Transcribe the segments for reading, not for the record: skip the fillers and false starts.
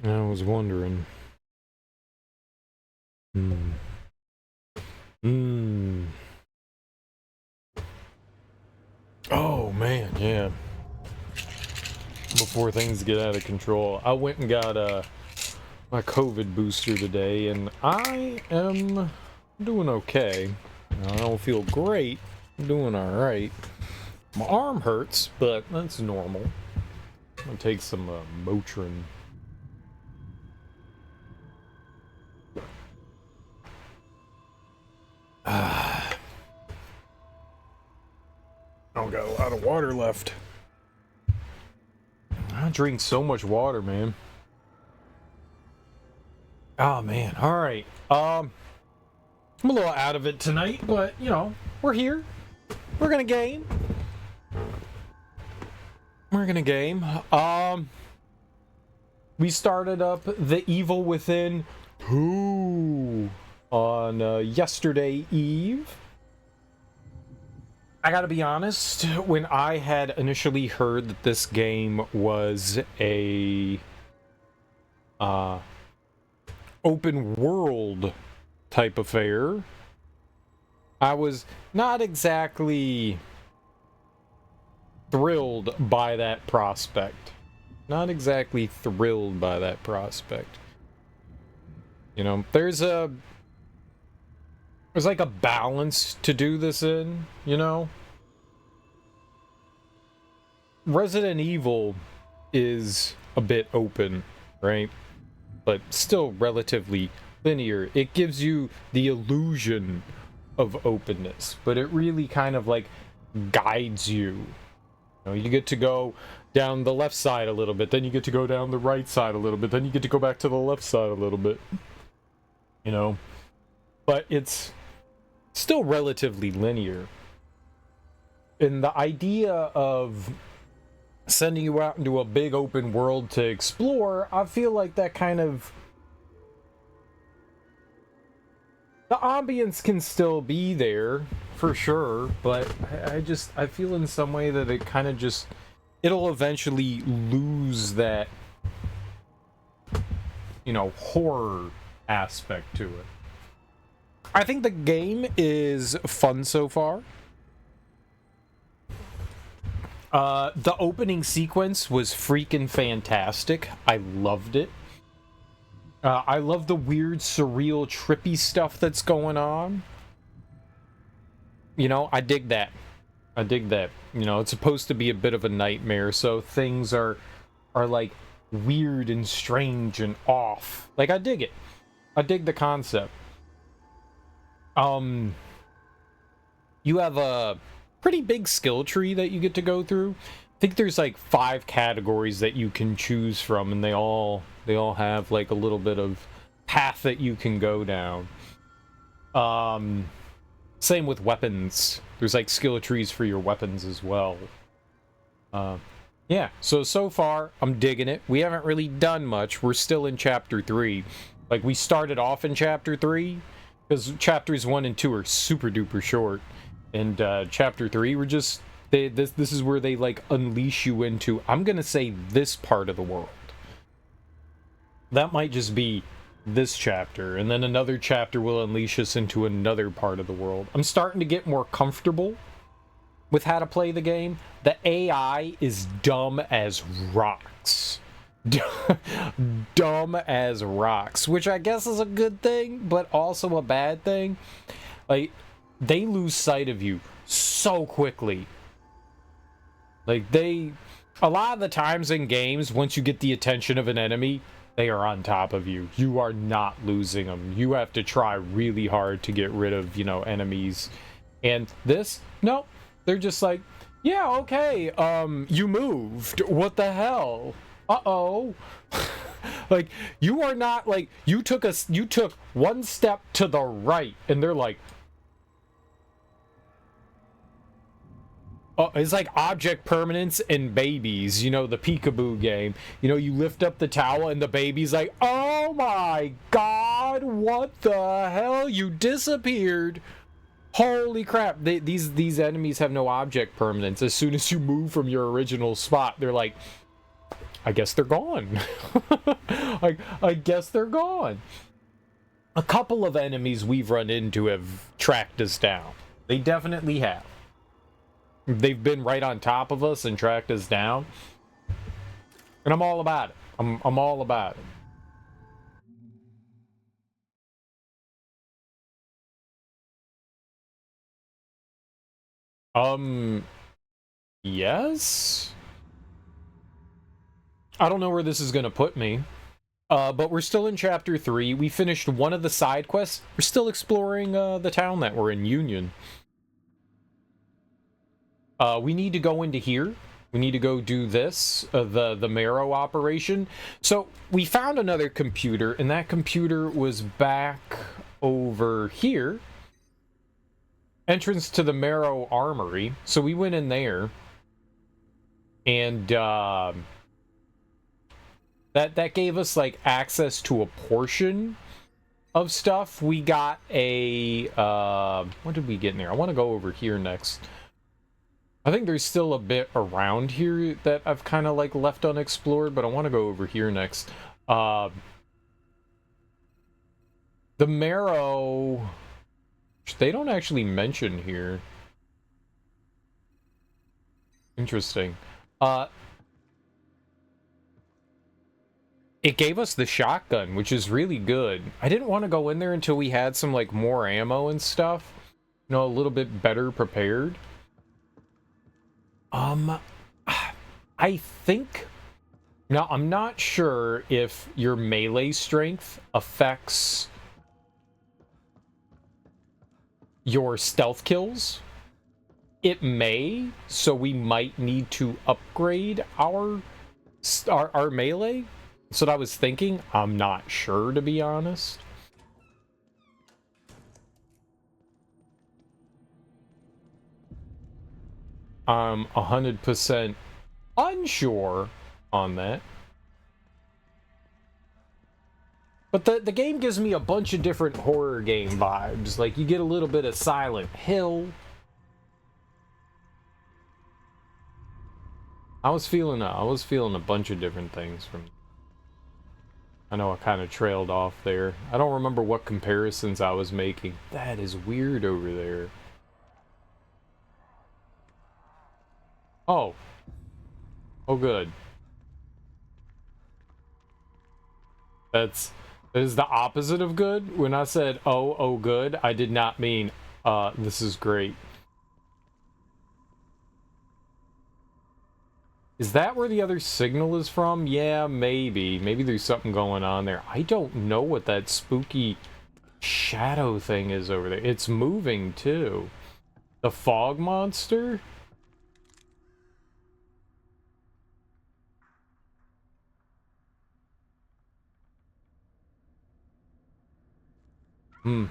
I was wondering. Hmm. Hmm. Oh man, yeah. Before things get out of control, I went and got my COVID booster today, and I am doing okay. I don't feel great. I'm doing all right. My arm hurts, but that's normal. I'm gonna take some Motrin. I don't got a lot of water left. I drink so much water, man. Oh man. All right. I'm a little out of it tonight, but you know, we're here. We're gonna game. We're gonna game. We started up The Evil Within 2 on yesterday eve. I gotta be honest, when I had initially heard that this game was a open world type affair, I was not exactly thrilled by that prospect. Not exactly thrilled by that prospect. You know, there's like a balance to do this in, you know? Resident Evil is a bit open, right? But still relatively linear. It gives you the illusion of openness, but it really kind of like guides you. You know, you get to go down the left side a little bit, then you get to go down the right side a little bit, then you get to go back to the left side a little bit. You know? But it's still relatively linear. And the idea of sending you out into a big open world to explore, I feel like that kind of... The ambience can still be there, for sure, but I feel in some way that it kind of just... It'll eventually lose that, you know, horror aspect to it. I think the game is fun so far. The opening sequence was freaking fantastic. I loved it. I love the weird, surreal, trippy stuff that's going on. You know, I dig that. I dig that. You know, it's supposed to be a bit of a nightmare, so things are like weird and strange and off. Like, I dig it. I dig the concept. You have a pretty big skill tree that you get to go through. I think there's like 5 categories that you can choose from, and they all have like a little bit of path that you can go down. Same with weapons. There's like skill trees for your weapons as well. Yeah, so far I'm digging it. We haven't really done much. We're still in chapter 3. Like, we started off in chapter 3 because chapters 1 and 2 are super duper short. And chapter 3, we're just this is where they like unleash you into, I'm gonna say, this part of the world. That might just be this chapter, and then another chapter will unleash us into another part of the world. I'm starting to get more comfortable with how to play the game. The AI is dumb as rocks. Dumb as rocks, which I guess is a good thing, but also a bad thing. Like, they lose sight of you so quickly. Like, a lot of the times in games, once you get the attention of an enemy, they are on top of you. You are not losing them. You have to try really hard to get rid of, you know, enemies. And this, nope. They're just like, yeah, okay, you moved. What the hell? Uh-oh. Like, you are not, like, you took one step to the right, and they're like, oh, it's like Object Permanence and Babies, you know, the peekaboo game. You know, you lift up the towel and the baby's like, oh my god, what the hell? You disappeared. Holy crap. These enemies have no object permanence. As soon as you move from your original spot, they're like, I guess they're gone. I guess they're gone. A couple of enemies we've run into have tracked us down. They definitely have. They've been right on top of us and tracked us down. And I'm all about it. I'm all about it. Yes? I don't know where this is gonna put me. But we're still in chapter 3. We finished one of the side quests. We're still exploring the town that we're in, Union. We need to go into here. We need to go do this, the Marrow operation. So we found another computer, and that computer was back over here. Entrance to the Marrow Armory. So we went in there. And that gave us like access to a portion of stuff. We got a what did we get in there? I want to go over here next. I think there's still a bit around here that I've kind of like left unexplored, but I want to go over here next. The Marrow, they don't actually mention here. Interesting. It gave us the shotgun, which is really good. I didn't want to go in there until we had some like more ammo and stuff. You know, a little bit better prepared. I think... Now, I'm not sure if your melee strength affects your stealth kills. It may, so we might need to upgrade our melee. That's what I was thinking. I'm not sure, to be honest. I'm 100% unsure on that. But the game gives me a bunch of different horror game vibes. Like, you get a little bit of Silent Hill. I was feeling a bunch of different things from... I know I kind of trailed off there. I don't remember what comparisons I was making. That is weird over there. Oh. Oh, good. That is the opposite of good. When I said, oh, good, I did not mean, this is great. Is that where the other signal is from? Yeah, maybe. Maybe there's something going on there. I don't know what that spooky shadow thing is over there. It's moving, too. The fog monster? Hmm.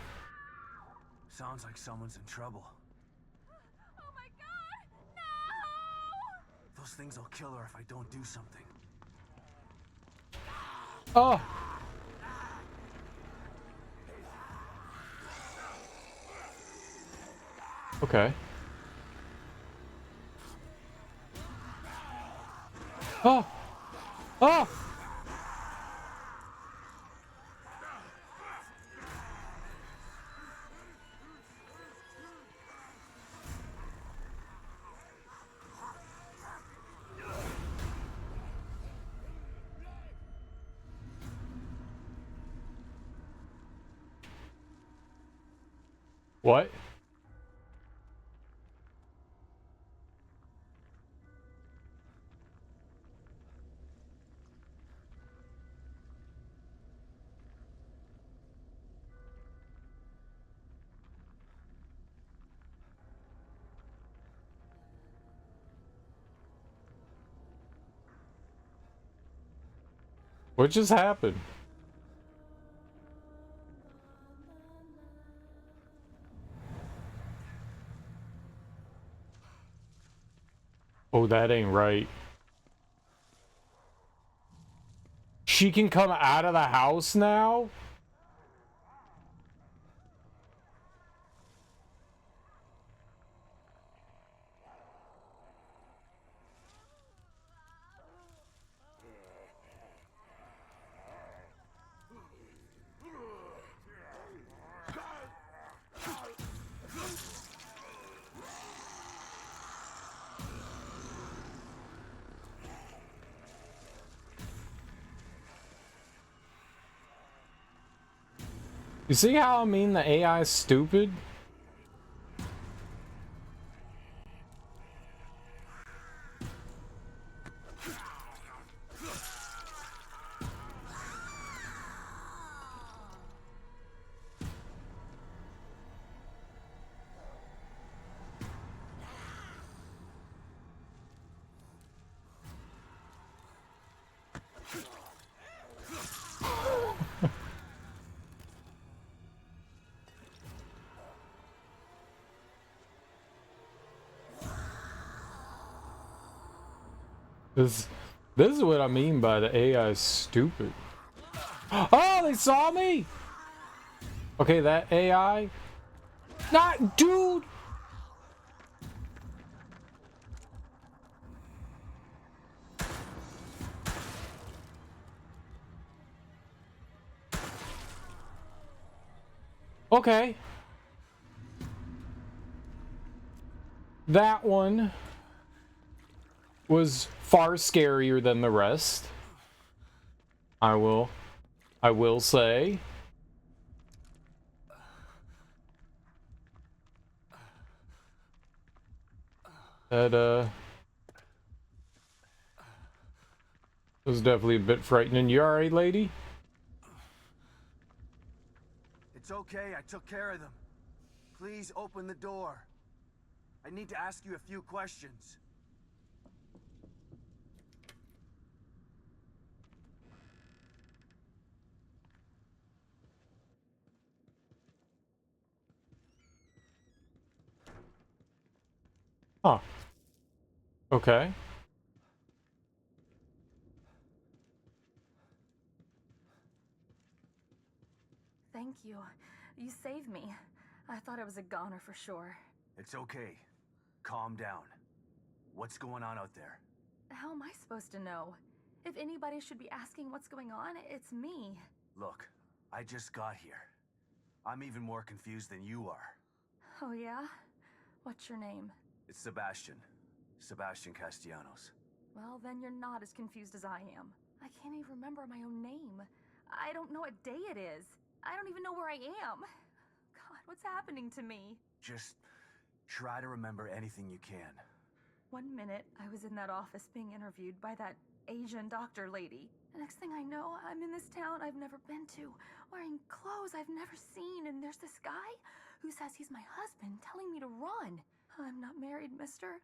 Sounds like someone's in trouble. Oh my god! No! Those things will kill her if I don't do something. Oh! Okay. Oh! Oh! What? What just happened? Oh, that ain't right. She can come out of the house now? You see how I mean the AI is stupid? This is what I mean by the AI is stupid. Oh, they saw me! Okay, that AI... Not, dude! Okay. That one was far scarier than the rest. I will say. That was definitely a bit frightening. You alright, lady? It's okay, I took care of them. Please open the door. I need to ask you a few questions. Huh. Okay. Thank you. You saved me. I thought I was a goner for sure. It's okay. Calm down. What's going on out there? How am I supposed to know? If anybody should be asking what's going on, it's me. Look, I just got here. I'm even more confused than you are. Oh yeah? What's your name? It's Sebastian. Sebastian Castellanos. Well, then you're not as confused as I am. I can't even remember my own name. I don't know what day it is. I don't even know where I am. God, what's happening to me? Just try to remember anything you can. 1 minute, I was in that office being interviewed by that Asian doctor lady. The next thing I know, I'm in this town I've never been to, wearing clothes I've never seen, and there's this guy who says he's my husband telling me to run. I'm not married, mister.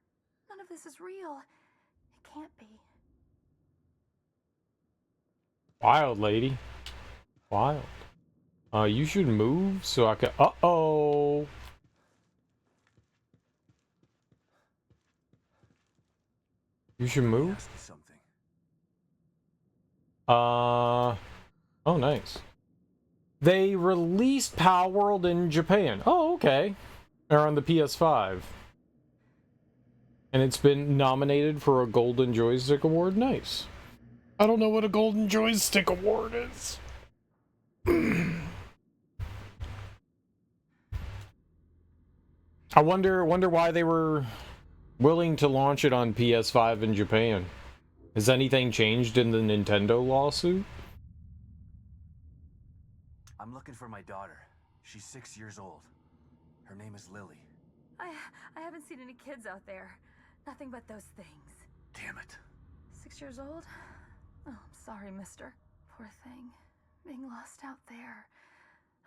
None of this is real. It can't be. Wild, lady. Wild. You should move so I can... Uh-oh! You should move? Ask you something. Oh, nice. They released Power World in Japan. Oh, okay. Or on the PS5. And it's been nominated for a Golden Joystick Award. Nice. I don't know what a Golden Joystick Award is. I wonder why they were willing to launch it on PS5 in Japan. Has anything changed in the Nintendo lawsuit? I'm looking for my daughter. She's 6 years old. Her name is Lily. I haven't seen any kids out there. Nothing but those things. Damn it. 6 years old? Oh, I'm sorry, mister. Poor thing. Being lost out there.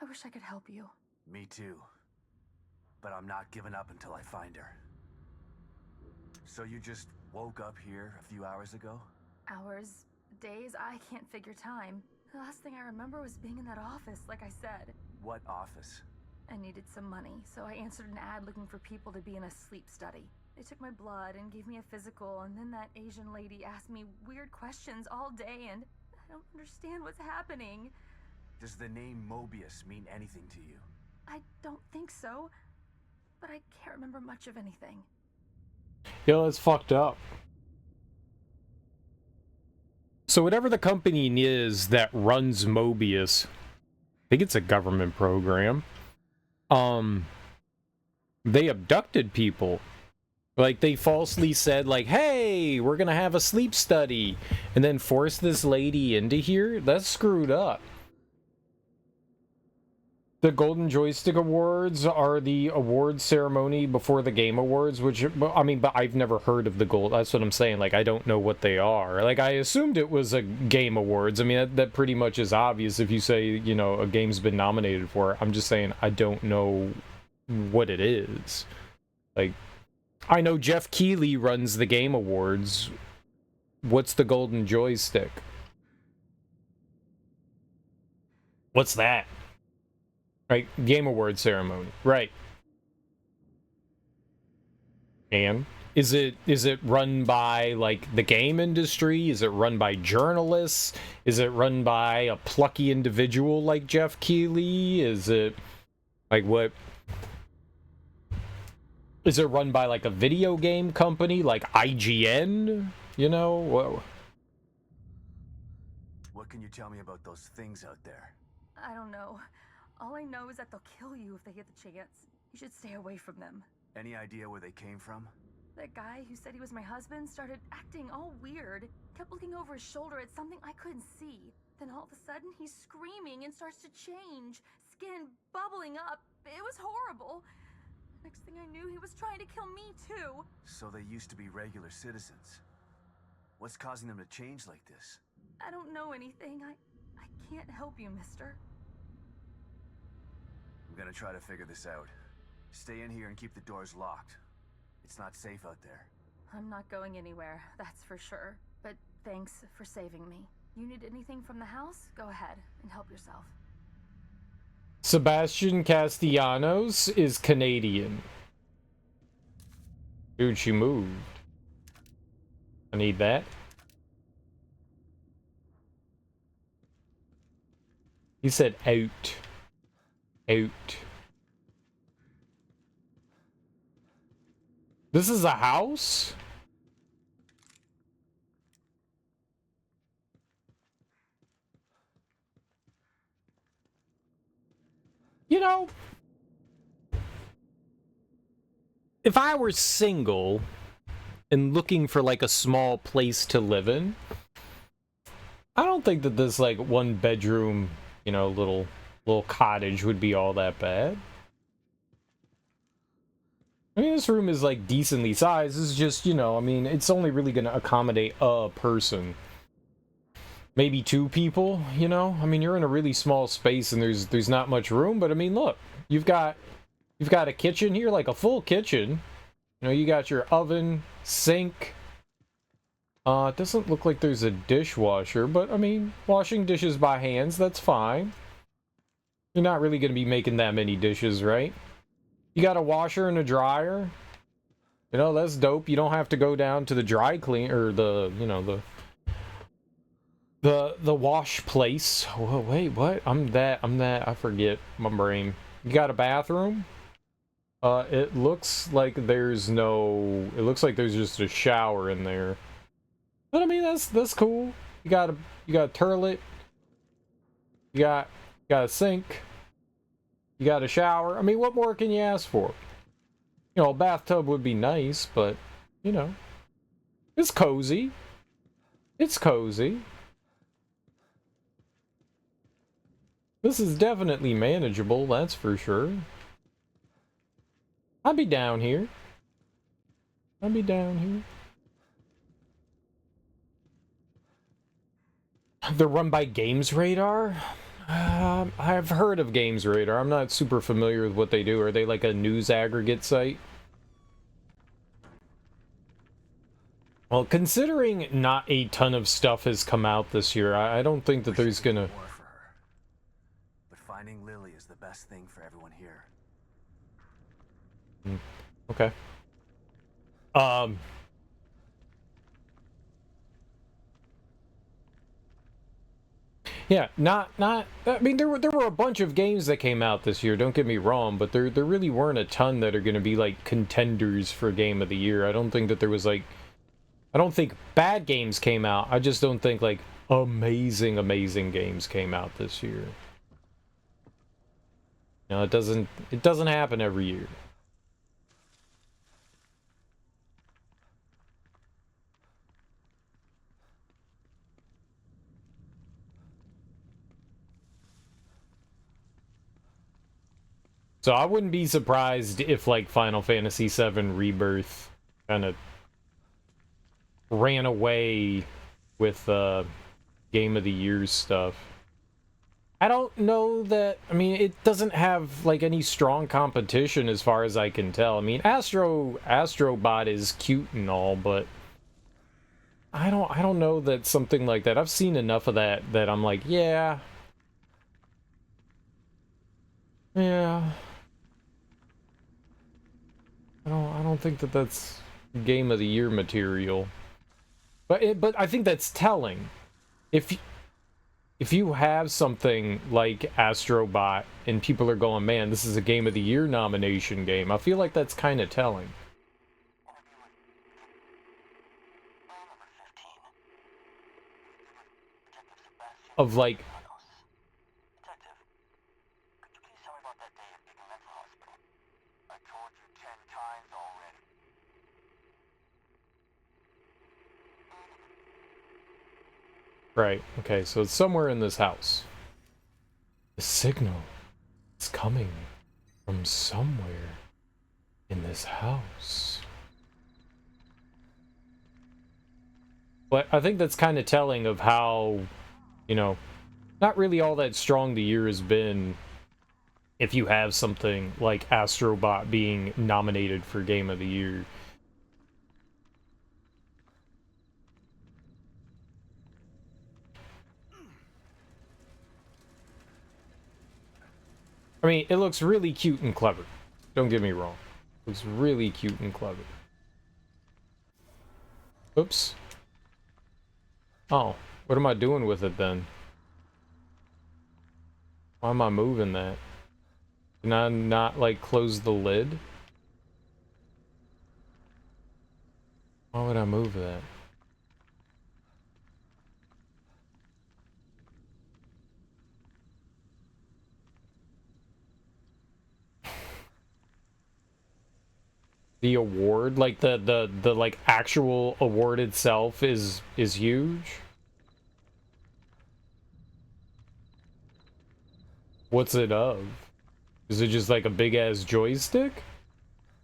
I wish I could help you. Me too. But I'm not giving up until I find her. So you just woke up here a few hours ago? Hours, days, I can't figure time. The last thing I remember was being in that office, like I said. What office? I needed some money, so I answered an ad looking for people to be in a sleep study. They took my blood and gave me a physical, and then that Asian lady asked me weird questions all day, and I don't understand what's happening. Does the name Mobius mean anything to you? I don't think so, but I can't remember much of anything. Yo, it's fucked up. So whatever the company is that runs Mobius, I think it's a government program, they abducted people. Like, they falsely said, like, hey, we're gonna have a sleep study, and then forced this lady into here? That's screwed up. The Golden Joystick Awards are the awards ceremony before the Game Awards, which, I mean, but I've never heard of the Gold. That's what I'm saying. Like, I don't know what they are. Like, I assumed it was a Game Awards. I mean, that pretty much is obvious if you say, you know, a game's been nominated for it. I'm just saying I don't know what it is. Like, I know Jeff Keighley runs the Game Awards. What's the Golden Joystick? What's that? Right, Game Awards ceremony. Right. And is it run by like the game industry? Is it run by journalists? Is it run by a plucky individual like Jeff Keighley? Is it like what? Is it run by like a video game company like IGN? You know? Whoa. What can you tell me about those things out there? I don't know. All I know is that they'll kill you if they get the chance. You should stay away from them. Any idea where they came from? That guy who said he was my husband started acting all weird. Kept looking over his shoulder at something I couldn't see. Then all of a sudden, he's screaming and starts to change. Skin bubbling up. It was horrible. Next thing I knew, he was trying to kill me too. So they used to be regular citizens. What's causing them to change like this? I don't know anything. I can't help you, mister. I'm gonna try to figure this out. Stay in here and keep the doors locked. It's not safe out there. I'm not going anywhere, that's for sure. But thanks for saving me. You need anything from the house? Go ahead and help yourself. Sebastian Castellanos is Canadian. Dude, she moved. I need that. He said out. Out. This is a house? You know, if I were single and looking for like a small place to live in, I don't think that this like one bedroom, you know, little cottage would be all that bad. I mean, this room is like decently sized. This is just, you know, I mean, it's only really going to accommodate a person. Maybe two people, you know? I mean, you're in a really small space and there's not much room, but I mean, look, you've got a kitchen here, like a full kitchen. You know, you got your oven, sink. It doesn't look like there's a dishwasher, but I mean, washing dishes by hands, that's fine. You're not really going to be making that many dishes, right? You got a washer and a dryer. You know, that's dope. You don't have to go down to the dry clean or the, you know, the wash place. Whoa, wait, what? I'm that, I forget my brain. You got a bathroom? It looks like there's just a shower in there. But I mean, that's cool. You got a toilet. You got a sink. You got a shower. I mean, what more can you ask for? You know, a bathtub would be nice, but, you know, it's cozy. It's cozy. This is definitely manageable, that's for sure. I'll be down here. I'll be down here. They're run by Games Radar? I've heard of Games Radar. I'm not super familiar with what they do. Are they like a news aggregate site? Well, considering not a ton of stuff has come out this year, I don't think that there's gonna... More for her. But finding Lily is the best thing for everyone here. Okay. Yeah, I mean, there were a bunch of games that came out this year, don't get me wrong, but there really weren't a ton that are going to be, like, contenders for Game of the Year. I don't think that there was, like... I don't think bad games came out. I just don't think, like, amazing games came out this year. You know, it doesn't happen every year. So I wouldn't be surprised if, like, Final Fantasy VII Rebirth kind of ran away with Game of the Year stuff. I don't know that, I mean, it doesn't have, like, any strong competition as far as I can tell. I mean, Astrobot is cute and all, but I don't know that something like that. I've seen enough of that I'm like, yeah. Yeah. I don't think that that's Game of the Year material. But I think that's telling. If you have something like Astrobot and people are going, man, this is a Game of the Year nomination game, I feel like that's kind of telling. Of like, Detective, could you please tell me about that day at Beacon Mental Hospital? I told you 10 times already. right, okay, so it's somewhere in this house. The signal is coming from somewhere in this house. But I think that's kind of telling of how, you know, not really all that strong the year has been if you have something like Astrobot being nominated for Game of the Year. I mean, it looks really cute and clever. Don't get me wrong. It looks really cute and clever. Oops. Oh, what am I doing with it then? Why am I moving that? Can I not, like, close the lid? Why would I move that? The award, like the like actual award itself is huge. What's it of? Is it just like a big ass joystick?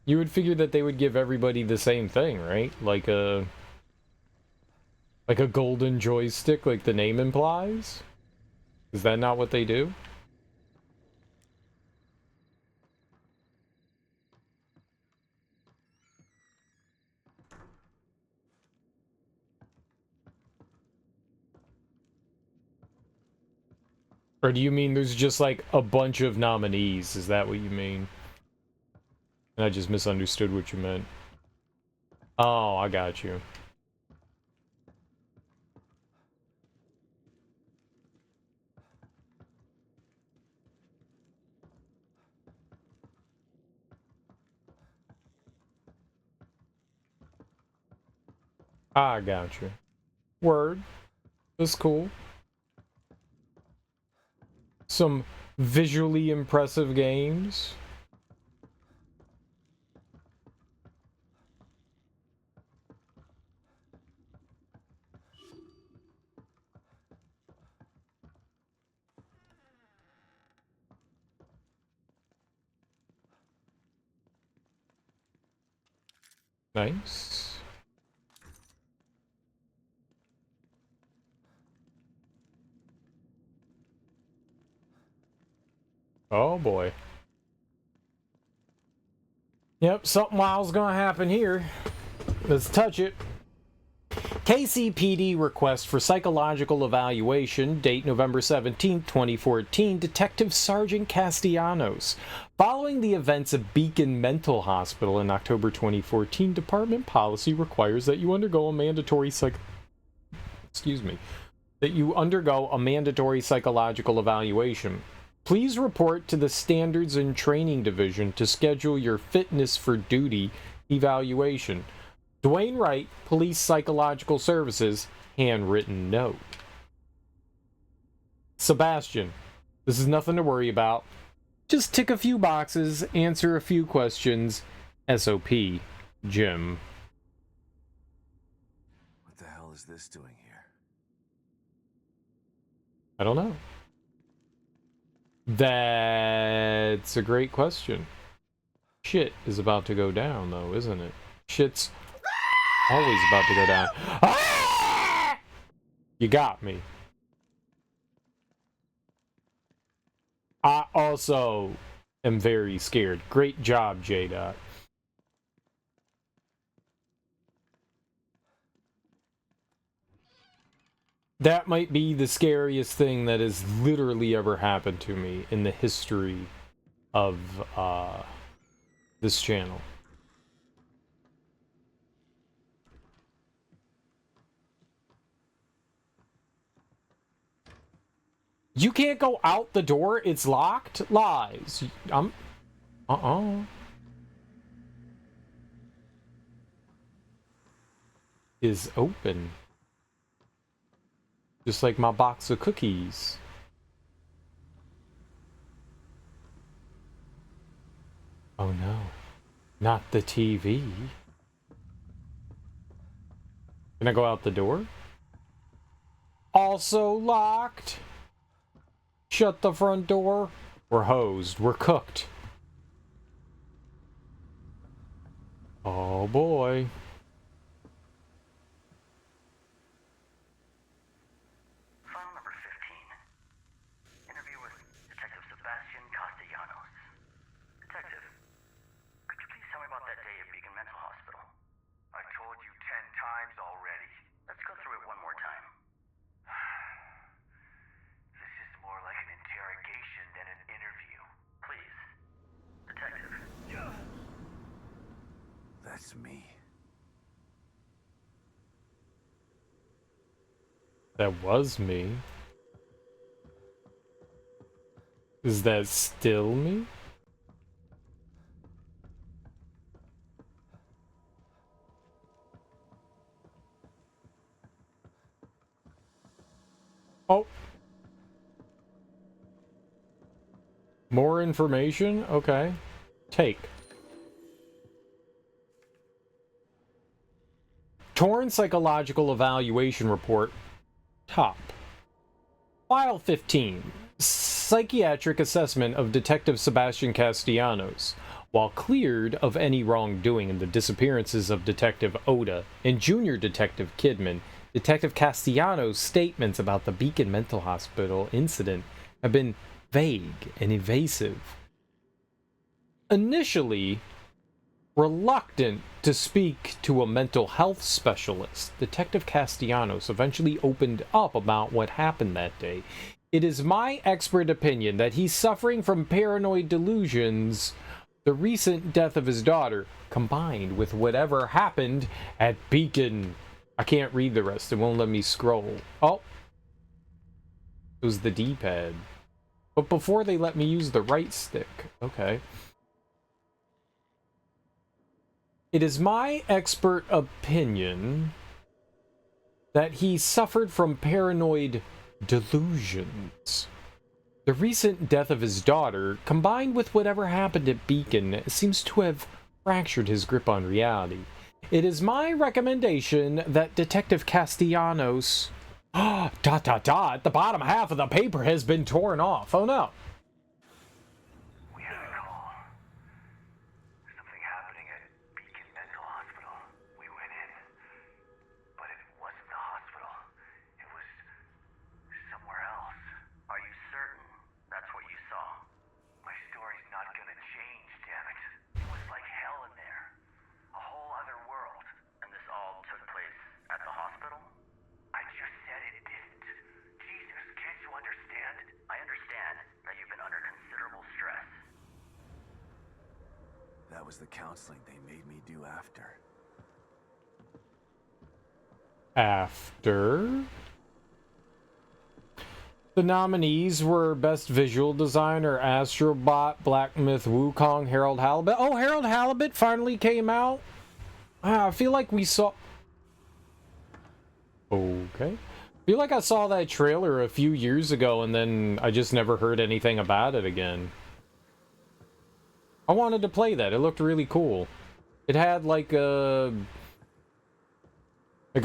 You would figure that they would give everybody the same thing, right? Like a golden joystick, like the name implies? Is that not what they do? Or do you mean there's just like a bunch of nominees? Is that what you mean? And I just misunderstood what you meant. Oh, I got you. I got you. Word. That's cool. Some visually impressive games. Nice. Oh boy. Yep, something wild's gonna happen here. Let's touch it. KCPD request for psychological evaluation, date November 17, 2014, Detective Sergeant Castellanos. Following the events at Beacon Mental Hospital in October 2014, department policy requires that you undergo a mandatory psychological evaluation. Please report to the Standards and Training Division to schedule your fitness for duty evaluation. Dwayne Wright, Police Psychological Services, handwritten note. Sebastian, this is nothing to worry about. Just tick a few boxes, answer a few questions. SOP, Jim. What the hell is this doing here? I don't know. That's a great question. Shit is about to go down, though, isn't it? Shit's always about to go down. Ah! You got me. I also am very scared. Great job, J-Dot. That might be the scariest thing that has literally ever happened to me in the history of this channel. You can't go out the door? It's locked? Lies. Is open. Just like my box of cookies. Oh no. Not the TV. Can I go out the door? Also locked. Shut the front door. We're hosed. We're cooked. Oh boy. File number 15. Interview with Detective Sebastian Castellanos. Detective, could you please tell me about that day at Beacon Mental Hospital? I told you 10 times already. Let's go through it one more time. This is more like an interrogation than an interview. Please. Detective. That's me. That was me. Is that still me? Oh. More information? Okay. Take. Torn Psychological Evaluation Report. Top. File 15. Psychiatric assessment of Detective Sebastian Castellanos. While cleared of any wrongdoing in the disappearances of Detective Oda and Junior Detective Kidman, Detective Castellanos' statements about the Beacon Mental Hospital incident have been vague and evasive. Initially reluctant to speak to a mental health specialist, Detective Castellanos eventually opened up about what happened that day. It is my expert opinion that he's suffering from paranoid delusions, the recent death of his daughter, combined with whatever happened at Beacon. I can't read the rest. It won't let me scroll. Oh. It was the D-pad. But before they let me use the right stick. Okay. It is my expert opinion that he suffered from paranoid delusions. The recent death of his daughter, combined with whatever happened at Beacon, seems to have fractured his grip on reality. It is my recommendation that Detective Castellanos... The bottom half of the paper has been torn off. Oh no. We had a call. Something happening at Beacon Mental Hospital. We went in. But it wasn't the hospital. It was somewhere else. Are you certain that's what you saw? My story's not gonna change, damn it. It was like hell in there. A whole other world. And this all took place at the hospital? I just said it didn't. Jesus, can't you understand? I understand that you've been under considerable stress. That was the counseling they made me do after. The nominees were Best Visual Designer, Astrobot, Black Myth Wukong, Harold Halibut. Oh, Harold Halibut finally came out. I feel like we saw... Okay. I feel like I saw that trailer a few years ago and then I just never heard anything about it again. I wanted to play that. It looked really cool. It had like a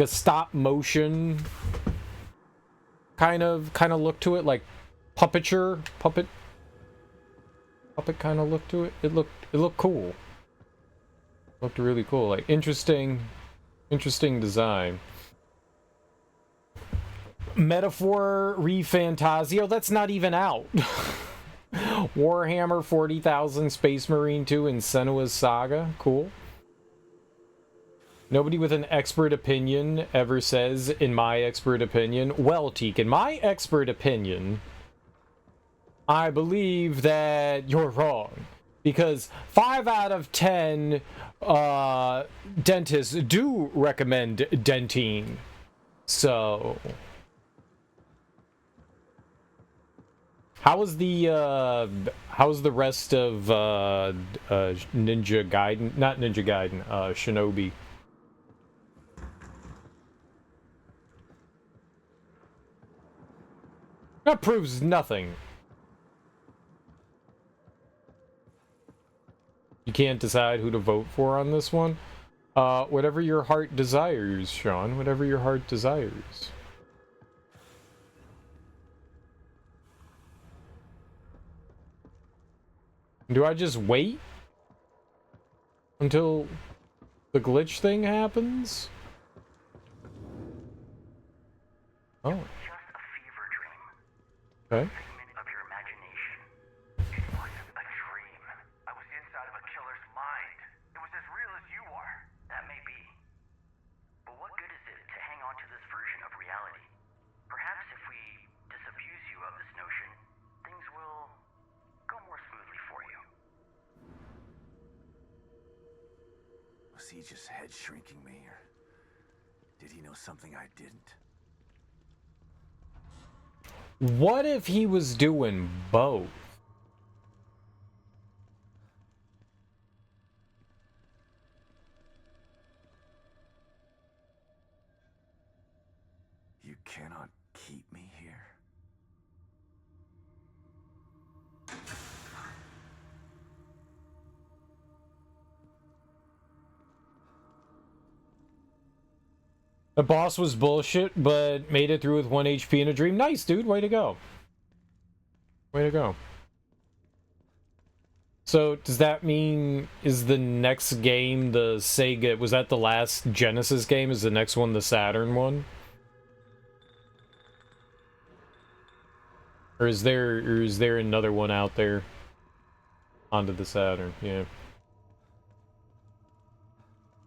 stop motion kind of look to it, like puppet puppet kind of look to it. It looked cool. Looked really cool. Like interesting design. Metaphor ReFantazio, that's not even out. Warhammer 40,000 Space Marine 2 and Senua's Saga. Cool. Nobody with an expert opinion ever says, in my expert opinion. Well, Teak, in my expert opinion, I believe that you're wrong. Because 5 out of 10 dentists do recommend Dentyne. So... How's the rest of Ninja Gaiden? Not Ninja Gaiden, Shinobi. That proves nothing. You can't decide who to vote for on this one. Whatever your heart desires, Sean. Whatever your heart desires. Do I just wait until the glitch thing happens? Oh. Just a fever dream. Okay. Figment of your imagination. It wasn't a dream. I was inside of a killer's mind. It was as real as you are. That may be. But what good is it to hang on to this version of reality? Perhaps if we disabuse you of this notion, things will go more smoothly for you. Was he just head shrinking me, or did he know something I didn't? What if he was doing both? You cannot keep me here. The boss was bullshit, but made it through with 1 HP in a dream. Nice, dude. Way to go. Way to go. So, does that mean, is the next game the Sega... Was that the last Genesis game? Is the next one the Saturn one? Or is there another one out there? Onto the Saturn, yeah.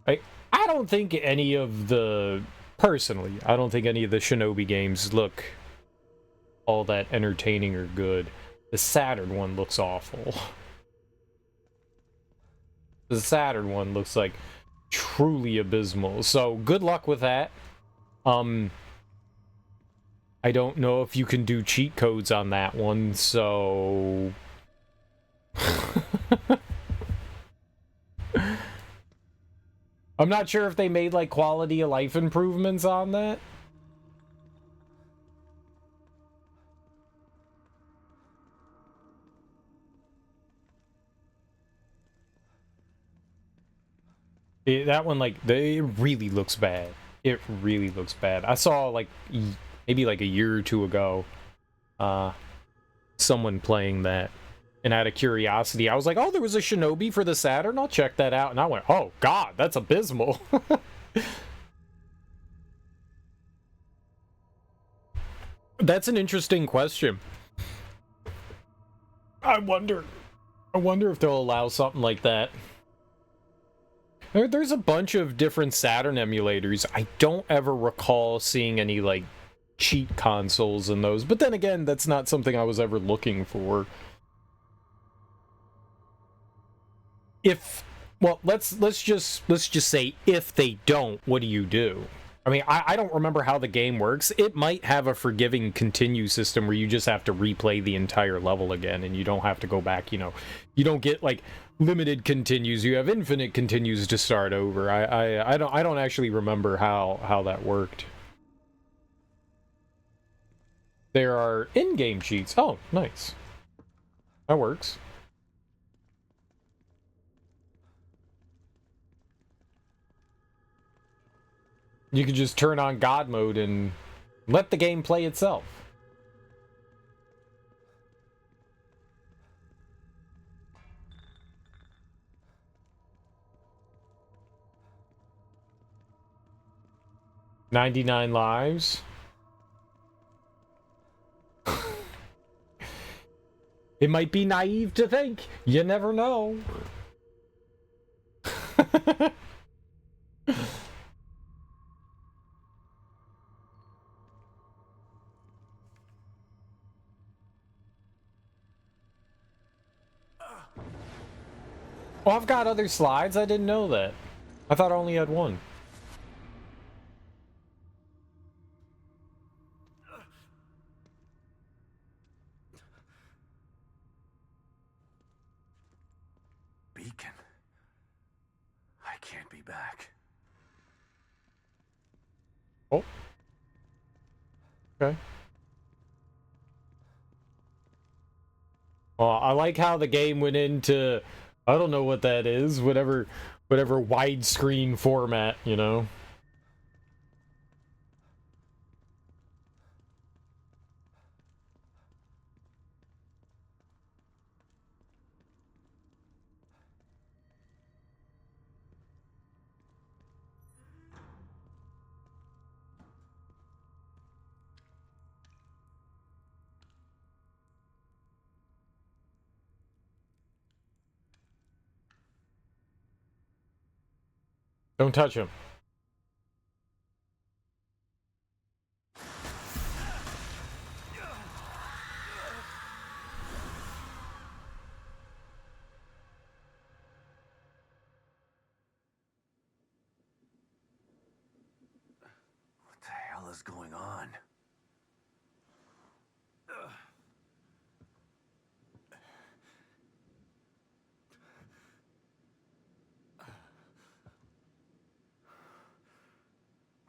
I don't think any of the... Personally, I don't think any of the Shinobi games look all that entertaining or good. The Saturn one looks awful. The Saturn one looks like truly abysmal. So, good luck with that. I don't know if you can do cheat codes on that one, so... I'm not sure if they made, like, quality of life improvements on that. That one, like, it really looks bad. It really looks bad. I saw, like, maybe, like, a year or two ago, someone playing that. And out of curiosity, I was like, oh, there was a Shinobi for the Saturn? I'll check that out. And I went, oh, God, that's abysmal. That's an interesting question. I wonder if they'll allow something like that. There's a bunch of different Saturn emulators. I don't ever recall seeing any, like, cheat consoles in those. But then again, that's not something I was ever looking for. Well, let's just say if they don't, what do you do? I mean, I don't remember how the game works. It might have a forgiving continue system where you just have to replay the entire level again and you don't have to go back, you know. You don't get, like, limited continues. You have infinite continues to start over. I don't actually remember how that worked. There are in-game cheats. Oh, nice. That works. You could just turn on God mode and let the game play itself. 99 lives. It might be naive to think. You never know. Oh, I've got other slides. I didn't know that. I thought I only had one. Beacon. I can't be back. Oh. Okay. Well, I like how the game went into, I don't know what that is, whatever widescreen format, you know. Don't touch him. What the hell is going on?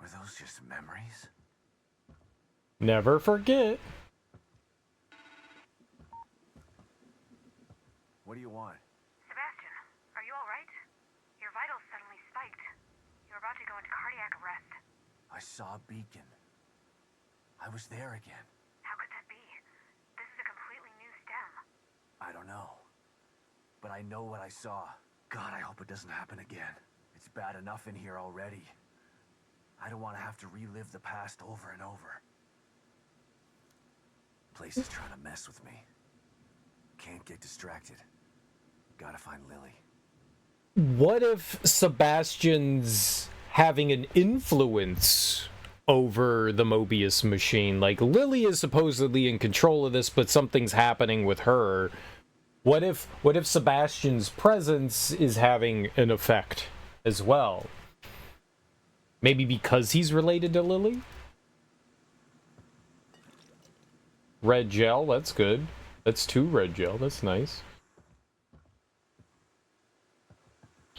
Were those just memories? Never forget. What do you want? Sebastian, are you alright? Your vitals suddenly spiked. You're about to go into cardiac arrest. I saw a beacon. I was there again. How could that be? This is a completely new stem. I don't know. But I know what I saw. God, I hope it doesn't happen again. It's bad enough in here already. I don't want to have to relive the past over and over. Place is trying to mess with me. Can't get distracted. Gotta find Lily. What if Sebastian's having an influence over the Mobius machine? Like, Lily is supposedly in control of this, but something's happening with her. What if Sebastian's presence is having an effect as well? Maybe because he's related to Lily? Red gel, that's good. That's 2 red gel, that's nice.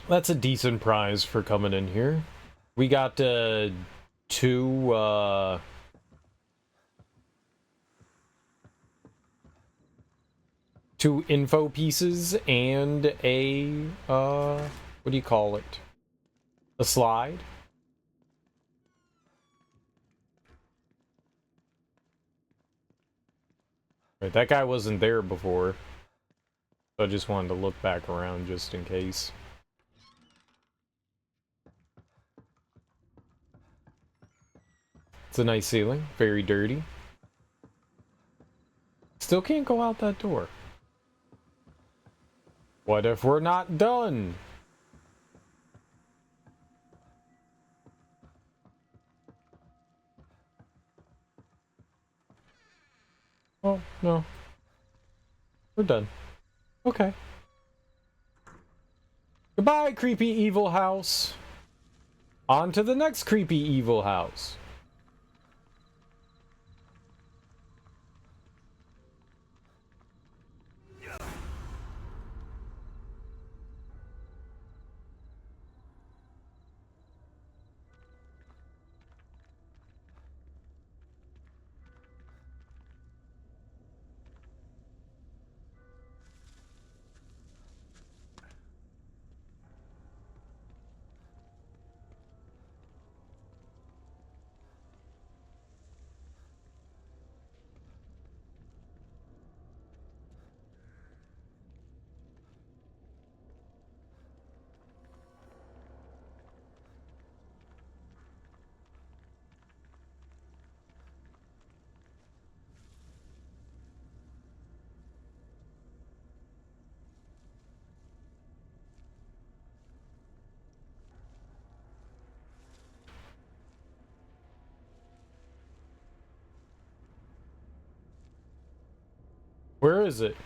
That's a decent prize for coming in here. We got 2 info pieces and a what do you call it? A slide. Right, that guy wasn't there before. So I just wanted to look back around just in case. It's a nice ceiling, very dirty. Still can't go out that door. What if we're not done? Oh, no. We're done. Okay. Goodbye, creepy evil house. On to the next creepy evil house. Where is it?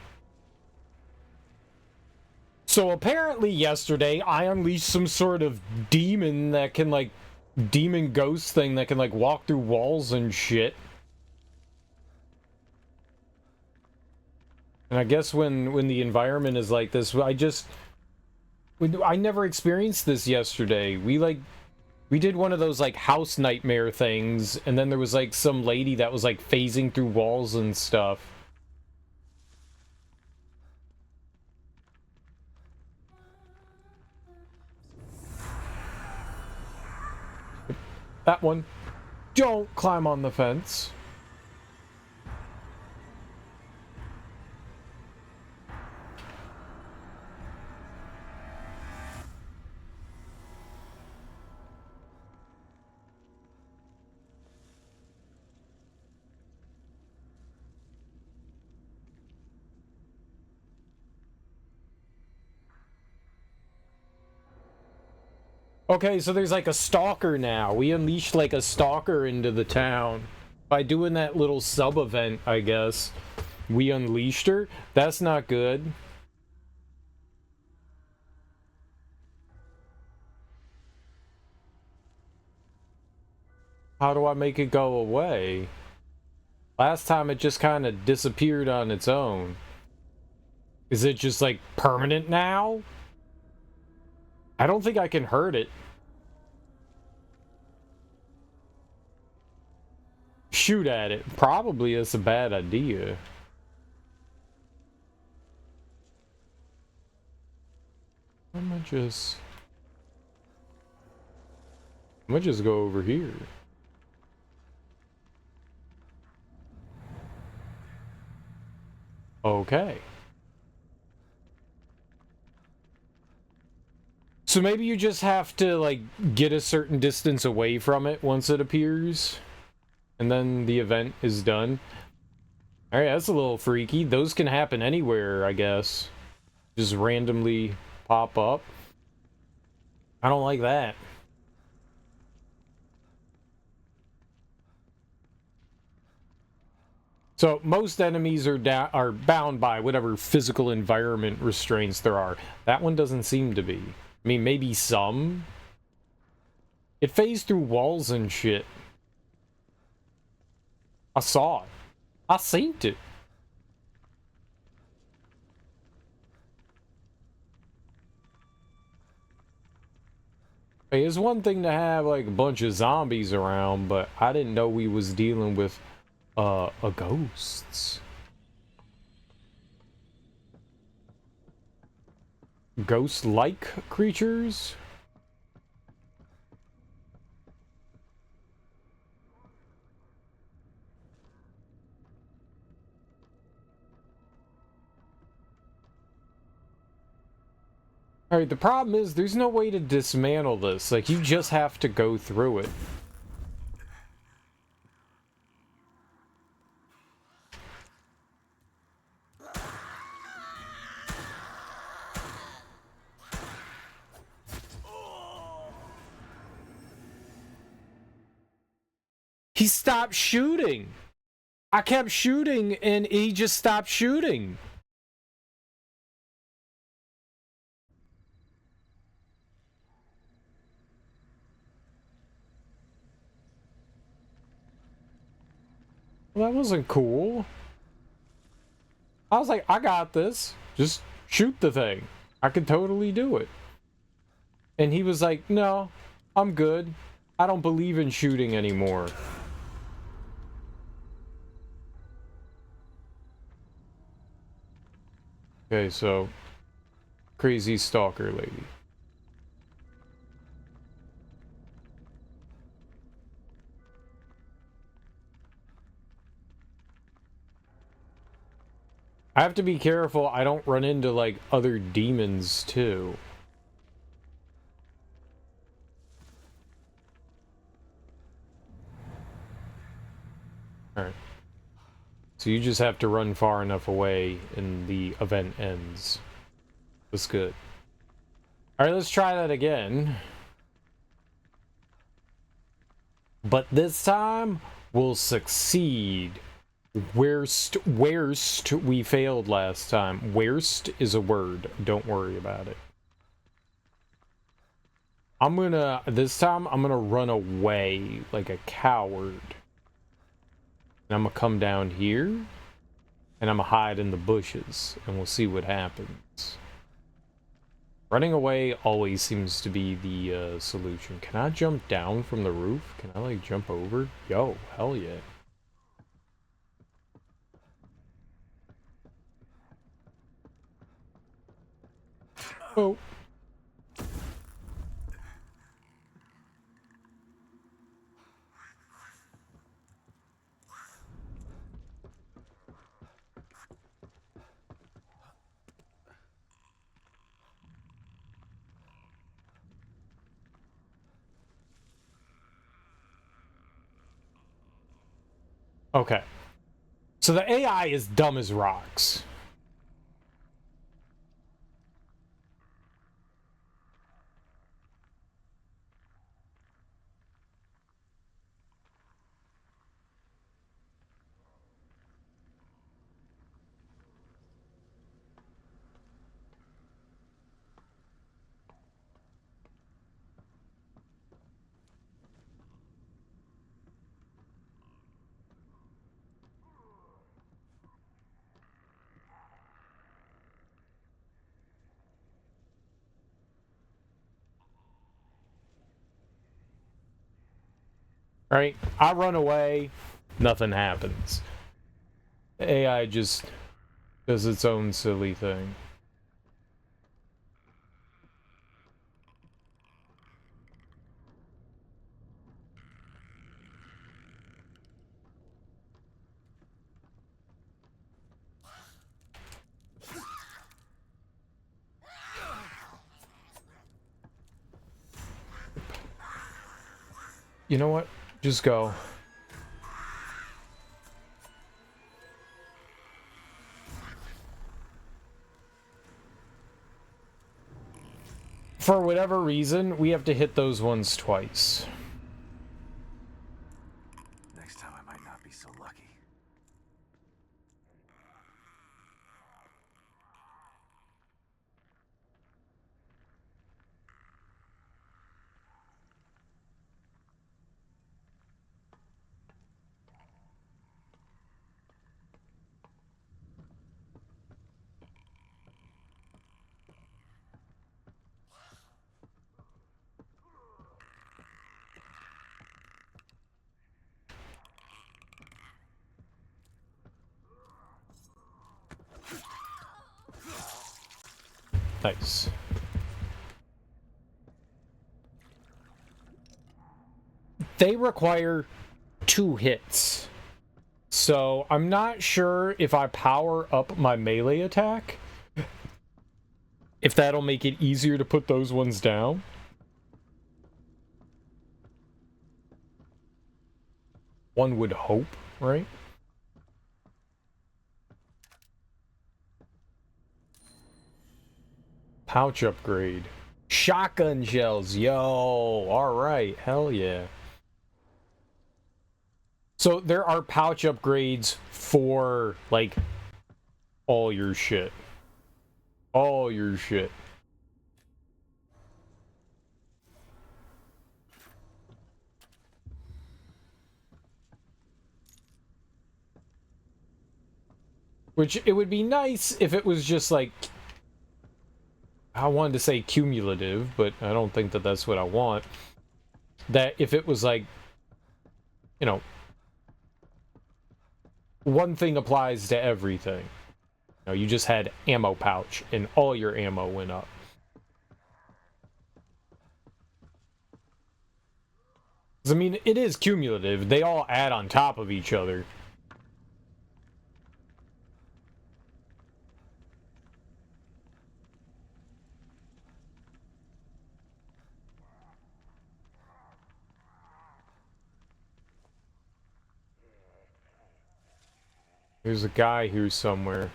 So apparently yesterday I unleashed some sort of demon that can like demon ghost thing that can like walk through walls and shit. And I guess when the environment is like this, I never experienced this yesterday. We did one of those like house nightmare things, and then there was like some lady that was like phasing through walls and stuff. That one. Don't climb on the fence. Okay, so there's like a stalker now. We unleashed like a stalker into the town. By doing that little sub-event, I guess. We unleashed her? That's not good. How do I make it go away? Last time it just kind of disappeared on its own. Is it just like permanent now? I don't think I can hurt it. Shoot at it. Probably is a bad idea. I'm gonna just go over here. Okay. So maybe you just have to like get a certain distance away from it once it appears, and then the event is done. Alright, that's a little freaky. Those can happen anywhere, I guess. Just randomly pop up. I don't like that. So most enemies are bound by whatever physical environment restraints there are. That one doesn't seem to be. I mean, maybe some. It phased through walls and shit. I saw it. I seen it. Hey, it's one thing to have like a bunch of zombies around, but I didn't know we was dealing with a ghosts. Ghost-like creatures? Alright, the problem is there's no way to dismantle this. Like, you just have to go through it. He stopped shooting. I kept shooting and he just stopped shooting. Well, that wasn't cool. I was like, I got this. Just shoot the thing. I could totally do it. And he was like, no, I'm good. I don't believe in shooting anymore. Okay, so crazy stalker lady. I have to be careful I don't run into like other demons too. Alright. So you just have to run far enough away and the event ends. That's good. Alright, let's try that again. But this time, we'll succeed. Worst we failed last time. Worst is a word. Don't worry about it. This time, I'm gonna run away like a coward. And I'm gonna come down here, and I'm gonna hide in the bushes, and we'll see what happens. Running away always seems to be the solution. Can I jump down from the roof? Can I, like, jump over? Yo, hell yeah. Oh. Okay. So the AI is dumb as rocks. Right? I run away, nothing happens. The AI just does its own silly thing. You know what? Just go. For whatever reason, we have to hit those ones twice. Next time I might not be so lucky. Nice. They require 2 hits. So I'm not sure if I power up my melee attack, if that'll make it easier to put those ones down. One would hope, right? Pouch upgrade. Shotgun shells, yo! Alright, hell yeah. So there are pouch upgrades for, like, all your shit. All your shit. Which, it would be nice if it was just, like, I wanted to say cumulative, but I don't think that that's what I want. That if it was, like, you know, one thing applies to everything. You know, you just had ammo pouch, and all your ammo went up. I mean, it is cumulative. They all add on top of each other. There's a guy here somewhere.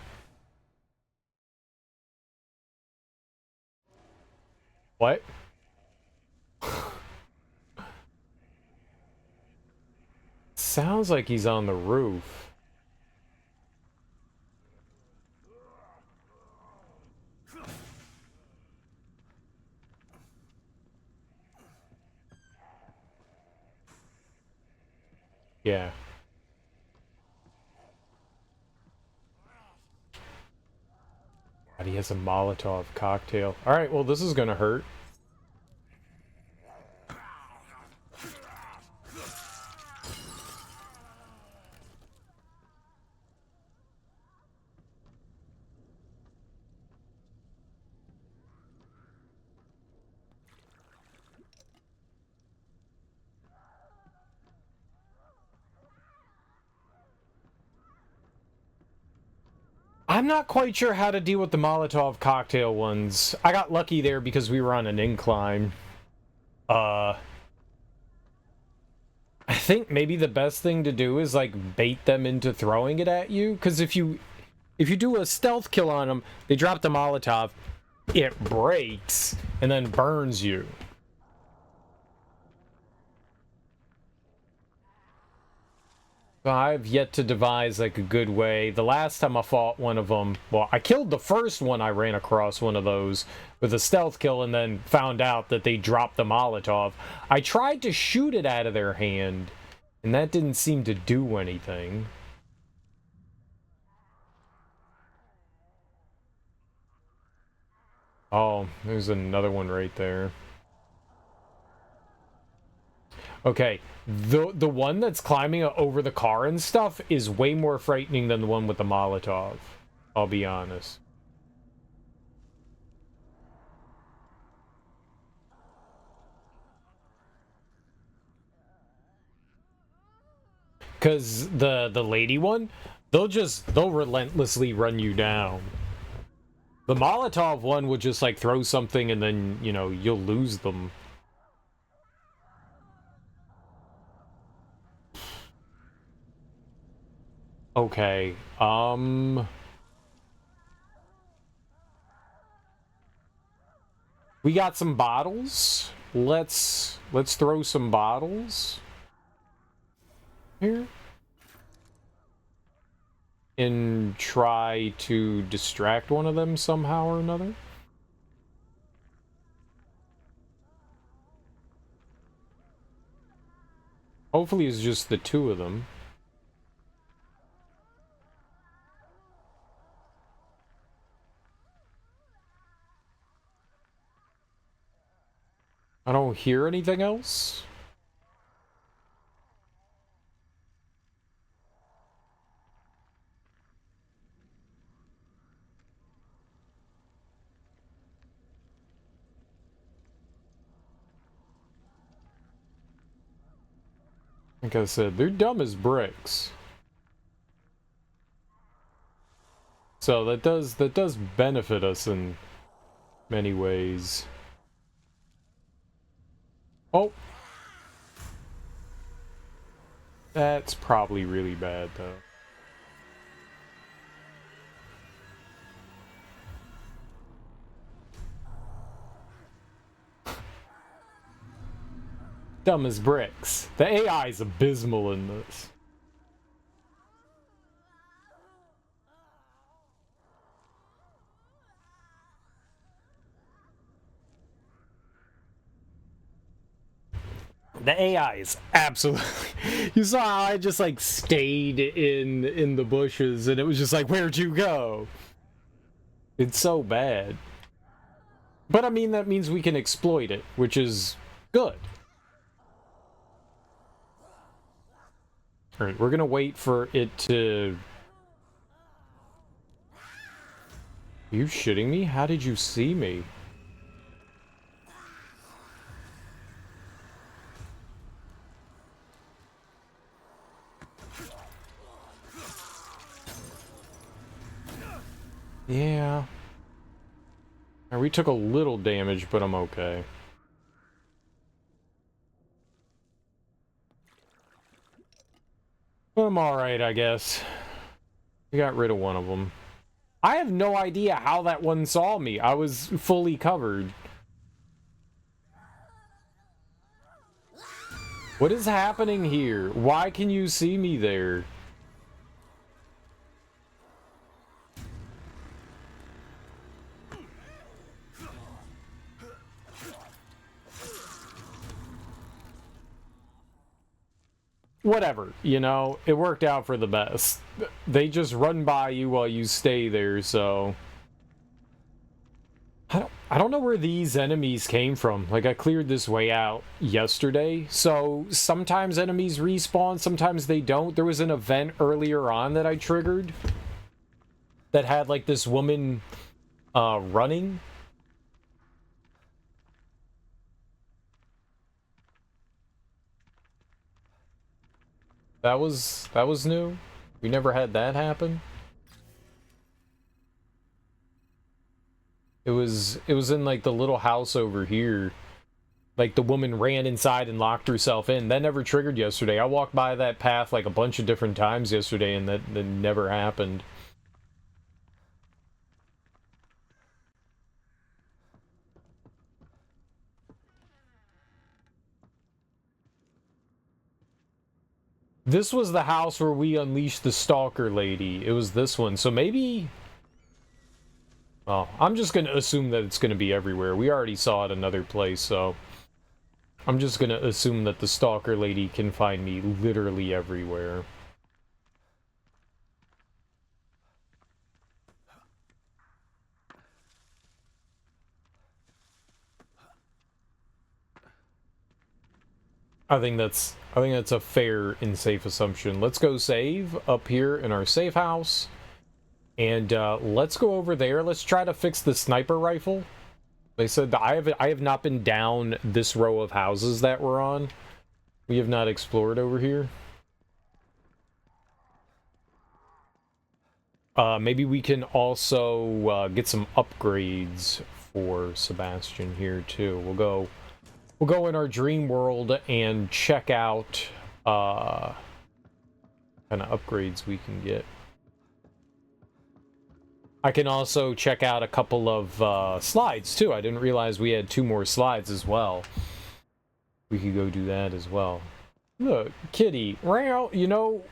What? Sounds like he's on the roof. Yeah. God, he has a Molotov cocktail. Alright, well, this is gonna hurt. I'm not quite sure how to deal with the Molotov cocktail ones. I got lucky there because we were on an incline. I think maybe the best thing to do is like bait them into throwing it at you, because if you do a stealth kill on them, they drop the Molotov, it breaks and then burns you. I've yet to devise like a good way. The last time I fought one of them, well, I killed the first one I ran across one of those with a stealth kill and then found out that they dropped the Molotov. I tried to shoot it out of their hand, and that didn't seem to do anything. Oh, there's another one right there. Okay, the one that's climbing over the car and stuff is way more frightening than the one with the Molotov. I'll be honest. Because the lady one, they'll relentlessly run you down. The Molotov one would just like throw something and then, you know, you'll lose them. Okay, we got some bottles. Let's throw some bottles here and try to distract one of them somehow or another. Hopefully it's just the two of them. I don't hear anything else. Like I said, they're dumb as bricks. So that does benefit us in many ways. Oh. That's probably really bad, though. Dumb as bricks. The AI is abysmal in this. The AI is absolutely... You saw how I just, like, stayed in the bushes, and it was just like, where'd you go? It's so bad. But, I mean, that means we can exploit it, which is good. Alright, we're gonna wait for it to... Are you shitting me? How did you see me? Yeah. We took a little damage, but I'm okay. But I'm alright, I guess. We got rid of one of them. I have no idea how that one saw me. I was fully covered. What is happening here? Why can you see me there? whatever, you know, it worked out for the best. They just run by you while you stay there, so I don't know where these enemies came from. Like, I cleared this way out yesterday, so sometimes enemies respawn, sometimes they don't. There was an event earlier on that I triggered that had, like, this woman running. That was new. We never had that happen. It was in, like, the little house over here. Like, the woman ran inside and locked herself in. That never triggered yesterday. I walked by that path, like, a bunch of different times yesterday, and that never happened. This was the house where we unleashed the stalker lady. It was this one. So maybe... Oh, I'm just going to assume that it's going to be everywhere. We already saw it another place, so... I'm just going to assume that the stalker lady can find me literally everywhere. I think that's a fair and safe assumption. Let's go save up here in our safe house. And let's go over there. Let's try to fix the sniper rifle. They said that I have not been down this row of houses that we're on. We have not explored over here. Maybe we can also get some upgrades for Sebastian here too. We'll go in our dream world and check out kind of upgrades we can get. I can also check out a couple of slides, too. I didn't realize we had 2 more slides as well. We could go do that as well. Look, kitty. You know,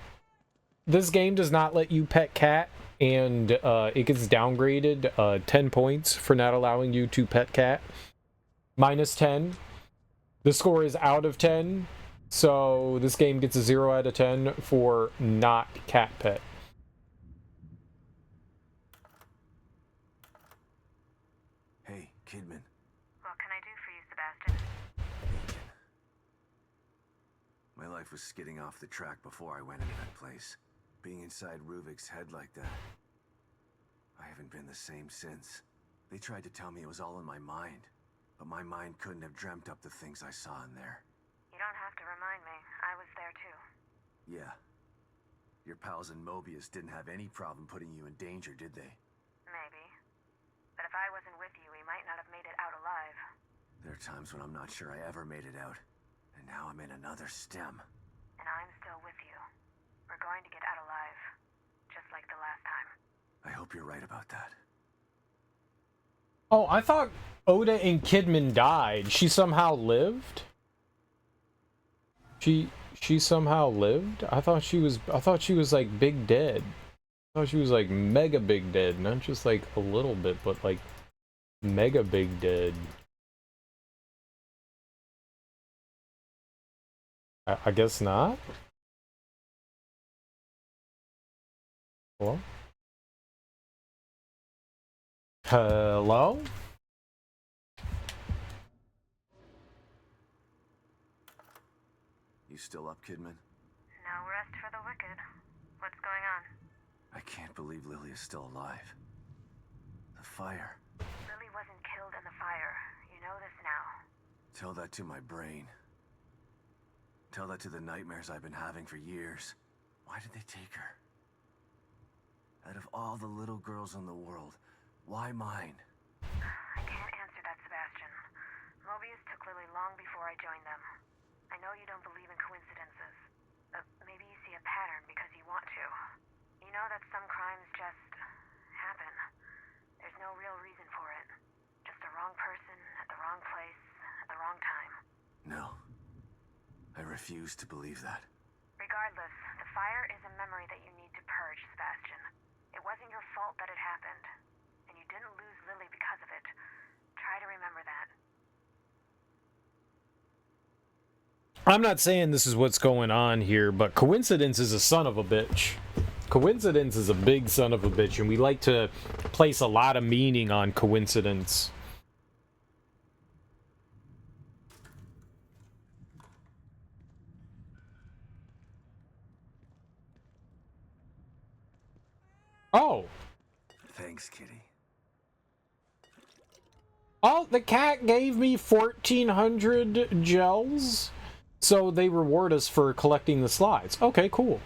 this game does not let you pet cat, and it gets downgraded 10 points for not allowing you to pet cat. Minus 10. The score is out of 10, so this game gets a 0 out of 10 for not cat pet. Kidman. What can I do for you, Sebastian? My life was skidding off the track before I went into that place. Being inside Ruvik's head like that. I haven't been the same since. They tried to tell me it was all in my mind, but my mind couldn't have dreamt up the things I saw in there. You don't have to remind me. I was there too. Yeah. Your pals in Mobius didn't have any problem putting you in danger, did they? Maybe. But if I wasn't with you, we might not have made it out alive. There are times when I'm not sure I ever made it out. And now I'm in another stem. And I'm still with you. We're going to get out alive. Just like the last time. I hope you're right about that. Oh, I thought Oda and Kidman died. She somehow lived? She somehow lived? I thought she was like big dead. I thought she was like mega big dead, not just like a little bit, but like mega big dead. I guess not. Hello? Hello? You still up, Kidman? No rest for the wicked. What's going on? I can't believe Lily is still alive. The fire. Lily wasn't killed in the fire. You know this now. Tell that to my brain. Tell that to the nightmares I've been having for years. Why did they take her? Out of all the little girls in the world, why mine? I can't answer that, Sebastian. Mobius took Lily long before I joined them. I know you don't believe in coincidences. Maybe you see a pattern because you want to. You know that some crimes just happen. There's no real reason for it. Just the wrong person at the wrong place at the wrong time. No. I refuse to believe that. Regardless, the fire is a memory that you need to purge, Sebastian. It wasn't your fault that it happened. And you didn't lose Lily because of it. Try to remember that. I'm not saying this is what's going on here, but coincidence is a son of a bitch. Coincidence is a big son of a bitch, and we like to place a lot of meaning on coincidence. Oh. Thanks, kitty. Oh, the cat gave me 1,400 gels, so they reward us for collecting the slides. Okay, cool.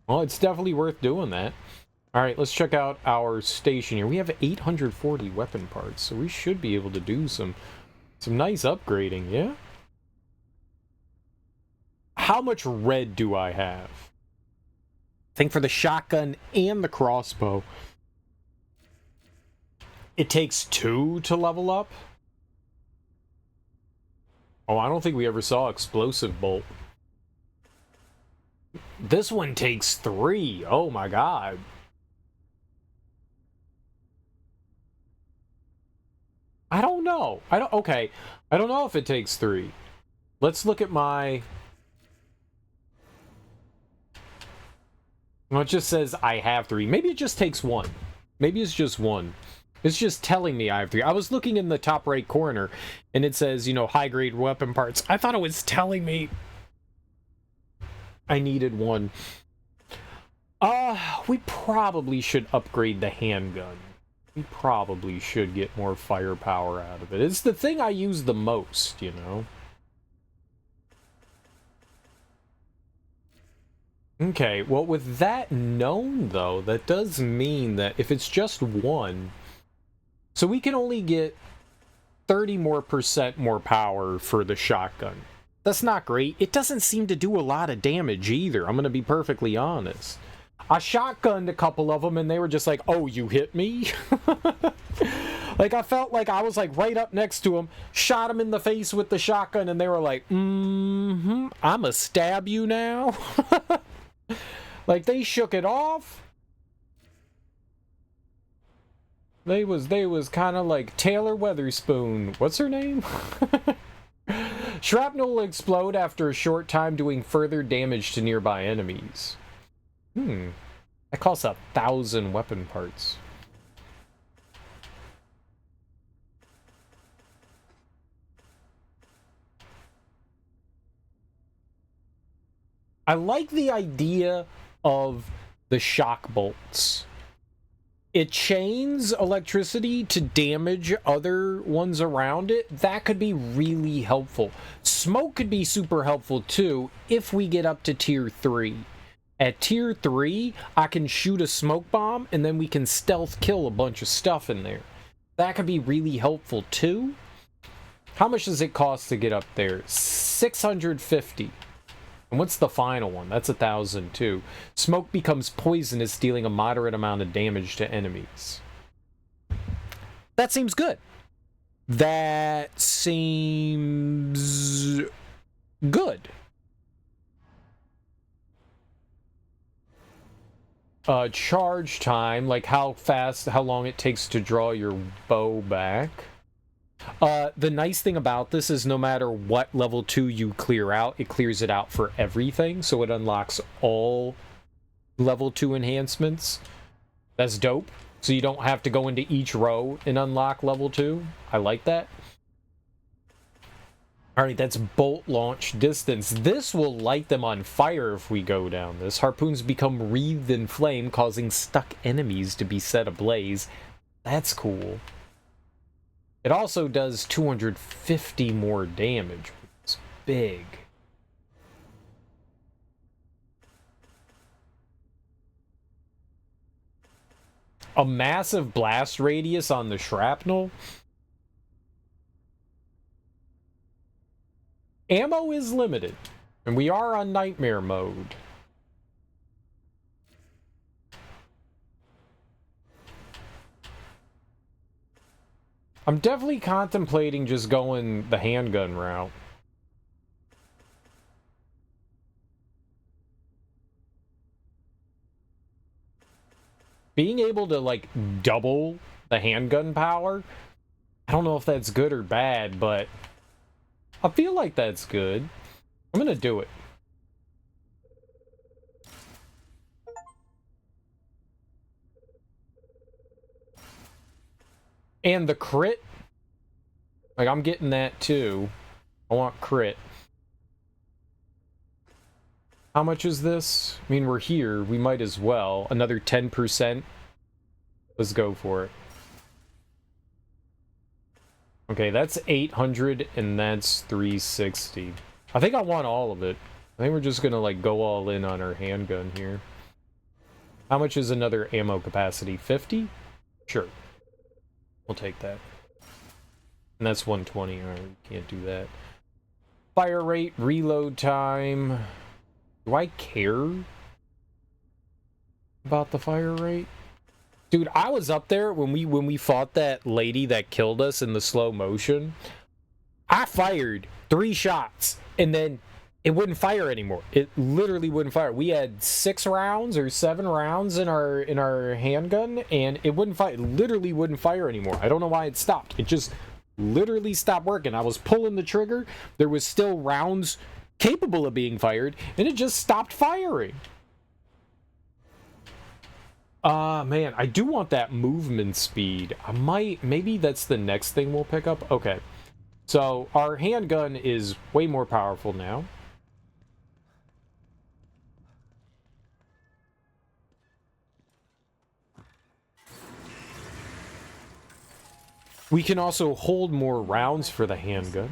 Well, it's definitely worth doing that. All right, let's check out our station here. We have 840 weapon parts, so we should be able to do some nice upgrading, yeah? How much red do I have? I think for the shotgun and the crossbow, it takes 2 to level up. Oh, I don't think we ever saw explosive bolt. This one takes 3. Oh my god. I don't know. Okay. I don't know if it takes 3. Let's look at my... Well, it just says I have 3. Maybe it just takes 1. Maybe it's just 1. It's just telling me I have 3. I was looking in the top right corner, and it says, you know, high-grade weapon parts. I thought it was telling me I needed 1. We probably should upgrade the handgun. We probably should get more firepower out of it. It's the thing I use the most, you know? Okay, well, with that known, though, that does mean that if it's just 1... So we can only get 30% more power for the shotgun. That's not great. It doesn't seem to do a lot of damage either, I'm going to be perfectly honest. I shotgunned a couple of them and they were just like, oh, you hit me? Like, I felt like I was like right up next to them, shot them in the face with the shotgun, and they were like, I'ma stab you now? Like, they shook it off. They was kind of like Taylor Weatherspoon. What's her name? Shrapnel will explode after a short time, doing further damage to nearby enemies. That costs 1,000 weapon parts. I like the idea of the shock bolts. It chains electricity to damage other ones around it. That could be really helpful. Smoke could be super helpful too if we get up to tier 3. At tier 3, I can shoot a smoke bomb and then we can stealth kill a bunch of stuff in there. That could be really helpful too. How much does it cost to get up there? 650. And what's the final one? That's 1,000 too. Smoke becomes poisonous, dealing a moderate amount of damage to enemies. That seems good. That seems good. Charge time, like how long it takes to draw your bow back. The nice thing about this is no matter what level 2 you clear out, it clears it out for everything, so it unlocks all level 2 enhancements. That's dope. So you don't have to go into each row and unlock level 2. I like that. Alright, that's bolt launch distance. This will light them on fire if we go down this. Harpoons become wreathed in flame, causing stuck enemies to be set ablaze. That's cool. It also does 250 more damage, which is big. A massive blast radius on the shrapnel? Ammo is limited, and we are on nightmare mode. I'm definitely contemplating just going the handgun route. Being able to, like, double the handgun power, I don't know if that's good or bad, but I feel like that's good. I'm gonna do it. And the crit, like, I'm getting that too. I want crit. How much is this? I mean, we're here. We might as well. Another 10%. Let's go for it. Okay, that's 800 and that's 360. I think I want all of it. I think we're just gonna, like, go all in on our handgun here. How much is another ammo capacity? 50? Sure. We'll take that. And that's 120. Alright, we can't do that. Fire rate, reload time. Do I care about the fire rate? Dude, I was up there when we fought that lady that killed us in the slow motion. I fired 3 shots and then it wouldn't fire anymore. It literally wouldn't fire. We had 6 rounds or 7 rounds in our handgun and it wouldn't fire. It literally wouldn't fire anymore. I don't know why it stopped. It just literally stopped working. I was pulling the trigger. There was still rounds capable of being fired and it just stopped firing. Man, I do want that movement speed. Maybe that's the next thing we'll pick up. Okay. So our handgun is way more powerful now. We can also hold more rounds for the handgun.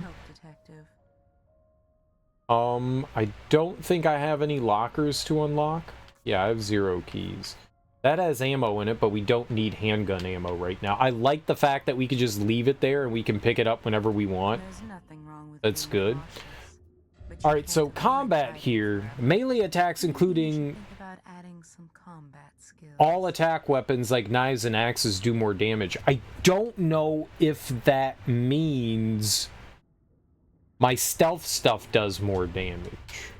I don't think I have any lockers to unlock. Yeah, I have 0 keys. That has ammo in it, but we don't need handgun ammo right now. I like the fact that we could just leave it there and we can pick it up whenever we want. That's good. Alright, so combat here. Melee attacks including all attack weapons like knives and axes do more damage. I don't know if that means my stealth stuff does more damage.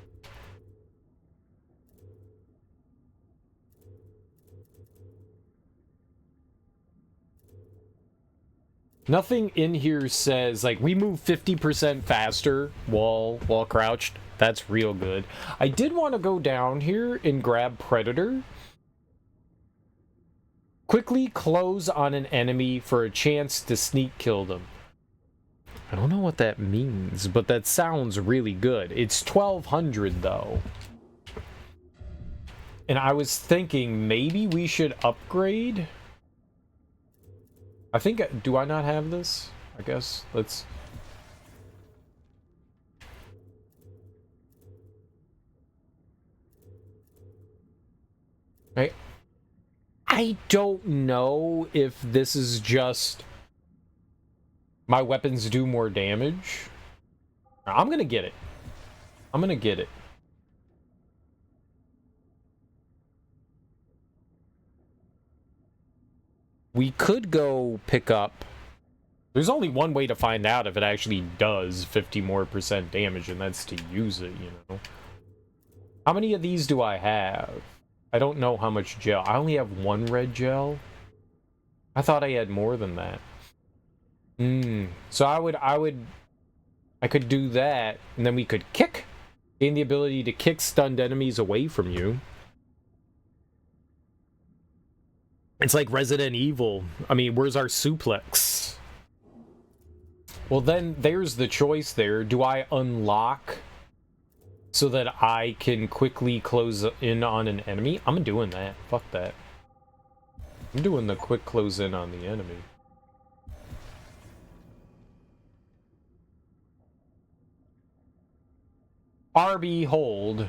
Nothing in here says, like, we move 50% faster while crouched. That's real good. I did want to go down here and grab Predator. Quickly close on an enemy for a chance to sneak kill them. I don't know what that means, but that sounds really good. It's 1200 though. And I was thinking maybe we should upgrade. I think, do I not have this? I guess, let's... I don't know if this is just... my weapons do more damage. I'm gonna get it. I'm gonna get it. We could go pick up... there's only one way to find out if it actually does 50% more damage, and that's to use it, you know. How many of these do I have? I don't know how much gel. I only have 1 red gel. I thought I had more than that. So I could do that, and then we could kick. Gain the ability to kick stunned enemies away from you. It's like Resident Evil. I mean, where's our suplex? Well, then there's the choice there. Do I unlock so that I can quickly close in on an enemy? I'm doing that. Fuck that. I'm doing the quick close in on the enemy. RB hold.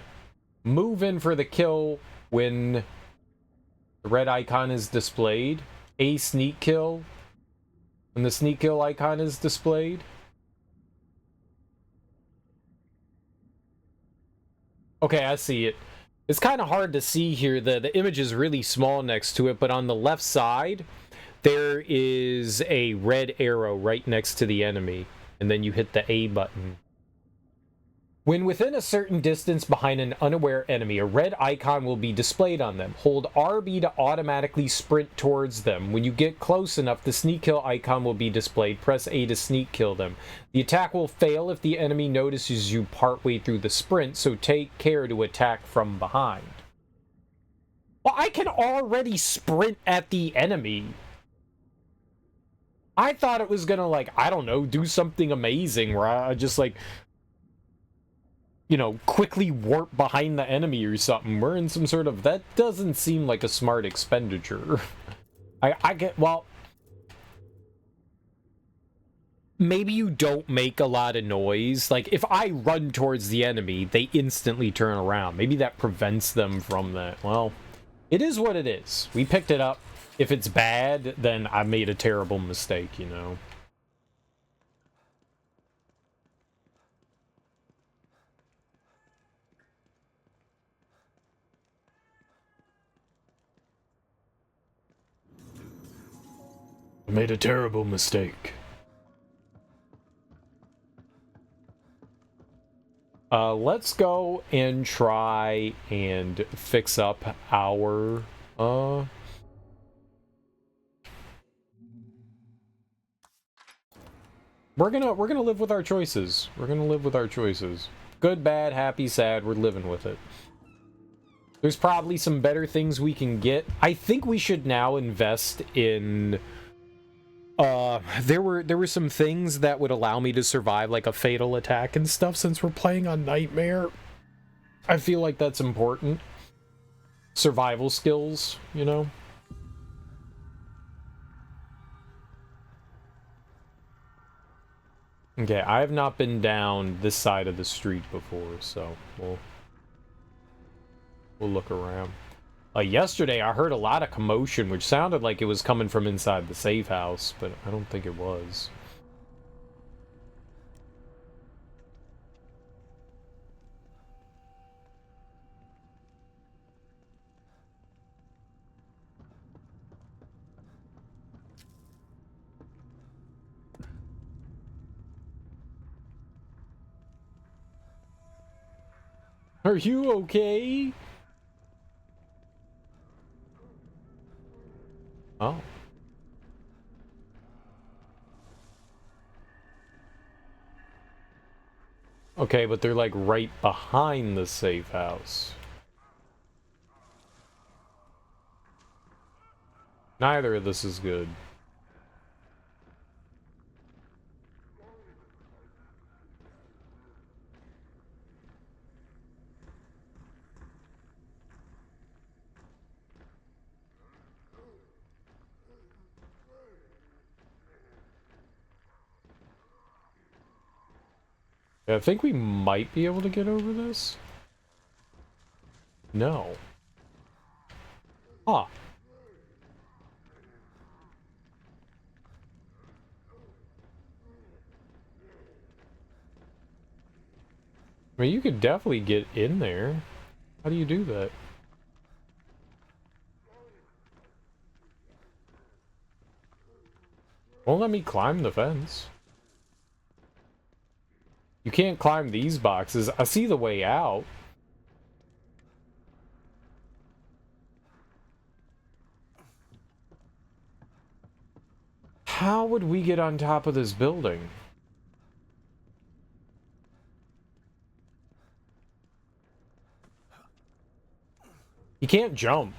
Move in for the kill when the red icon is displayed. A sneak kill when the sneak kill icon is displayed. Okay, I see it. It's kind of hard to see here. The image is really small next to it, but on the left side, there is a red arrow right next to the enemy. And then you hit the A button. When within a certain distance behind an unaware enemy, a red icon will be displayed on them. Hold RB to automatically sprint towards them. When you get close enough, the sneak kill icon will be displayed. Press A to sneak kill them. The attack will fail if the enemy notices you partway through the sprint, so take care to attack from behind. Well, I can already sprint at the enemy. I thought it was gonna, like, I don't know, do something amazing where I just, like, you know, quickly warp behind the enemy or something. We're in some sort of... That doesn't seem like a smart expenditure. I get... Well... Maybe you don't make a lot of noise. Like, if I run towards the enemy, they instantly turn around. Maybe that prevents them from that. Well, it is what it is. We picked it up. If it's bad, then I made a terrible mistake, you know? I made a terrible mistake. Let's go and try and fix up our, We're gonna live with our choices. We're gonna live with our choices. Good, bad, happy, sad, we're living with it. There's probably some better things we can get. I think we should now invest in... there were some things that would allow me to survive, like a fatal attack and stuff, since we're playing on Nightmare. I feel like that's important. Survival skills, you know? Okay, I have not been down this side of the street before, so we'll look around. Yesterday, I heard a lot of commotion, which sounded like it was coming from inside the safe house, but I don't think it was. Are you okay? Oh. Okay, but they're like right behind the safe house. Neither of this is good. I think we might be able to get over this. No. Huh. I mean, you could definitely get in there. How do you do that? Won't let me climb the fence. You can't climb these boxes. I see the way out. How would we get on top of this building? You can't jump.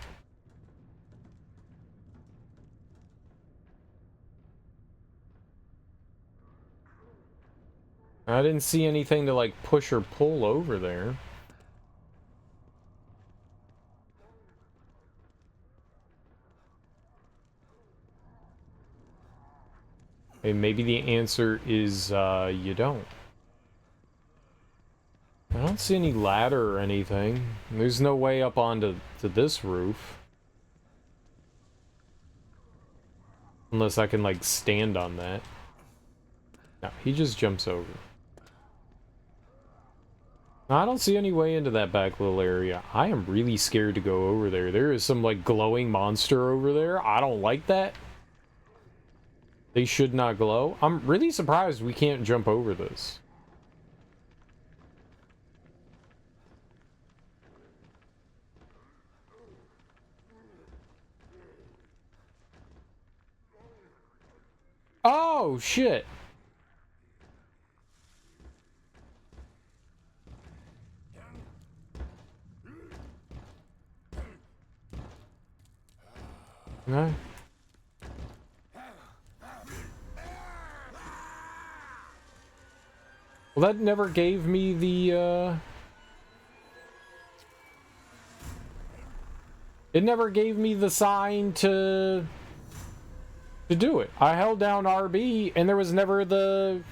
I didn't see anything to, like, push or pull over there. Hey, maybe the answer is, you don't. I don't see any ladder or anything. There's no way up onto this roof. Unless I can, like, stand on that. No, he just jumps over. No, I don't see any way into that back little area. I am really scared to go over there. There is some, like, glowing monster over there. I don't like that. They should not glow. I'm really surprised we can't jump over this. Oh, shit. No. Well, that never gave me the, it never gave me the sign to do it. I held down RB, and there was never the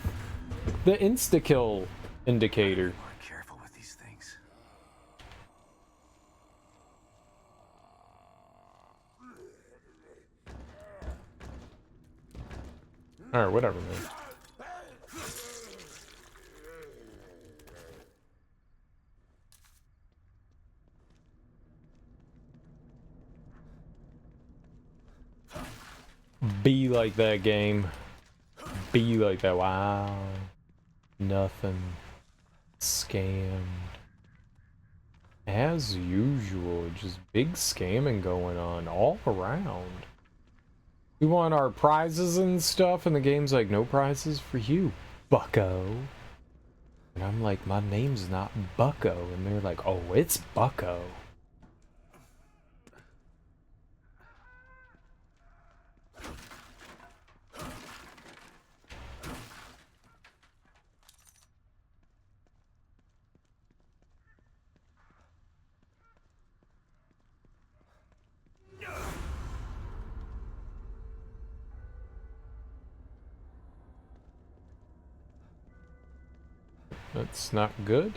insta-kill indicator. More careful with these things. Alright, whatever, man. Be like that game. Be like that. Wow. Nothing. Scammed. As usual, just big scamming going on all around. We want our prizes and stuff, and the game's like, no prizes for you, bucko. And I'm like, my name's not Bucko. And they're like, oh, it's Bucko. That's not good.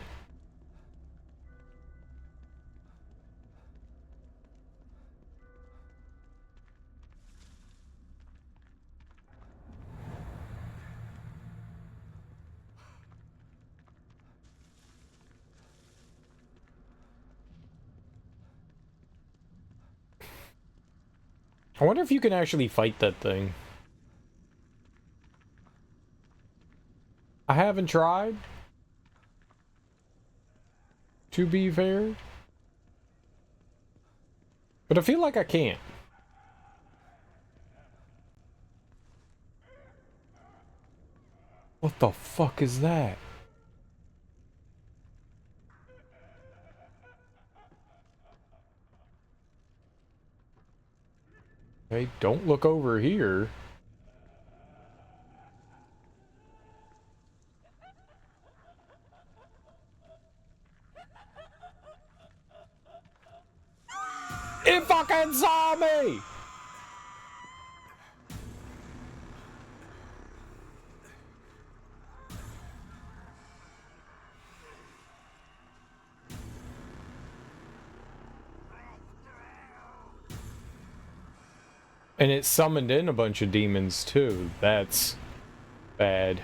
I wonder if you can actually fight that thing. I haven't tried, to be fair. But I feel like I can't. What the fuck is that? Hey, don't look over here. It fucking saw me! And it summoned in a bunch of demons too. That's bad.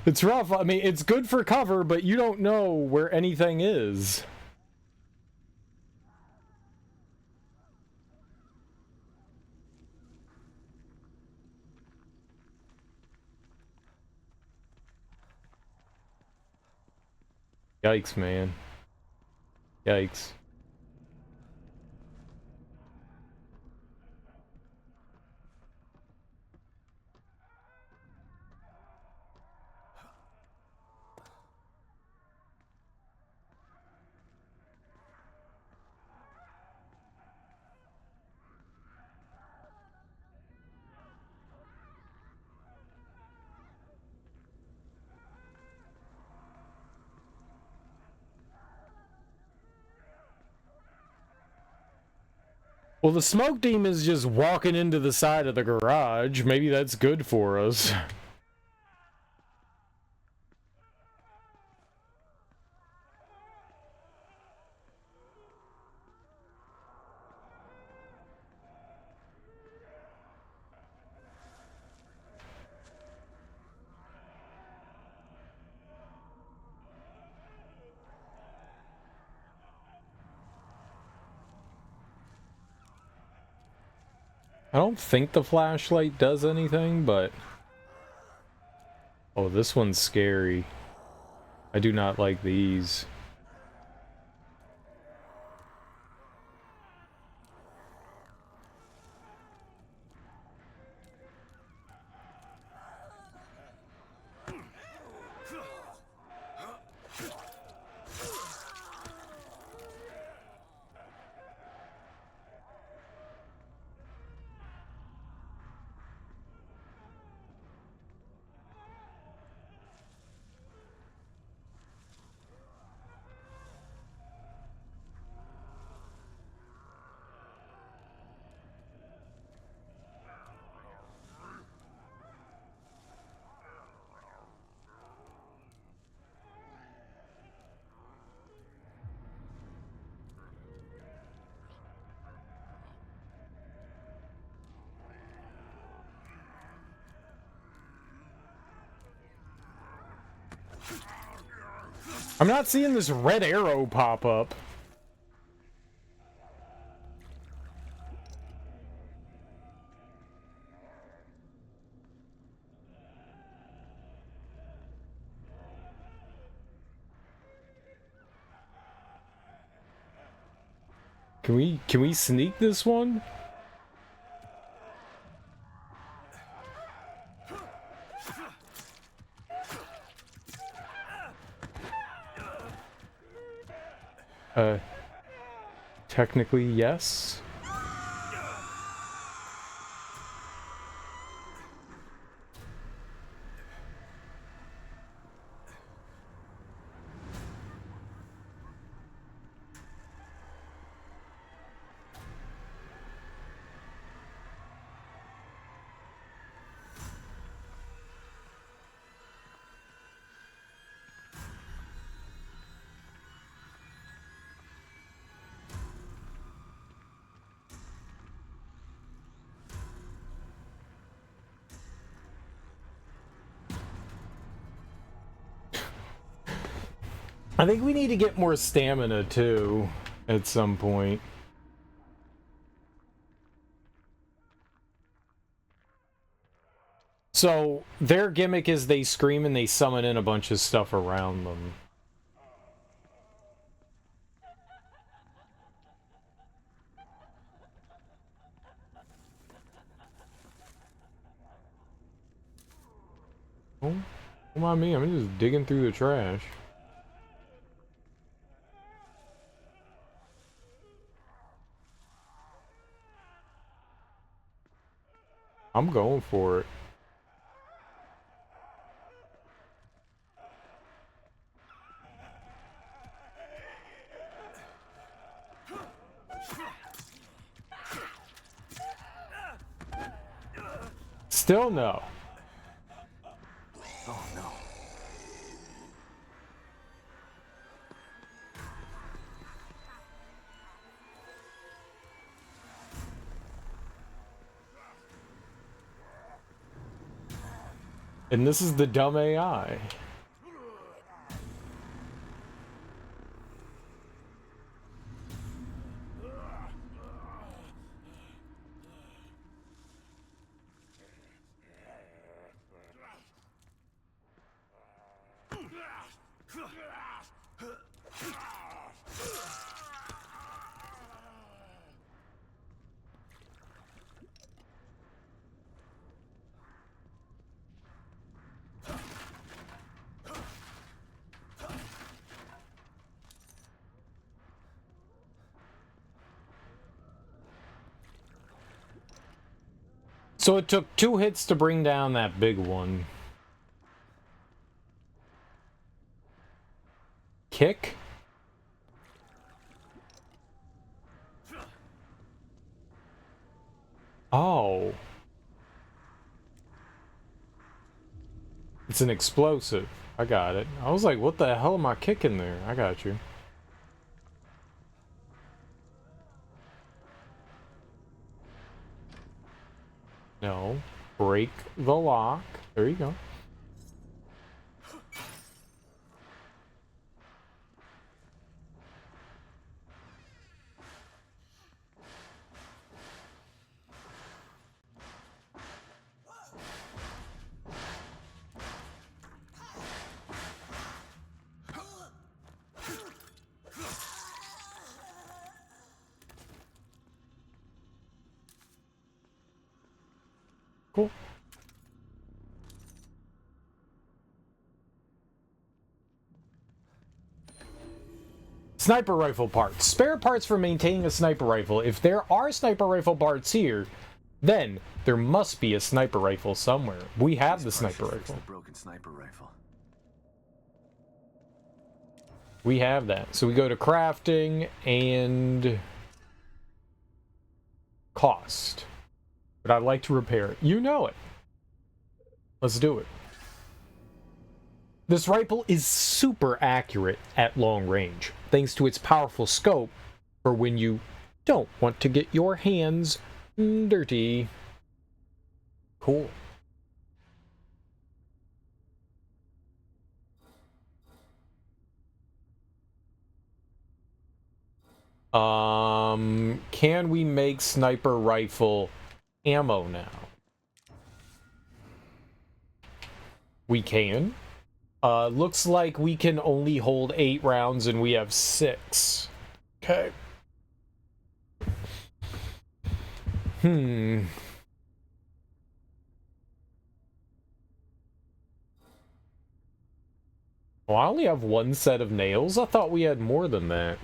It's rough. I mean, it's good for cover, but you don't know where anything is. Yikes, man. Yikes. Well, the smoke demon's just walking into the side of the garage. Maybe that's good for us. I don't think the flashlight does anything, but... Oh, this one's scary. I do not like these. I'm not seeing this red arrow pop up. Can we sneak this one? Technically, yes. I think we need to get more stamina too at some point. So their gimmick is they scream and they summon in a bunch of stuff around them. Oh, come on me, I'm just digging through the trash. I'm going for it. Still no. Oh no. And this is the dumb AI. So it took 2 hits to bring down that big one. Kick? Oh. It's an explosive. I got it. I was like, what the hell am I kicking there? I got you. No. Break the lock. There you go. Cool. Sniper rifle parts. Spare parts for maintaining a sniper rifle. If there are sniper rifle parts here, then there must be a sniper rifle somewhere. We have the sniper rifle. The broken sniper rifle. We have that. So we go to crafting and cost. But I'd like to repair it. You know it. Let's do it. This rifle is super accurate at long range, thanks to its powerful scope for when you don't want to get your hands dirty. Cool. Can we make sniper rifle ammo now? We can. Looks like we can only hold 8 rounds and we have 6. Okay. Well, I only have 1 set of nails. I thought we had more than that.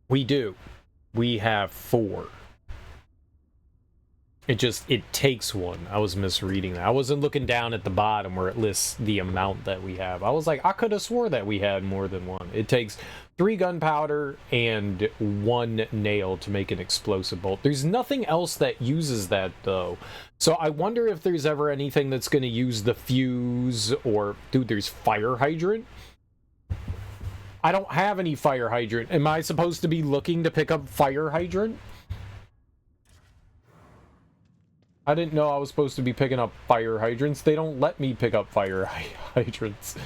We do. We have 4. It takes 1. I was misreading that. I wasn't looking down at the bottom where it lists the amount that we have. I was like, I could have swore that we had more than 1. It takes 3 gunpowder and 1 nail to make an explosive bolt. There's nothing else that uses that, though. So I wonder if there's ever anything that's going to use the fuse or... Dude, there's fire hydrant? I don't have any fire hydrant. Am I supposed to be looking to pick up fire hydrant? I didn't know I was supposed to be picking up fire hydrants. They don't let me pick up fire hydrants.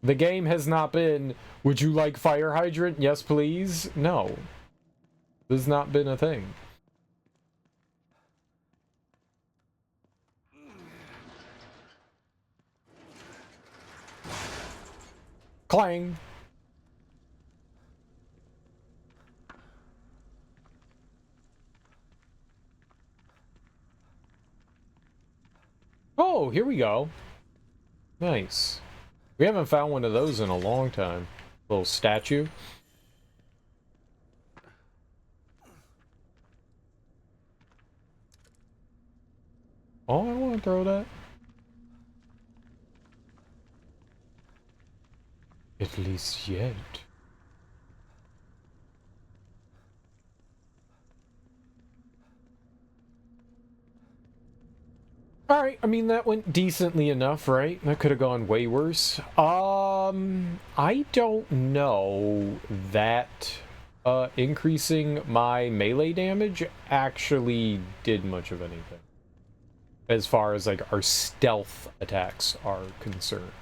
The game has not been, would you like fire hydrant? Yes, please. No. This has not been a thing. Clang. Oh, here we go. Nice. We haven't found one of those in a long time. Little statue. Oh, I want to throw that. At least yet. Alright, I mean, that went decently enough, right? That could have gone way worse. I don't know that increasing my melee damage actually did much of anything. As far as, like, our stealth attacks are concerned.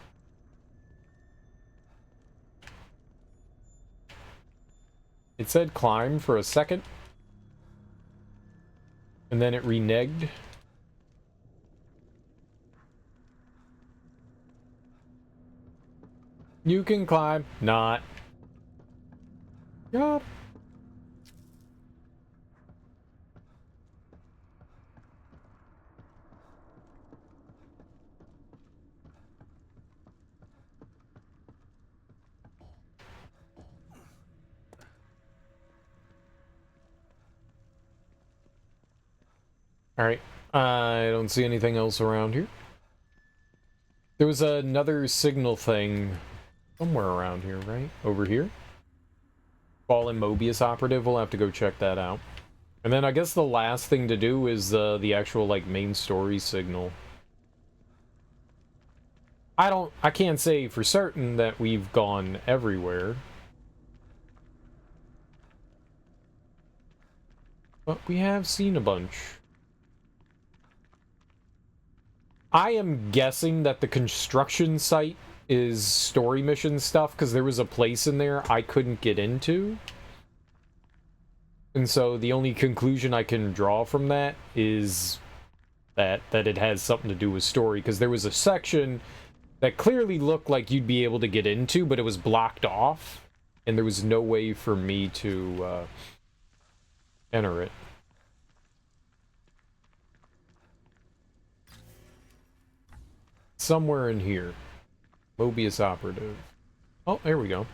It said climb for a second. And then it reneged. You can climb. Not. God. Alright. I don't see anything else around here. There was another signal thing somewhere around here, right? Over here? Fallen Mobius operative. We'll have to go check that out. And then I guess the last thing to do is the actual, like, main story signal. I can't say for certain that we've gone everywhere. But we have seen a bunch. I am guessing that the construction site is story mission stuff, because there was a place in there I couldn't get into. And so the only conclusion I can draw from that is that it has something to do with story, because there was a section that clearly looked like you'd be able to get into, but it was blocked off, and there was no way for me to enter it. Somewhere in here. Mobius operative. Oh, there we go.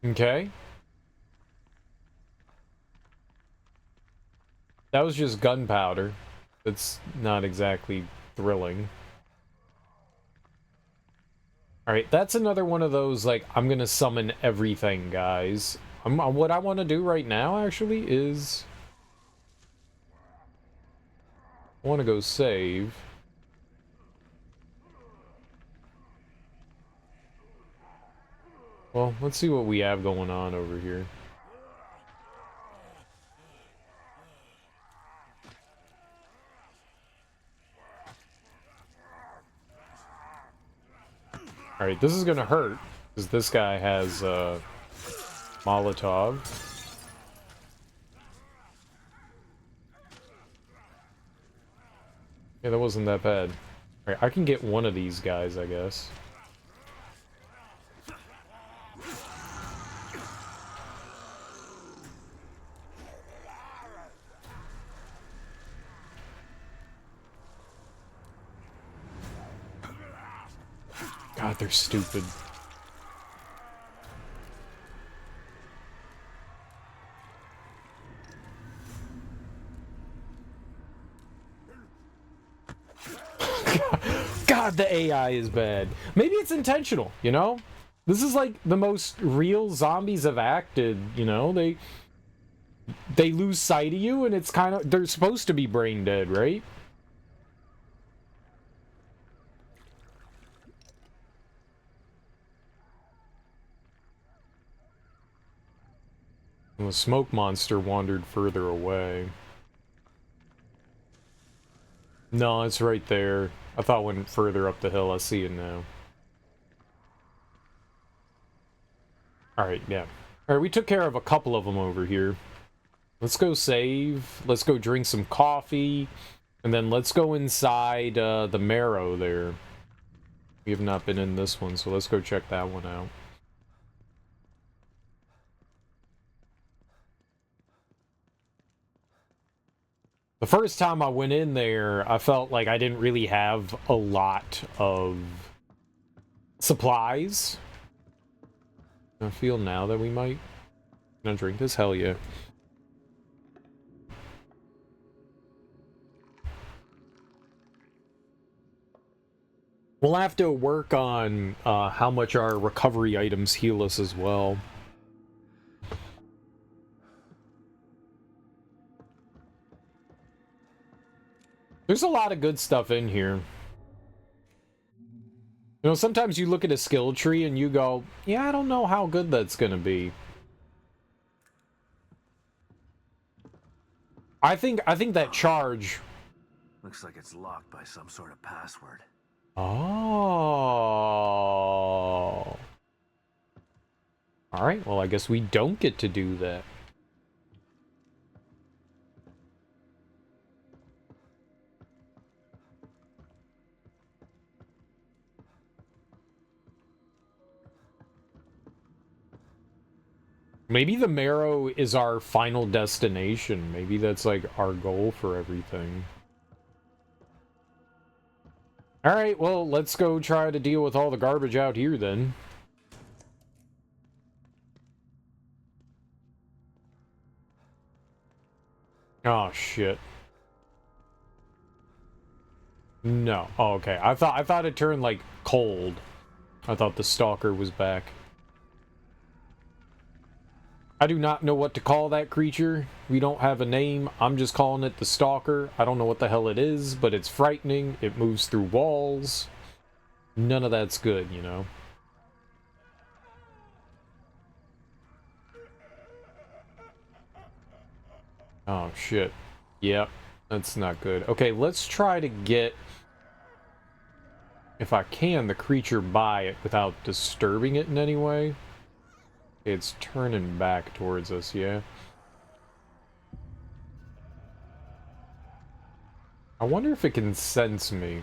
Okay. That was just gunpowder. That's not exactly thrilling. Alright, that's another one of those, like, I'm gonna summon everything, guys. What I want to do right now, actually, is... I want to go save. Well, let's see what we have going on over here. Alright, this is gonna hurt, because this guy has, Molotov. Yeah, that wasn't that bad. Alright, I can get one of these guys, I guess. God, they're stupid. God, the AI is bad. Maybe it's intentional, you know? This is like the most real zombies have acted, you know? They lose sight of you, and it's kind of... They're supposed to be brain dead, right? And the smoke monster wandered further away. No, it's right there. I thought it went further up the hill. I see it now. Alright, yeah. Alright, we took care of a couple of them over here. Let's go save. Let's go drink some coffee. And then let's go inside the marrow there. We have not been in this one, so let's go check that one out. The first time I went in there, I felt like I didn't really have a lot of supplies. I feel now that we might... Gonna drink this? Hell yeah. We'll have to work on how much our recovery items heal us as well. There's a lot of good stuff in here. You know, sometimes you look at a skill tree and you go, yeah, I don't know how good that's gonna be. I think that charge... Looks like it's locked by some sort of password. Oh. Alright, well, I guess we don't get to do that. Maybe the marrow is our final destination. Maybe that's like our goal for everything. Alright, well, let's go try to deal with all the garbage out here then. Oh shit. No. Oh, okay. I thought it turned like cold. I thought the stalker was back. I do not know what to call that creature. We don't have a name. I'm just calling it the stalker. I don't know what the hell it is, but it's frightening. It moves through walls. None of that's good, you know. Oh shit. Yep. That's not good. Okay, let's try to get, if I can, the creature by it without disturbing it in any way. It's turning back towards us, yeah. I wonder if it can sense me.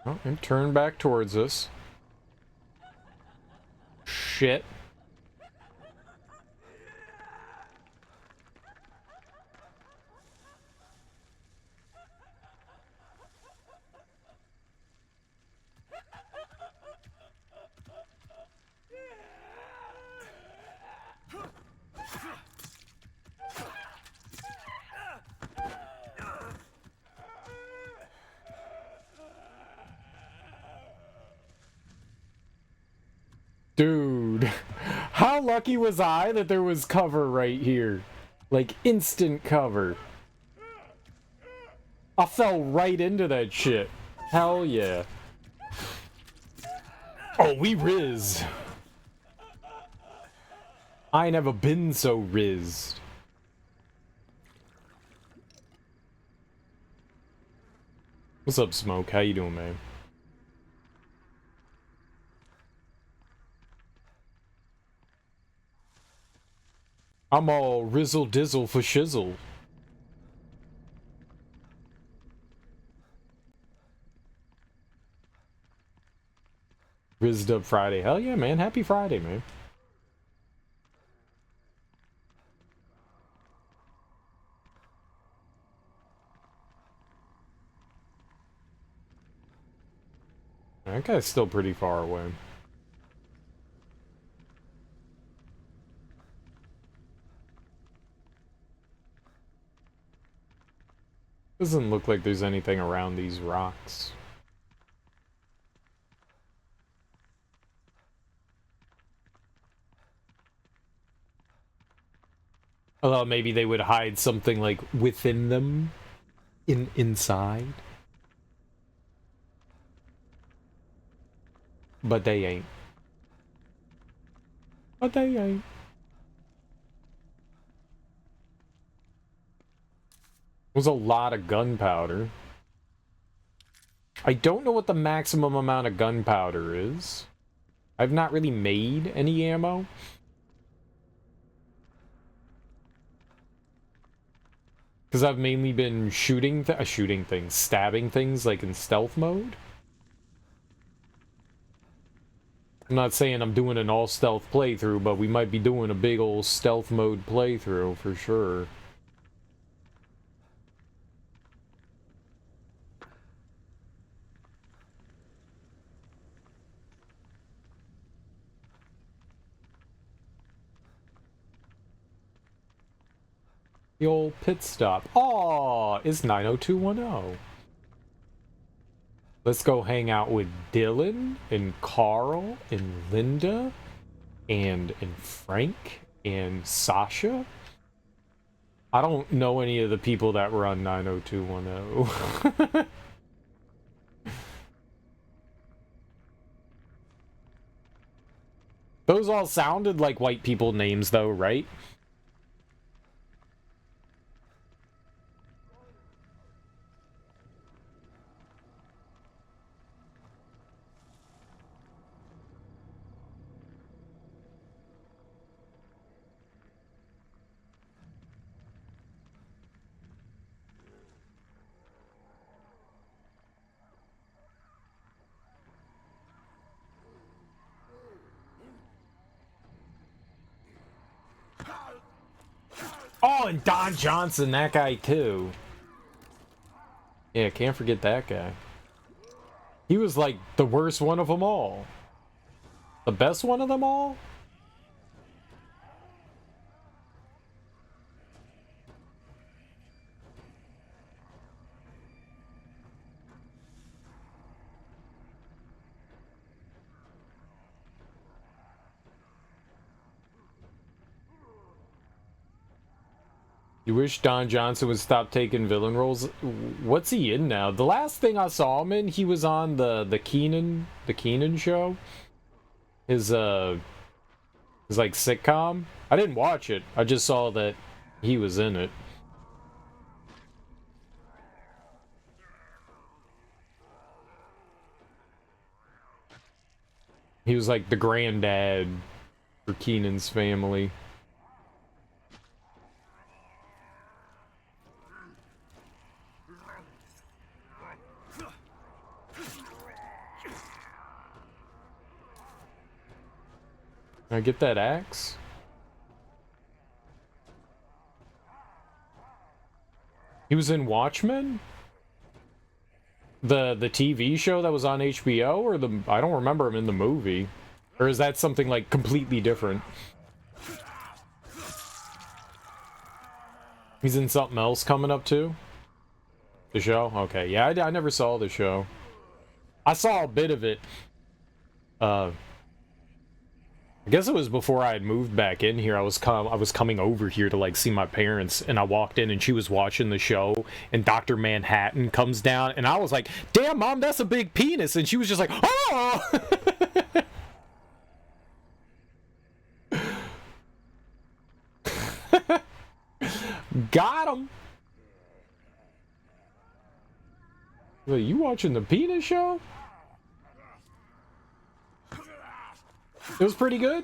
Oh, and turn back towards us. Shit. Dude, how lucky was I that there was cover right here? Like, instant cover. I fell right into that shit. Hell yeah. Oh, we riz. I ain't never been so rizzed. What's up, Smoke? How you doing, man? I'm all rizzle dizzle for shizzle. Rizzed up Friday. Hell yeah, man. Happy Friday, man. That guy's still pretty far away. Doesn't look like there's anything around these rocks. Although maybe they would hide something like within them, inside. But they ain't. But they ain't. There's a lot of gunpowder. I don't know what the maximum amount of gunpowder is. I've not really made any ammo. Because I've mainly been shooting things, stabbing things, like in stealth mode. I'm not saying I'm doing an all-stealth playthrough, but we might be doing a big old stealth mode playthrough, for sure. The old pit stop. Aw, it's 90210. Let's go hang out with Dylan and Carl and Linda and Frank and Sasha. I don't know any of the people that were on 90210. Those all sounded like white people names though, right? Oh, and Don Johnson, that guy too. Yeah, can't forget that guy. He was like the worst one of them all. The best one of them all? You wish Don Johnson would stop taking villain roles. What's he in now? The last thing I saw him in, he was on the Keenan show. His like sitcom. I didn't watch it. I just saw that he was in it. He was like the granddad for Keenan's family. Can I get that axe? He was in Watchmen? The TV show that was on HBO, or I don't remember him in the movie. Or is that something like completely different? He's in something else coming up too? The show? Okay, yeah, I never saw the show. I saw a bit of it. I guess it was before I had moved back in here. I was coming over here to like see my parents, and I walked in and she was watching the show, and Dr. Manhattan comes down, and I was like, "Damn, Mom, that's a big penis," and she was just like, "Oh!" Got him. Wait, you watching the penis show? It was pretty good.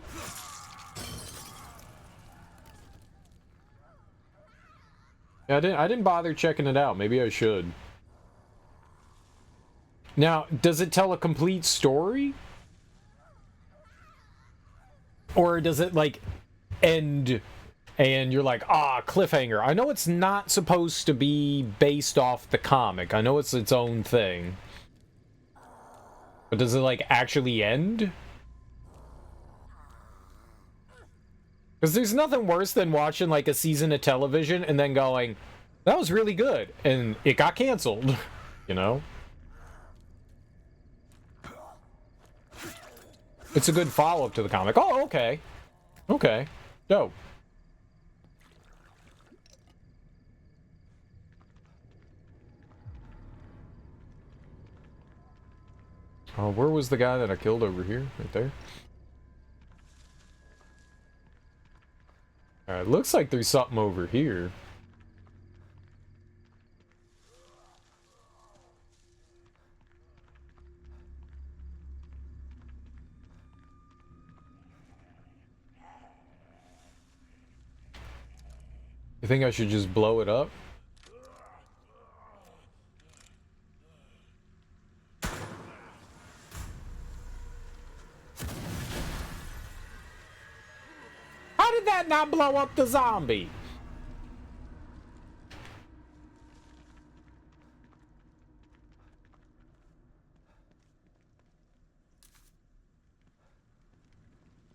Yeah, I didn't bother checking it out. Maybe I should. Now, does it tell a complete story? Or does it like end and you're like, ah, cliffhanger? I know it's not supposed to be based off the comic. I know it's its own thing. But does it like actually end? Because there's nothing worse than watching like a season of television and then going, that was really good, and it got canceled, you know? It's a good follow-up to the comic. Oh, okay. Okay. Dope. Where was the guy that I killed over here? Right there? Alright, looks like there's something over here. You think I should just blow it up? How did that not blow up the zombie?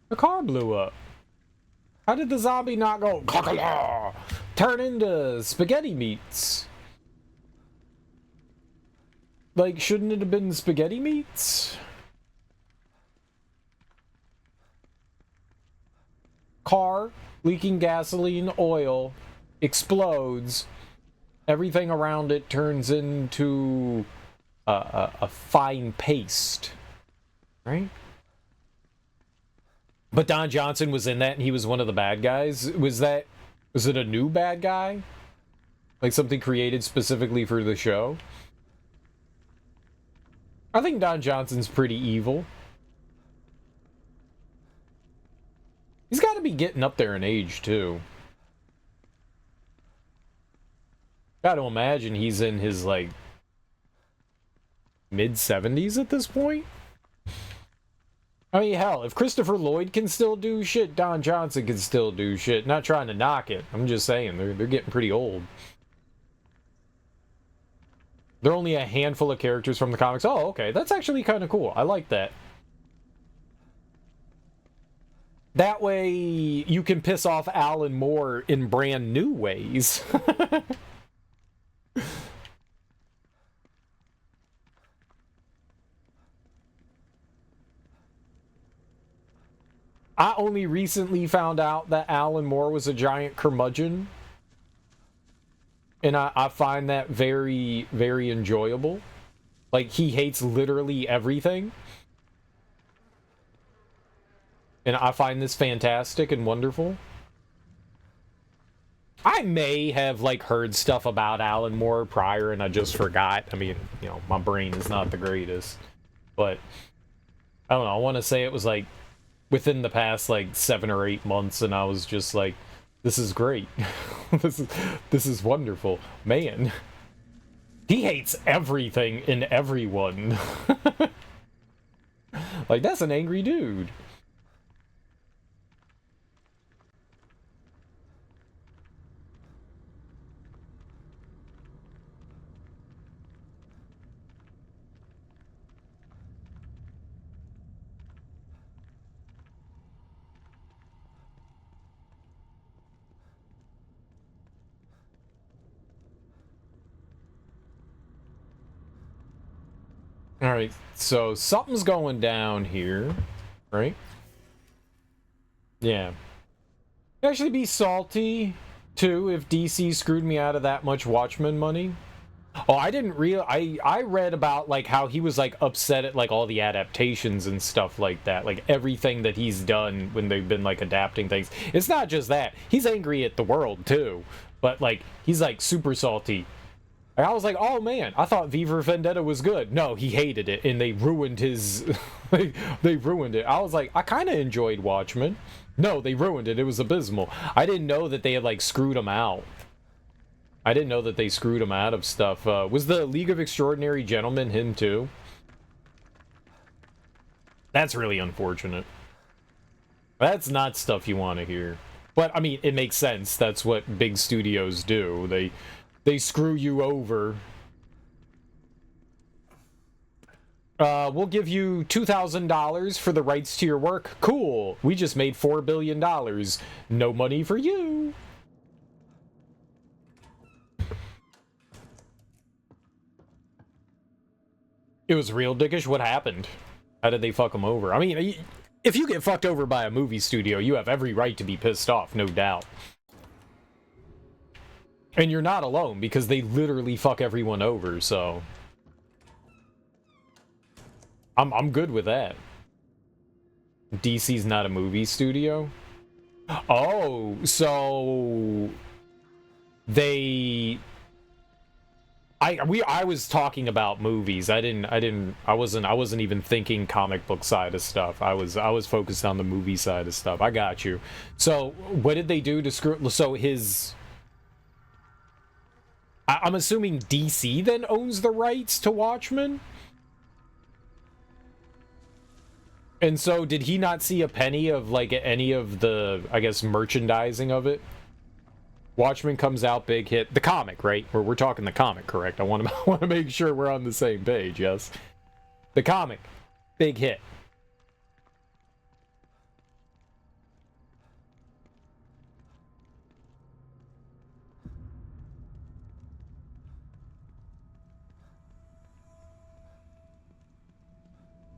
The car blew up. How did the zombie not go turn into spaghetti meats? Like, shouldn't it have been spaghetti meats? Car, leaking gasoline, oil, explodes. Everything around it turns into a fine paste. Right? But Don Johnson was in that, and he was one of the bad guys. Was it a new bad guy? Like something created specifically for the show? I think Don Johnson's pretty evil. He's got to be getting up there in age, too. Got to imagine he's in his, like, mid-70s at this point. I mean, hell, if Christopher Lloyd can still do shit, Don Johnson can still do shit. Not trying to knock it. I'm just saying, they're getting pretty old. There are only a handful of characters from the comics. Oh, okay. That's actually kind of cool. I like that. That way, you can piss off Alan Moore in brand new ways. I only recently found out that Alan Moore was a giant curmudgeon. And I find that very, very enjoyable. Like, he hates literally everything. And I find this fantastic and wonderful. I may have, like, heard stuff about Alan Moore prior and I just forgot. I mean, you know, my brain is not the greatest. But, I don't know, I want to say it was, like, within the past, like, 7 or 8 months, and I was just like, this is great. this is wonderful. Man. He hates everything and everyone. Like, that's an angry dude. Alright, so something's going down here, right? Yeah. It'd actually be salty, too, if DC screwed me out of that much Watchmen money. Oh, I didn't I read about, like, how he was, like, upset at, like, all the adaptations and stuff like that. Like, everything that he's done when they've been, like, adapting things. It's not just that. He's angry at the world, too. But, like, he's, like, super salty. I was like, oh man, I thought V for Vendetta was good. No, he hated it, and they ruined his... they ruined it. I was like, I kind of enjoyed Watchmen. No, they ruined it. It was abysmal. I didn't know that they had, like, screwed him out. I didn't know that they screwed him out of stuff. Was the League of Extraordinary Gentlemen him too? That's really unfortunate. That's not stuff you want to hear. But, I mean, it makes sense. That's what big studios do. They screw you over. We'll give you $2,000 for the rights to your work. Cool. We just made $4 billion. No money for you. It was real dickish. What happened? How did they fuck him over? I mean, if you get fucked over by a movie studio, you have every right to be pissed off, no doubt. And you're not alone, because they literally fuck everyone over, so... I'm good with that. DC's not a movie studio? Oh, so... They... I was talking about movies. I wasn't even thinking comic book side of stuff. I was focused on the movie side of stuff. I got you. So, what did they do to screw... So, his... I'm assuming DC then owns the rights to Watchmen? And so, did he not see a penny of, like, any of the, I guess, merchandising of it? Watchmen comes out, big hit. The comic, right? We're talking the comic, correct? I want to make sure we're on the same page, yes? The comic, big hit.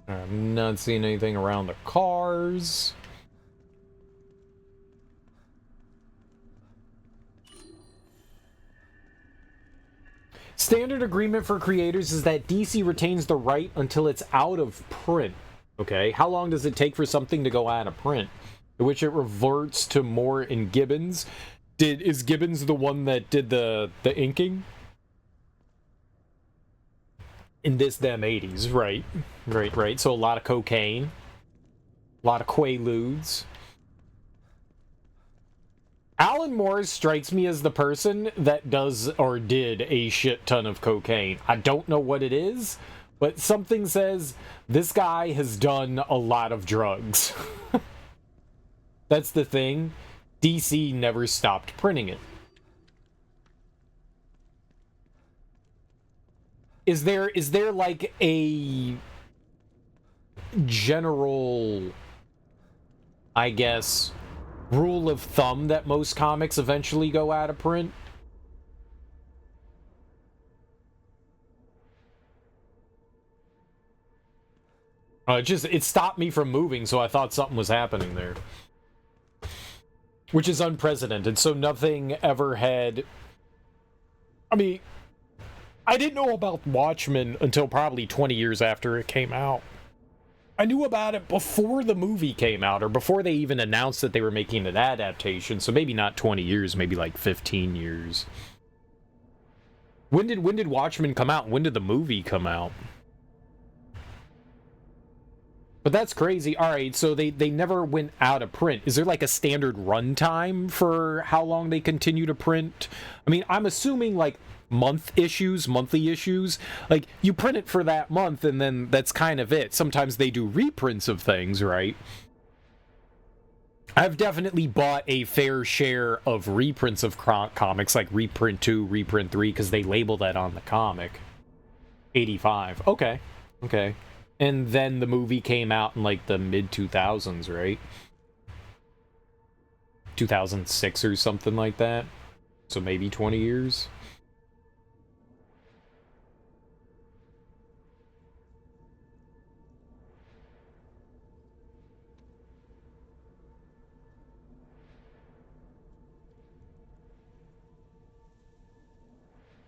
I'm not seeing anything around the cars. Standard agreement for creators is that DC retains the right until it's out of print. Okay, how long does it take for something to go out of print? To which it reverts to Moore and Gibbons. Is Gibbons the one that did the inking? In this them 80s, right. Right. So a lot of cocaine. A lot of Quaaludes. Alan Moore strikes me as the person that does or did a shit ton of cocaine. I don't know what it is, But something says this guy has done a lot of drugs. That's the thing. DC never stopped printing it. Is there like a general, I guess, rule of thumb that most comics eventually go out of print? It stopped me from moving, so I thought something was happening there. Which is unprecedented, so nothing ever had... I mean, I didn't know about Watchmen until probably 20 years after it came out. I knew about it before the movie came out, or before they even announced that they were making an adaptation, so maybe not 20 years, maybe like 15 years. When did Watchmen come out? When did the movie come out? But that's crazy. Alright, so they never went out of print. Is there like a standard runtime for how long they continue to print? I mean, I'm assuming like monthly issues. Like, you print it for that month and then that's kind of it. Sometimes they do reprints of things, right? I've definitely bought a fair share of reprints of comics, like reprint 2, reprint 3, because they label that on the comic. 85. Okay. And then the movie came out in, like, the mid-2000s, right? 2006 or something like that. So maybe 20 years?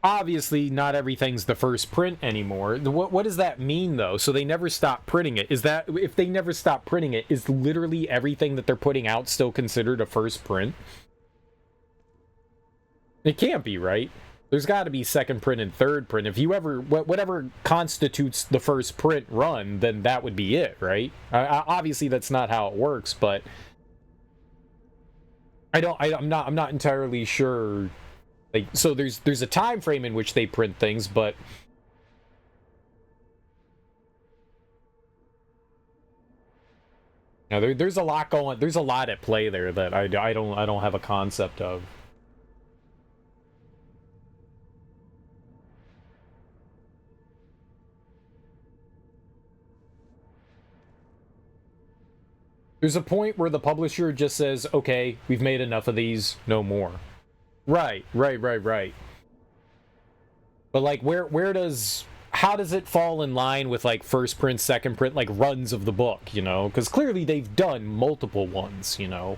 Obviously, not everything's the first print anymore. What does that mean, though? So they never stop printing it. Is that, if they never stop printing it, is literally everything that they're putting out still considered a first print? It can't be, right? There's got to be second print and third print. If you ever, whatever constitutes the first print run, then that would be it, right? Obviously, that's not how it works, but I'm not entirely sure. Like, so there's a time frame in which they print things, but now there's a lot at play there that I don't have a concept of. There's a point where the publisher just says, okay, we've made enough of these, no more. Right. But like, how does it fall in line with like first print, second print, like runs of the book, you know? Because clearly they've done multiple ones, you know?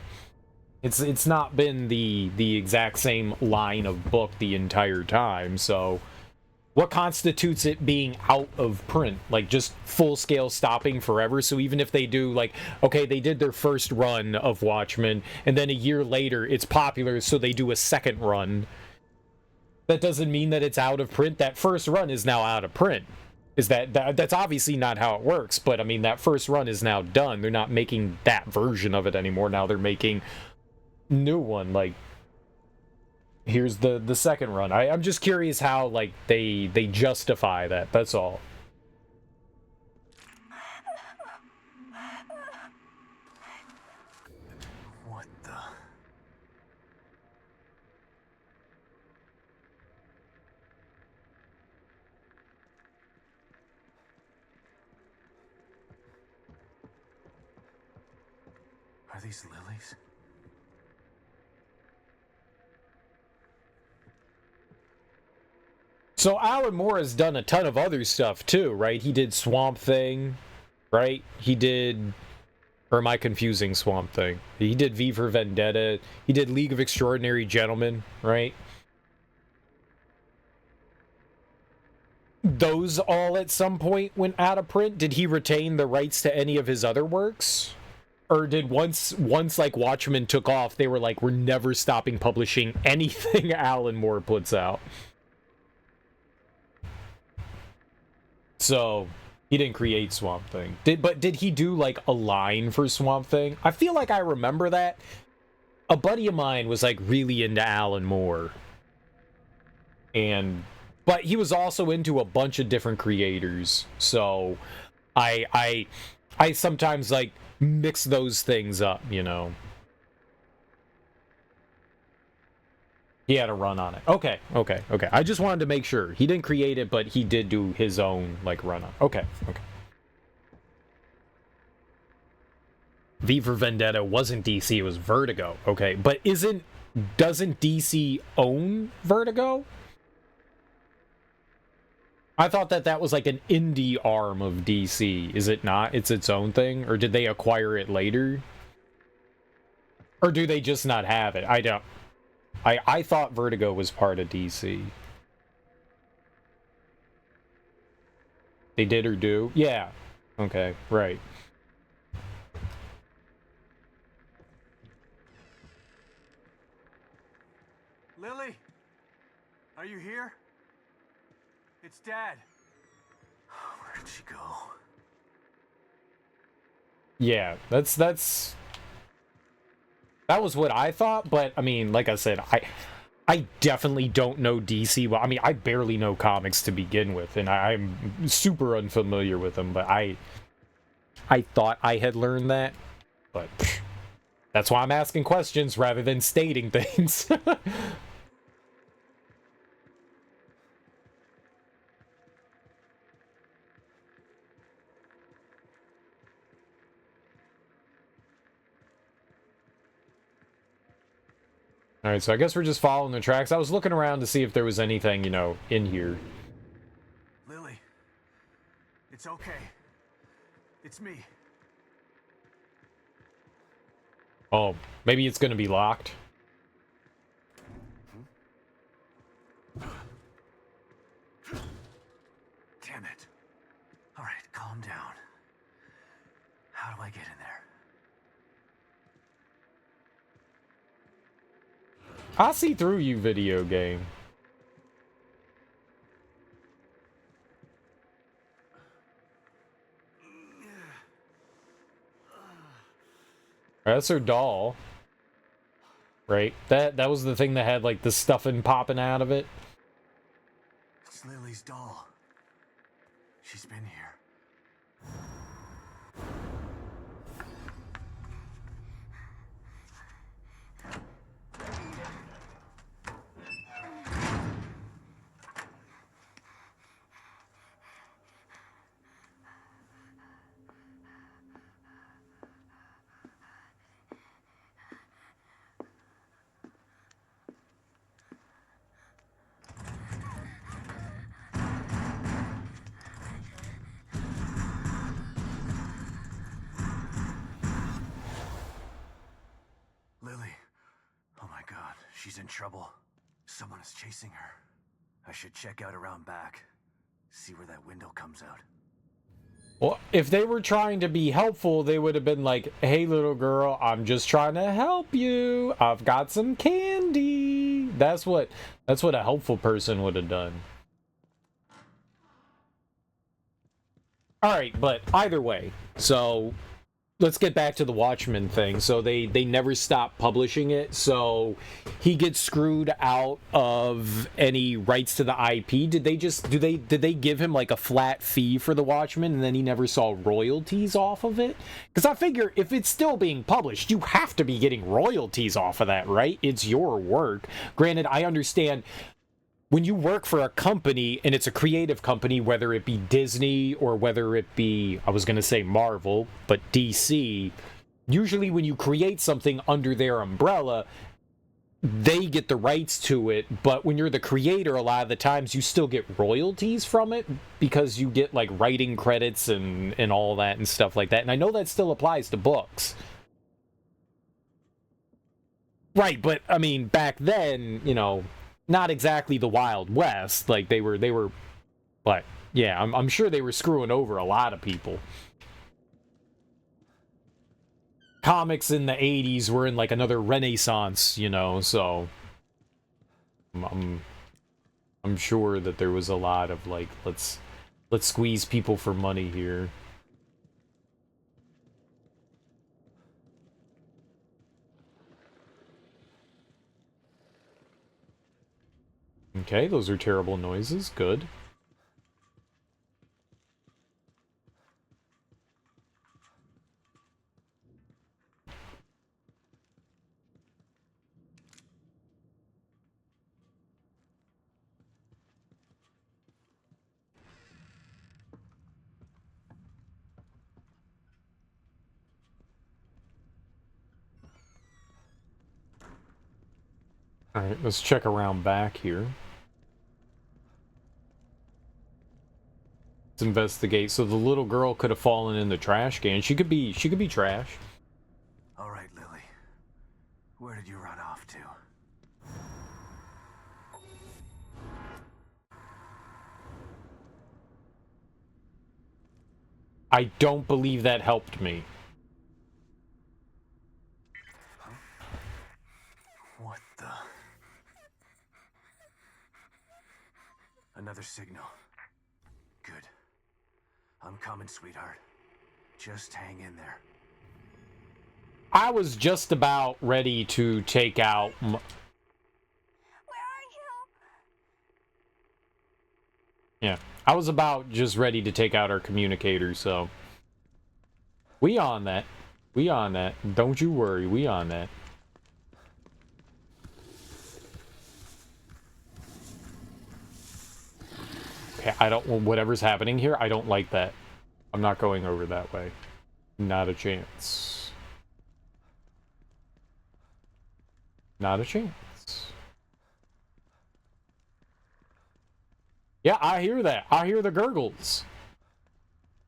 It's not been the exact same line of book the entire time, so what constitutes it being out of print? Like, just full-scale stopping forever? So even if they do, like, okay, they did their first run of Watchmen, and then a year later it's popular, so they do a second run, that doesn't mean that it's out of print. That first run is now out of print. That's obviously not how it works, but I mean, that first run is now done. They're not making that version of it anymore. Now they're making new one, like, here's the second run. I'm just curious how, like, they justify that, that's all. What the? Are these lilies? So Alan Moore has done a ton of other stuff too, right? He did Swamp Thing, right? He did... Or am I confusing Swamp Thing? He did V for Vendetta. He did League of Extraordinary Gentlemen, right? Those all at some point went out of print? Did he retain the rights to any of his other works? Or did once like Watchmen took off, they were like, we're never stopping publishing anything Alan Moore puts out? So, he didn't create Swamp Thing. Did he do, like, a line for Swamp Thing? I feel like I remember that. A buddy of mine was, like, really into Alan Moore. But but he was also into a bunch of different creators, so I sometimes like mix those things up, you know. He had a run on it. Okay. I just wanted to make sure. He didn't create it, but he did do his own, like, run on. Okay. V for Vendetta wasn't DC, it was Vertigo. Okay, but doesn't DC own Vertigo? I thought that was like an indie arm of DC. Is it not? It's its own thing? Or did they acquire it later? Or do they just not have it? I don't... I thought Vertigo was part of DC. They did or do? Yeah. Okay, right. Lily? Are you here? It's Dad. Where did she go? Yeah, that was what I thought, but I mean, like I said, I definitely don't know DC. Well, I mean, I barely know comics to begin with, and I'm super unfamiliar with them, but I thought I had learned that, but that's why I'm asking questions rather than stating things. Alright, so I guess we're just following the tracks. I was looking around to see if there was anything, you know, in here. Lily. It's okay. It's me. Oh, maybe it's gonna be locked. Damn it. Alright, calm down. How do I get in there? I see through you, video game. That's her doll. Right? That was the thing that had, like, the stuffing popping out of it. It's Lily's doll. She's been here. Lily. Oh my god, she's in trouble. Someone is chasing her. I should check out around back. See where that window comes out. Well, if they were trying to be helpful, they would have been like, hey, little girl, I'm just trying to help you. I've got some candy. That's what a helpful person would have done. All right, but either way, so let's get back to the Watchmen thing. So they never stopped publishing it, so he gets screwed out of any rights to the IP. Did they give him like a flat fee for the Watchmen and then he never saw royalties off of it? Because I figure if it's still being published, you have to be getting royalties off of that, right? It's your work. Granted, I understand when you work for a company and it's a creative company, whether it be Disney or whether it be, I was going to say Marvel, but DC, usually when you create something under their umbrella, they get the rights to it. But when you're the creator, a lot of the times you still get royalties from it because you get like writing credits and all that and stuff like that. And I know that still applies to books. Right, but I mean, back then, you know, not exactly the Wild West. Like they were, but yeah, I'm sure they were screwing over a lot of people. Comics in the 80s were in like another renaissance, you know, so I'm sure that there was a lot of like, let's squeeze people for money here. Okay, those are terrible noises. Good. Alright, let's check around back here. Let's investigate. So the little girl could have fallen in the trash can. She could be trash. All right, Lily. Where did you run off to? I don't believe that helped me. What the? Another signal. Good. I'm coming, sweetheart. Just hang in there. I was just about ready to take out... Where are you? Yeah, I was about just ready to take out our communicator, so... We on that. We on that. Don't you worry, we on that. Okay, I don't... Whatever's happening here, I don't like that. I'm not going over that way. Not a chance. Not a chance. Yeah, I hear that. I hear the gurgles.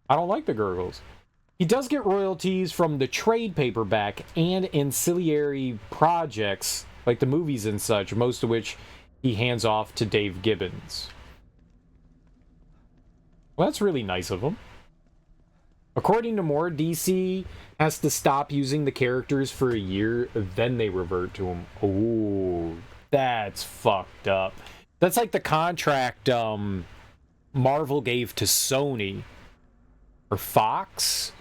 I don't like the gurgles. He does get royalties from the trade paperback and ancillary projects, like the movies and such, most of which he hands off to Dave Gibbons. Well, that's really nice of him. According to Moore, DC has to stop using the characters for a year, then they revert to them. Oh, that's fucked up. That's like the contract Marvel gave to Sony or Fox.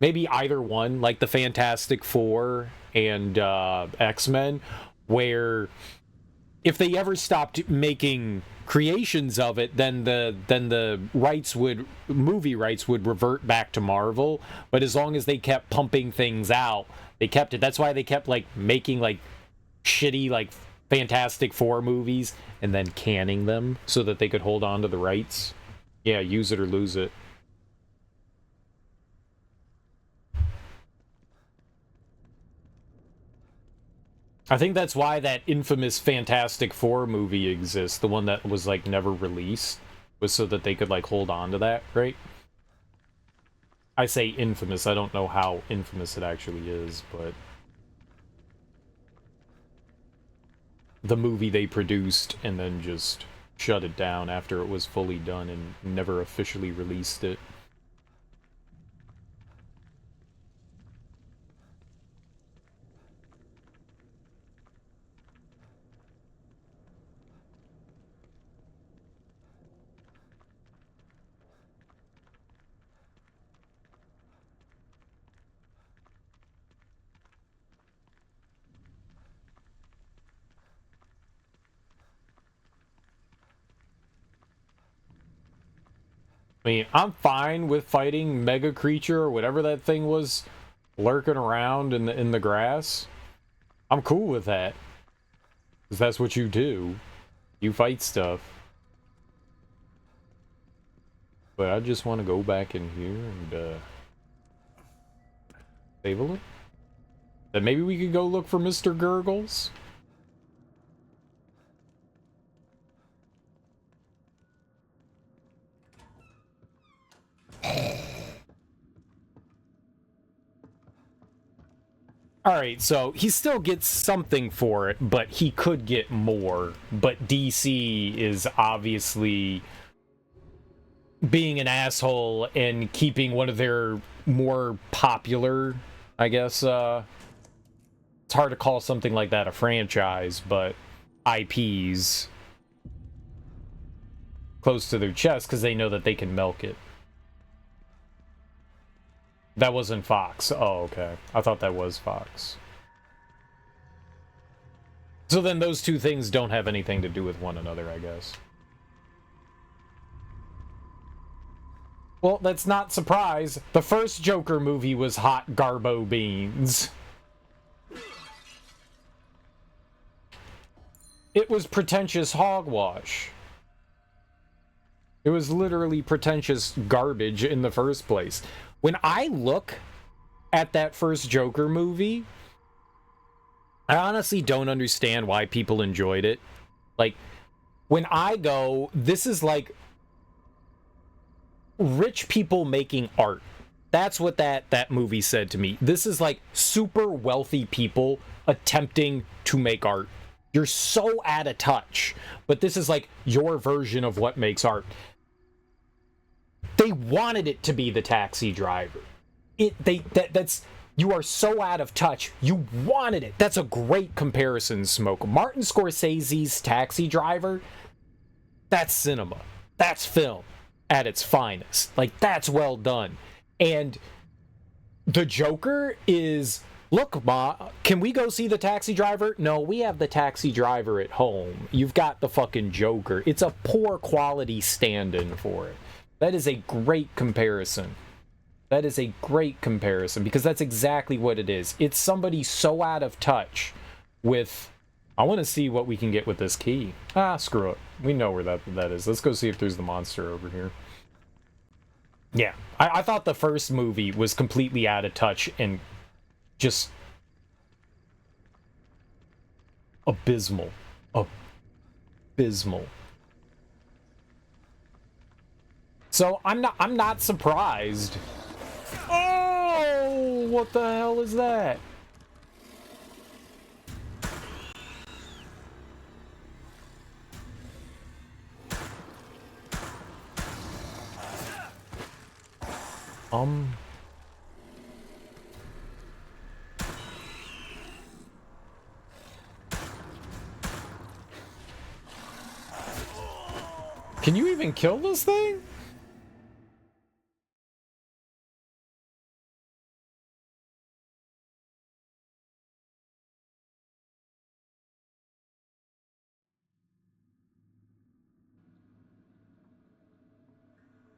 Maybe either one, like the Fantastic Four and X-Men, where if they ever stopped making creations of it, then the movie rights would revert back to Marvel. But as long as they kept pumping things out, they kept it. That's why they kept like making like shitty like Fantastic Four movies and then canning them so that they could hold on to the rights. Yeah, use it or lose it. I think that's why that infamous Fantastic Four movie exists, the one that was like never released, was so that they could like hold on to that, right? I say infamous, I don't know how infamous it actually is, but the movie they produced and then just shut it down after it was fully done and never officially released it. I mean, I'm fine with fighting Mega Creature or whatever that thing was lurking around in the grass. I'm cool with that. Because that's what you do. You fight stuff. But I just want to go back in here and save a little. Then maybe we could go look for Mr. Gurgles. Alright, so he still gets something for it, but he could get more. But DC is obviously being an asshole and keeping one of their more popular, I guess, it's hard to call something like that a franchise, but IPs close to their chest because they know that they can milk it. That wasn't Fox. Oh, okay. I thought that was Fox. So then those two things don't have anything to do with one another, I guess. Well, that's not surprise. The first Joker movie was hot garbo beans. It was pretentious hogwash. It was literally pretentious garbage in the first place. When I look at that first Joker movie, I honestly don't understand why people enjoyed it. Like, when I go, this is like rich people making art. That's what that movie said to me. This is like super wealthy people attempting to make art. You're so out of touch, but this is like your version of what makes art. They wanted it to be the Taxi Driver. That's you are so out of touch. You wanted it. That's a great comparison, Smoke. Martin Scorsese's Taxi Driver, that's cinema. That's film at its finest. Like, that's well done. And the Joker is, look, Ma, can we go see the Taxi Driver? No, we have the Taxi Driver at home. You've got the fucking Joker. It's a poor quality stand-in for it. That is a great comparison. That is a great comparison, because that's exactly what it is. It's somebody so out of touch with, I want to see what we can get with this key. Ah, screw it. We know where that is. Let's go see if there's the monster over here. Yeah, I thought the first movie was completely out of touch and just abysmal. Abysmal. So I'm not surprised. Oh, what the hell is that? Can you even kill this thing?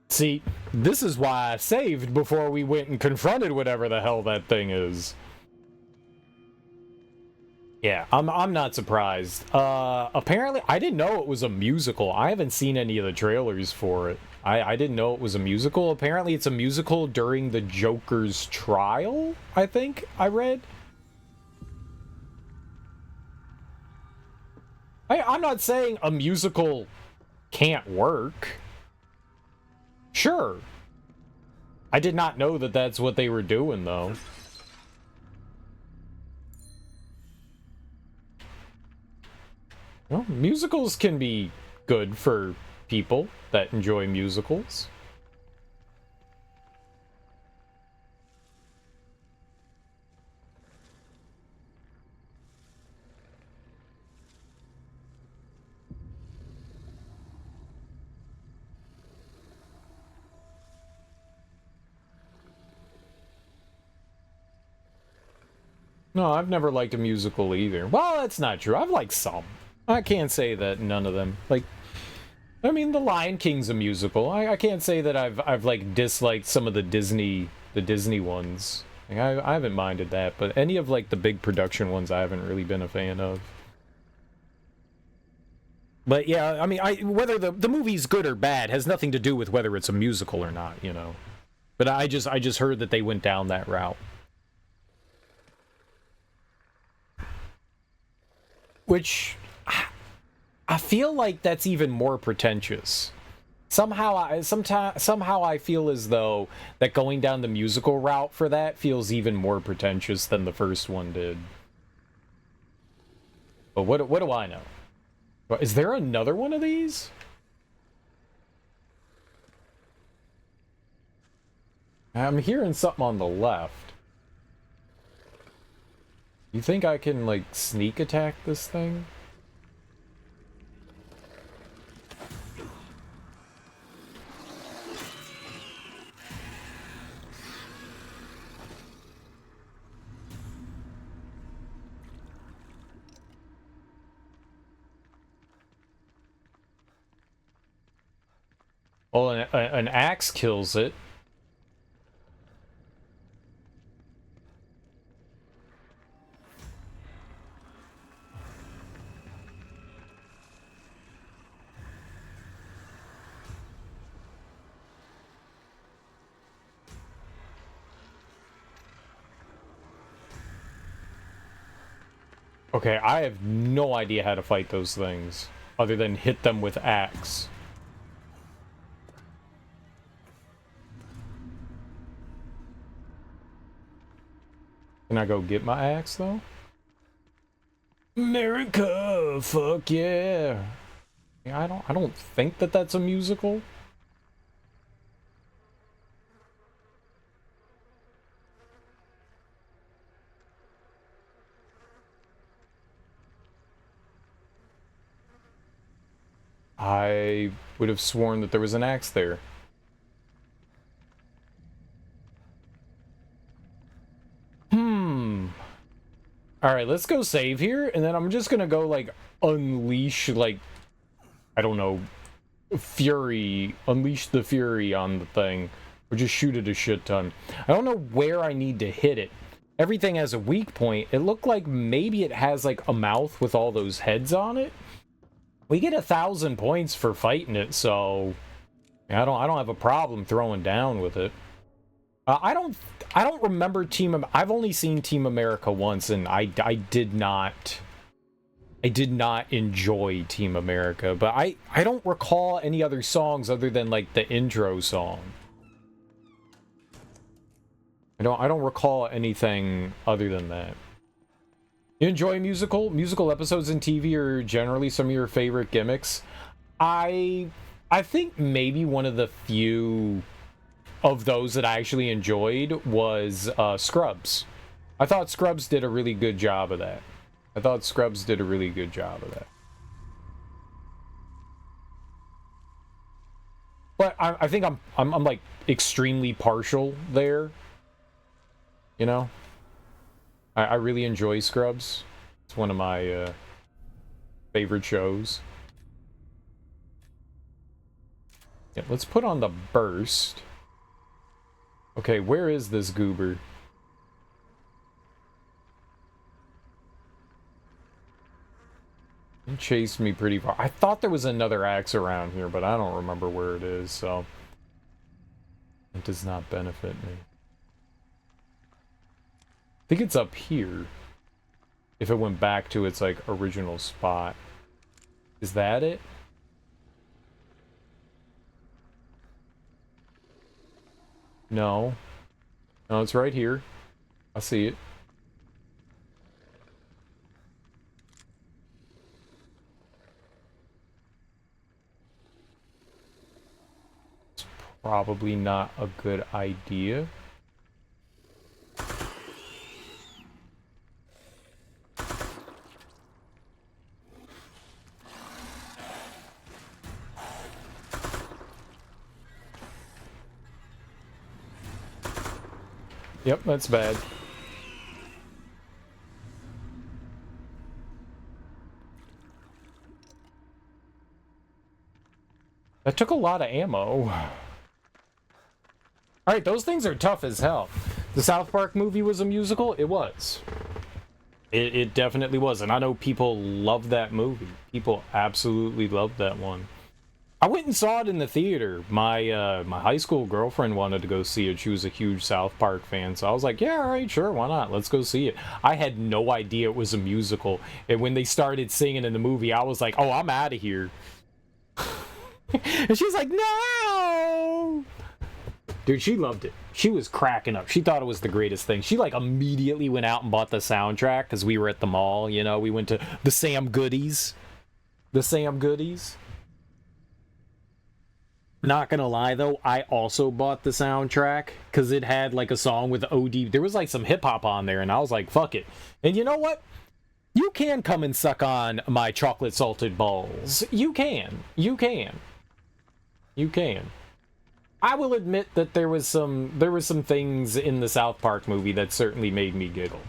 See, this is why I saved before we went and confronted whatever the hell that thing is. Yeah, I'm not surprised. Apparently, I didn't know it was a musical. I haven't seen any of the trailers for it. I didn't know it was a musical. Apparently, it's a musical during the Joker's trial, I think I read. I'm not saying a musical can't work. Sure. I did not know that that's what they were doing, though. Well, musicals can be good for people that enjoy musicals. No, I've never liked a musical either. Well, that's not true. I've liked some. I can't say that none of them. Like, I mean, The Lion King's a musical. I can't say that I've like disliked some of the Disney ones. Like, I haven't minded that, but any of like the big production ones I haven't really been a fan of. But yeah, I mean, whether the movie's good or bad has nothing to do with whether it's a musical or not, you know. But I just heard that they went down that route. Which I feel like that's even more pretentious. Somehow I feel as though that going down the musical route for that feels even more pretentious than the first one did. But what do I know? Is there another one of these? I'm hearing something on the left. You think I can, like, sneak attack this thing? Well, an axe kills it. Okay, I have no idea how to fight those things, other than hit them with axe. Can I go get my axe, though? America, fuck yeah. Yeah, I don't think that that's a musical. I would have sworn that there was an axe there. Alright, let's go save here, and then I'm just gonna go, like, unleash, like, I don't know, fury, unleash the fury on the thing, or just shoot it a shit ton. I don't know where I need to hit it. Everything has a weak point. It looked like maybe it has, like, a mouth with all those heads on it. We get 1,000 points for fighting it, so I don't have a problem throwing down with it. I don't remember I've only seen Team America once, and I did not enjoy Team America, but I don't recall any other songs other than, like, the intro song. I don't recall anything other than that. You enjoy musical episodes in TV are generally some of your favorite gimmicks? I think maybe one of the few of those that I actually enjoyed was Scrubs. I thought Scrubs did a really good job of that. But I think I'm like extremely partial there. You know? I really enjoy Scrubs. It's one of my favorite shows. Yeah, let's put on the burst. Okay, where is this goober? He chased me pretty far. I thought there was another axe around here, but I don't remember where it is, so it does not benefit me. I think it's up here. If it went back to its, like, original spot. Is that it? No. No, it's right here. I see it. It's probably not a good idea. Yep, that's bad. That took a lot of ammo. Alright, those things are tough as hell. The South Park movie was a musical? It was. It definitely was. And I know people love that movie. People absolutely loved that one. I went and saw it in the theater. My my high school girlfriend wanted to go see it. She was a huge South Park fan, so I was like, yeah, all right, sure, why not? Let's go see it. I had no idea it was a musical. And when they started singing in the movie, I was like, oh, I'm out of here. And she's like, no! Dude, she loved it. She was cracking up. She thought it was the greatest thing. She, like, immediately went out and bought the soundtrack, because we were at the mall, you know? We went to the Sam Goodies. The Sam Goodies. Not gonna lie, though, I also bought the soundtrack, because it had, like, a song with OD. There was, like, some hip-hop on there, and I was like, fuck it. And you know what? You can come and suck on my chocolate salted balls. You can. You can. You can. I will admit that there was some things in the South Park movie that certainly made me giggle.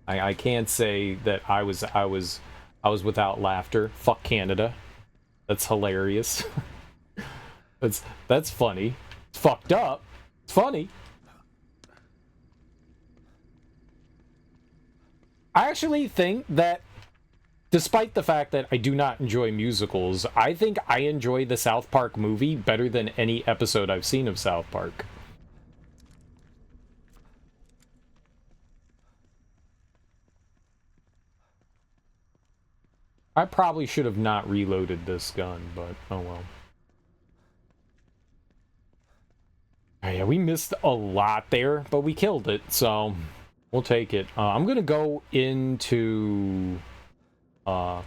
I can't say that I was without laughter. Fuck Canada. That's hilarious. That's funny. It's fucked up. It's funny. I actually think that, despite the fact that I do not enjoy musicals, I think I enjoy the South Park movie better than any episode I've seen of South Park. I probably should have not reloaded this gun, but oh well. Oh, yeah, we missed a lot there, but we killed it, so we'll take it. I'm gonna go into the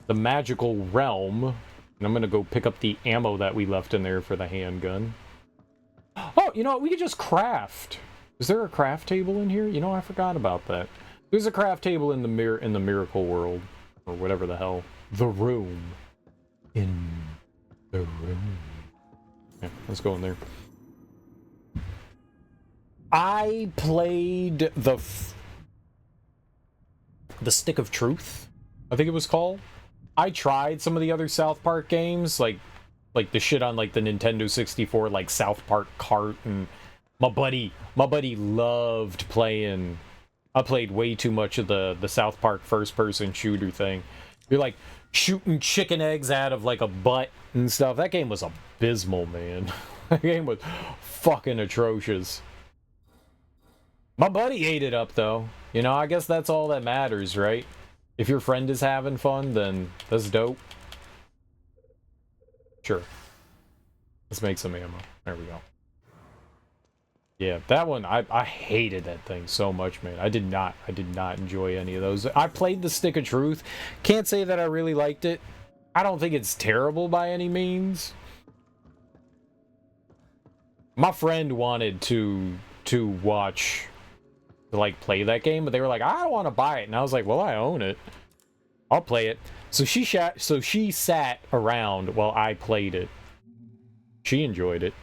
magical realm, and I'm gonna go pick up the ammo that we left in there for the handgun. Oh, you know what? We could just craft. Is there a craft table in here? You know, I forgot about that. There's a craft table in the miracle world, or whatever the hell. The room. In the room. Yeah, let's go in there. I played the Stick of Truth, I think it was called. I tried some of the other South Park games, like the shit on like the Nintendo 64, like South Park Kart, and my buddy loved playing. I played way too much of the South Park first-person shooter thing. You're like shooting chicken eggs out of like a butt and stuff. That game was abysmal, man. That game was fucking atrocious. My buddy ate it up, though. You know, I guess that's all that matters, right? If your friend is having fun, then that's dope. Sure. Let's make some ammo. There we go. Yeah, that one, I hated that thing so much, man. I did not enjoy any of those. I played the Stick of Truth. Can't say that I really liked it. I don't think it's terrible by any means. My friend wanted to watch, to like play that game, but they were like, I don't want to buy it, and I was like, well, I own it. I'll play it. So she sat around while I played it. She enjoyed it.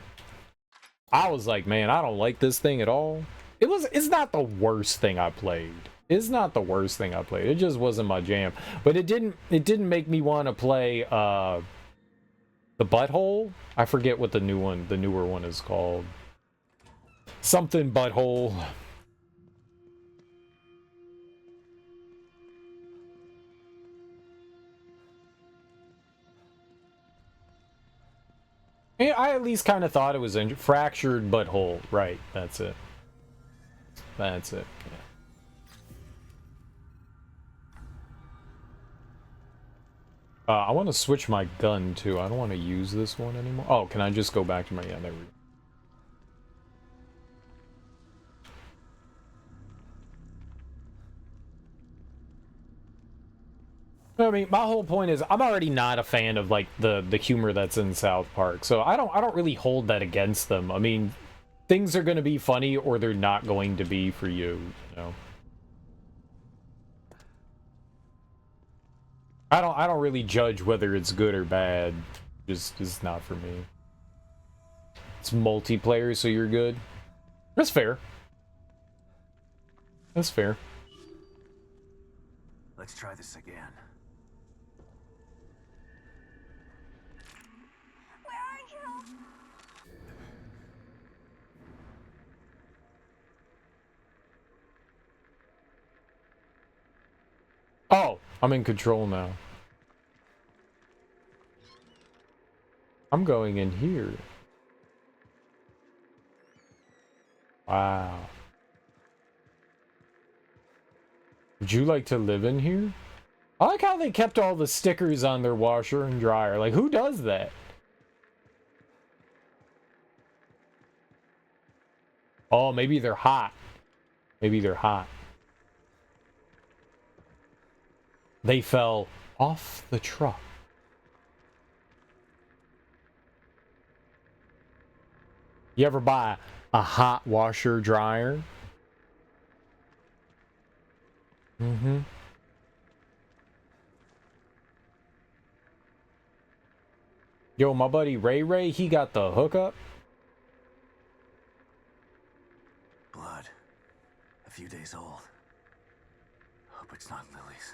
I was like, man, I don't like this thing at all. It's not the worst thing I played. It's not the worst thing I played. It just wasn't my jam. But it didn't make me want to play the Butthole. I forget what the newer one is called. Something Butthole. I at least kind of thought it was Fractured Butthole. Right, that's it. That's it. Yeah. I want to switch my gun too. I don't want to use this one anymore. Oh, can I just go back to my... Yeah, there we go. I mean, my whole point is I'm already not a fan of like the humor that's in South Park, so I don't really hold that against them. I mean, things are going to be funny or they're not going to be for you, you know. I don't really judge whether it's good or bad. Just it's not for me. It's multiplayer, so you're good. That's fair. That's fair. Let's try this again. Where are you? Oh, I'm in control now. I'm going in here. Wow. Would you like to live in here? I like how they kept all the stickers on their washer and dryer. Like, who does that? Oh, maybe they're hot. Maybe they're hot. They fell off the truck. You ever buy a hot washer dryer? Mm-hmm. Yo, my buddy Ray, he got the hookup. Blood. A few days old. Hope it's not Lily's.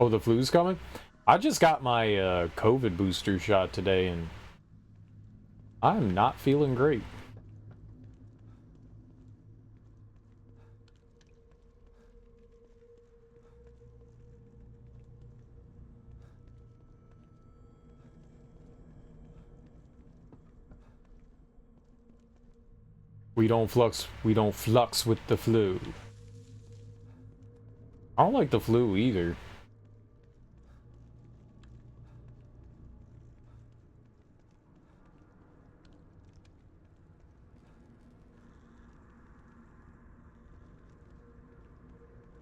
Oh, the flu's coming? I just got my COVID booster shot today, and I'm not feeling great. We don't flux with the flu. I don't like the flu either.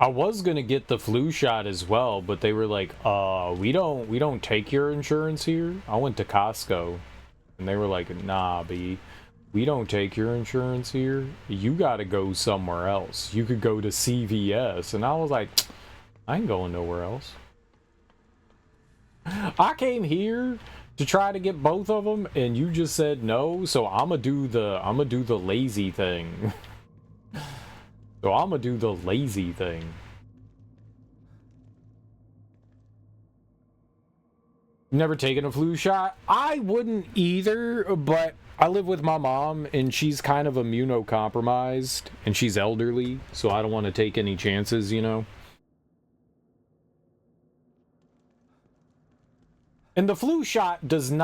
I was gonna get the flu shot as well, but they were like, we don't take your insurance here. I went to Costco and they were like, nah, B, we don't take your insurance here. You gotta go somewhere else. You could go to CVS. And I was like, I ain't going nowhere else. I came here to try to get both of them and you just said no, so I'ma do the lazy thing. So I'm gonna do the lazy thing. Never taken a flu shot? I wouldn't either, but I live with my mom and she's kind of immunocompromised and she's elderly, so I don't want to take any chances, you know? And the flu shot doesn't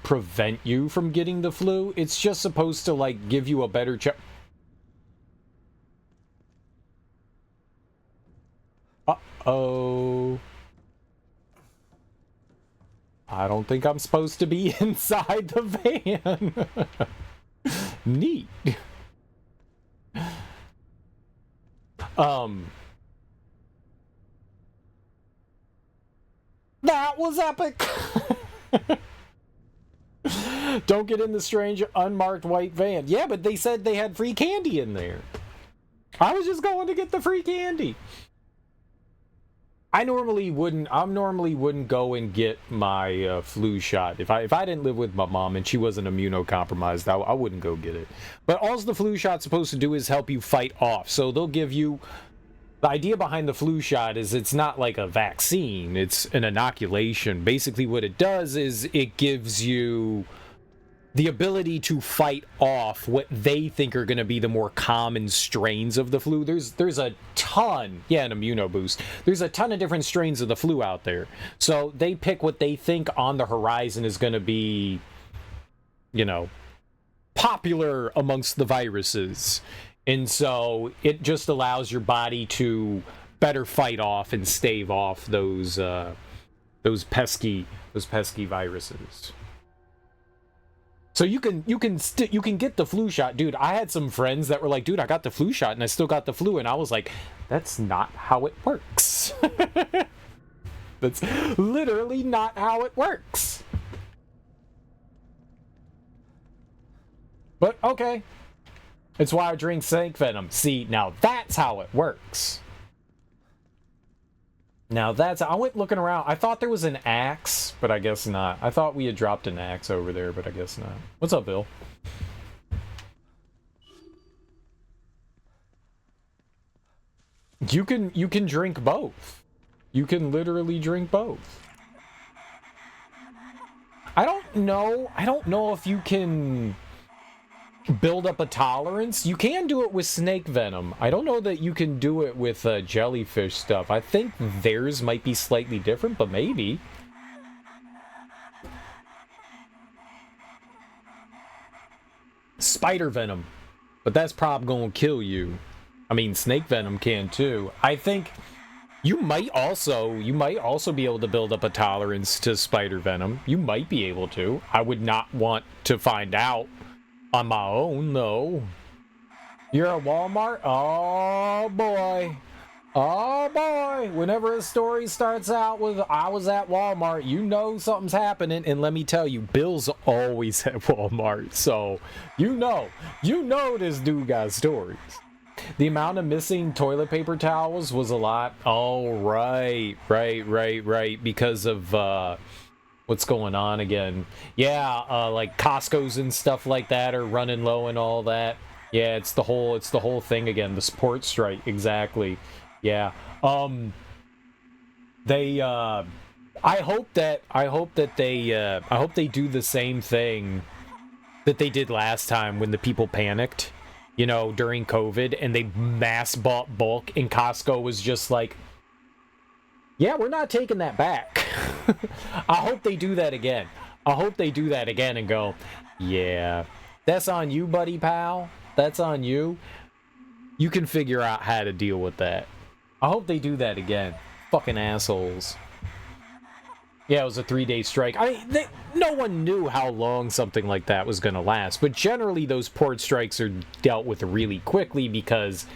prevent you from getting the flu. It's just supposed to, like, give you a better chance. Uh-oh. I don't think I'm supposed to be inside the van. Neat. That was epic. Don't get in the strange unmarked white van. Yeah, but they said they had free candy in there. I was just going to get the free candy. I normally wouldn't go and get my flu shot. If I didn't live with my mom and she wasn't immunocompromised, I wouldn't go get it. But all the flu shot's supposed to do is help you fight off. So they'll give you... The idea behind the flu shot is it's not like a vaccine, it's an inoculation. Basically what it does is it gives you the ability to fight off what they think are going to be the more common strains of the flu. There's a ton, an immunoboost. There's a ton of different strains of the flu out there. So they pick what they think on the horizon is going to be, you know, popular amongst the viruses. And so it just allows your body to better fight off and stave off those pesky viruses. So you can get the flu shot, dude. I had some friends that were like, dude, I got the flu shot and I still got the flu, and I was like, that's not how it works. That's literally not how it works. But okay. It's why I drink snake venom. See, now that's how it works. Now that's... I went looking around. I thought there was an axe, but I guess not. I thought we had dropped an axe over there, but I guess not. What's up, Bill? You can drink both. You can literally drink both. I don't know if you can build up a tolerance. You can do it with snake venom. I don't know that you can do it with jellyfish stuff. I think theirs might be slightly different, but maybe. Spider venom. But that's probably gonna kill you. I mean, snake venom can too. I think you might also be able to build up a tolerance to spider venom. You might be able to. I would not want to find out on my own, though. You're at Walmart? Oh, boy. Oh, boy. Whenever a story starts out with, I was at Walmart, you know something's happening. And let me tell you, Bill's always at Walmart. So, you know this dude got stories. The amount of missing toilet paper towels was a lot. Oh, right. Because of, what's going on again? Yeah, like Costco's and stuff like that are running low and all that. Yeah, it's the whole thing again. The support strike, exactly. Yeah. They I hope they do the same thing that they did last time when the people panicked, you know, during COVID, and they mass bought bulk, and Costco was just like, yeah, we're not taking that back. I hope they do that again. I hope they do that again and go, yeah, that's on you, buddy pal. That's on you. You can figure out how to deal with that. I hope they do that again. Fucking assholes. Yeah, it was a 3-day strike. I mean, no one knew how long something like that was going to last, but generally those port strikes are dealt with really quickly because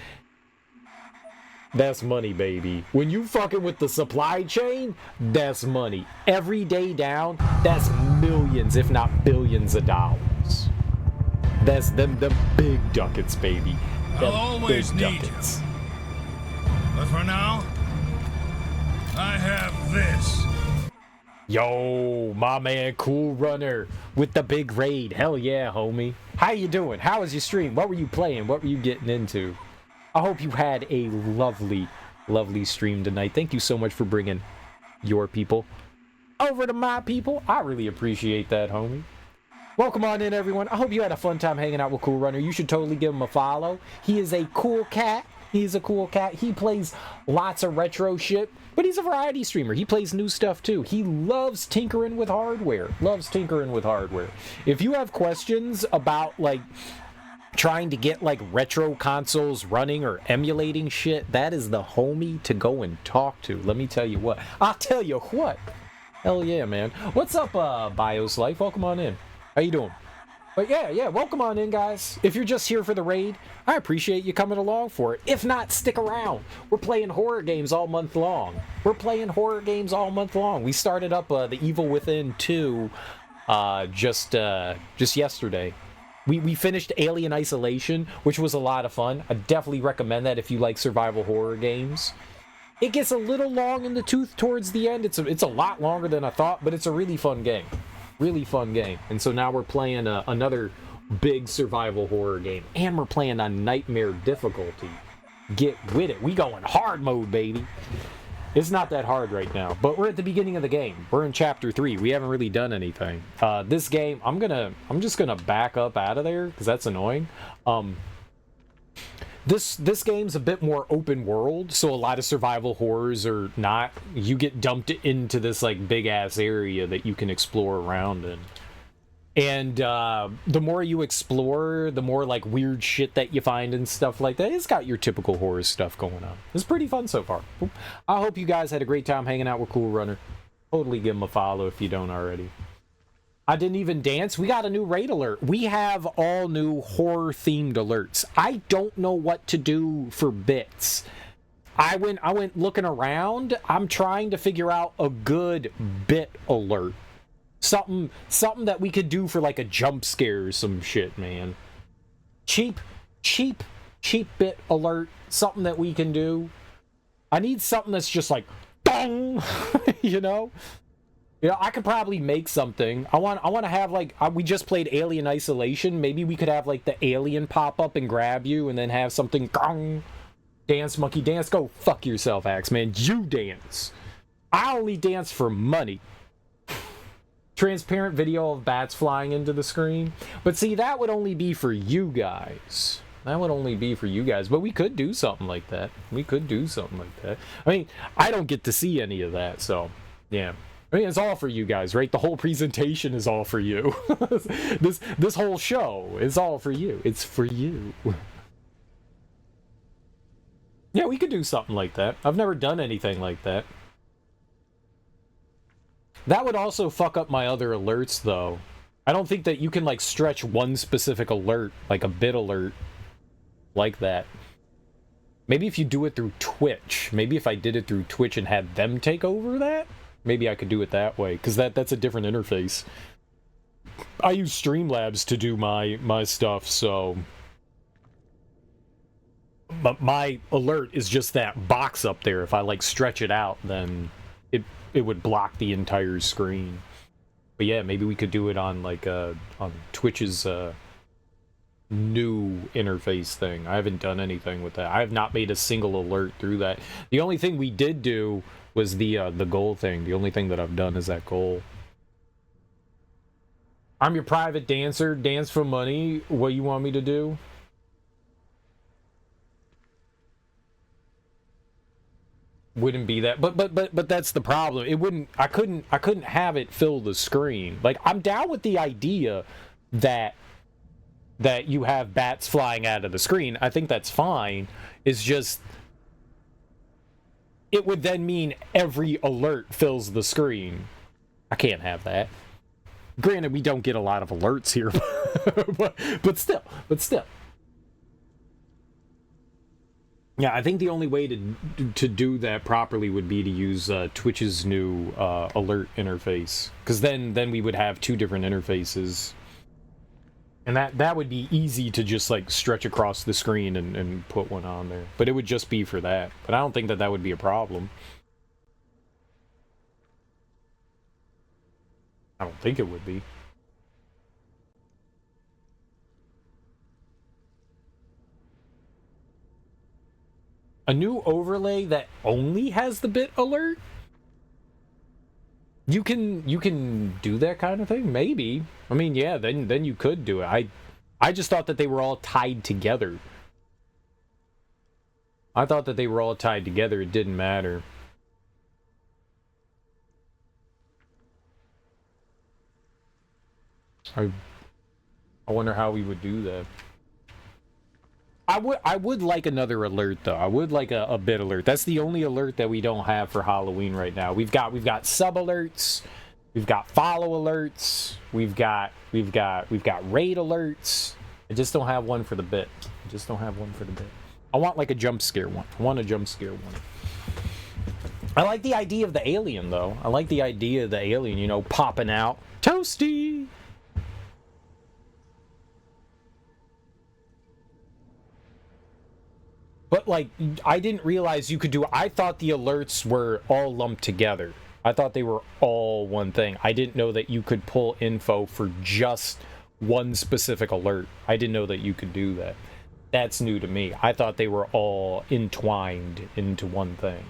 that's money, baby. When you fucking with the supply chain, that's money. Every day down, that's millions, if not billions of dollars. That's them big ducats, baby. I'll always need you. But for now, I have this. Yo, my man, Cool Runner with the big raid. Hell yeah, homie. How you doing? How was your stream? What were you playing? What were you getting into? I hope you had a lovely, lovely stream tonight. Thank you so much for bringing your people over to my people. I really appreciate that, homie. Welcome on in, everyone. I hope you had a fun time hanging out with Cool Runner. You should totally give him a follow. He is a cool cat. He's a cool cat. He plays lots of retro shit, but he's a variety streamer. He plays new stuff too. He loves tinkering with hardware. Loves tinkering with hardware. If you have questions about like trying to get like retro consoles running or emulating shit, that is the homie to go and talk to. Let me tell you what. I'll tell you what. Hell yeah, man. What's up, Bios Life? Welcome on in. How you doing? But yeah, welcome on in, guys. If you're just here for the raid, I appreciate you coming along for it. If not, stick around. We're playing horror games all month long. We started up The Evil Within 2 just yesterday. We finished Alien Isolation, which was a lot of fun. I definitely recommend that if you like survival horror games. It gets a little long in the tooth towards the end. It's a lot longer than I thought, but it's a really fun game. Really fun game. And so now we're playing another big survival horror game. And we're playing on nightmare difficulty. Get with it. We going hard mode, baby. It's not that hard right now, but we're at the beginning of the game. We're in chapter 3. We haven't really done anything. This game, I'm just gonna back up out of there because that's annoying. This game's a bit more open world, so a lot of survival horrors are not. You get dumped into this like big ass area that you can explore around in. And the more you explore, the more like weird shit that you find and stuff like that. It's got your typical horror stuff going on. It's pretty fun so far. I hope you guys had a great time hanging out with Cool Runner. Totally give him a follow if you don't already. I didn't even dance. We got a new raid alert. We have all new horror themed alerts. I don't know what to do for bits. I went looking around. I'm trying to figure out a good bit alert. Something that we could do for like a jump scare or some shit, man. Cheap bit alert. Something that we can do. I need something that's just like dong, you know? You know, I could probably make something. I want to have like we just played Alien Isolation. Maybe we could have like the alien pop up and grab you, and then have something gong, dance monkey dance. Go fuck yourself, Axeman. You dance. I only dance for money. Transparent video of bats flying into the screen. But see, that would only be for you guys. That would only be for you guys. But we could do something like that. I mean, I don't get to see any of that, so yeah. I mean, it's all for you guys, right? The whole presentation is all for you. This whole show is all for you. It's for you. Yeah, we could do something like that. I've never done anything like that. That would also fuck up my other alerts, though. I don't think that you can, like, stretch one specific alert, like a bit alert, like that. Maybe if you do it through Twitch. Maybe if I did it through Twitch and had them take over that? Maybe I could do it that way, because that's a different interface. I use Streamlabs to do my stuff, so... But my alert is just that box up there. If I, like, stretch it out, then it would block the entire screen. But yeah, maybe we could do it on, like, on Twitch's, new interface thing. I haven't done anything with that. I have not made a single alert through that. The only thing we did do was the goal thing. The only thing that I've done is that goal. I'm your private dancer. Dance for money. What you want me to do? Wouldn't be that, but that's the problem. It wouldn't. I couldn't have it fill the screen. Like, I'm down with the idea that you have bats flying out of the screen. I think that's fine. It's just, it would then mean every alert fills the screen. I can't have that. Granted, we don't get a lot of alerts here, but still. Yeah, I think the only way to do that properly would be to use Twitch's new alert interface, because then we would have two different interfaces, and that would be easy to just like stretch across the screen and put one on there. But it would just be for that. But I don't think that would be a problem. I don't think it would be. A new overlay that only has the bit alert? You can do that kind of thing? Maybe. I mean, yeah, then you could do it. I just thought that they were all tied together. I thought that they were all tied together. It didn't matter. I wonder how we would do that. I would like another alert though. I would like a bit alert. That's the only alert that we don't have for Halloween right now. We've got sub alerts, we've got follow alerts, we've got raid alerts. I just don't have one for the bit. I want like a jump scare one. I like the idea of the alien though. I like the idea of the alien, you know, popping out. Toasty! But, like, I didn't realize you could do... I thought the alerts were all lumped together. I thought they were all one thing. I didn't know that you could pull info for just one specific alert. I didn't know that you could do that. That's new to me. I thought they were all entwined into one thing.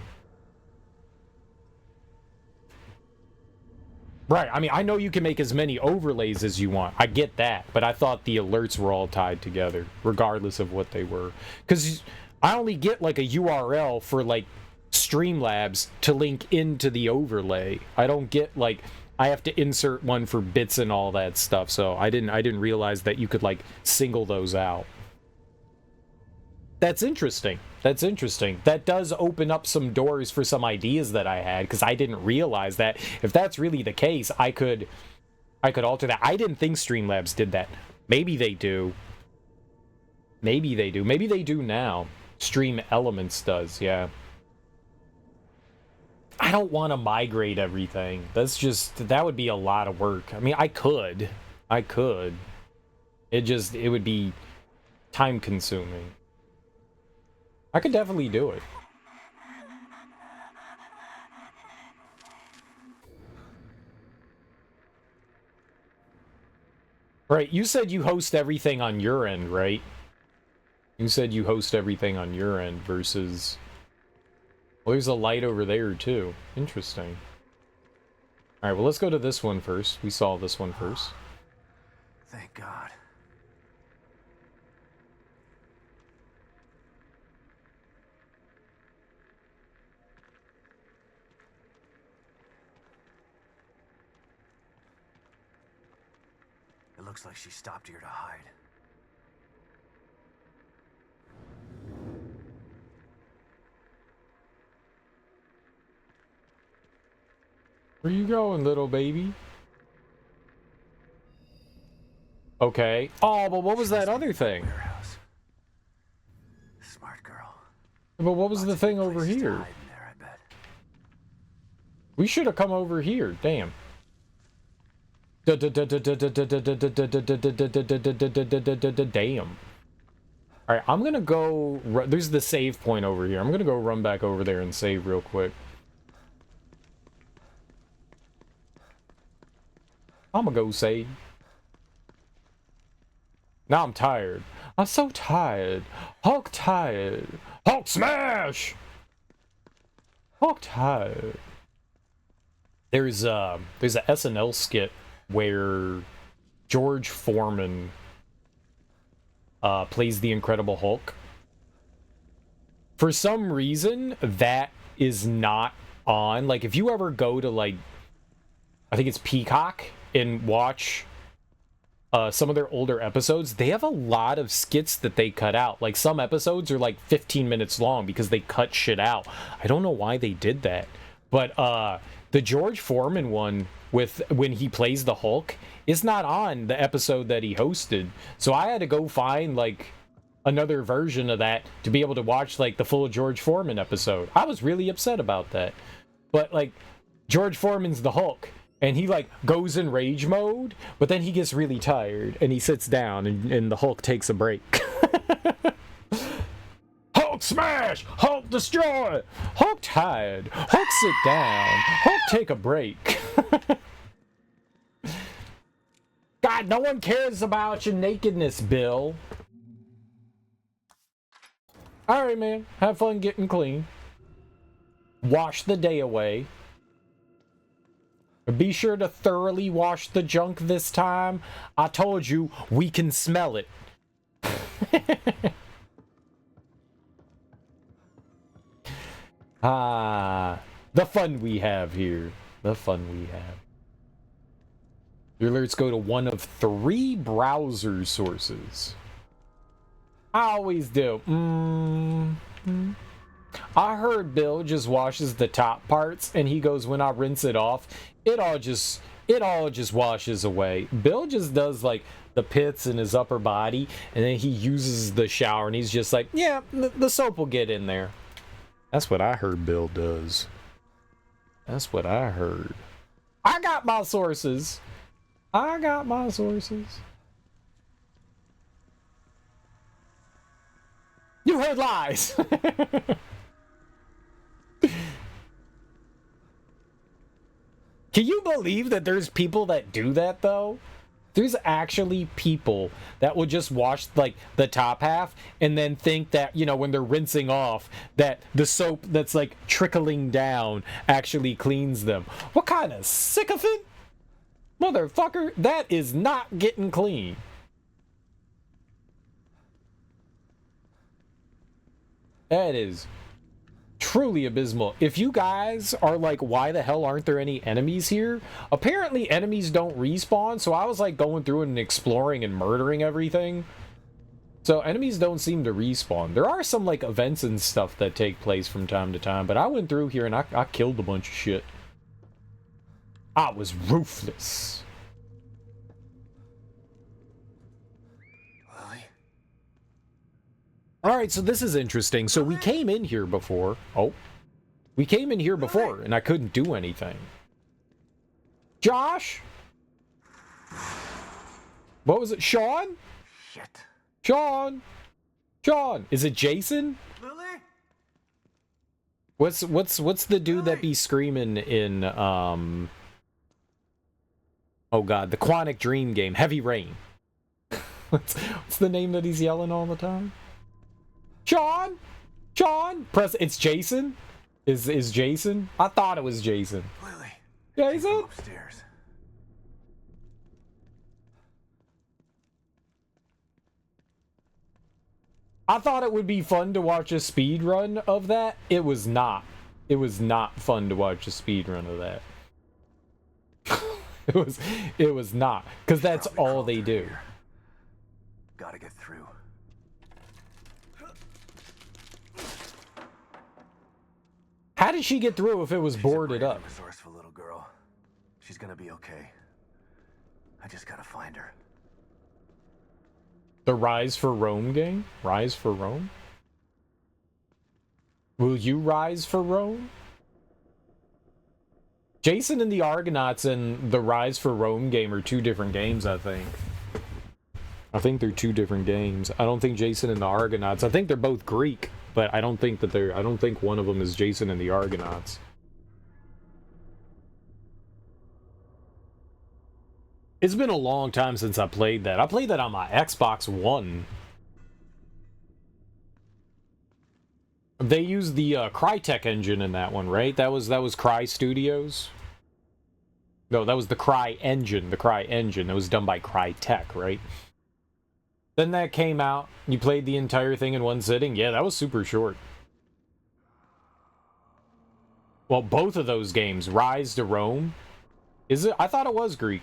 Right, I mean, I know you can make as many overlays as you want. I get that. But I thought the alerts were all tied together, regardless of what they were. Because... I only get like a URL for like Streamlabs to link into the overlay. I don't get like I have to insert one for bits and all that stuff. So I didn't realize that you could like single those out. That's interesting. That does open up some doors for some ideas that I had, because I didn't realize that. If that's really the case, I could alter that. I didn't think Streamlabs did that. Maybe they do. Maybe they do now. Stream Elements does, yeah. I don't want to migrate everything. That would be a lot of work. I mean, I could. It would be time consuming. I could definitely do it. Right, you said you host everything on your end, right? You said you host everything on your end versus... Well, there's a light over there, too. Interesting. Alright, well, let's go to this one first. We saw this one first. Thank God. It looks like she stopped here to hide. Where you going, little baby? Okay. Oh, but what was that other thing? Warehouse. Smart girl. But what was the thing over here? Hide in there, I bet. We should have come over here. Damn. Damn. Alright, I'm gonna go... There's the save point over here. I'm gonna go run back over there and save real quick. I'm gonna go save. Now I'm tired. I'm so tired. Hulk tired. Hulk smash! Hog tied. There's a SNL skit where George Foreman plays the Incredible Hulk. For some reason, that is not on. Like, if you ever go to, like, I think it's Peacock and watch some of their older episodes, they have a lot of skits that they cut out. Like, some episodes are like 15 minutes long because they cut shit out. I don't know why they did that. But the George Foreman one with when he plays the Hulk is not on the episode that he hosted. So I had to go find, like, another version of that to be able to watch, like, the full George Foreman episode. I was really upset about that. But, like, George Foreman's the Hulk, and he, like, goes in rage mode, but then he gets really tired, and he sits down, and the Hulk takes a break. Hulk smash! Hulk destroy! Hulk tired! Hulk sit down! Hulk take a break! God, no one cares about your nakedness, Bill. Alright, man. Have fun getting clean. Wash the day away. Be sure to thoroughly wash the junk this time. I told you, we can smell it. The fun we have here. The fun we have. Your alerts go to one of 3 browser sources. I always do. I heard Bill just washes the top parts, and he goes, when I rinse it off, it all just washes away. Bill just does, like, the pits in his upper body, and then he uses the shower, and he's just like, yeah, the soap will get in there. That's what I heard Bill does. That's what I heard. I got my sources. I got my sources. You heard lies. Can you believe that there's people that do that, though? There's actually people that will just wash, like, the top half and then think that, you know, when they're rinsing off, that the soap that's, like, trickling down actually cleans them. What kind of sycophant? Motherfucker, that is not getting clean. That is truly abysmal. If you guys are like, why the hell aren't there any enemies here? Apparently enemies don't respawn, so I was like going through and exploring and murdering everything. So enemies don't seem to respawn. There are some like events and stuff that take place from time to time, but I went through here and I killed a bunch of shit. I was ruthless. Alright, so this is interesting. So we came in here before. Oh. We came in here before, and I couldn't do anything. Josh? What was it? Sean? Shit. Sean? Sean? Is it Jason? Lily? What's the dude that be screaming in, oh god, the Quantic Dream game, Heavy Rain? what's the name that he's yelling all the time? Sean? Sean? It's Jason? Is Jason? I thought it was Jason. Lily. Jason? Upstairs. I thought it would be fun to watch a speed run of that. It was not. It was not fun to watch a speed run of that. It was not, because that's all they do. Here. Gotta get through. How did she get through if it was boarded up? Resourceful little girl. She's gonna be okay. I just gotta find her. The Rise for Rome game? Rise for Rome? Will you rise for Rome? Jason and the Argonauts and the Rise for Rome game are 2 different games, I think. I think they're 2 different games. I don't think Jason and the Argonauts. I think they're both Greek, but I don't think one of them is Jason and the Argonauts. It's been a long time since I played that. I played that on my Xbox One. they used the Crytek engine in that one, right? That was Cry Studios. No, that was the Cry engine. The Cry engine. That was done by Crytek, right? Then that came out. You played the entire thing in one sitting. Yeah, that was super short. Well, both of those games, Rise to Rome. Is it? I thought it was Greek.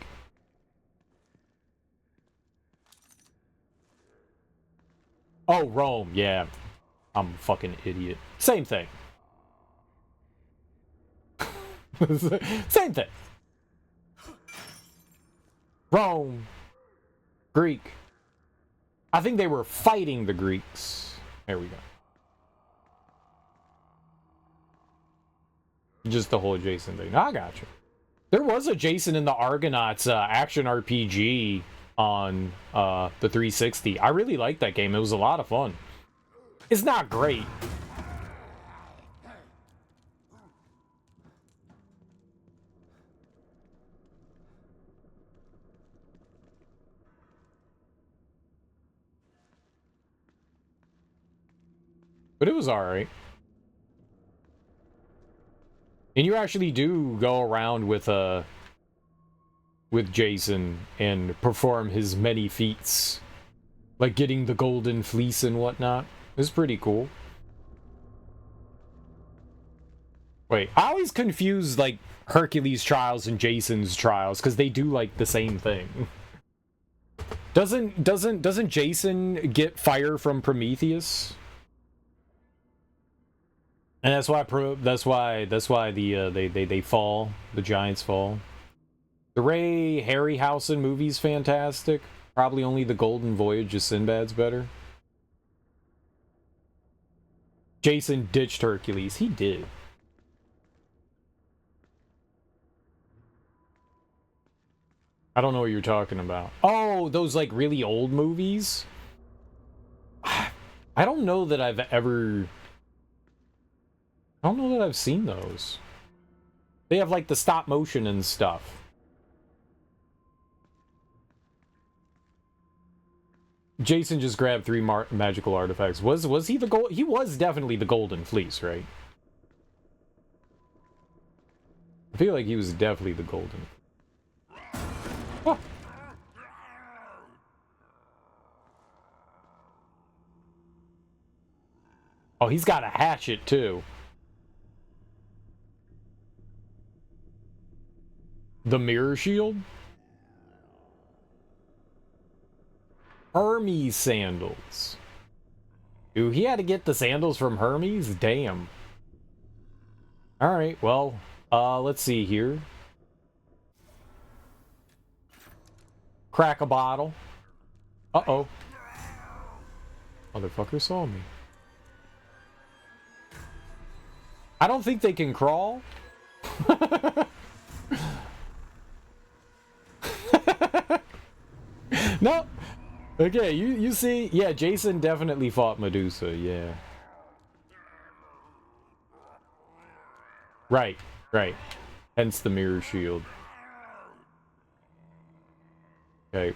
Oh, Rome. Yeah. I'm a fucking idiot. Same thing. Same thing. Rome. Greek. I think they were fighting the Greeks. There we go. Just the whole Jason thing. I got you. There was a Jason in the Argonauts action RPG on the 360. I really liked that game. It was a lot of fun. It's not great. But it was alright. And you actually do go around with Jason and perform his many feats. Like getting the golden fleece and whatnot. It's pretty cool. Wait, I always confuse like Hercules' trials and Jason's trials because they do like the same thing. Doesn't Jason get fire from Prometheus? And that's why they fall. The giants fall. The Ray Harryhausen movie's fantastic. Probably only The Golden Voyage of Sinbad's better. Jason ditched Hercules. He did. I don't know what you're talking about. Oh, those like really old movies? I don't know that I've ever... I don't know that I've seen those. They have like the stop motion and stuff. Jason just grabbed 3 magical artifacts. Was he the gold? He was definitely the Golden Fleece, right? I feel like he was definitely the Golden. Oh. Oh, he's got a hatchet too. The mirror shield? Hermes sandals. Dude, he had to get the sandals from Hermes? Damn. Alright, well, let's see here. Crack a bottle. Uh-oh. Motherfucker saw me. I don't think they can crawl. No. Okay, you see, yeah, Jason definitely fought Medusa, yeah. Right. Hence the mirror shield. Okay.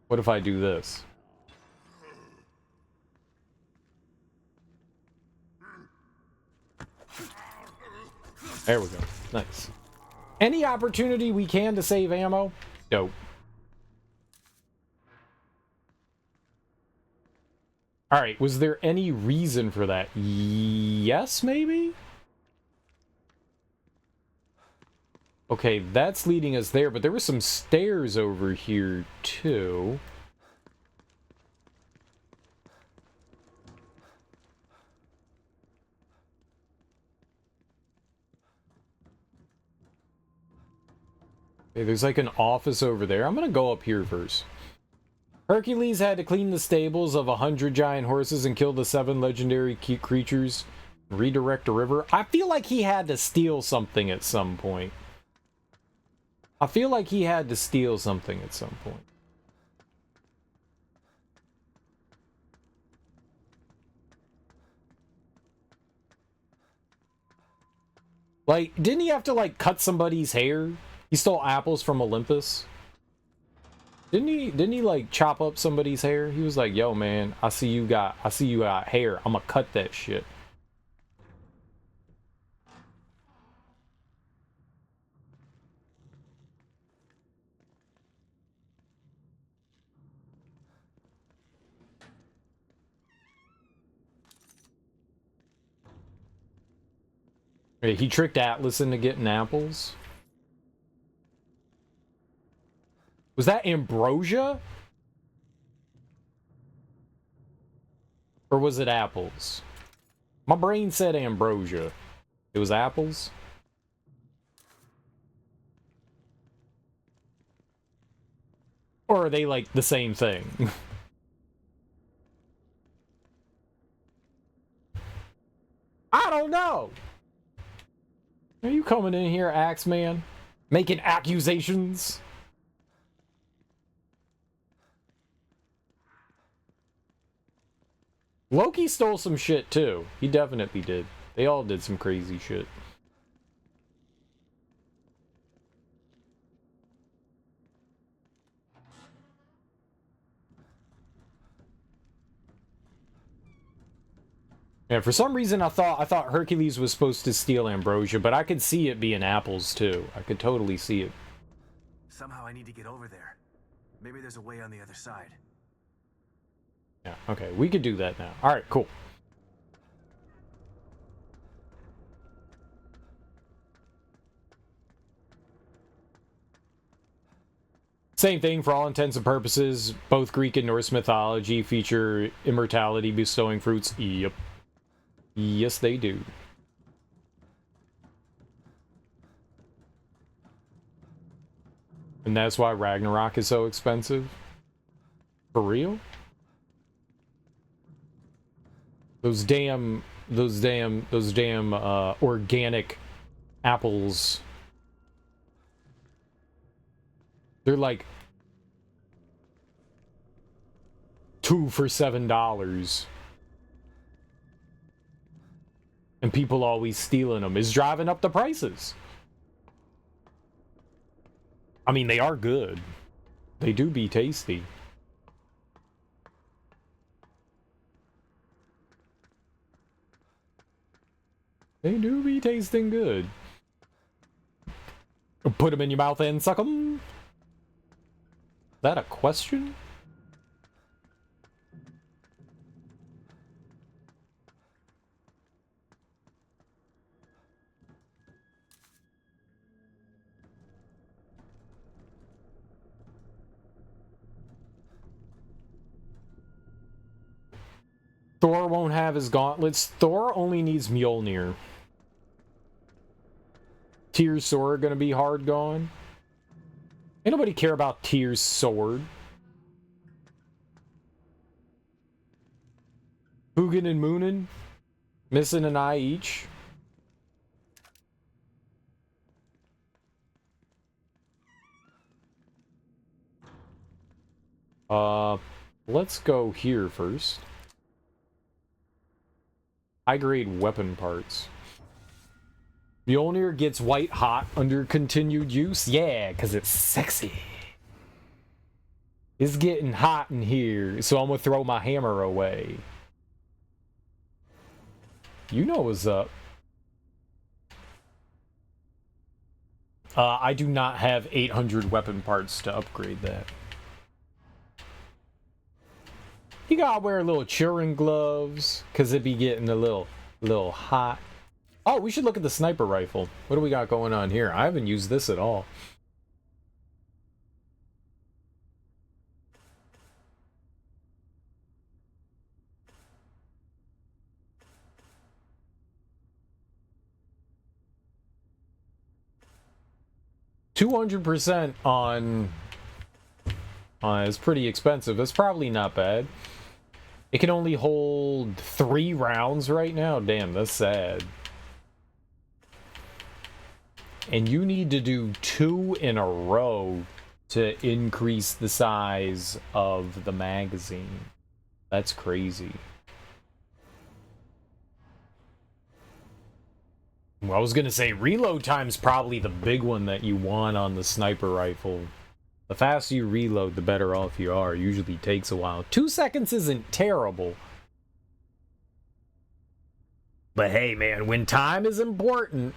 What if I do this? There we go. Nice. Any opportunity we can to save ammo? Dope. Alright, was there any reason for that? Yes, maybe? Okay, that's leading us there, but there were some stairs over here, too. Okay, there's like an office over there. I'm gonna go up here first. Hercules had to clean the stables of 100 giant horses and kill the 7 legendary creatures, redirect a river. I feel like he had to steal something at some point. Like, didn't he have to, like, cut somebody's hair? He stole apples from Olympus. Didn't he like chop up somebody's hair? He was like, "Yo, man, I see you got hair. I'm gonna cut that shit." Hey, he tricked Atlas into getting apples. Was that ambrosia? Or was it apples? My brain said ambrosia. It was apples? Or are they like the same thing? I don't know. Are you coming in here, Axeman? Making accusations? Loki stole some shit too. He definitely did. They all did some crazy shit. Yeah, for some reason I thought Hercules was supposed to steal ambrosia, but I could see it being apples too. I could totally see it. Somehow I need to get over there. Maybe there's a way on the other side. Yeah, okay, we could do that now. Alright, cool. Same thing for all intents and purposes. Both Greek and Norse mythology feature immortality bestowing fruits. Yep. Yes, they do. And that's why Ragnarok is so expensive? For real? Those damn organic apples. They're like 2 for $7. And people always stealing them. Is driving up the prices. I mean, they are good. They do be tasty. They do be tasting good. Put them in your mouth and suck them. Is that a question? Thor won't have his gauntlets. Thor only needs Mjolnir. Tyr's sword gonna be hard gone. Ain't nobody care about Tyr's sword. Hugin and Moonin missing an eye each. Let's go here first. High-grade weapon parts. Mjolnir gets white hot under continued use? Yeah, because it's sexy. It's getting hot in here, so I'm gonna throw my hammer away. You know what's up. I do not have 800 weapon parts to upgrade that. You gotta wear little children gloves, because it be getting a little hot. Oh, we should look at the sniper rifle. What do we got going on here? I haven't used this at all. $200% on it's pretty expensive. That's probably not bad. It can only hold 3 rounds right now. Damn, that's sad. And you need to do 2 in a row to increase the size of the magazine. That's crazy. Well, I was gonna say reload time's probably the big one that you want on the sniper rifle. The faster you reload, the better off you are. It usually takes a while. 2 seconds isn't terrible. But hey, man, when time is important...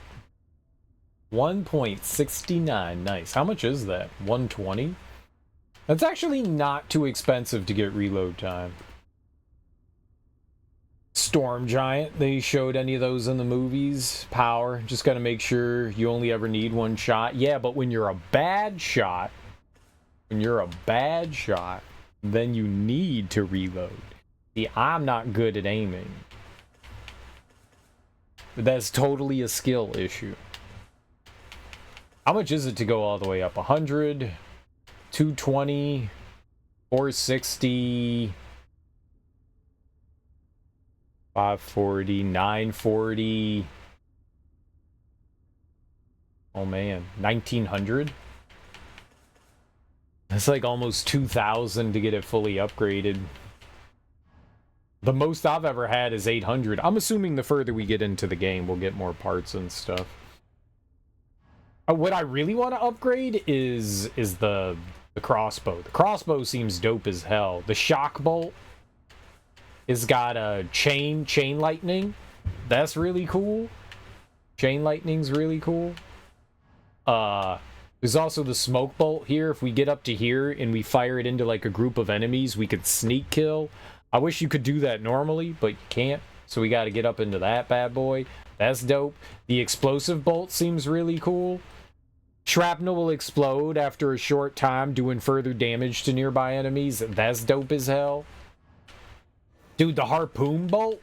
1.69. Nice. How much is that? 120? That's actually not too expensive to get reload time. Storm Giant, they showed any of those in the movies. Power, just gotta make sure you only ever need one shot. Yeah, but when you're a bad shot, then you need to reload. See, I'm not good at aiming. But that's totally a skill issue. How much is it to go all the way up? 100, 220, 460, 540, 940. Oh man, 1900? That's like almost 2000 to get it fully upgraded. The most I've ever had is 800. I'm assuming the further we get into the game, we'll get more parts and stuff. What I really want to upgrade is the crossbow. The crossbow seems dope as hell. The shock bolt has got a chain lightning. That's really cool. Chain lightning's really cool. There's also the smoke bolt here. If we get up to here and we fire it into like a group of enemies, we could sneak kill. I wish you could do that normally, but you can't. So we got to get up into that bad boy. That's dope. The explosive bolt seems really cool. Shrapnel will explode after a short time, doing further damage to nearby enemies. That's dope as hell. Dude, the harpoon bolt?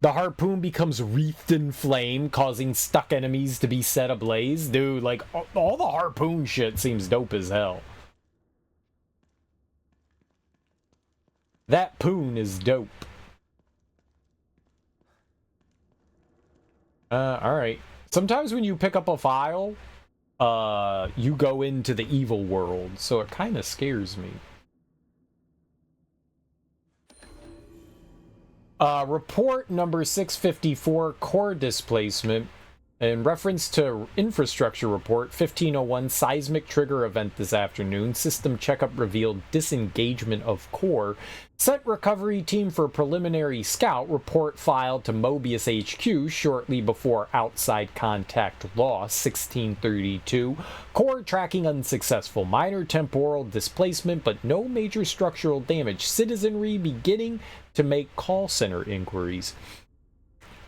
The harpoon becomes wreathed in flame, causing stuck enemies to be set ablaze. Dude, like, all the harpoon shit seems dope as hell. That poon is dope. Alright. Sometimes when you pick up a file, you go into the evil world, so it kind of scares me. Report number 654, core displacement. In reference to infrastructure report 1501, seismic trigger event this afternoon. System checkup revealed disengagement of core. Set recovery team for preliminary scout. Report filed to Mobius HQ shortly before outside contact loss. 1632. Core tracking unsuccessful. Minor temporal displacement, but no major structural damage. Citizenry beginning to make call center inquiries.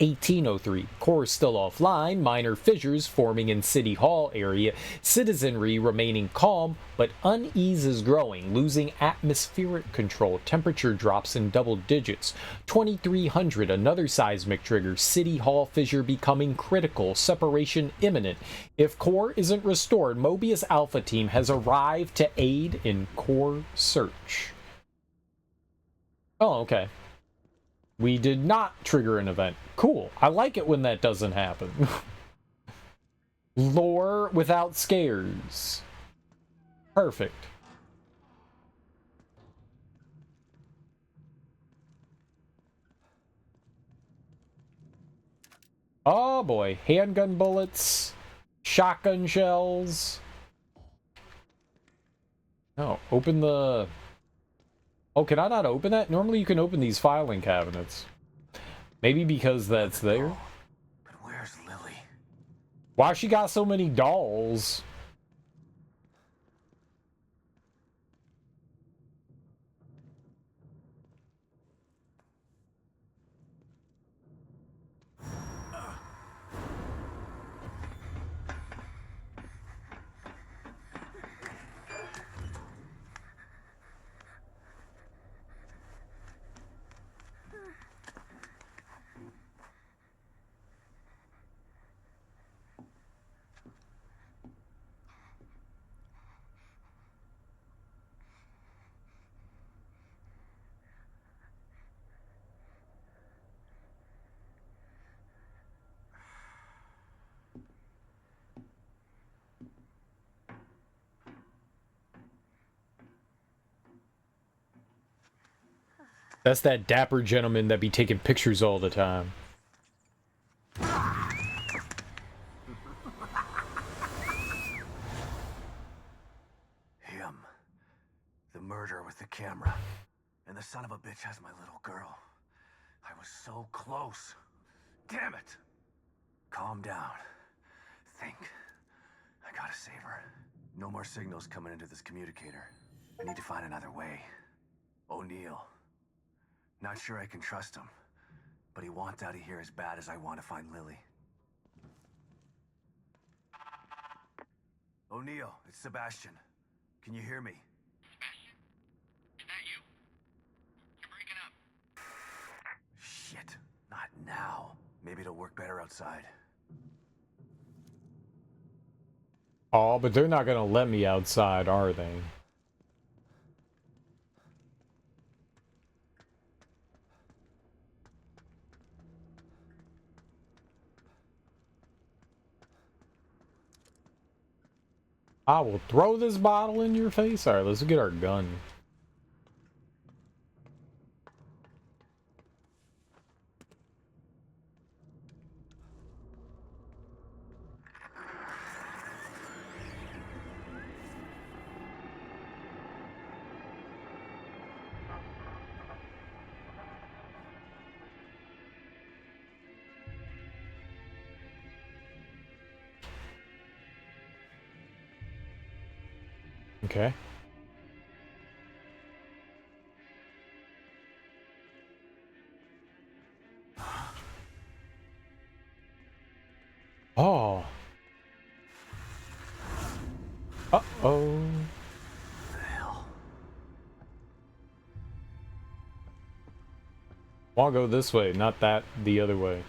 1803. Core still offline. Minor fissures forming in City Hall area. Citizenry remaining calm, but unease is growing. Losing atmospheric control. Temperature drops in double digits. 2300. Another seismic trigger. City Hall fissure becoming critical. Separation imminent. If core isn't restored, Mobius Alpha team has arrived to aid in core search. Oh, okay. We did not trigger an event. Cool. I like it when that doesn't happen. Lore without scares. Perfect. Oh boy. Handgun bullets. Shotgun shells. Oh, open the... Oh, can I not open that? Normally you can open these filing cabinets. Maybe because that's there. But where's Lily? Why she got so many dolls? That's that dapper gentleman that be taking pictures all the time. He bitch has my little girl. I was so close. Damn it! Calm down. Think. I gotta save her. No more signals coming into this communicator. I need to find another way. O'Neill. Not sure I can trust him, but he wants out of here as bad as I want to find Lily. O'Neill, it's Sebastian. Can you hear me? Sebastian? Is that you? You're breaking up. Shit, not now. Maybe it'll work better outside. Oh, but they're not gonna let me outside, are they? I will throw this bottle in your face. Alright, let's get our gun. Okay. Oh. Uh-oh. The hell? I'll go this way, not that, the other way.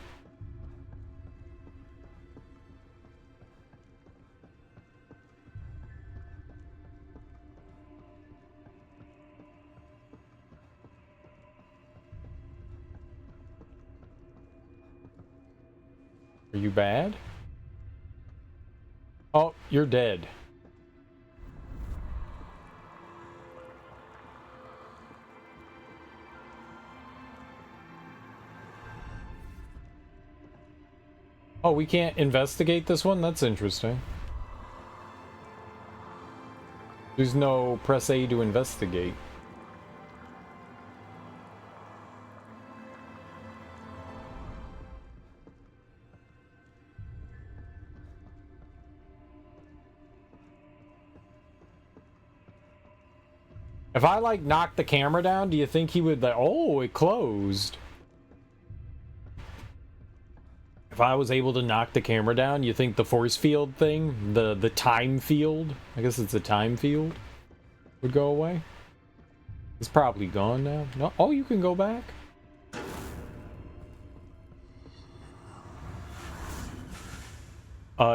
Are you bad? Oh, you're dead. Oh, we can't investigate this one? That's interesting. There's no press A to investigate. If I, like, knocked the camera down, do you think he would, like, oh, it closed? If I was able to knock the camera down, you think the force field thing, the time field, I guess it's a time field, would go away? It's probably gone now. No, oh, you can go back?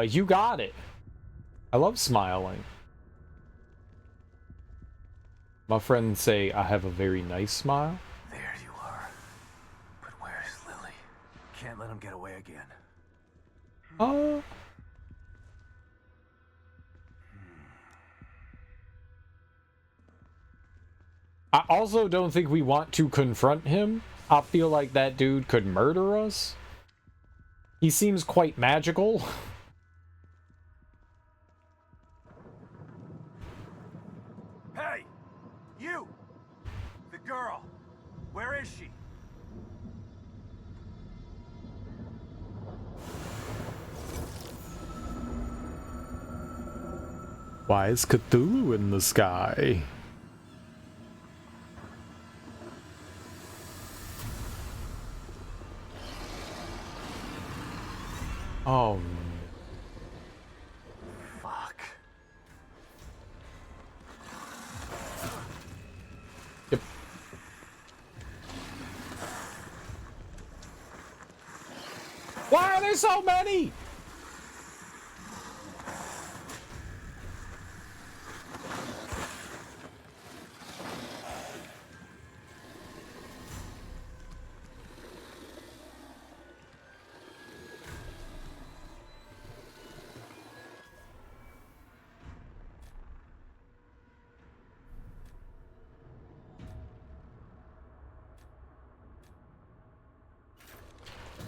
You got it. I love smiling. My friends say I have a very nice smile. There you are. But where's Lily? Can't let him get away again. I also don't think we want to confront him. I feel like that dude could murder us. He seems quite magical. Hey! You! The girl! Where is she? Why is Cthulhu in the sky? Oh. Fuck. Yep. Why are there so many?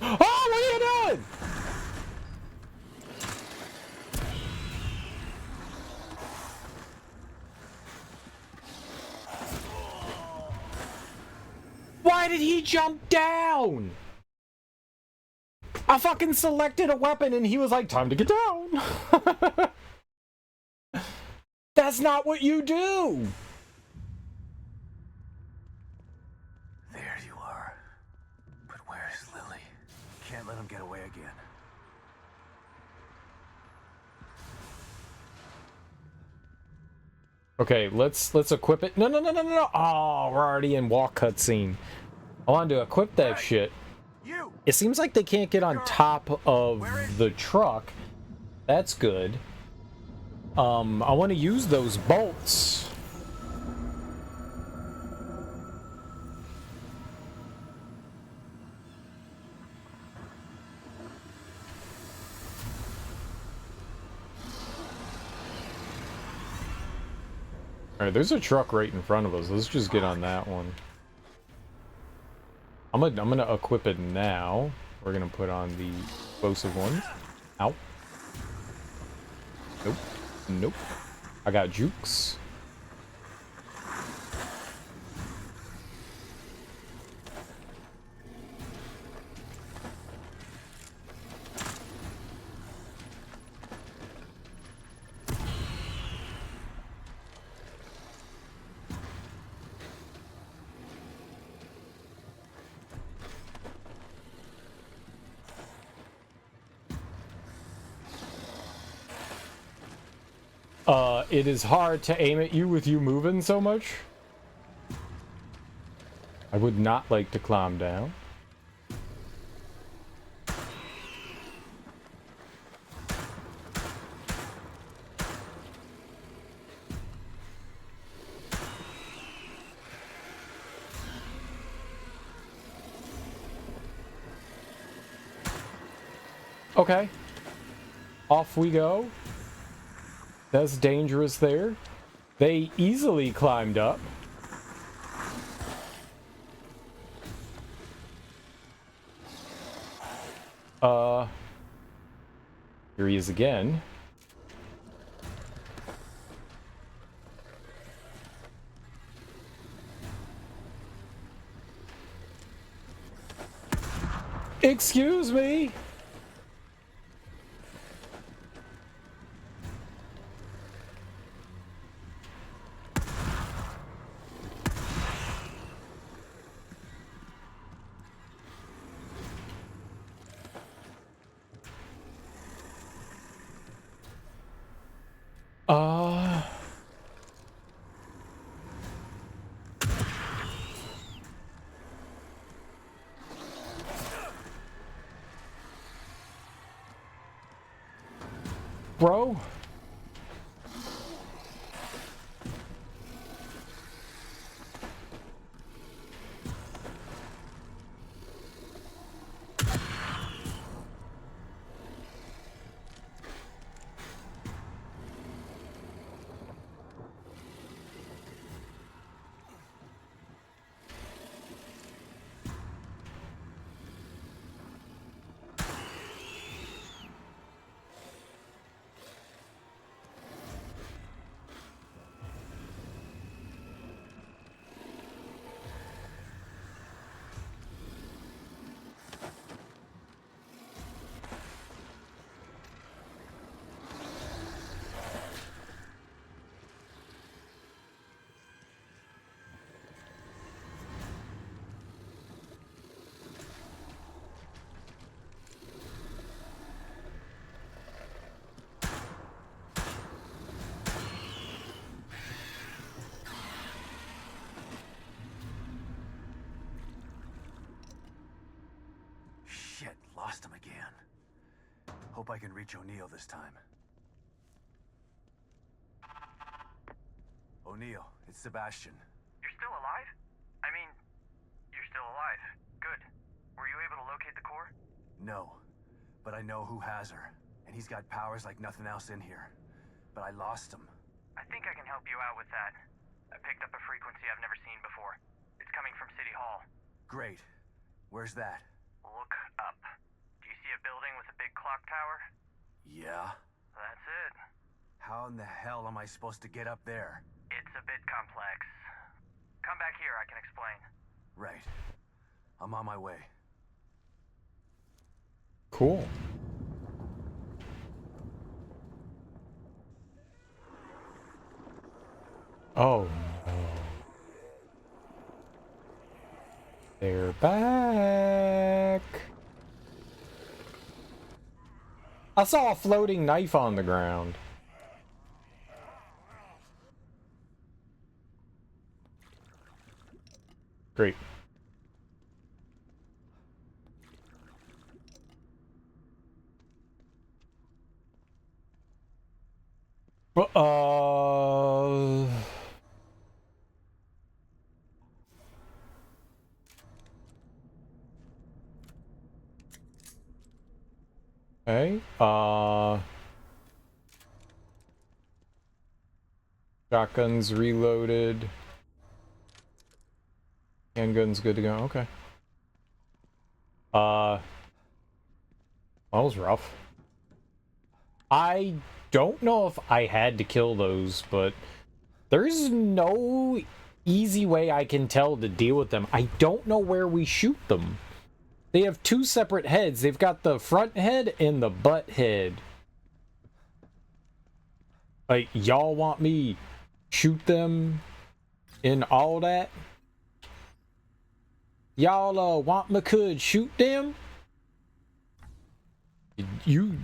Oh, what are you doing? did he jump down? I fucking selected a weapon and he was like, time to get down. That's not what you do. There you are. But where's Lily? Can't let him get away again. Okay, let's equip it. No. Oh, we're already in walk cutscene. I want to equip that shit. You! It seems like they can't get on top of the truck. That's good. I want to use those bolts. Alright, there's a truck right in front of us. Let's just get on that one. I'm gonna equip it now. We're gonna put on the explosive one. Ow. Nope. Nope. I got jukes. It is hard to aim at you with you moving so much. I would not like to climb down. Okay. Off we go. That's dangerous there. They easily climbed up. Here he is again. Excuse me. Bro. Shit, lost him again. Hope I can reach O'Neill this time. O'Neill, it's Sebastian. You're still alive? I mean, you're still alive. Good. Were you able to locate the core? No, but I know who has her, and he's got powers like nothing else in here. But I lost him. I think I can help you out with that. I picked up a frequency I've never seen before. It's coming from City Hall. Great. Where's that? Look up. Do you see a building with a big clock tower? Yeah? That's it. How in the hell am I supposed to get up there? It's a bit complex. Come back here, I can explain. Right. I'm on my way. Cool. Oh no. They're back. I saw a floating knife on the ground. Great. Uh... Okay. Shotgun's reloaded. Handgun's good to go. Okay. That was rough. I don't know if I had to kill those, but there's no easy way I can tell to deal with them. I don't know where we shoot them. They have two separate heads. They've got the front head and the butt head. Like, y'all want me shoot them in all that? Y'all want me could shoot them? You...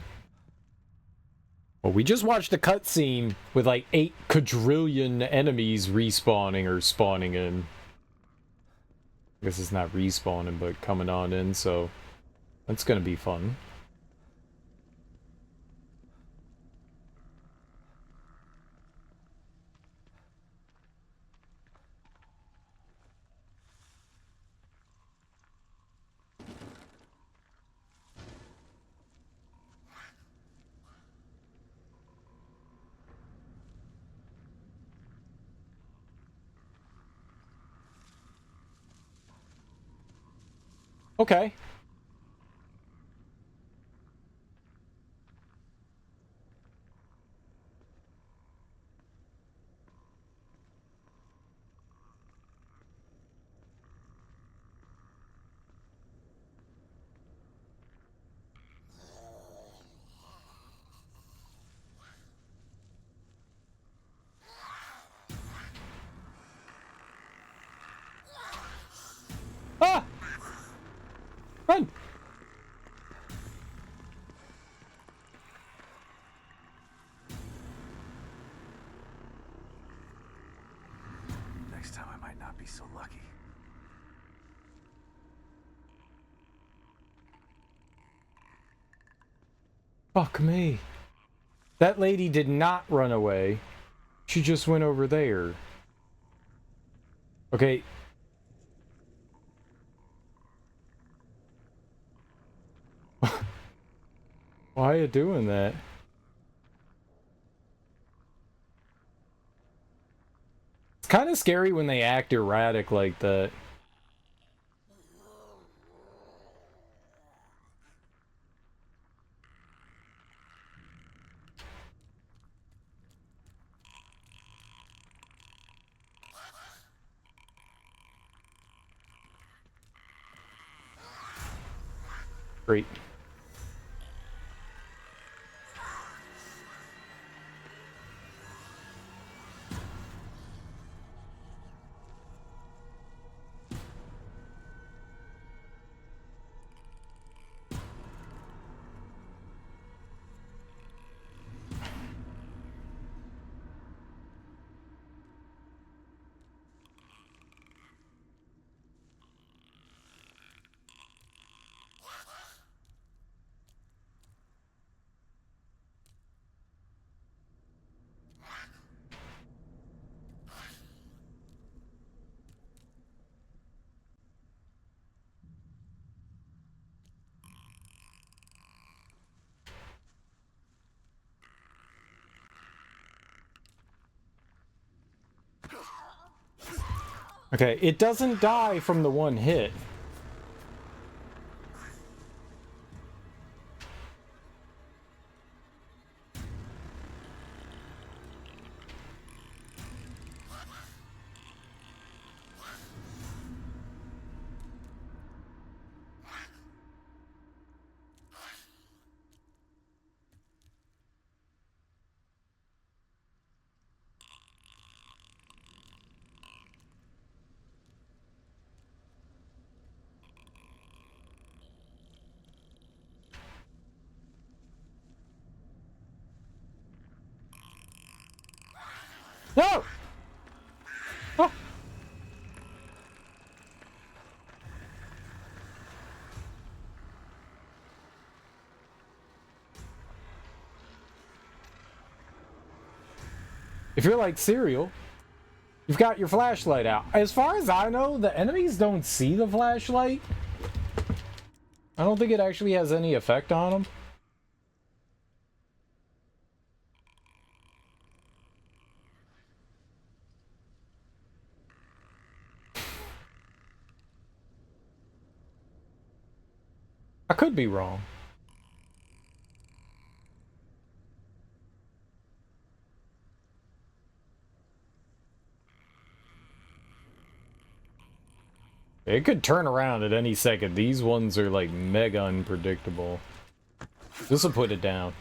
Well, we just watched a cutscene with like 8 quadrillion enemies respawning or spawning in. I guess it's not respawning, but coming on in, so that's gonna be fun. Okay. Ah! Run! Next time I might not be so lucky. Fuck me. That lady did not run away. She just went over there. Okay. Why are you doing that? It's kind of scary when they act erratic like that. Great. Okay, it doesn't die from the one hit. No! Oh. If you're like Serial, you've got your flashlight out. As far as I know, the enemies don't see the flashlight. I don't think it actually has any effect on them. I could be wrong. It could turn around at any second. These ones are like mega unpredictable. This will put it down.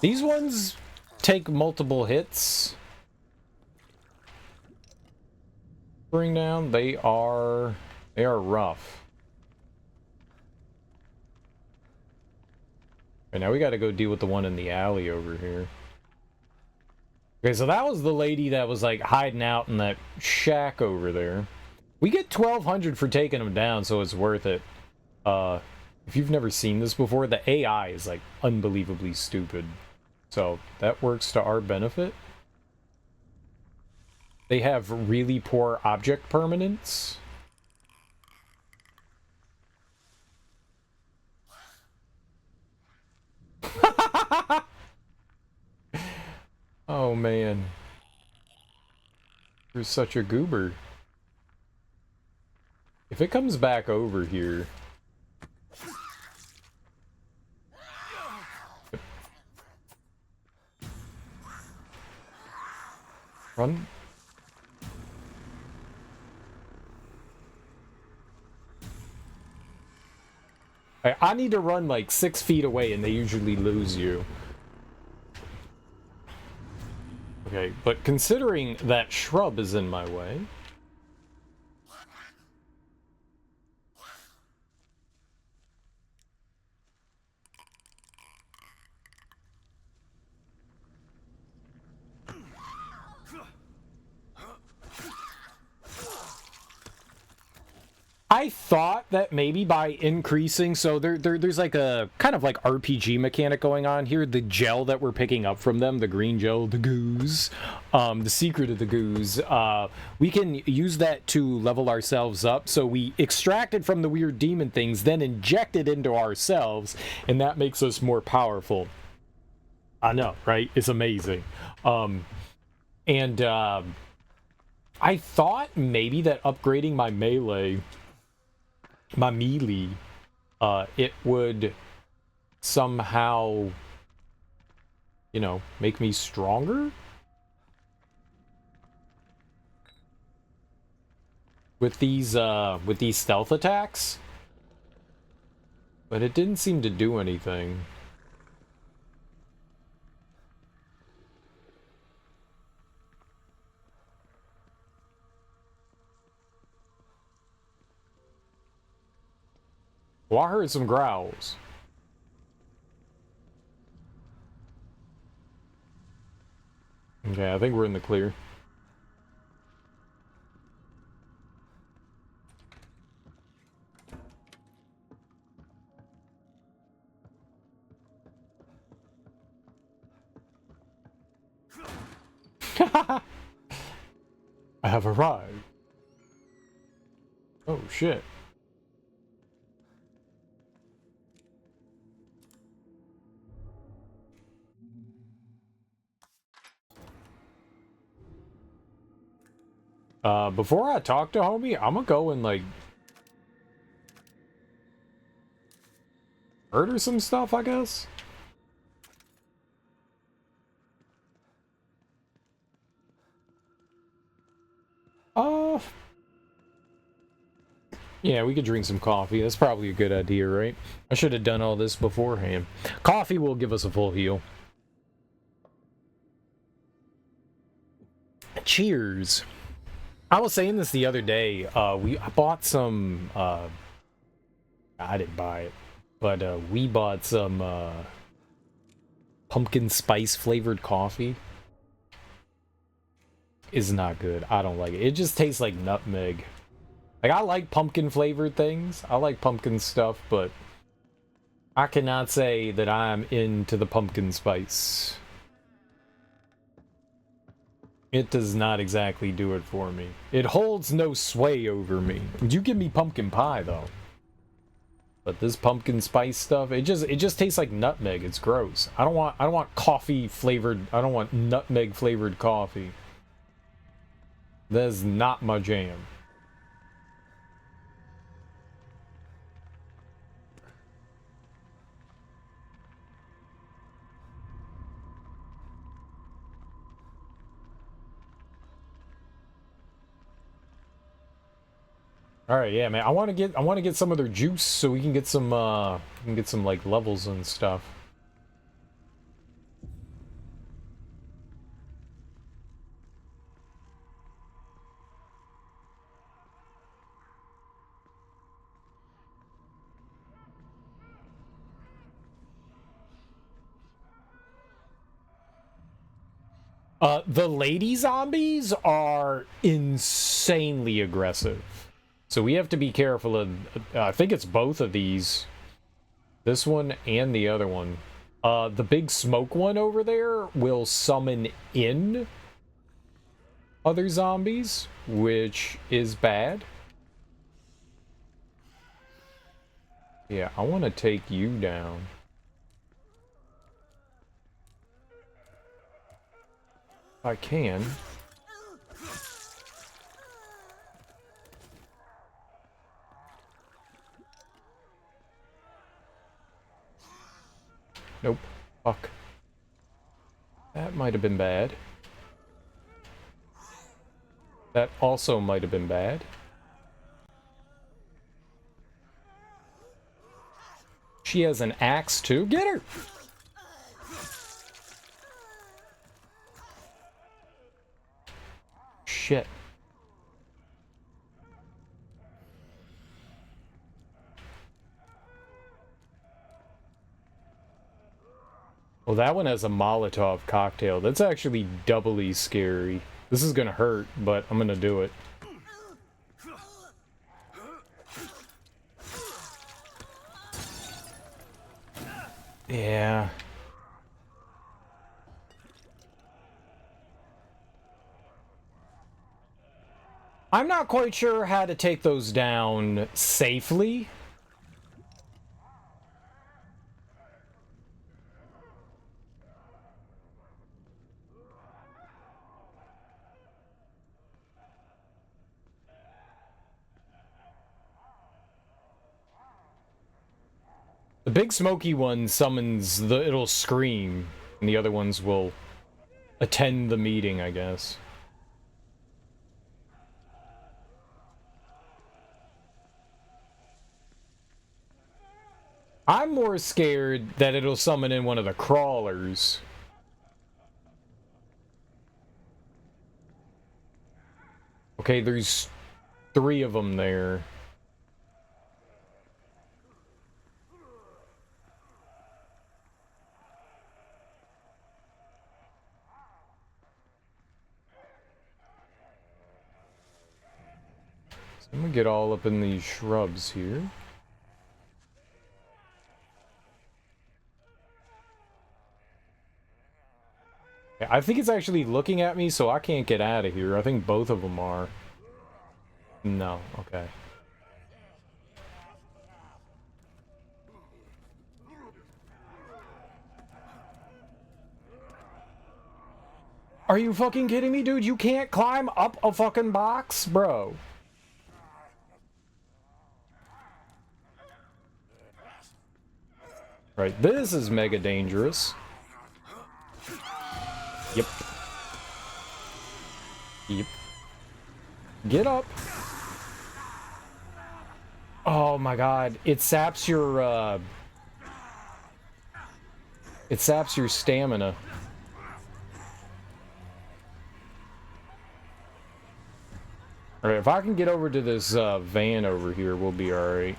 These ones take multiple hits. Bring down. They are rough. Right, now we got to go deal with the one in the alley over here. Okay, so that was the lady that was like hiding out in that shack over there. We get 1,200 for taking them down, so it's worth it. If you've never seen this before, the AI is like unbelievably stupid. So that works to our benefit. They have really poor object permanence. Oh man. You're such a goober. If it comes back over here... Run. I need to run like 6 feet away and they usually lose you. Okay, but considering that shrub is in my way... I thought that maybe by increasing, so there's like a kind of like RPG mechanic going on here. The gel that we're picking up from them, the green gel, the goose, the secret of the goose, we can use that to level ourselves up. So we extract it from the weird demon things, then inject it into ourselves, and that makes us more powerful. I know, right? It's amazing. I thought maybe that upgrading my melee, it would somehow, you know, make me stronger with these stealth attacks, but it didn't seem to do anything. Well, I heard some growls. Okay, I think we're in the clear. I have arrived. Oh, shit. Before I talk to homie, I'm gonna go and, like, murder some stuff, I guess? Yeah, we could drink some coffee. That's probably a good idea, right? I should have done all this beforehand. Coffee will give us a full heal. Cheers. I was saying this the other day. I bought some. I didn't buy it, but we bought some pumpkin spice flavored coffee. is not good. I don't like it. It just tastes like nutmeg. Like, I like pumpkin flavored things. I like pumpkin stuff, but I cannot say that I'm into the pumpkin spice. It does not exactly do it for me. It holds no sway over me. You give me pumpkin pie though. But this pumpkin spice stuff, it just tastes like nutmeg. It's gross. I don't want coffee flavored, I don't want nutmeg flavored coffee. That is not my jam. All right, yeah, man. I want to get some of their juice so we can get some like levels and stuff. The lady zombies are insanely aggressive. So we have to be careful of, I think it's both of these. This one and the other one. The big smoke one over there will summon in other zombies, which is bad. Yeah, I want to take you down. If I can. Nope. Fuck. That might have been bad. That also might have been bad. She has an axe too. Get her! Shit. Well, that one has a Molotov cocktail. That's actually doubly scary. This is gonna hurt, but I'm gonna do it. Yeah. I'm not quite sure how to take those down safely. The big smoky one summons it'll scream, and the other ones will attend the meeting, I guess. I'm more scared that it'll summon in one of the crawlers. Okay, there's 3 of them there. So I'm gonna get all up in these shrubs here. I think it's actually looking at me, so I can't get out of here. I think both of them are. No, okay. Are you fucking kidding me, dude? You can't climb up a fucking box, bro. Right, this is mega dangerous. Yep. Yep. Get up. Oh my god, it saps your stamina. Alright, if I can get over to this van over here, we'll be alright.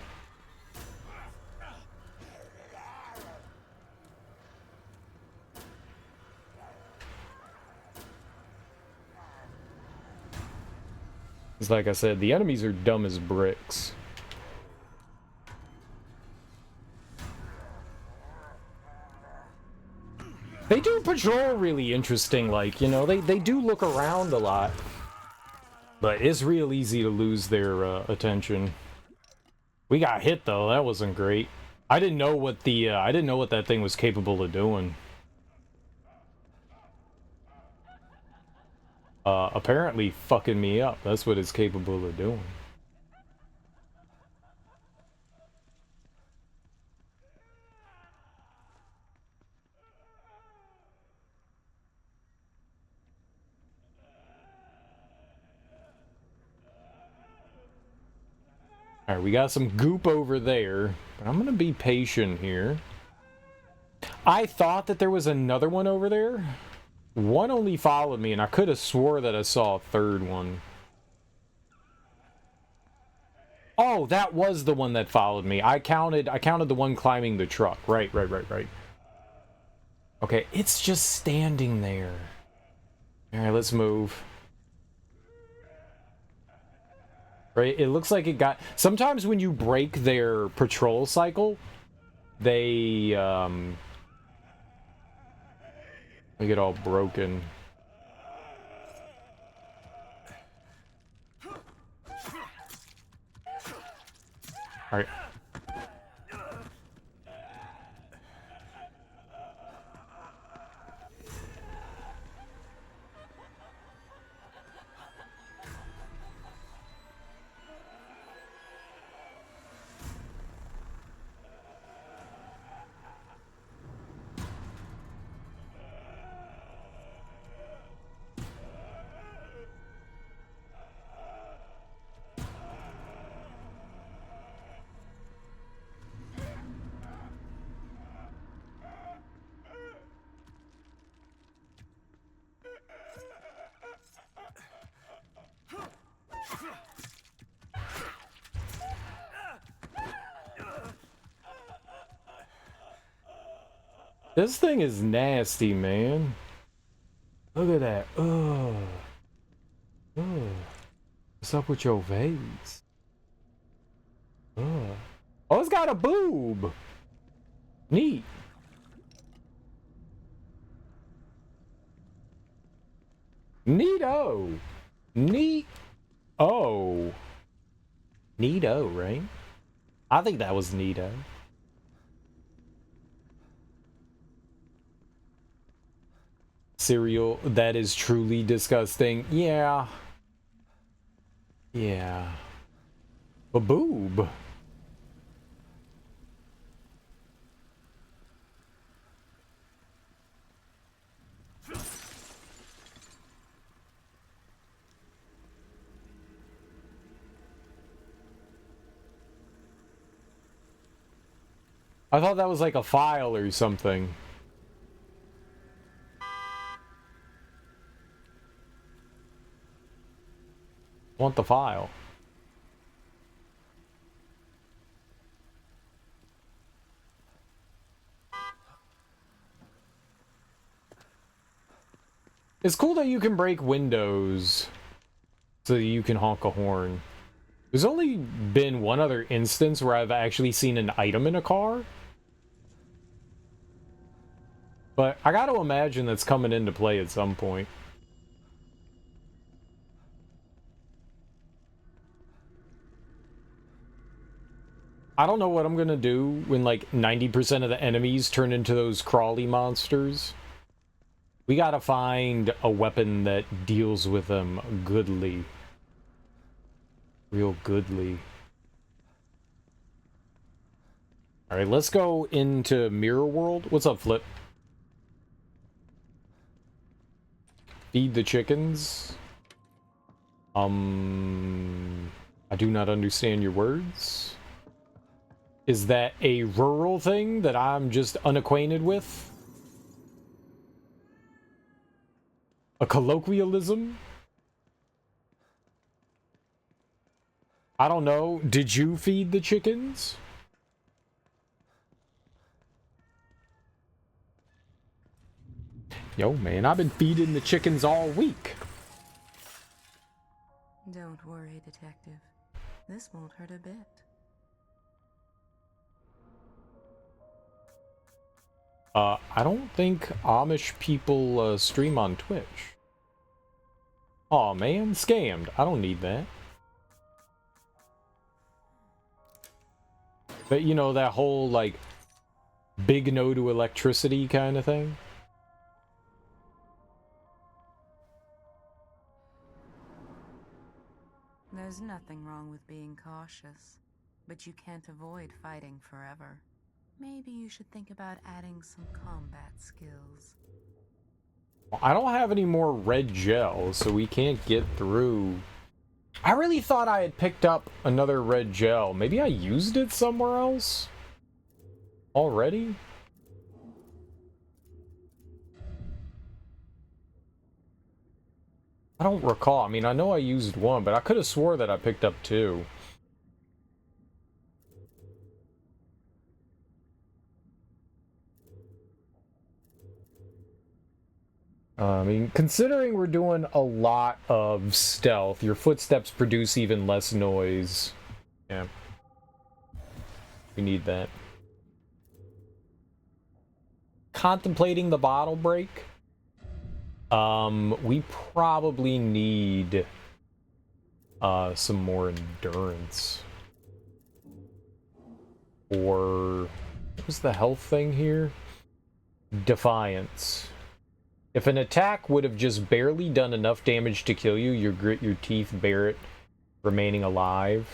It's like I said, the enemies are dumb as bricks. They do patrol really interesting, like, you know, they do look around a lot. But it's real easy to lose their attention. We got hit though, that wasn't great. I didn't know what the I didn't know what that thing was capable of doing. Apparently fucking me up. That's what it's capable of doing. Alright, we got some goop over there. But I'm gonna be patient here. I thought that there was another one over there. One only followed me, and I could have swore that I saw a third one. Oh, that was the one that followed me. I counted the one climbing the truck. Right. Okay, it's just standing there. Alright, let's move. Right, it looks like it got... Sometimes when you break their patrol cycle, they get all broken. Alright. This thing is nasty, man. Look at that. Ugh. Ugh. What's up with your face? Ugh. Oh, it's got a boob. Neat. Neato. Neat. Oh. Neato, right? I think that was neato. Cereal, that is truly disgusting. Yeah. Yeah. A boob. I thought that was like a file or something. Want the file. It's cool that you can break windows so that you can honk a horn. There's only been one other instance where I've actually seen an item in a car. But I gotta imagine that's coming into play at some point. I don't know what I'm gonna do when like 90% of the enemies turn into those crawly monsters. We gotta find a weapon that deals with them goodly. Real goodly. Alright, let's go into Mirror World. What's up, Flip? Feed the chickens. I do not understand your words. Is that a rural thing that I'm just unacquainted with? A colloquialism? I don't know. Did you feed the chickens? Yo, man, I've been feeding the chickens all week. Don't worry, Detective. This won't hurt a bit. I don't think Amish people stream on Twitch. Aw, man, scammed. I don't need that. But you know, that whole, like, big no to electricity kind of thing? There's nothing wrong with being cautious, but you can't avoid fighting forever. Maybe you should think about adding some combat skills. Well, I don't have any more red gel, so we can't get through. I really thought I had picked up another red gel. Maybe I used it somewhere else? Already? I don't recall. I mean, I know I used one, but I could have swore that I picked up two. I mean, considering we're doing a lot of stealth, your footsteps produce even less noise. Yeah. We need that. Contemplating the bottle break. We probably need some more endurance. Or what was the health thing here? Defiance. If an attack would have just barely done enough damage to kill you, you grit your teeth, bear it, remaining alive.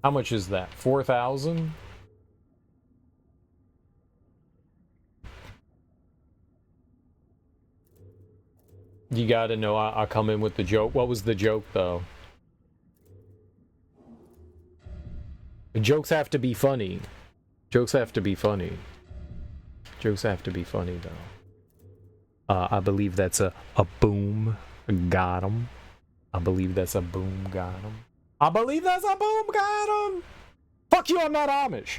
How much is that? 4,000? You gotta know I'll come in with the joke. What was the joke, though? The jokes have to be funny. Jokes have to be funny. Jokes have to be funny, though. I believe that's a boom. Got him. I believe that's a boom. Got him. I believe that's a boom. Got him. Fuck you, I'm not Amish.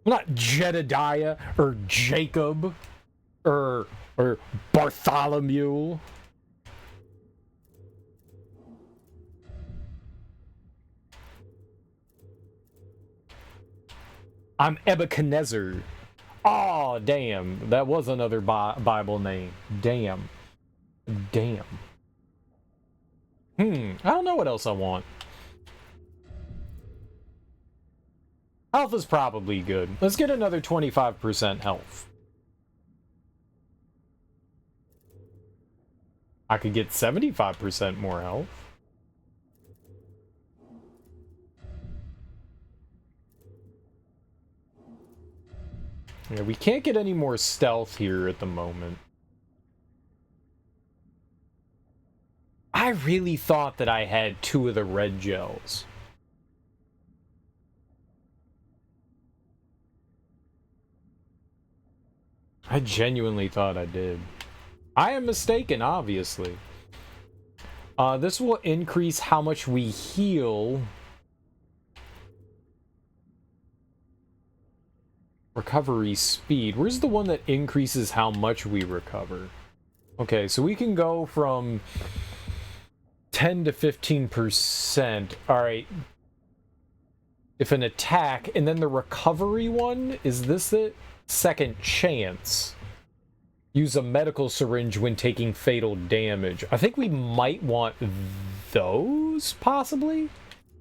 I'm not Jedediah or Jacob or Bartholomew. I'm Nebuchadnezzar. Oh, damn. That was another Bible name. Damn. Damn. I don't know what else I want. Health is probably good. Let's get another 25% health. I could get 75% more health. Yeah, we can't get any more stealth here at the moment. I really thought that I had 2 of the red gels. I genuinely thought I did. I am mistaken, obviously. This will increase how much we heal. Recovery speed. Where's the one that increases how much we recover? Okay, so we can go from 10 to 15%. Alright. If an attack, and then the recovery one, is this it? Second chance. Use a medical syringe when taking fatal damage. I think we might want those, possibly?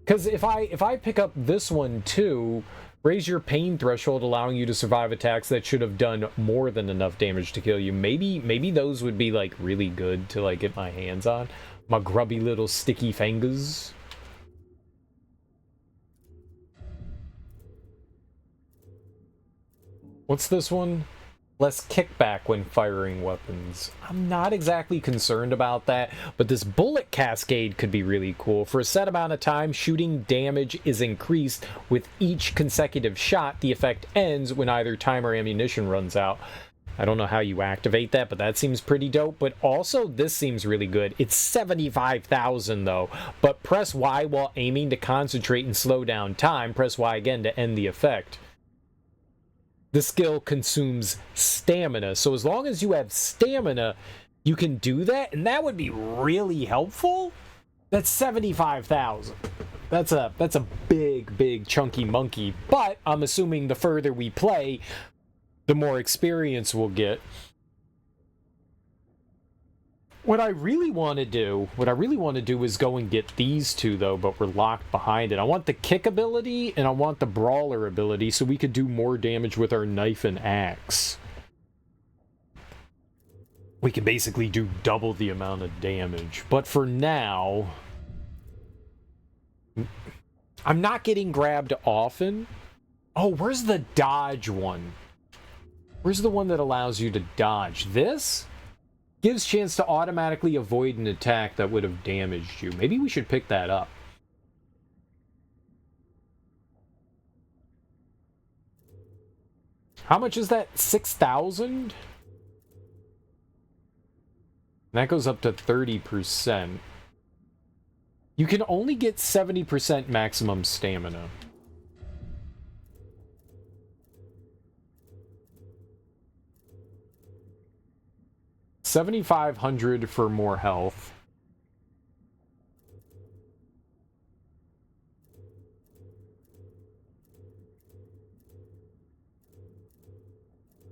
Because if I pick up this one too, raise your pain threshold, allowing you to survive attacks that should have done more than enough damage to kill you. Maybe those would be like really good to like get my hands on. My grubby little sticky fingers. What's this one? Less kickback when firing weapons. I'm not exactly concerned about that, but this bullet cascade could be really cool. For a set amount of time, shooting damage is increased with each consecutive shot. The effect ends when either time or ammunition runs out. I don't know how you activate that, but that seems pretty dope. But also, this seems really good. It's 75,000 though, but press Y while aiming to concentrate and slow down time. Press Y again to end the effect. the skill consumes stamina. So as long as you have stamina, you can do that, and that would be really helpful. That's 75,000. That's a big chunky monkey. But I'm assuming the further we play, the more experience we'll get. What I really want to do is go and get these two, though, but we're locked behind it. I want the kick ability, and I want the brawler ability, so we could do more damage with our knife and axe. We can basically do double the amount of damage. But for now, I'm not getting grabbed often. Oh, where's the dodge one? Where's the one that allows you to dodge? This? Gives chance to automatically avoid an attack that would have damaged you. Maybe we should pick that up. How much is that? 6,000? That goes up to 30%. You can only get 70% maximum stamina. $7,500 for more health.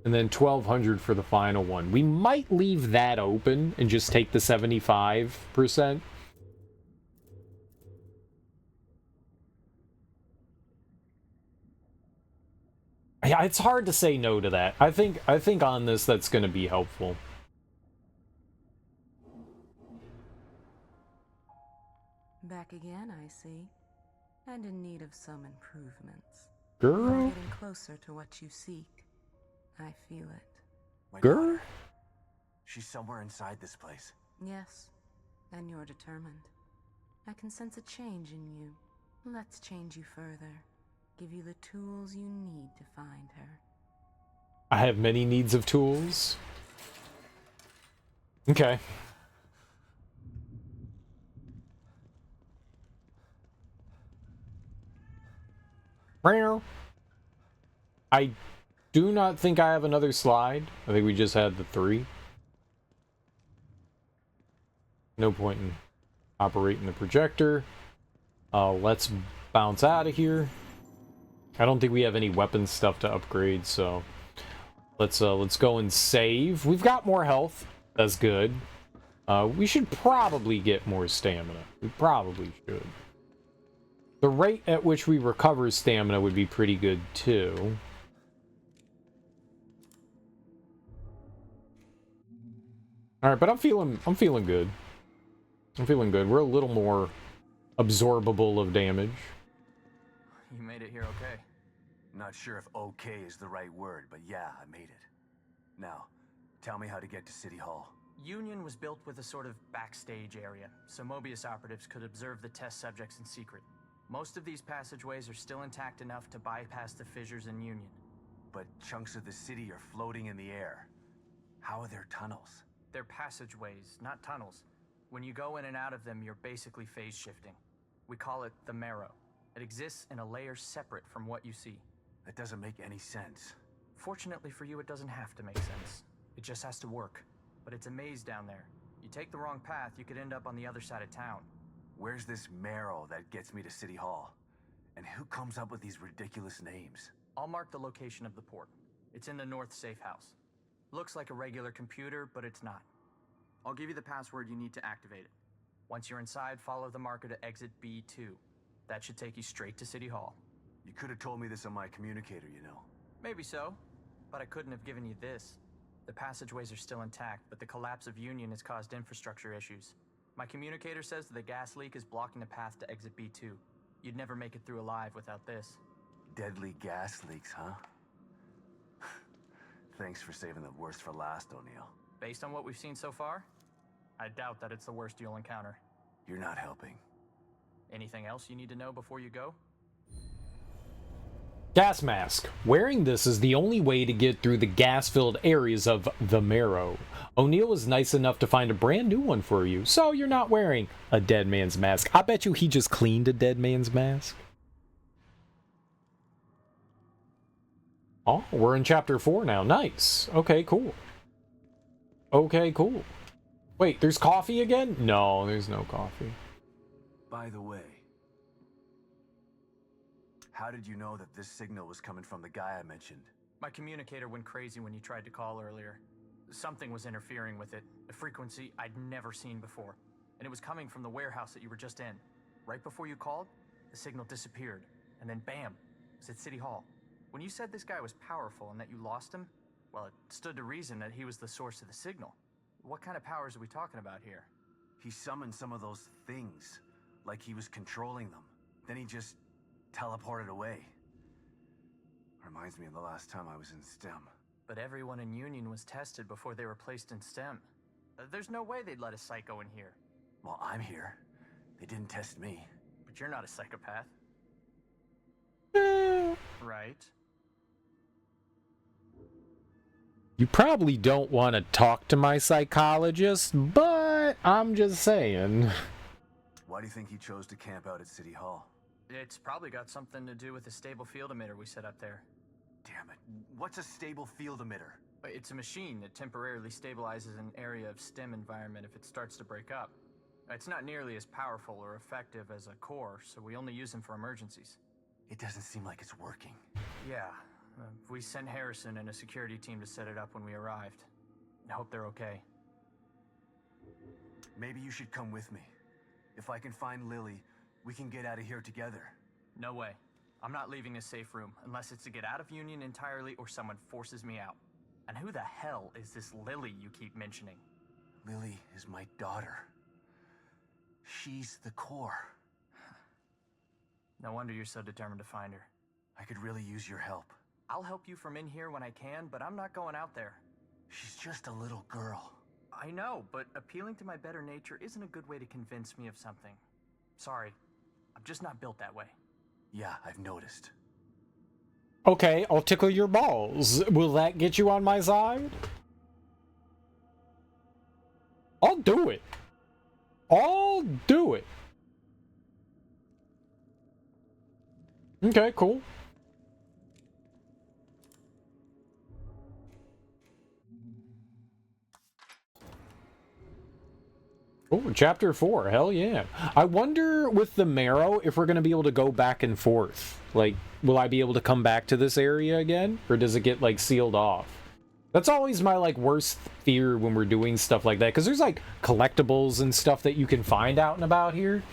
And then 1,200 for the final one. We might leave that open and just take the 75%. Yeah, it's hard to say no to that. I think on this that's going to be helpful. Back again, I see. And in need of some improvements. Girl? You're getting closer to what you seek. I feel it. My Girl? daughter. She's somewhere inside this place. Yes, and you're determined. I can sense a change in you. Let's change you further. Give you the tools you need to find her. I have many needs of tools. Okay. I do not think I have another slide. I think we just had the 3. No point in operating the projector. Let's bounce out of here. I don't think we have any weapon stuff to upgrade, so let's go and save. We've got more health. That's good. We should probably get more stamina. We probably should. The rate at which we recover stamina would be pretty good too. All right, but I'm feeling good. I'm feeling good. We're a little more absorbable of damage. You made it here okay. Not sure if okay is the right word, but yeah, I made it. Now, tell me how to get to City Hall. Union was built with a sort of backstage area, so Mobius operatives could observe the test subjects in secret. Most of these passageways are still intact enough to bypass the fissures in Union. But chunks of the city are floating in the air. How are there tunnels? They're passageways, not tunnels. When you go in and out of them, you're basically phase shifting. We call it the Marrow. It exists in a layer separate from what you see. That doesn't make any sense. Fortunately for you, it doesn't have to make sense. It just has to work. But it's a maze down there. You take the wrong path, you could end up on the other side of town. Where's this Marrow that gets me to City Hall? And who comes up with these ridiculous names? I'll mark the location of the port. It's in the North Safe House. Looks like a regular computer, but it's not. I'll give you the password you need to activate it. Once you're inside, follow the marker to exit B2. That should take you straight to City Hall. You could have told me this on my communicator, you know. Maybe so, but I couldn't have given you this. The passageways are still intact, but the collapse of Union has caused infrastructure issues. My communicator says that the gas leak is blocking the path to exit B2. You'd never make it through alive without this. Deadly gas leaks, huh? Thanks for saving the worst for last, O'Neill. Based on what we've seen so far, I doubt that it's the worst you'll encounter. You're not helping. Anything else you need to know before you go? Gas mask. Wearing this is the only way to get through the gas-filled areas of the Marrow. O'Neill was nice enough to find a brand new one for you, so you're not wearing a dead man's mask. I bet you he just cleaned a dead man's mask. Oh, we're in chapter 4 now. Nice. Okay, cool. Okay, cool. Wait, there's coffee again? No, there's no coffee. By the way, how did you know that this signal was coming from the guy I mentioned? My communicator went crazy when you tried to call earlier. Something was interfering with it, a frequency I'd never seen before. And it was coming from the warehouse that you were just in. Right before you called, the signal disappeared. And then bam, it was at City Hall. When you said this guy was powerful and that you lost him, well, it stood to reason that he was the source of the signal. What kind of powers are we talking about here? He summoned some of those things, like he was controlling them. Then he just teleported away. Reminds me of the last time I was in STEM. But everyone in Union was tested before they were placed in STEM. There's no way they'd let a psycho in here. Well, I'm here. They didn't test me. But you're not a psychopath. Right? You probably don't want to talk to my psychologist, but I'm just saying. Why do you think he chose to camp out at City Hall? It's probably got something to do with the stable field emitter we set up there. Damn it. What's a stable field emitter? It's a machine that temporarily stabilizes an area of STEM environment if it starts to break up. It's not nearly as powerful or effective as a core, so we only use them for emergencies. It doesn't seem like it's working. Yeah, we sent Harrison and a security team to set it up when we arrived. I hope they're okay. Maybe you should come with me. If I can find Lily, we can get out of here together. No way. I'm not leaving a safe room unless it's to get out of Union entirely or someone forces me out. And who the hell is this Lily you keep mentioning? Lily is my daughter. She's the core. No wonder you're so determined to find her. I could really use your help. I'll help you from in here when I can, but I'm not going out there. She's just a little girl. I know, but appealing to my better nature isn't a good way to convince me of something. Sorry, I'm just not built that way. Yeah, I've noticed. Okay, I'll tickle your balls. Will that get you on my side? I'll do it. I'll do it. Okay, cool. Oh, chapter 4, hell yeah. I wonder with the Marrow if we're going to be able to go back and forth. Like, will I be able to come back to this area again? Or does it get, like, sealed off? That's always my, like, worst fear when we're doing stuff like that. Because there's, like, collectibles and stuff that you can find out and about here.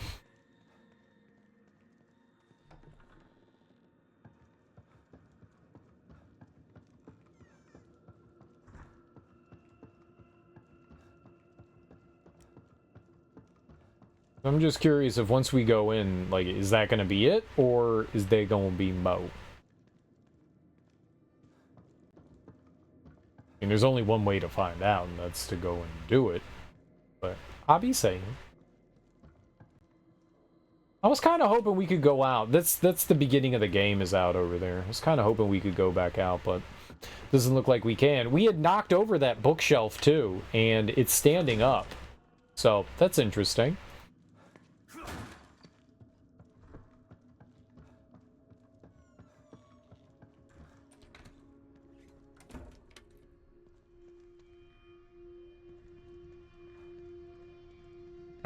I'm just curious if once we go in, like, is that going to be it? Or is there going to be Mo? And there's only one way to find out, and that's to go and do it. But I'll be saying. I was kind of hoping we could go out. That's the beginning of the game is out over there. I was kind of hoping we could go back out, but doesn't look like we can. We had knocked over that bookshelf, too, and it's standing up. So, that's interesting.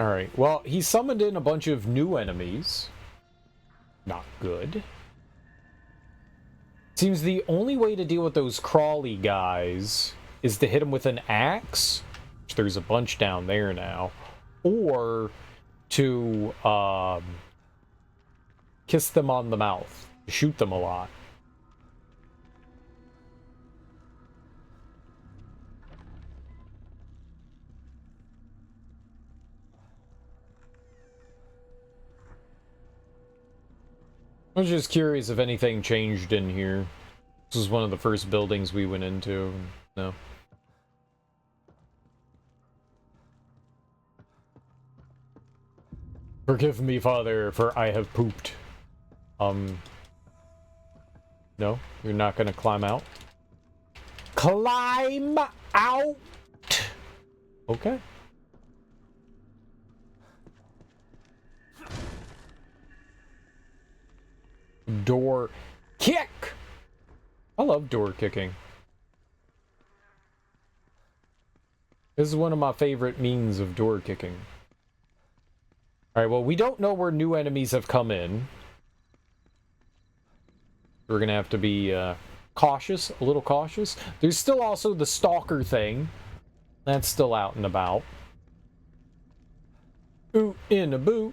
Alright, well, he summoned in a bunch of new enemies. Not good. Seems the only way to deal with those crawly guys is to hit them with an axe, which there's a bunch down there now, or to kiss them on the mouth, shoot them a lot. I was just curious if anything changed in here. This was one of the first buildings we went into. No. Forgive me, Father, for I have pooped. No? You're not gonna climb out? Climb out! Okay. Door kick. I love door kicking. This is one of my favorite means of door kicking. Alright, well, we don't know where new enemies have come in. We're gonna have to be cautious, a little cautious. There's still also the stalker thing. That's still out and about. Ooh, in a boot.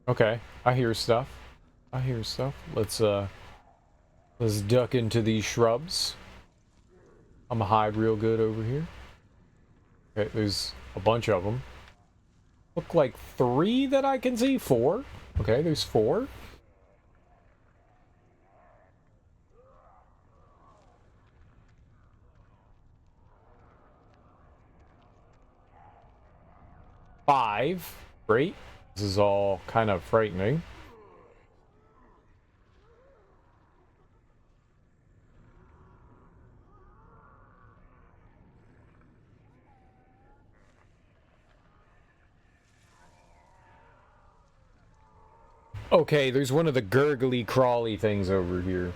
Okay, I hear stuff. I hear stuff. Let's duck into these shrubs. I'm gonna hide real good over here. Okay, there's a bunch of them. Look like 3 that I can see. 4. Okay, there's 4. Five. Great. This is all kind of frightening. Okay, there's one of the gurgly crawly things over here.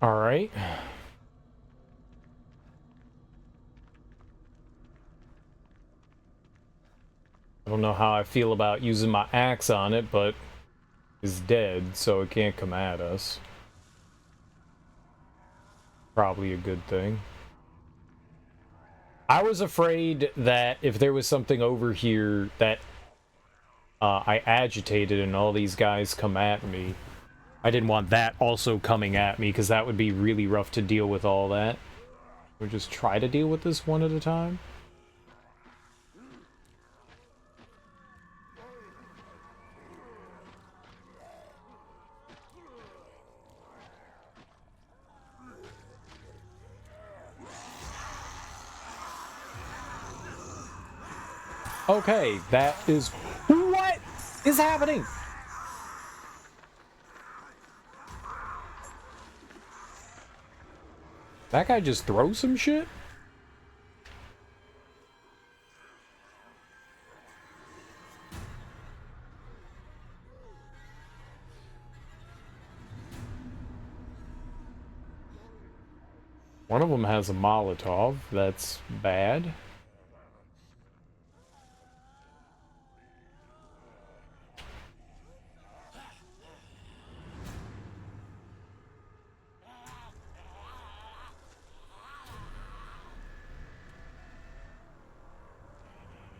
All right. I don't know how I feel about using my axe on it, but it's dead, so it can't come at us. Probably a good thing. I was afraid that if there was something over here that I agitated and all these guys come at me, I didn't want that also coming at me, because that would be really rough to deal with all that. We'll just try to deal with this one at a time. Okay, that is... What is happening? That guy just throw some shit? One of them has a Molotov. That's bad.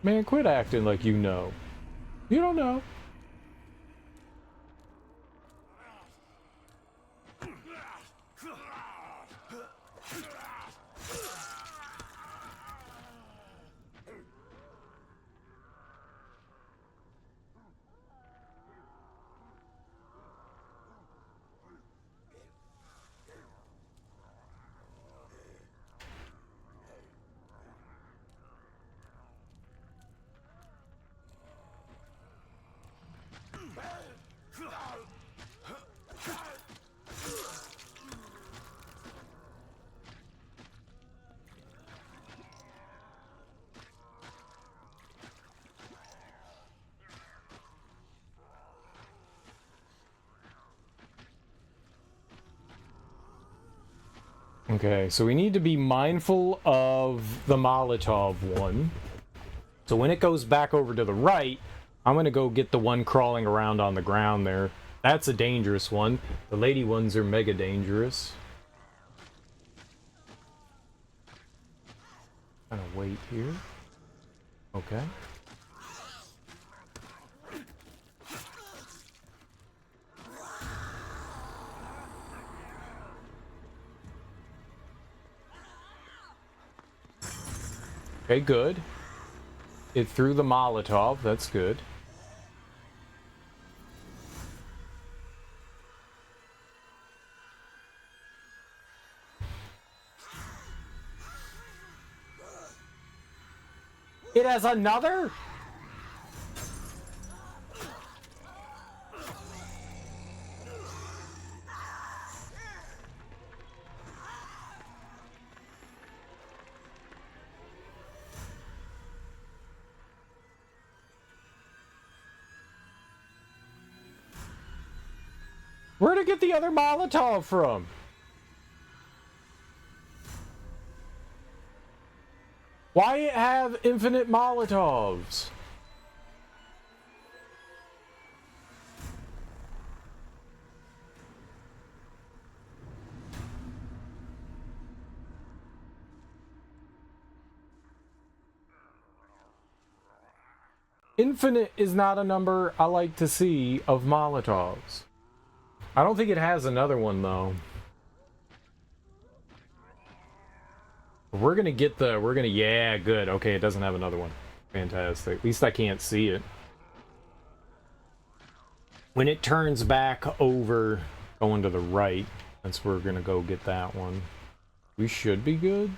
Man, quit acting like you know. You don't know. Okay, so we need to be mindful of the Molotov one. So when it goes back over to the right, I'm going to go get the one crawling around on the ground there. That's a dangerous one. The lady ones are mega dangerous. Kind of wait here. Okay. Okay, good. It threw the Molotov. That's good. It has another? Where'd it get the other Molotov from? Why have infinite Molotovs? Infinite is not a number I like to see of Molotovs. I don't think it has another one, though. Yeah, good. Okay, it doesn't have another one. Fantastic. At least I can't see it. When it turns back over, going to the right, that's where we're gonna go get that one. We should be good.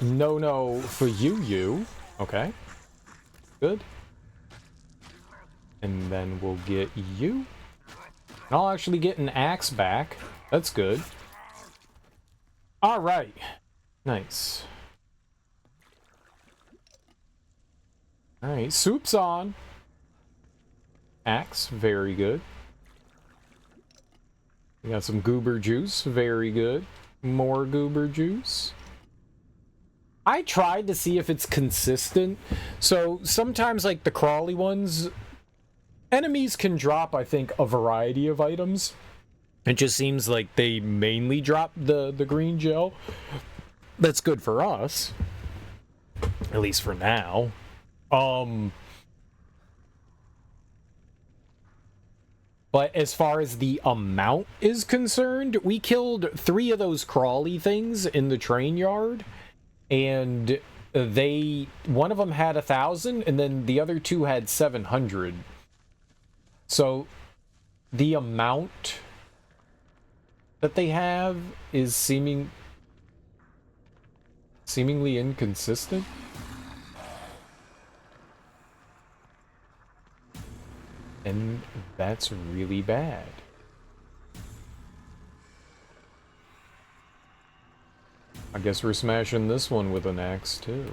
No for you. Okay. Good. And then we'll get you. And I'll actually get an axe back. That's good. Alright. Nice. Alright, soup's on. Axe, very good. We got some goober juice, very good. More goober juice. I tried to see if it's consistent. So sometimes, like the crawly ones, enemies can drop, I think, a variety of items. It just seems like they mainly drop the green gel. That's good for us. At least for now. But as far as the amount is concerned, we killed 3 of those crawly things in the train yard. And one of them had 1,000, and then the other 2 had 700. So the amount that they have is seemingly inconsistent. And that's really bad. I guess we're smashing this one with an axe, too.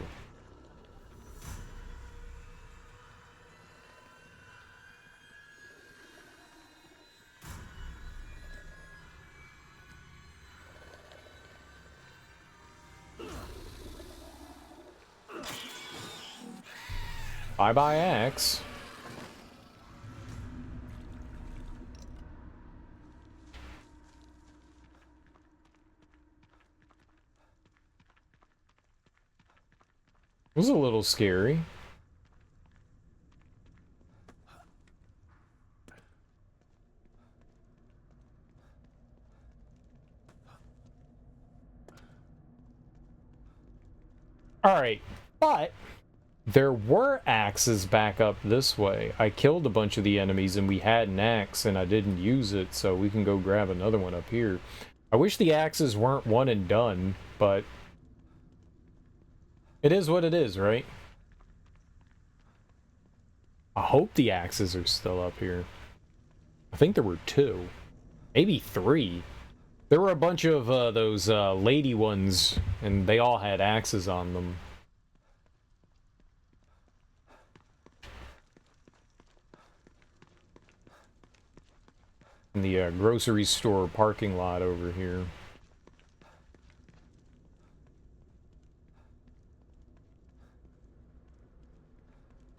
Bye-bye, axe. It was a little scary. Alright, but there were axes back up this way. I killed a bunch of the enemies and we had an axe and I didn't use it, so we can go grab another one up here. I wish the axes weren't one and done, but it is what it is, right? I hope the axes are still up here. I think there were 2. Maybe 3. There were a bunch of those lady ones, and they all had axes on them. In the grocery store parking lot over here.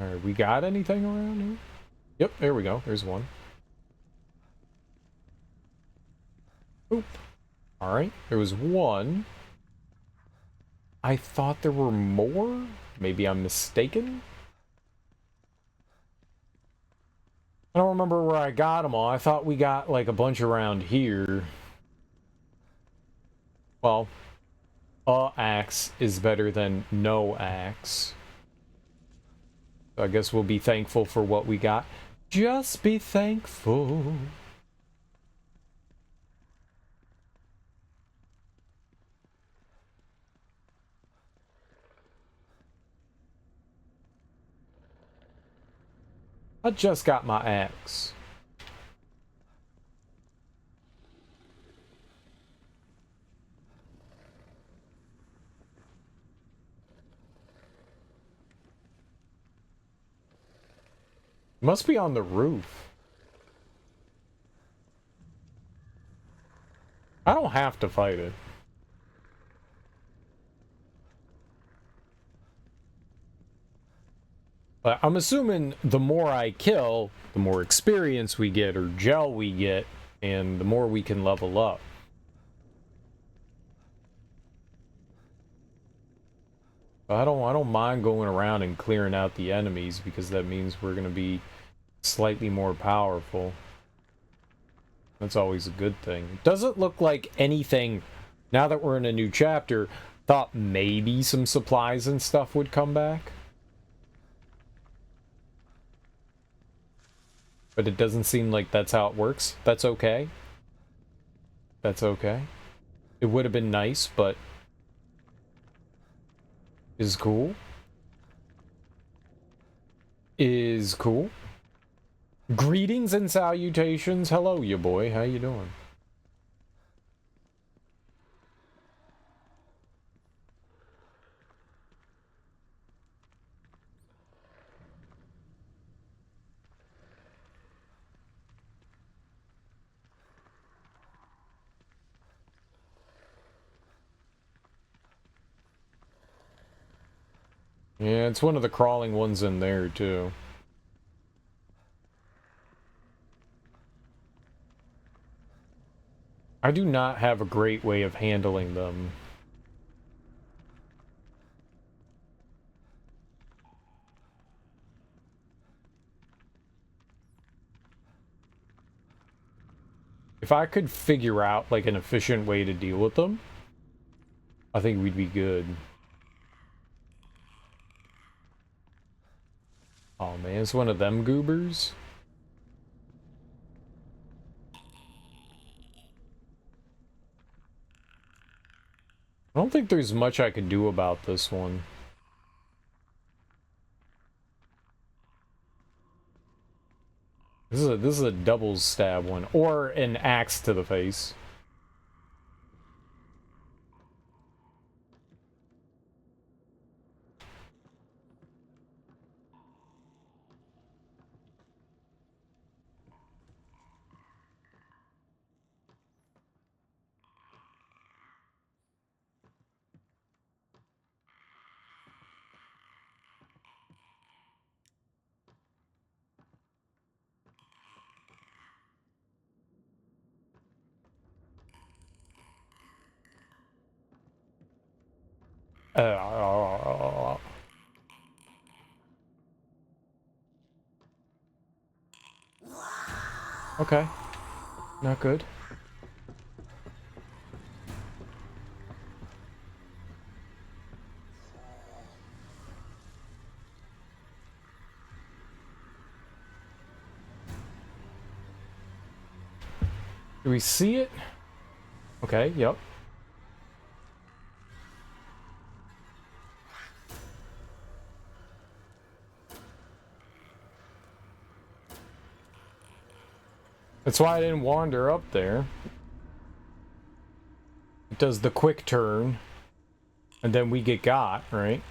Alright, we got anything around here? Yep, there we go. There's one. Oop. Alright, there was one. I thought there were more? Maybe I'm mistaken? I don't remember where I got them all. I thought we got like a bunch around here. Well, a axe is better than no axe. So I guess we'll be thankful for what we got. Just be thankful. I just got my axe. Must be on the roof. I don't have to fight it. But I'm assuming the more I kill, the more experience we get, or gel we get, and the more we can level up. I don't mind going around and clearing out the enemies, because that means we're going to be slightly more powerful. That's always a good thing. It doesn't look like anything, now that we're in a new chapter, thought maybe some supplies and stuff would come back. But it doesn't seem like that's how it works. That's okay. That's okay. It would have been nice, but is cool. Is cool. Greetings and salutations. Hello, you boy. How you doing? Yeah, it's one of the crawling ones in there, too. I do not have a great way of handling them. If I could figure out, like, an efficient way to deal with them, I think we'd be good. Oh man, it's one of them goobers. I don't think there's much I could do about this one. This is a double stab one, or an axe to the face. Okay. Not good. Do we see it? Okay, yep. That's why I didn't wander up there. does the quick turn, and then we get got, right?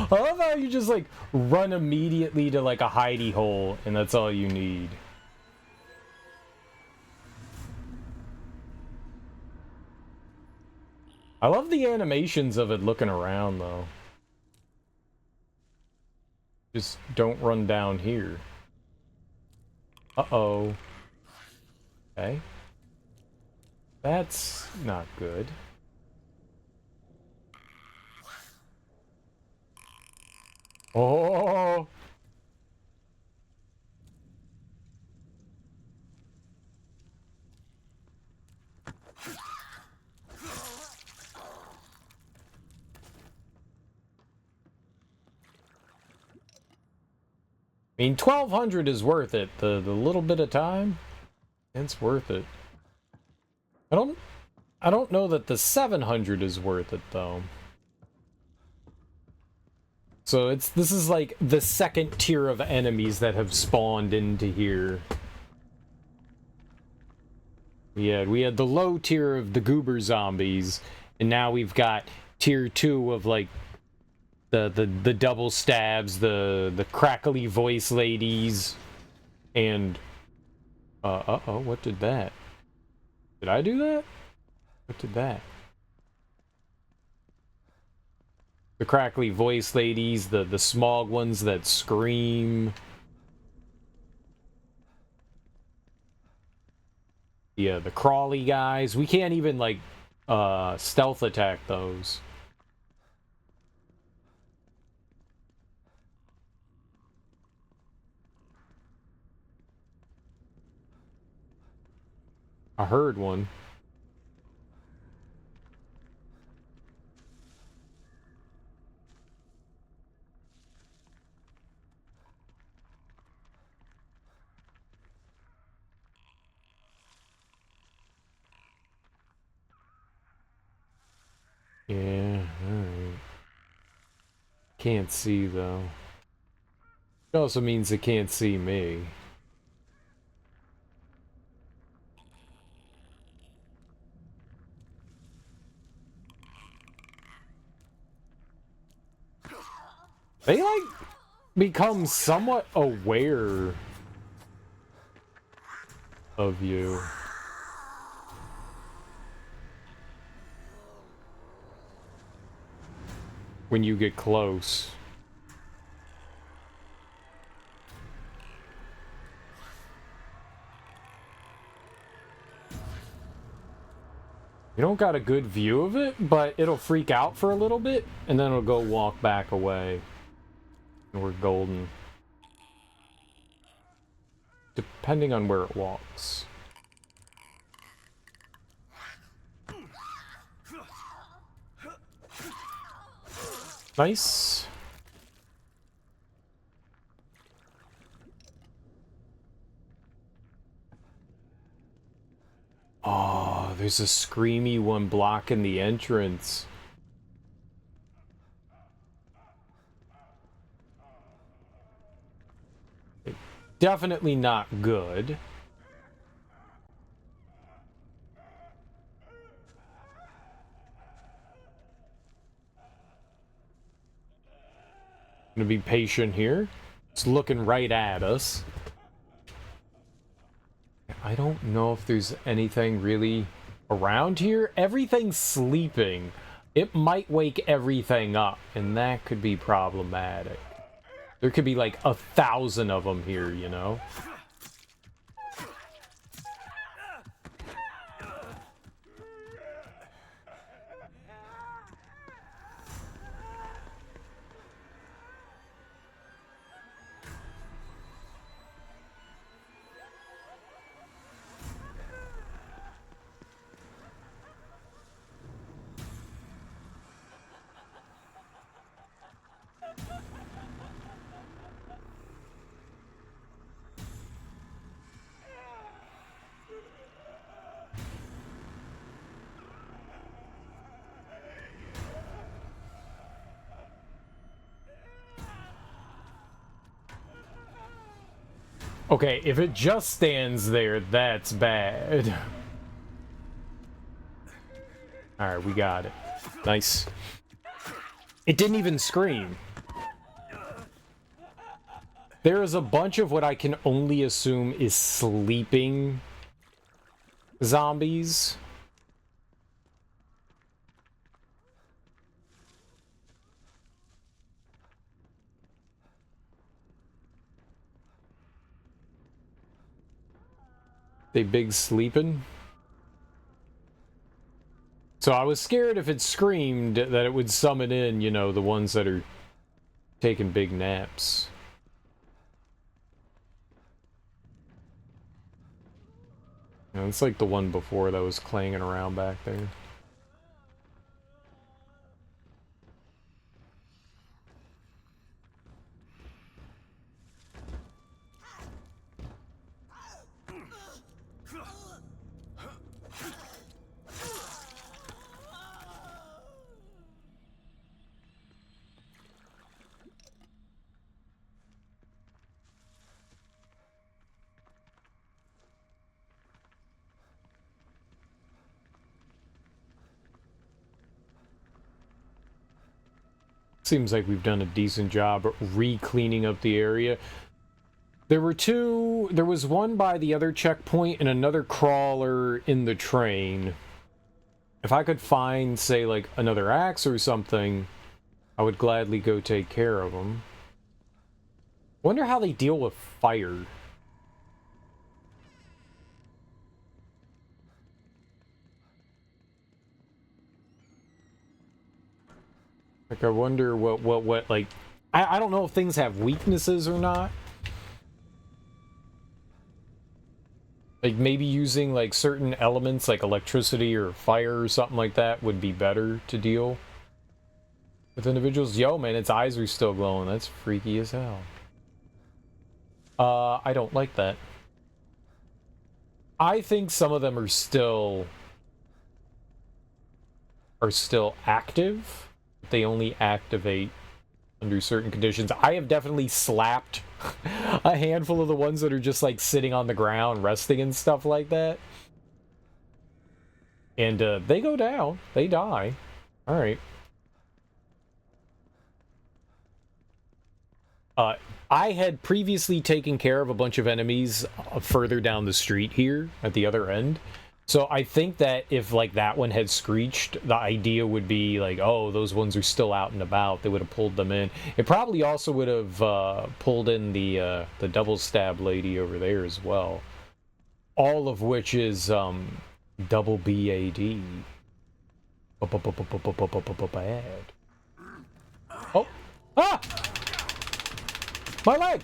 I love how you just, like, run immediately to, like, a hidey hole, and that's all you need. I love the animations of it looking around, though. Just don't run down here. Uh-oh. Okay. That's not good. Oh! I mean, 1200 is worth it. The little bit of time, it's worth it. I don't know that the 700 is worth it though. So this is like the second tier of enemies that have spawned into here. We had the low tier of the goober zombies, and now we've got tier 2 of like the double stabs, the crackly voice ladies, and uh-oh, what did that? Did I do that? What did that? The crackly voice ladies, the small ones that scream. Yeah, the crawly guys. We can't even, like, stealth attack those. I heard one. Yeah, alright. Can't see, though. It also means it can't see me. They, like, become somewhat aware of you. When you get close. You don't got a good view of it, but it'll freak out for a little bit, and then it'll go walk back away. And we're golden. Depending on where it walks. Nice. Oh, there's a screamy one blocking the entrance. Definitely not good. Gonna be patient here. It's looking right at us. I don't know if there's anything really around here. Everything's sleeping. It might wake everything up, and that could be problematic. There could be like 1,000 of them here, you know? Okay, if it just stands there, that's bad. Alright, we got it. Nice. It didn't even scream. There is a bunch of what I can only assume is sleeping zombies. They big sleeping. So I was scared if it screamed that it would summon in, you know, the ones that are taking big naps. You know, it's like the one before that was clanging around back there. Seems like we've done a decent job re-cleaning up the area. There was one by the other checkpoint and another crawler in the train. If I could find, say, like, another axe or something, I would gladly go take care of them. Wonder how they deal with fire. Like, I wonder what, like... I don't know if things have weaknesses or not. Like, maybe using, like, certain elements, like electricity or fire or something like that, would be better to deal with individuals. Yo, man, its eyes are still glowing. That's freaky as hell. I don't like that. I think some of them are still active. They only activate under certain conditions. I have definitely slapped a handful of the ones that are just like sitting on the ground resting and stuff like that, and they go down, they die. All right. I had previously taken care of a bunch of enemies further down the street here at the other end. So I think that if, like, that one had screeched, the idea would be, like, oh, those ones are still out and about. They would have pulled them in. It probably also would have pulled in the double stab lady over there as well. All of which is double BAD. Bad. Oh! Ah! My leg!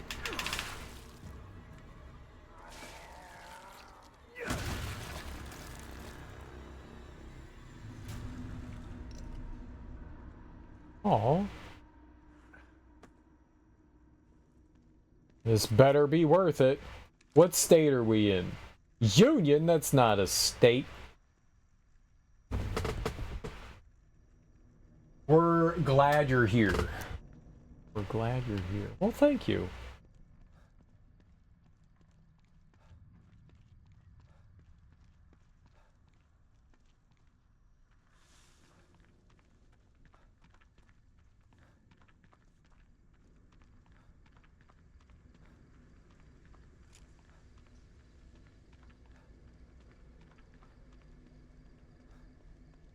Oh, this better be worth it. What state are we in? Union? That's not a state. We're glad you're here. We're glad you're here. Well, thank you.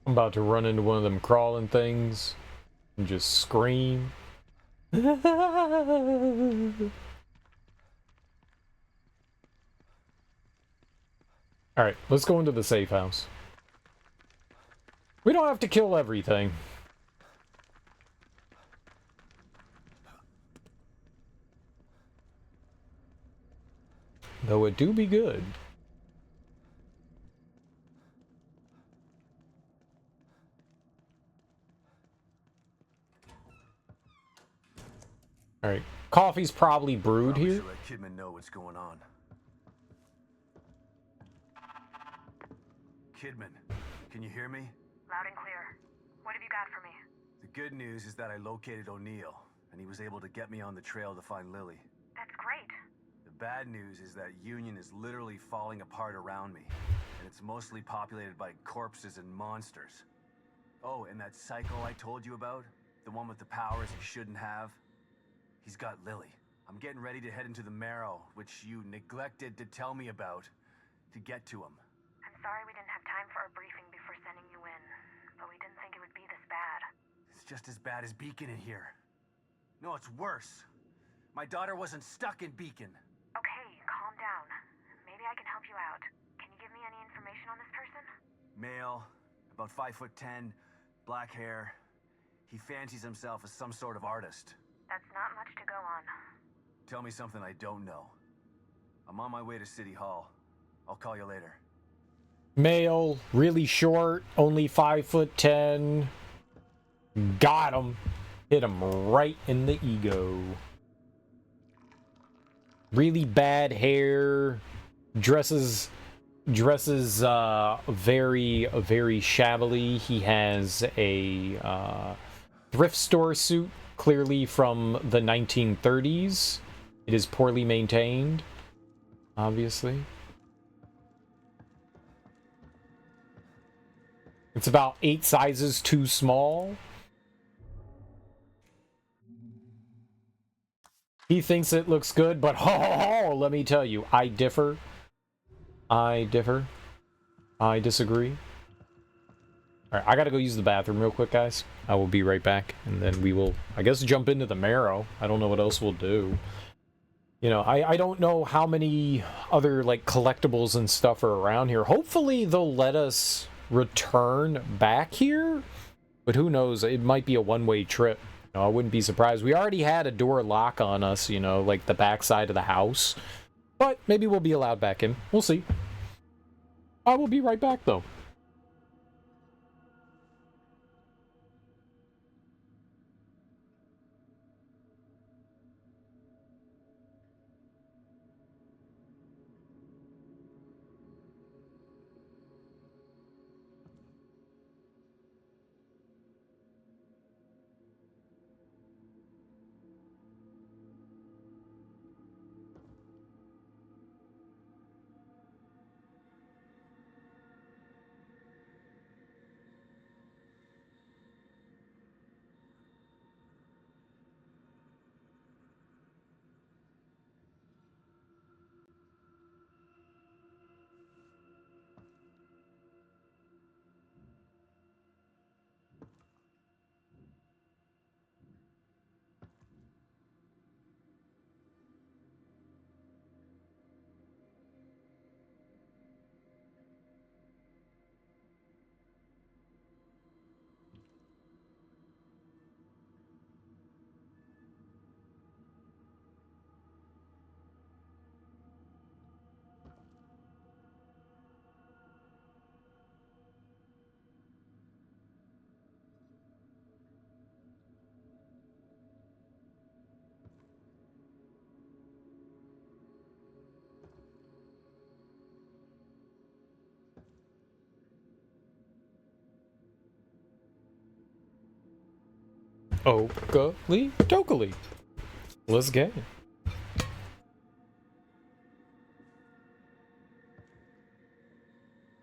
I'm about to run into one of them crawling things and just scream. Alright, let's go into the safe house. We don't have to kill everything. Though it do be good. Alright, coffee's probably brewed here. Let Kidman know what's going on. Kidman, can you hear me? Loud and clear. What have you got for me? The good news is that I located O'Neill, and he was able to get me on the trail to find Lily. That's great. The bad news is that Union is literally falling apart around me, and it's mostly populated by corpses and monsters. Oh, and that psycho I told you about, the one with the powers he shouldn't have, he's got Lily. I'm getting ready to head into the Marrow, which you neglected to tell me about, to get to him. I'm sorry we didn't have time for a briefing before sending you in, but we didn't think it would be this bad. It's just as bad as Beacon in here. No, it's worse. My daughter wasn't stuck in Beacon. Okay, calm down. Maybe I can help you out. Can you give me any information on this person? Male, about 5'10", black hair. He fancies himself as some sort of artist. That's not much to go on. Tell me something I don't know. I'm on my way to City Hall. I'll call you later. Male, really short, only 5'10". Got him. Hit him right in the ego. Really bad hair. Dresses very shabbily. He has a thrift store suit, clearly from the 1930s. It is poorly maintained, obviously. It's about 8 sizes too small. He thinks it looks good, but let me tell you, I differ. I disagree. Alright, I gotta go use the bathroom real quick, guys. I will be right back, and then we will, I guess, jump into the Marrow. I don't know what else we'll do. You know, I don't know how many other, like, collectibles and stuff are around here. Hopefully they'll let us return back here, but who knows, it might be a one-way trip. You know, I wouldn't be surprised. We already had a door lock on us, you know, like the backside of the house, but maybe we'll be allowed back in. We'll see. I will be right back, though. Oakley Dokley. Let's get it.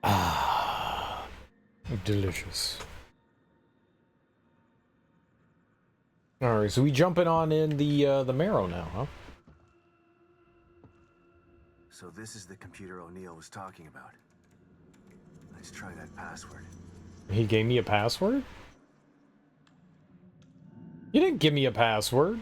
Ah, delicious. All right, so we jumping on in the Marrow now, huh? So this is the computer O'Neill was talking about. Let's try that password. He gave me a password? You didn't give me a password.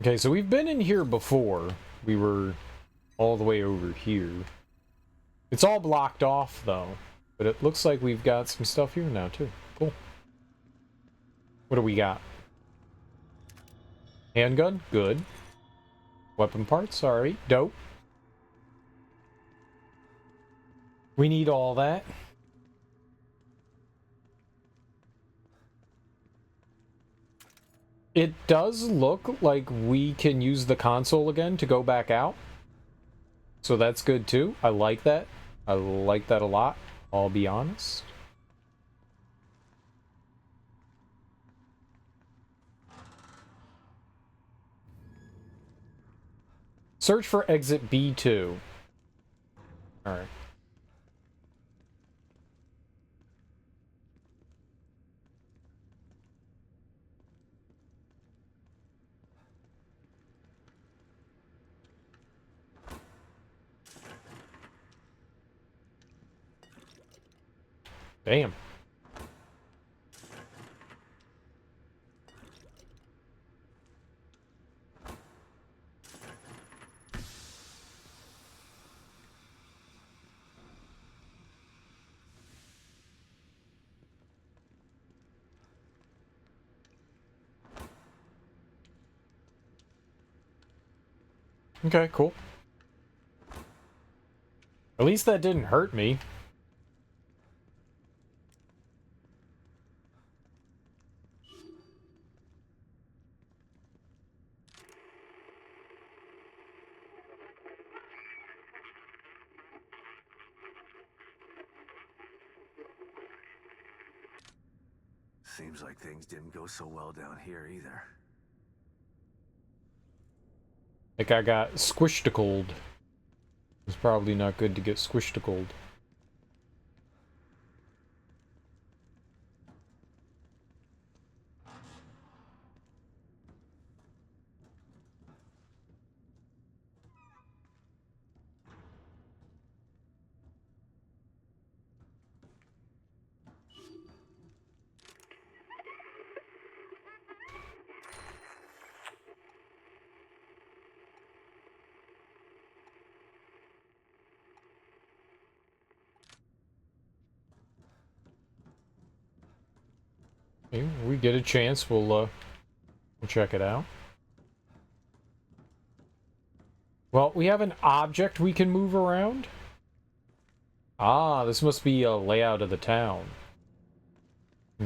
Okay, so we've been in here before. We were all the way over here. It's all blocked off, though. But it looks like we've got some stuff here now, too. Cool. What do we got? Handgun? Good. Weapon parts? Alright. Dope. We need all that. It does look like we can use the console again to go back out. So that's good too. I like that. I like that a lot, I'll be honest. Search for exit B2. Alright. Damn. Okay, cool. At least that didn't hurt me. Seems like things didn't go so well down here either. Like I got squished-a-cold. It's probably not good to get squished-a-cold. Okay, when we get a chance, we'll check it out. Well, we have an object we can move around. Ah, this must be a layout of the town.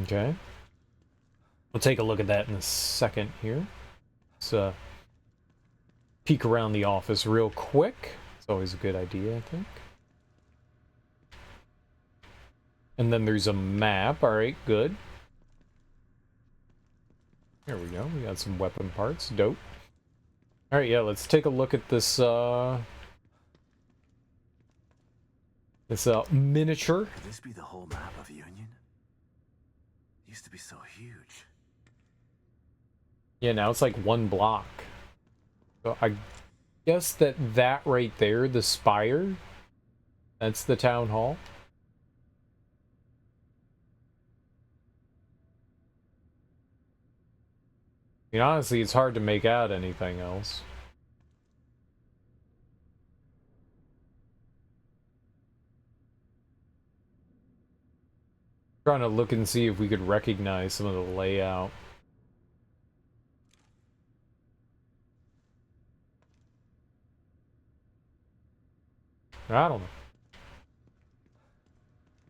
Okay. We'll take a look at that in a second here. Let's peek around the office real quick. It's always a good idea, I think. And then there's a map. Alright, good. There we go. We got some weapon parts. Dope. Alright, yeah, let's take a look at this, miniature. Could this be the whole map of Union? It used to be so huge. Yeah, now it's like one block. So I guess that right there, the spire, that's the town hall. I mean, honestly, it's hard to make out anything else. Trying to look and see if we could recognize some of the layout. I don't know.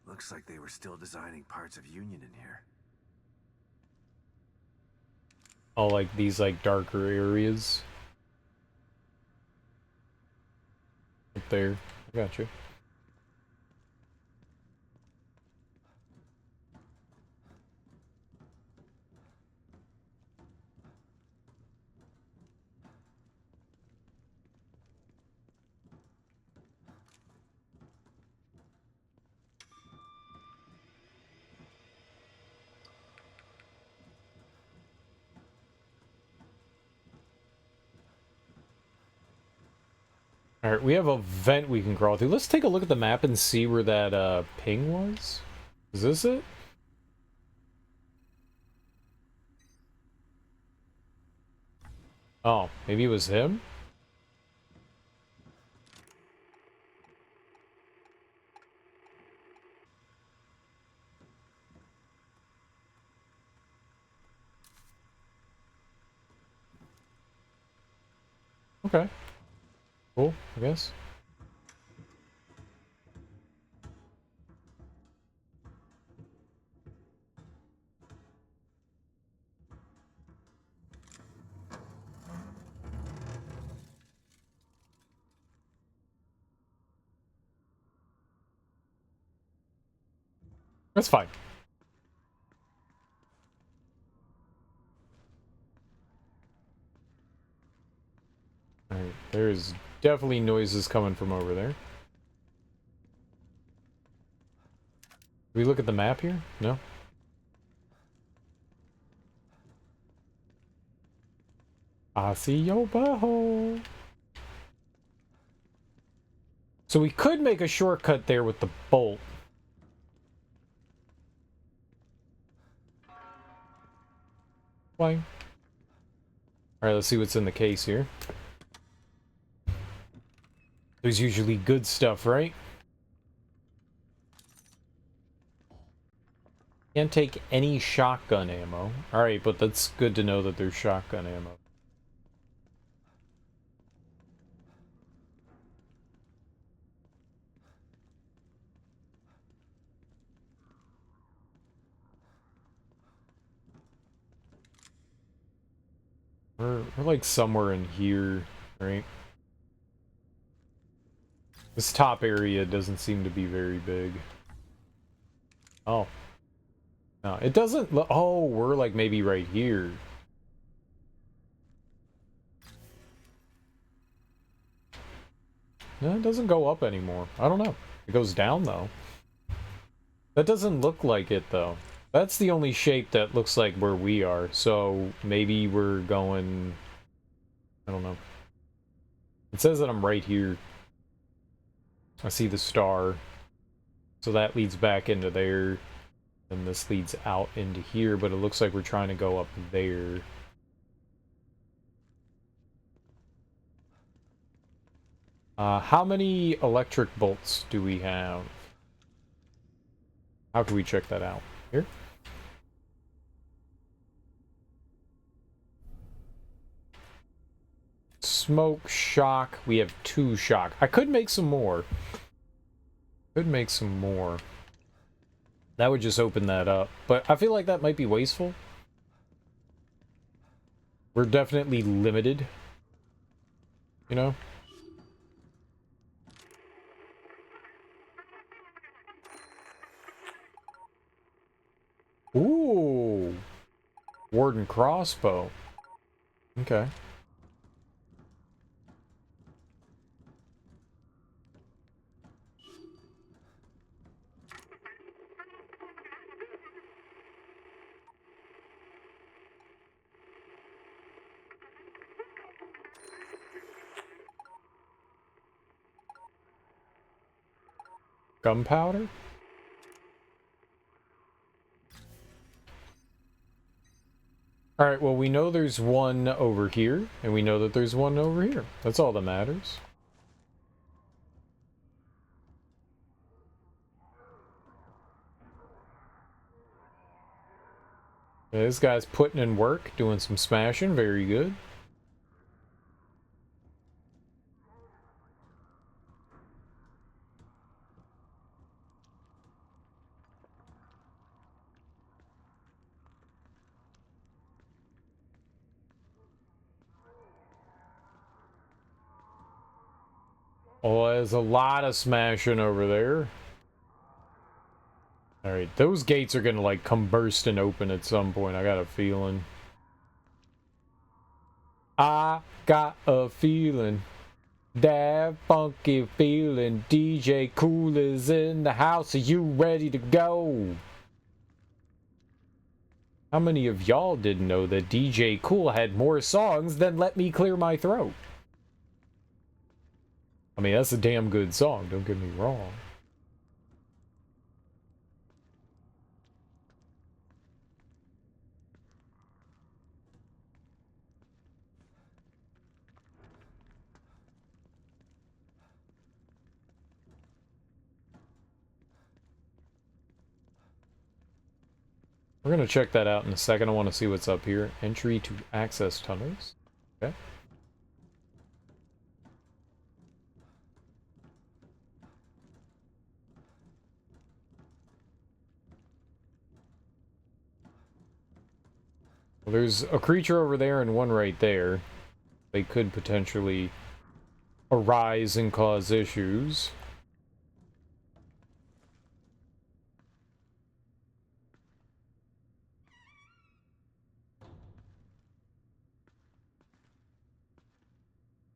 Looks like they were still designing parts of Union in here. Oh, like these like darker areas. Up there. I got you. Alright, we have a vent we can crawl through. Let's take a look at the map and see where that ping was. Is this it? Oh, maybe it was him? Okay. Cool, I guess. That's fine. Alright, there's definitely noises coming from over there. Do we look at the map here? No? I see your butthole. So we could make a shortcut there with the bolt. Fine. Alright, let's see what's in the case here. There's usually good stuff, right? Can't take any shotgun ammo. Alright, but that's good to know that there's shotgun ammo. We're like somewhere in here, right? This top area doesn't seem to be very big. Oh. No, it doesn't look... Oh, we're like maybe right here. No, it doesn't go up anymore. I don't know. It goes down, though. That doesn't look like it, though. That's the only shape that looks like where we are. So maybe we're going... I don't know. It says that I'm right here. I see the star. So that leads back into there. And this leads out into here, but it looks like we're trying to go up there. How many electric bolts do we have? How can we check that out? Here? Smoke, shock. We have 2 shock. I could make some more. Could make some more. That would just open that up. But I feel like that might be wasteful. We're definitely limited. You know? Ooh. Warden crossbow. Okay. Gunpowder? Alright, well, we know there's one over here, and we know that there's one over here. That's all that matters. Yeah, this guy's putting in work, doing some smashing. Very good. Oh, there's a lot of smashing over there. Alright, those gates are gonna, like, come bursting open at some point. I got a feeling. I got a feeling. That funky feeling. DJ Cool is in the house. Are you ready to go? How many of y'all didn't know that DJ Cool had more songs than Let Me Clear My Throat? I mean, that's a damn good song, don't get me wrong. We're gonna check that out in a second. I want to see what's up here. Entry to access tunnels. Okay. Well, there's a creature over there and one right there. They could potentially arise and cause issues.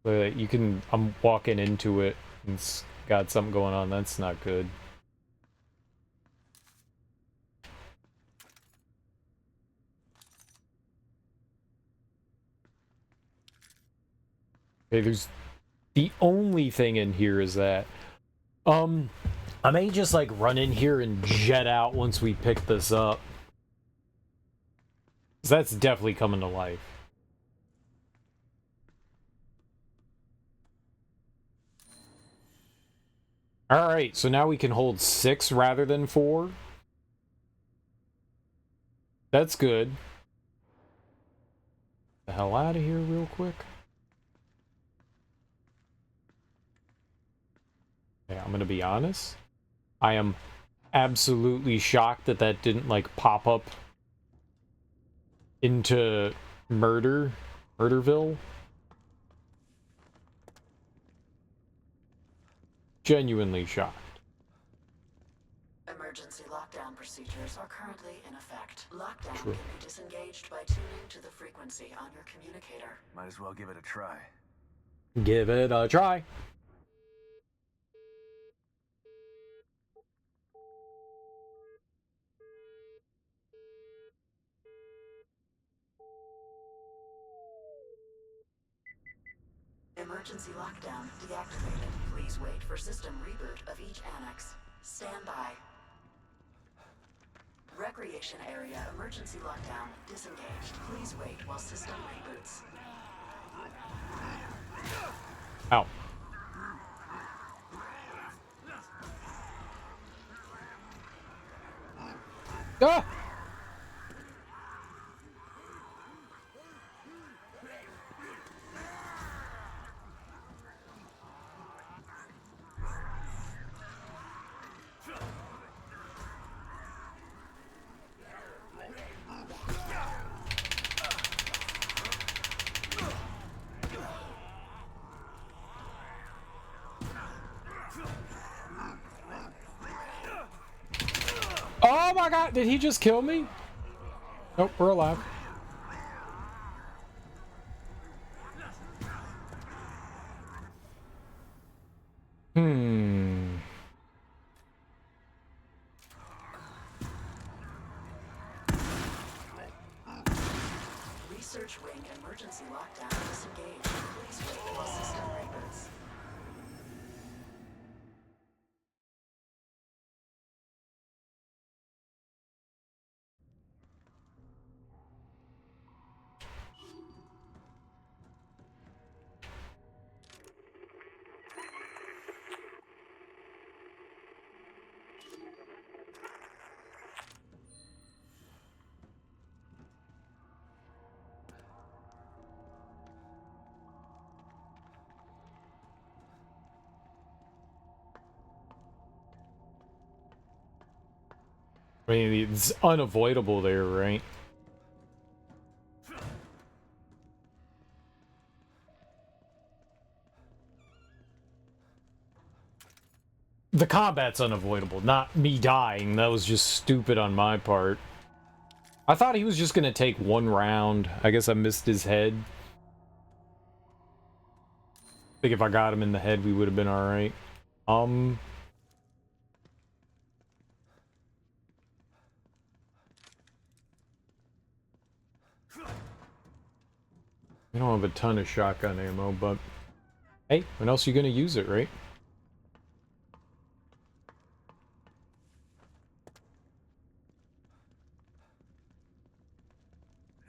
So you can, I'm walking into it and it's got something going on. That's not good. Okay, there's the only thing in here is that I may just like run in here and jet out once we pick this up. 'Cause that's definitely coming to life. Alright, so now we can hold 6 rather than 4. That's good. The hell out of here real quick. Okay, I'm gonna be honest. I am absolutely shocked that that didn't like pop up into Murderville. Genuinely shocked. Emergency lockdown procedures are currently in effect. Lockdown can be disengaged by tuning to the frequency on your communicator. Might as well give it a try. Give it a try. Emergency lockdown deactivated. Please wait for system reboot of each annex. Stand by. Recreation area emergency lockdown disengaged. Please wait while system reboots. Ow. Ah! Oh my god, did he just kill me? Nope, we're alive. Research wing emergency lockdown disengaged. Please wait while system reboots. I mean, it's unavoidable there, right? The combat's unavoidable, not me dying. That was just stupid on my part. I thought he was just gonna take one round. I guess I missed his head. I think if I got him in the head, we would have been alright. I don't have a ton of shotgun ammo, but hey, when else are you gonna use it, right?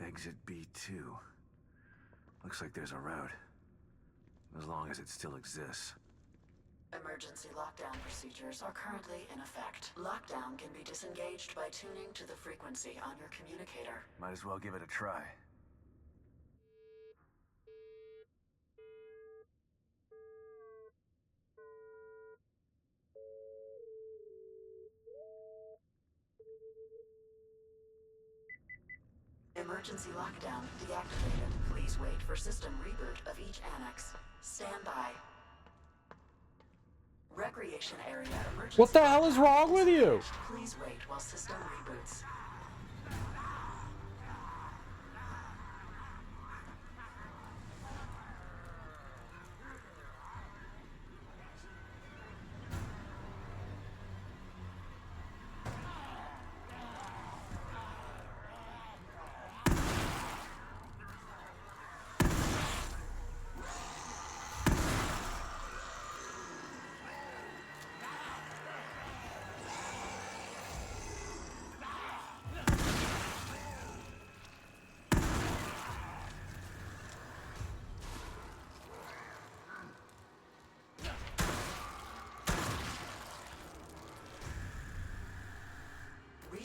Exit B2. Looks like there's a route. As long as it still exists. Emergency lockdown procedures are currently in effect. Lockdown can be disengaged by tuning to the frequency on your communicator. Might as well give it a try. Emergency lockdown deactivated. Please wait for system reboot of each annex. Stand by. Recreation area emergency. What the hell is wrong with you? Please wait while system reboots.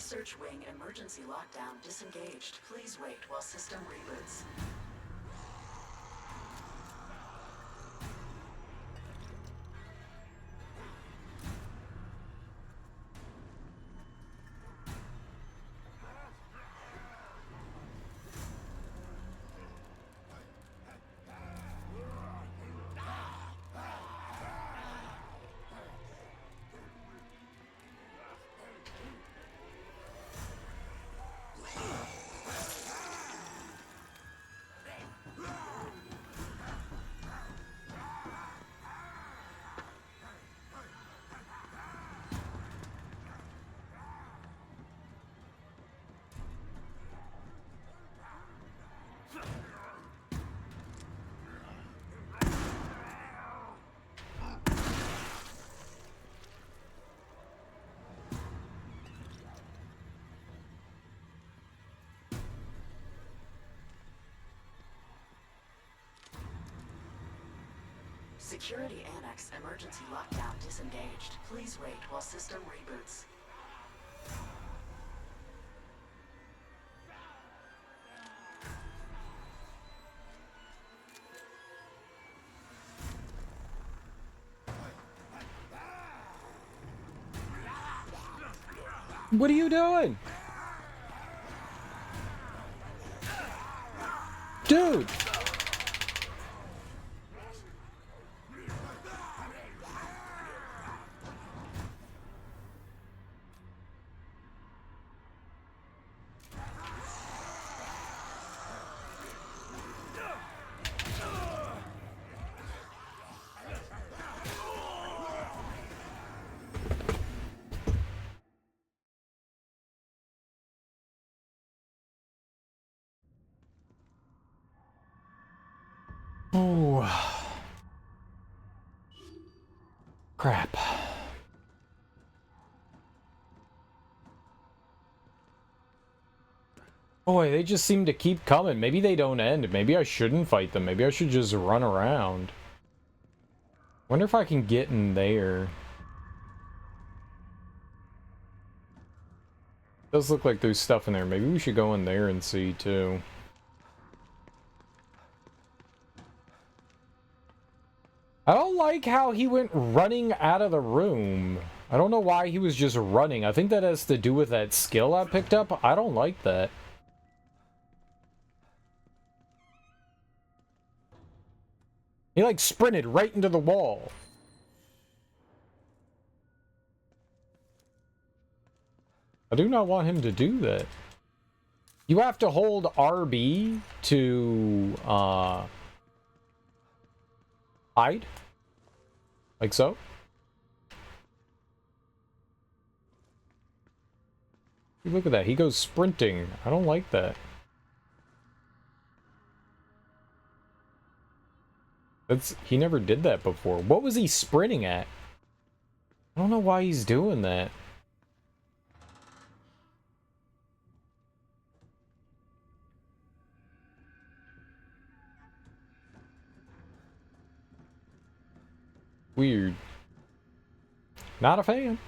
Research Wing emergency lockdown disengaged. Please wait while system reboots. Security Annex emergency lockdown disengaged. Please wait while system reboots. What are you doing? Dude! Oh. Crap. Boy, they just seem to keep coming. Maybe they don't end. Maybe I shouldn't fight them. Maybe I should just run around. Wonder if I can get in there. Does look like there's stuff in there. Maybe we should go in there and see too. I don't like how he went running out of the room. I don't know why he was just running. I think that has to do with that skill I picked up. I don't like that. He like sprinted right into the wall. I do not want him to do that. You have to hold RB to hide? Like so? Look at that. He goes sprinting. I don't like that. He never did that before. What was he sprinting at? I don't know why he's doing that. Weird. Not a fan.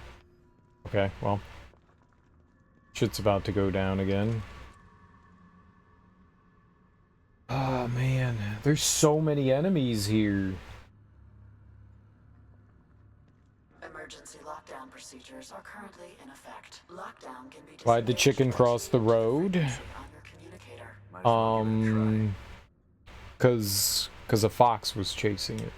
Okay, well. Shit's about to go down again. Oh, man. There's so many enemies here. Emergency lockdown procedures are currently in effect. Lockdown can be Why'd the chicken cross the road? Cause a fox was chasing it.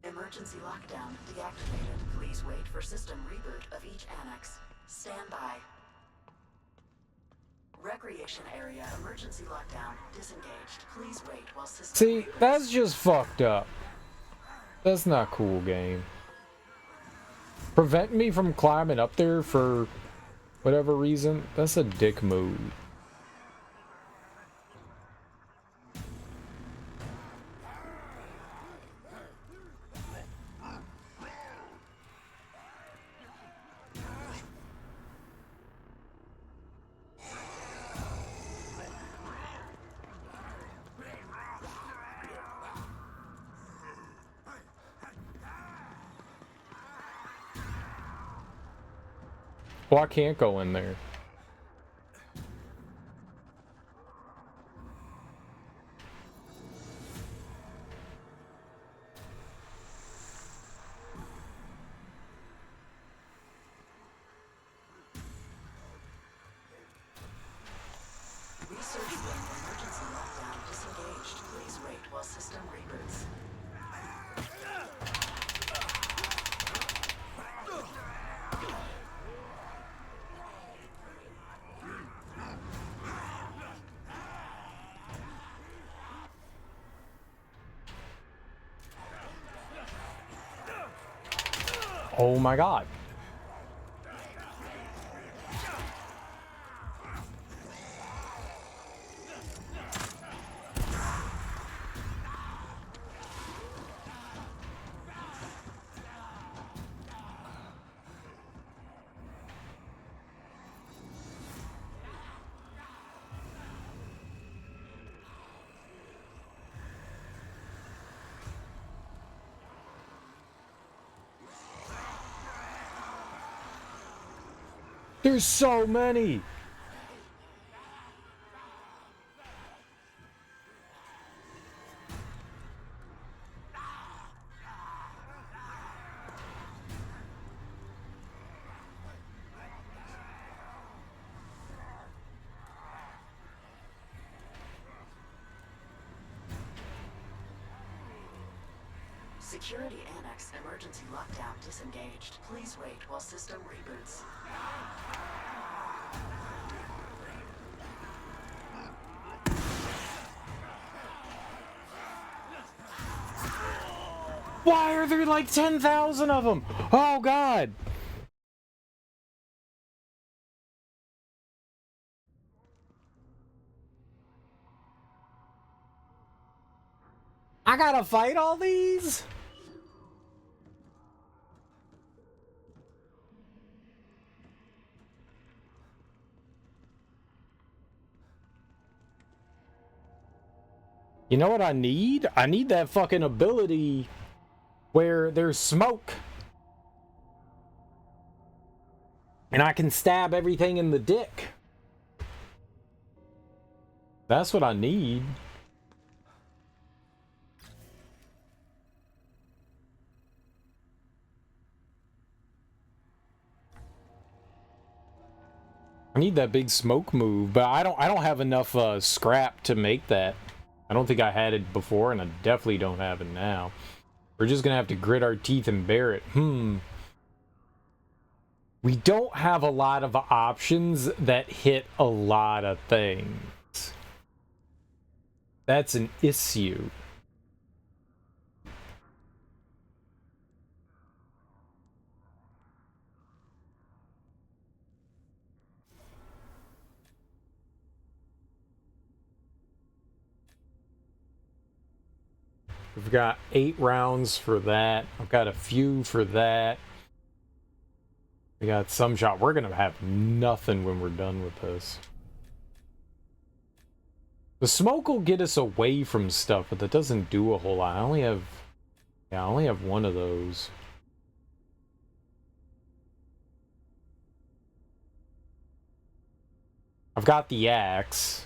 Emergency lockdown deactivated. Please wait for system reboot of each annex. Stand by. Recreation area emergency lockdown disengaged. Please wait while system See, that's just fucked up. That's not cool, game. Prevent me from climbing up there for whatever reason. That's a dick move. Oh, I can't go in there. Research room emergency lockdown disengaged. Please wait while system reboots. Oh my god. There's so many. Security Annex emergency lockdown disengaged. Please wait while system reboots. Why are there like 10,000 of them? Oh god. I gotta fight all these? You know what I need? I need that fucking ability where there's smoke. And I can stab everything in the dick. That's what I need. I need that big smoke move, but I don't have enough scrap to make that. I don't think I had it before, and I definitely don't have it now. We're just gonna have to grit our teeth and bear it. We don't have a lot of options that hit a lot of things. That's an issue. We've got 8 rounds for that. I've got a few for that. We got some shot. We're gonna have nothing when we're done with this. The smoke will get us away from stuff, but that doesn't do a whole lot. I only have one of those. I've got the axe.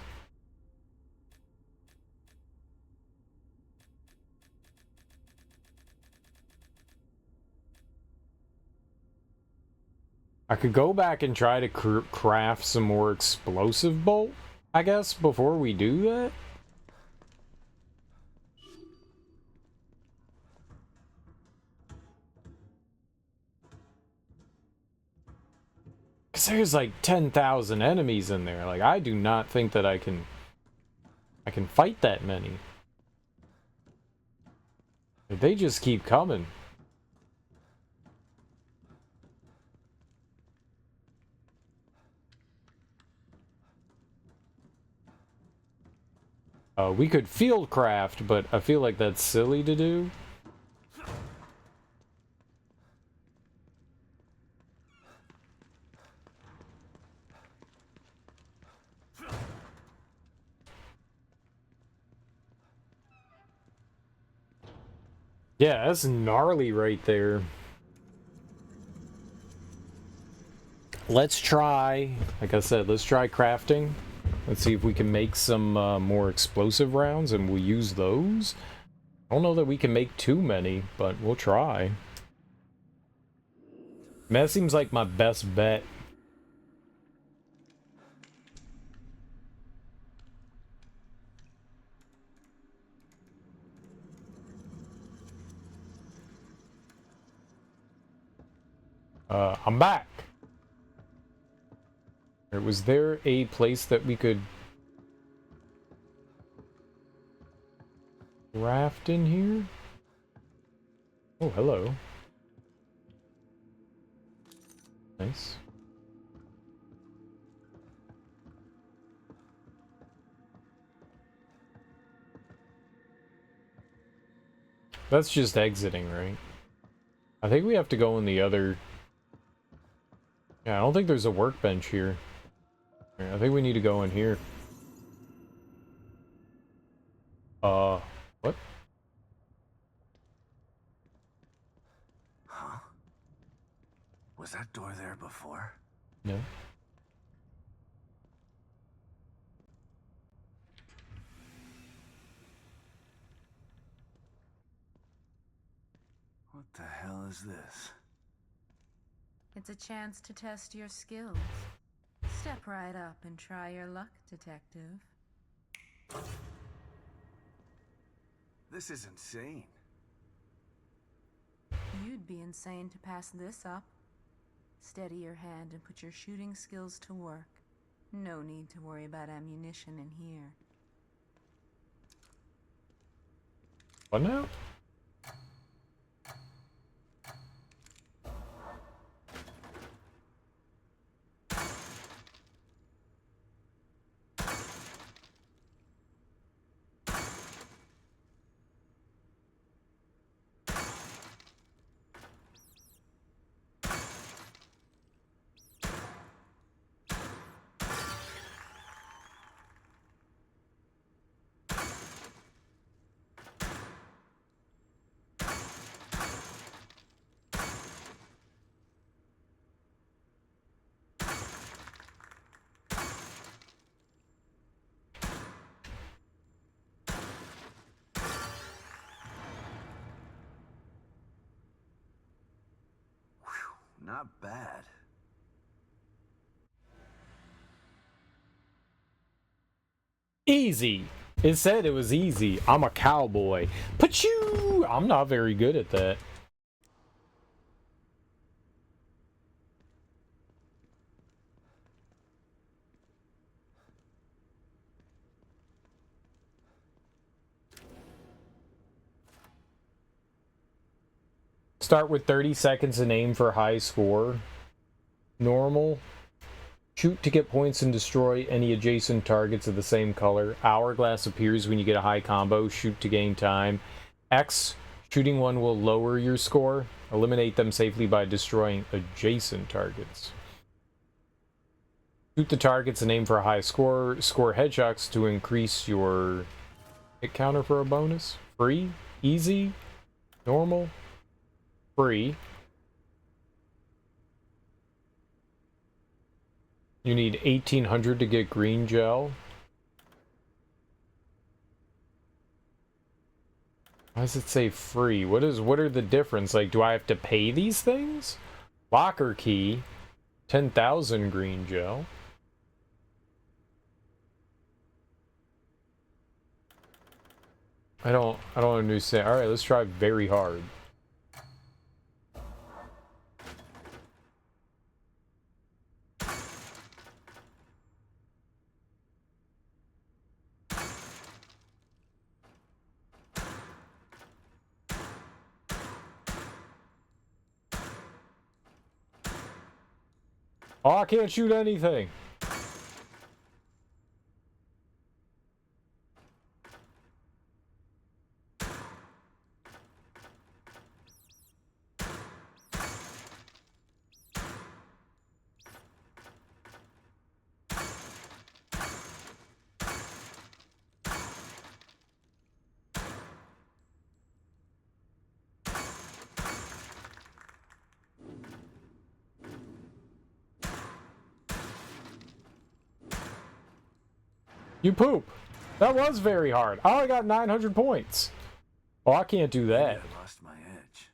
I could go back and try to craft some more explosive bolt, I guess, before we do that. Because there's like 10,000 enemies in there. Like, I do not think that I can fight that many. They just keep coming. We could field craft, but I feel like that's silly to do. Yeah, that's gnarly right there. let's try, like I said, let's try crafting. Let's see if we can make some more explosive rounds, and we'll use those. I don't know that we can make too many, but we'll try. I mean, that seems like my best bet. I'm back. Was there a place that we could craft in here? Oh, hello. Nice. That's just exiting, right? I think we have to go in the other... Yeah, I don't think there's a workbench here. I think we need to go in here. What? Huh? Was that door there before? No. What the hell is this? It's a chance to test your skills. Step right up and try your luck, detective. This is insane. You'd be insane to pass this up. Steady your hand and put your shooting skills to work. No need to worry about ammunition in here. What now? Not bad. Easy. It said it was easy. I'm a cowboy. But I'm not very good at that. Start with 30 seconds and aim for high score. Normal. Shoot to get points and destroy any adjacent targets of the same color. Hourglass appears when you get a high combo. Shoot to gain time. X. Shooting one will lower your score. Eliminate them safely by destroying adjacent targets. Shoot the targets and aim for a high score. Score headshots to increase your hit counter for a bonus. Free. Easy. Normal. Free. You need 1800 to get green gel. Why does it say free? What are the difference? Like, do I have to pay these things? Locker key, 10,000 green gel. I don't understand. All right, let's try very hard. Oh, I can't shoot anything. You poop. That was very hard. I only got 900 points. Oh, I can't do that. I lost my edge.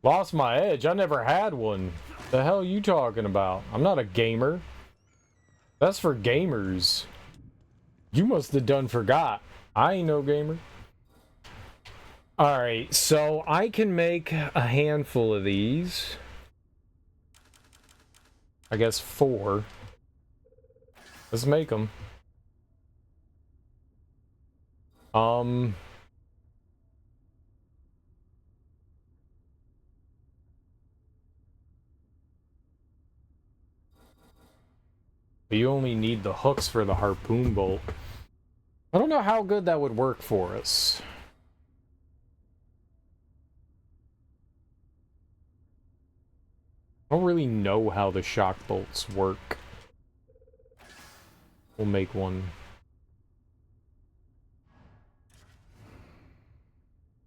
Lost my edge? I never had one. The hell are you talking about? I'm not a gamer. That's for gamers. You must have done forgot. I ain't no gamer. Alright, so I can make a handful of these. I guess 4. Let's make them. You only need the hooks for the harpoon bolt. I don't know how good that would work for us. I don't really know how the shock bolts work. We'll make one.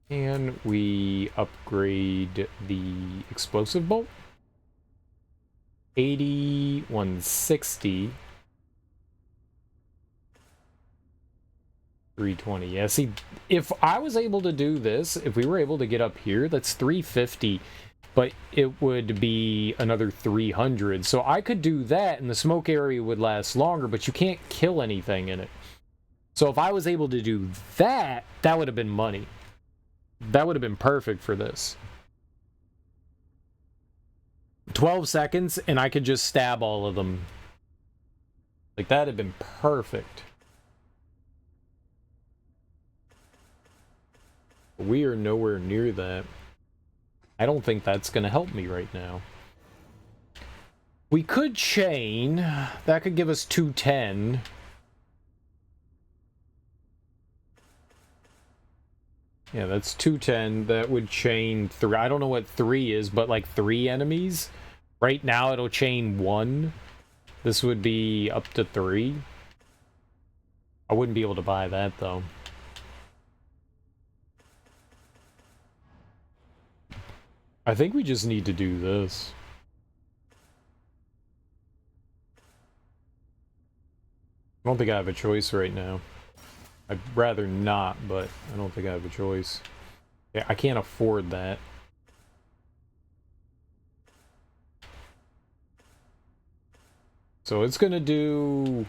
Can we upgrade the explosive bolt? 80, 160. 320. Yeah, see, if I was able to do this, if we were able to get up here, that's 350. But it would be another 300. So I could do that and the smoke area would last longer, but you can't kill anything in it. So if I was able to do that, that would have been money. That would have been perfect for this. 12 seconds and I could just stab all of them. Like, that'd have been perfect. We are nowhere near that. I don't think that's going to help me right now. We could chain. That could give us 210. Yeah, that's 210. That would chain 3. I don't know what 3 is, but like 3 enemies. Right now it'll chain 1. This would be up to 3. I wouldn't be able to buy that though. I think we just need to do this. I don't think I have a choice right now. I'd rather not, but I don't think I have a choice. Yeah, I can't afford that. So it's gonna do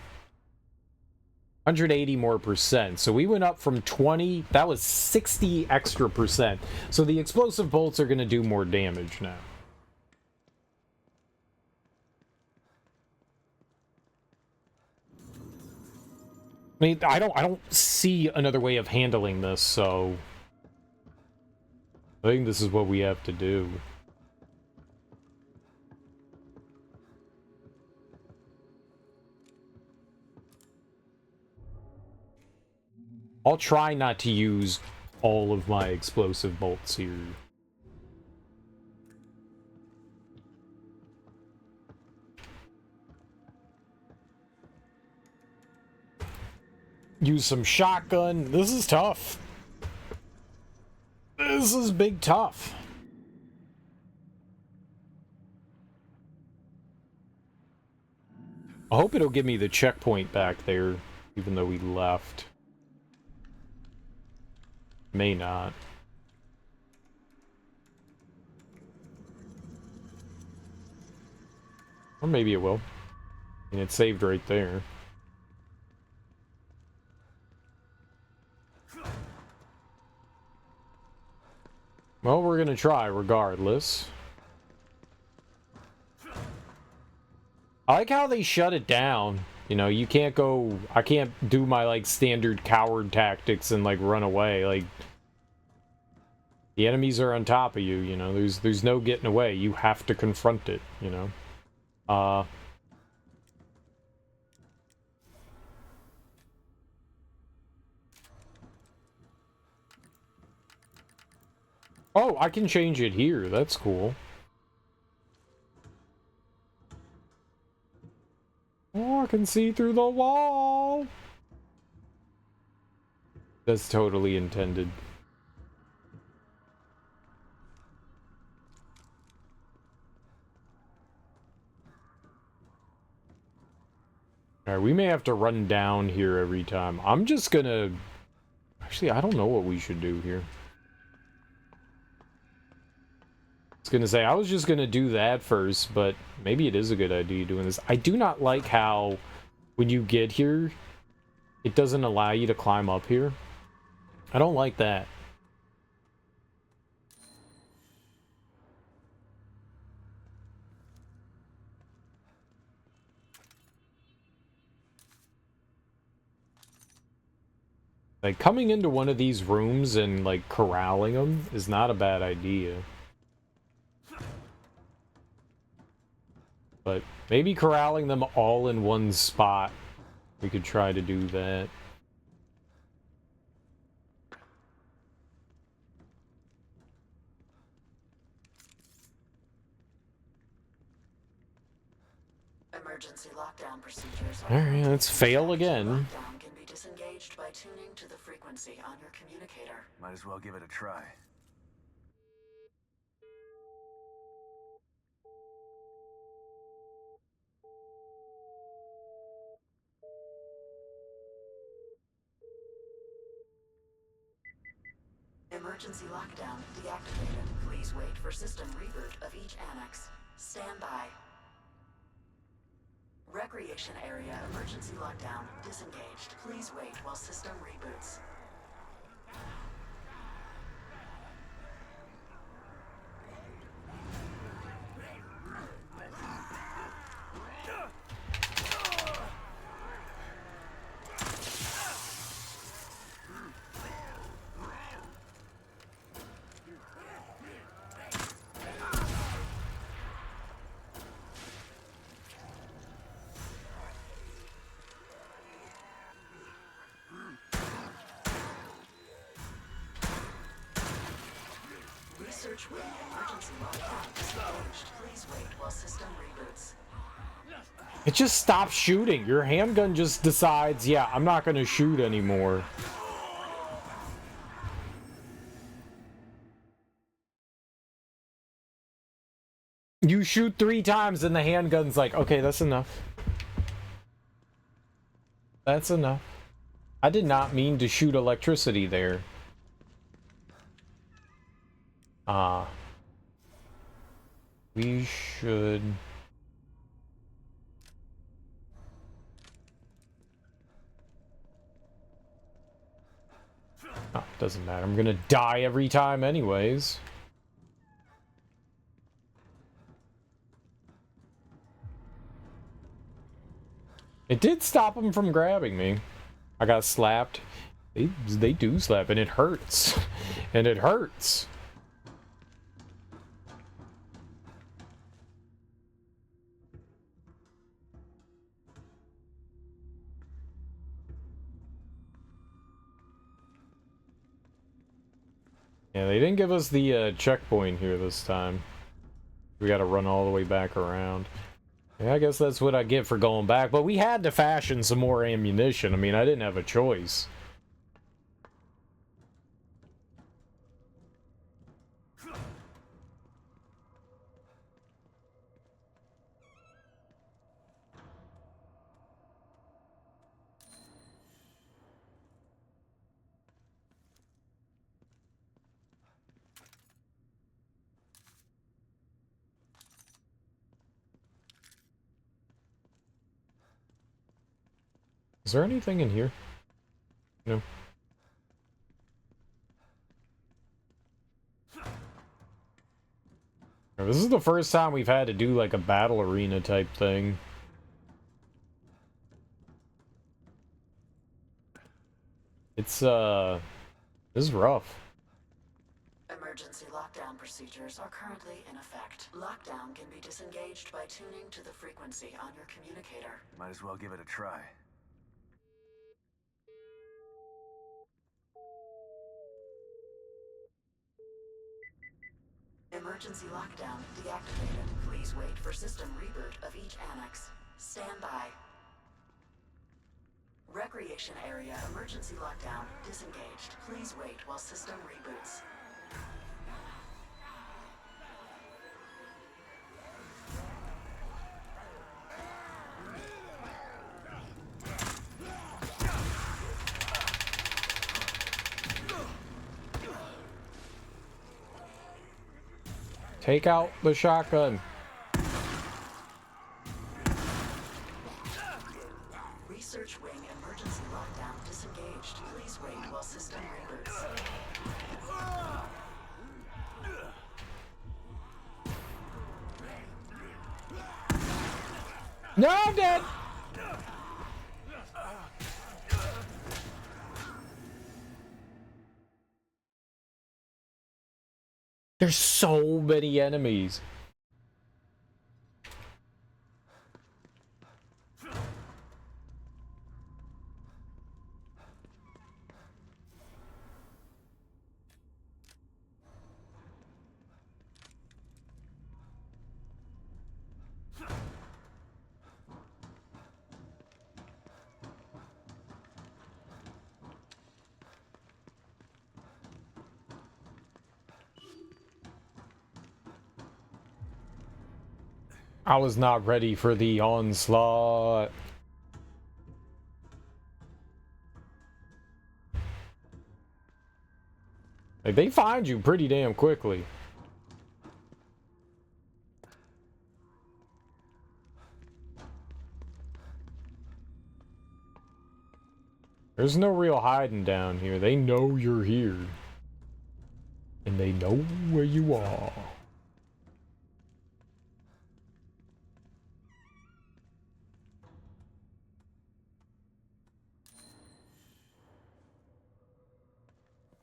180 more percent. So we went up from 20, that was 60 extra percent. So the explosive bolts are gonna do more damage now. I mean, I don't see another way of handling this, so I think this is what we have to do. I'll try not to use all of my explosive bolts here. Use some shotgun. This is tough. This is big tough. I hope it'll give me the checkpoint back there, even though we left. May not. Or maybe it will. And it's saved right there. Well, we're gonna try regardless. I like how they shut it down. You know, you can't go... I can't do my, like, standard coward tactics and, like, run away. Like, the enemies are on top of you, you know? There's no getting away. You have to confront it, you know? Oh, I can change it here. That's cool. Oh, I can see through the wall. That's totally intended. Alright, we may have to run down here every time. I'm just gonna... Actually, I don't know what we should do here. I was gonna say, I was just gonna do that first, but maybe it is a good idea doing this. I do not like how, when you get here, it doesn't allow you to climb up here. I don't like that. Like, coming into one of these rooms and, like, corralling them is not a bad idea. But maybe corralling them all in one spot. We could try to do that. Emergency lockdown procedures. Alright, let's fail again. Lockdown can be disengaged by tuning to the frequency on your communicator. Might as well give it a try. Emergency lockdown deactivated. Please wait for system reboot of each annex. Stand by. Recreation area emergency lockdown disengaged. Please wait while system reboots. Research wing emergency lockdown disengaged. Please wait while system reboots. It just stops shooting. Your handgun just decides, yeah, I'm not going to shoot anymore. You shoot 3 times and the handgun's like, okay, that's enough. That's enough. I did not mean to shoot electricity there. We should... Oh, doesn't matter. I'm gonna die every time anyways. It did stop him from grabbing me. I got slapped. They do slap, and it hurts. And it hurts. Yeah, they didn't give us the checkpoint here this time. We gotta run all the way back around. Yeah, I guess that's what I get for going back. But we had to fashion some more ammunition. I mean, I didn't have a choice. Is there anything in here? No. This is the first time we've had to do like a battle arena type thing. It's this is rough. Emergency lockdown procedures are currently in effect. Lockdown can be disengaged by tuning to the frequency on your communicator. Might as well give it a try. Emergency lockdown deactivated. Please wait for system reboot of each annex. Stand by. Recreation area emergency lockdown disengaged. Please wait while system reboots. Take out the shotgun. Research wing emergency lockdown disengaged. Please wait while system reboots. No, I'm dead. There's so many enemies. I was not ready for the onslaught. Like, they find you pretty damn quickly. There's no real hiding down here. They know you're here. And they know where you are.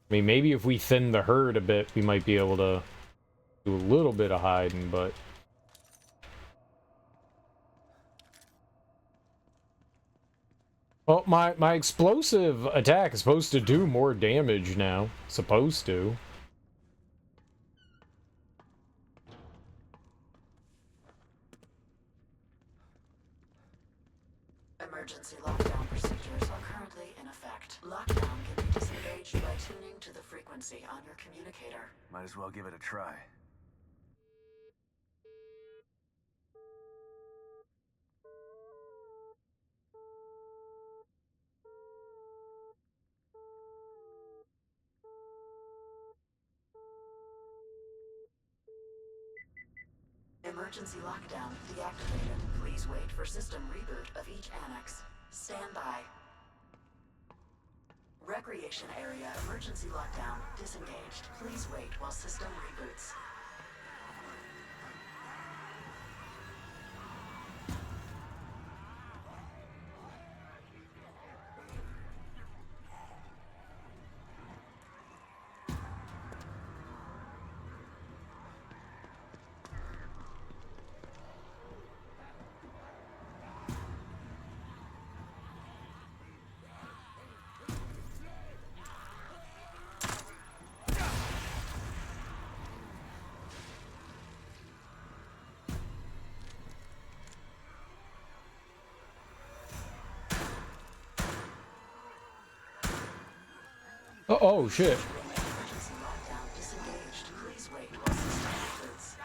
I mean, maybe if we thin the herd a bit, we might be able to do a little bit of hiding, but... Well, my explosive attack is supposed to do more damage now. Supposed to. Emergency lockdown procedures are currently in effect. Lockdown can be disengaged by tuning to the frequency on your communicator. Might as well give it a try. Emergency lockdown deactivated. Please wait for system reboot of each annex. Stand by. Recreation area emergency lockdown disengaged. Please wait while system reboots. Oh, shit. Emergency lockdown disengaged. Please wait while system reboots.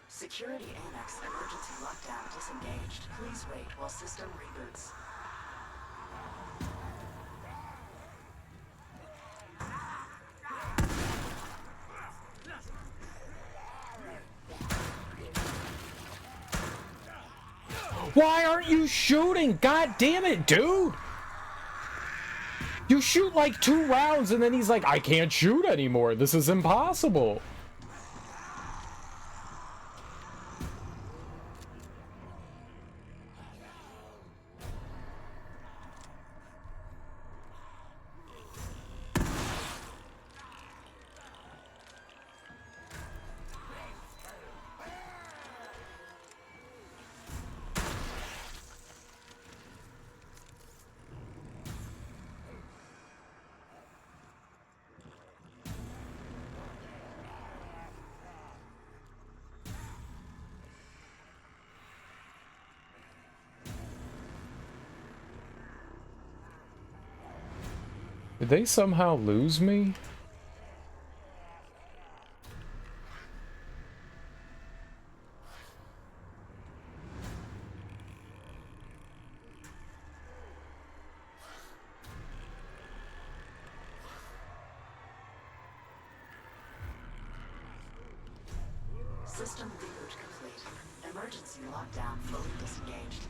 Security Annex emergency lockdown disengaged. Please wait while system reboots. Why aren't you shooting? God damn it, dude! You shoot like 2 rounds and then he's like, I can't shoot anymore. This is impossible. Did they somehow lose me? System reboot complete. Emergency lockdown fully disengaged.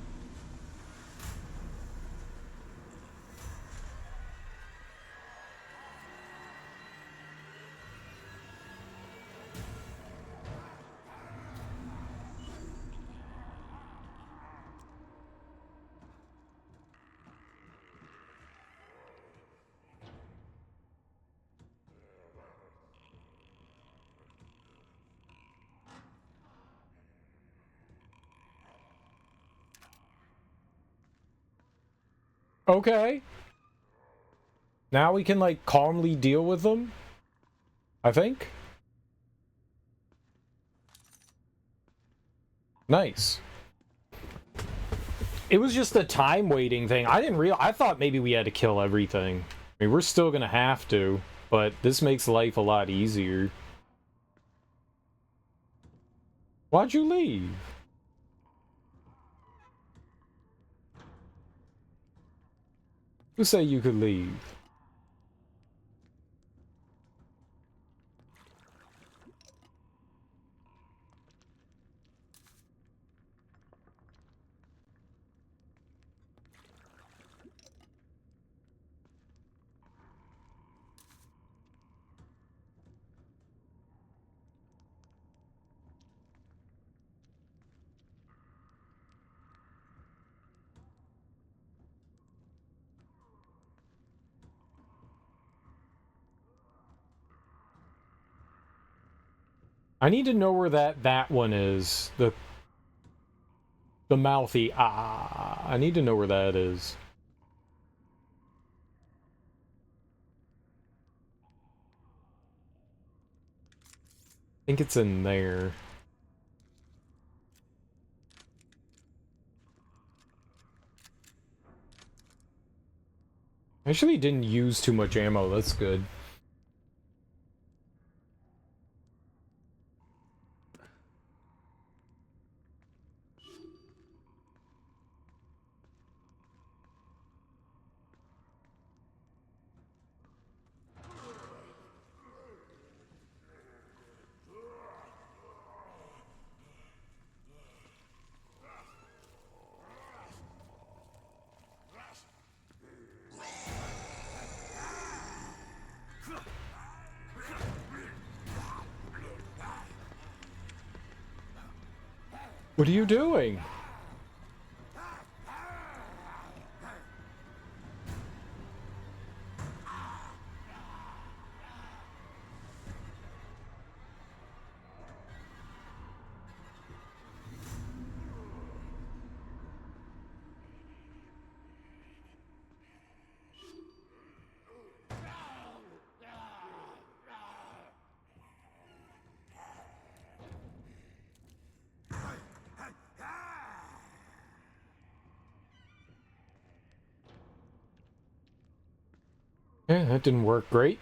Okay. Now we can, like, calmly deal with them, I think. Nice. It was just a time waiting thing. I thought maybe we had to kill everything. I mean, we're still gonna have to, but this makes life a lot easier. Why'd you leave? Who said you could leave? I need to know where that one is. The mouthy I need to know where that is. I think it's in there. Actually didn't use too much ammo, that's good. What are you doing? Yeah, that didn't work great.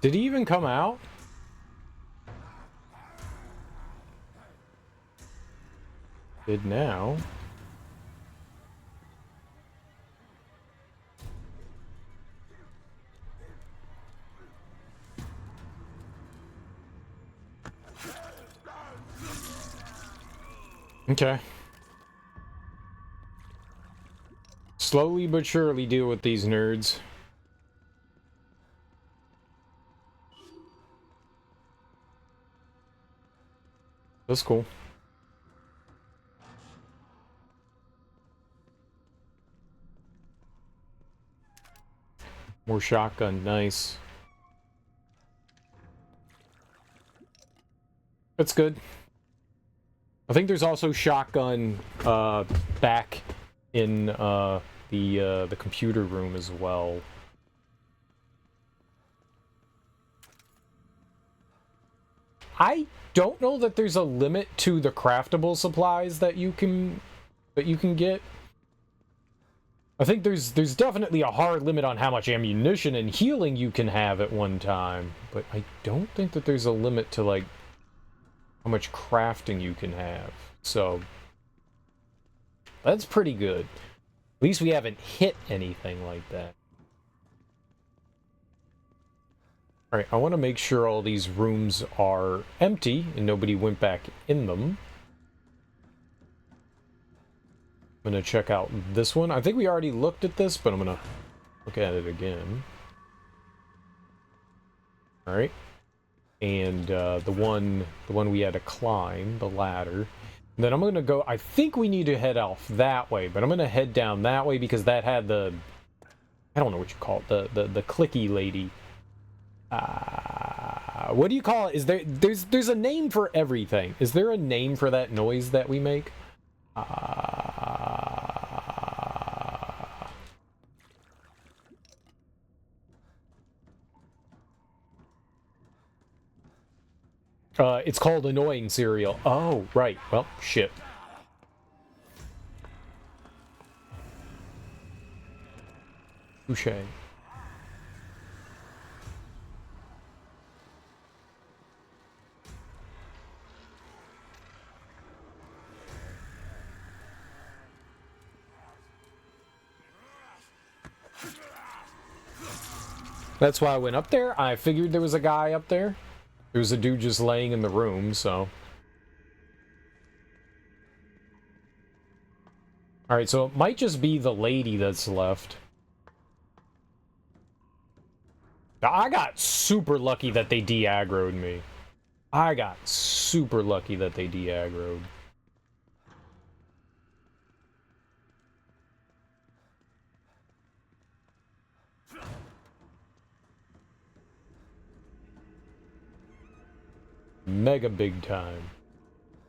Did he even come out? Did now. Okay. Slowly but surely deal with these nerds. That's cool. More shotgun, nice. That's good. I think there's also shotgun back in the computer room as well. I don't know that there's a limit to the craftable supplies that you can get. I think there's definitely a hard limit on how much ammunition and healing you can have at one time, but I don't think that there's a limit to like how much crafting you can have. So that's pretty good. At least we haven't hit anything like that. Alright, I want to make sure all these rooms are empty and nobody went back in them. I'm going to check out this one. I think we already looked at this, but I'm going to look at it again. Alright. And the one we had to climb, the ladder. And then I'm going to go... I think we need to head off that way, but I'm going to head down that way because that had the... I don't know what you call it. The clicky lady. What do you call it? Is there's a name for everything. Is there a name for that noise that we make? It's called annoying cereal. Oh, right. Well, shit. Touché. That's why I went up there. I figured there was a guy up there. There was a dude just laying in the room, so... Alright, so it might just be the lady that's left. I got super lucky that they de-aggroed me. I got super lucky that they de-aggroed. Mega big time.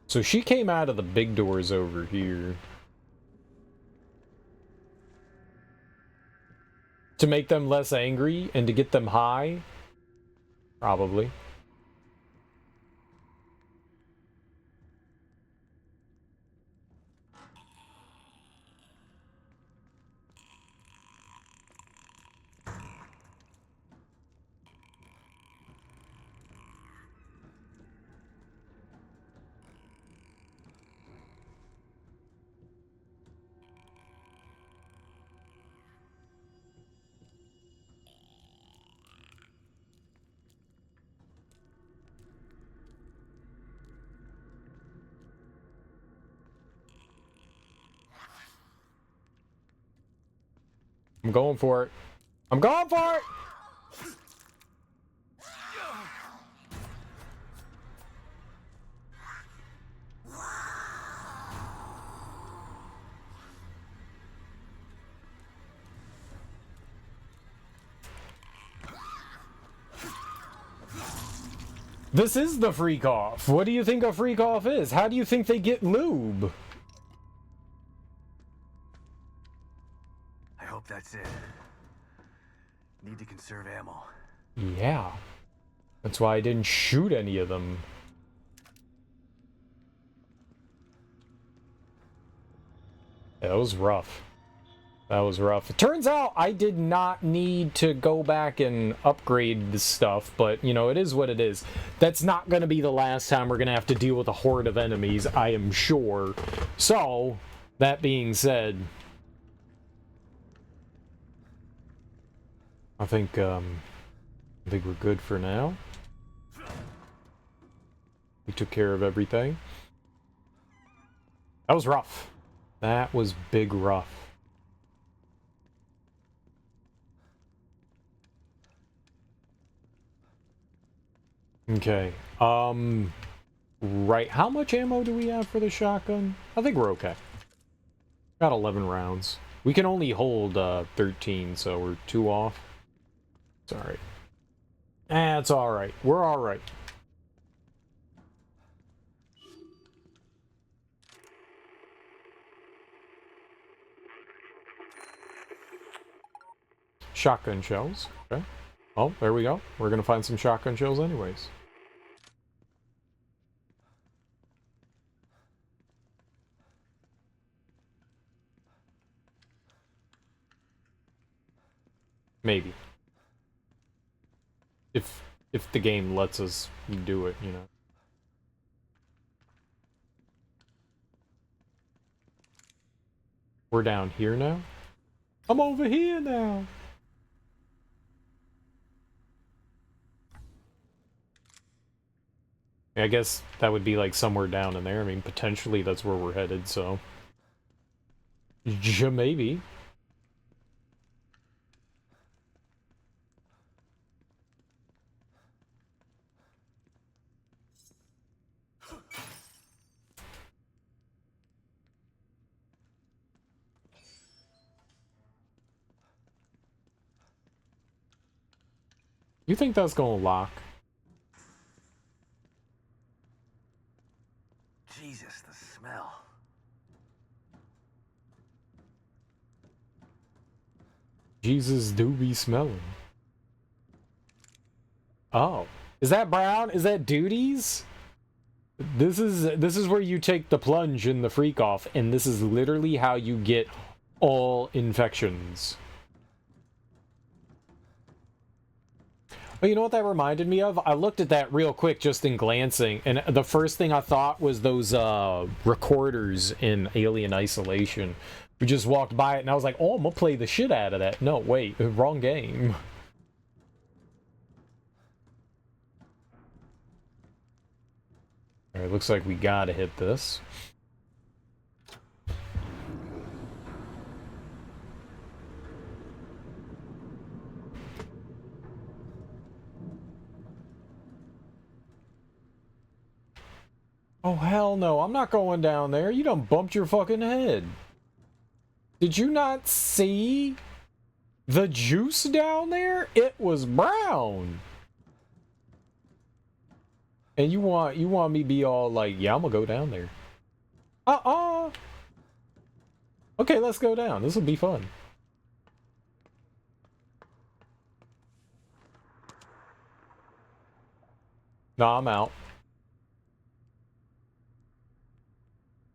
So she came out of the big doors over here. To make them less angry and to get them high? Probably. I'm going for it. I'm going for it! This is the freak off. What do you think a freak off is? How do you think they get lube? I hope that's it. Need to conserve ammo. Yeah. That's why I didn't shoot any of them. Yeah, that was rough. That was rough. It turns out I did not need to go back and upgrade this stuff, but, you know, it is what it is. That's not going to be the last time we're going to have to deal with a horde of enemies, I am sure. So, that being said, I think we're good for now. We took care of everything. That was rough. That was big rough. Okay, right, how much ammo do we have for the shotgun? I think we're okay. Got 11 rounds. We can only hold 13, so we're 2 off. It's alright. It's alright. We're alright. Shotgun shells. Okay. Oh, there we go. We're gonna find some shotgun shells anyways. Maybe. If the game lets us do it, you know. We're down here now? I'm over here now! I guess that would be like somewhere down in there. I mean, potentially that's where we're headed, so... Yeah, maybe. You think that's gonna lock? Jesus, the smell. Jesus do be smelling. Oh. Is that Brown? Is that Duties? This is where you take the plunge in the freak off, and this is literally how you get all infections. But you know what that reminded me of? I looked at that real quick just in glancing, and the first thing I thought was those recorders in Alien Isolation. We just walked by it, and I was like, oh, I'm gonna play the shit out of that. No, wait, wrong game. Alright, looks like we gotta hit this. Oh, hell no. I'm not going down there. You done bumped your fucking head. Did you not see the juice down there? It was brown. And you want me to be all like, yeah, I'm gonna go down there. Okay, let's go down. This will be fun. Nah, I'm out.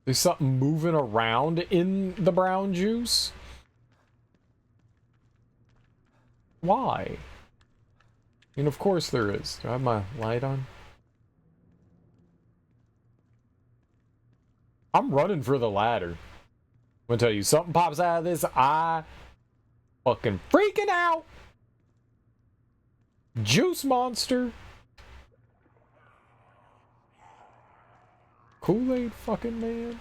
There's something moving around in the brown juice? Why? I mean, of course there is. Do I have my light on? I'm running for the ladder. I'm gonna tell you, something pops out of this, I fucking freaking out. Juice monster. Kool-Aid fucking man.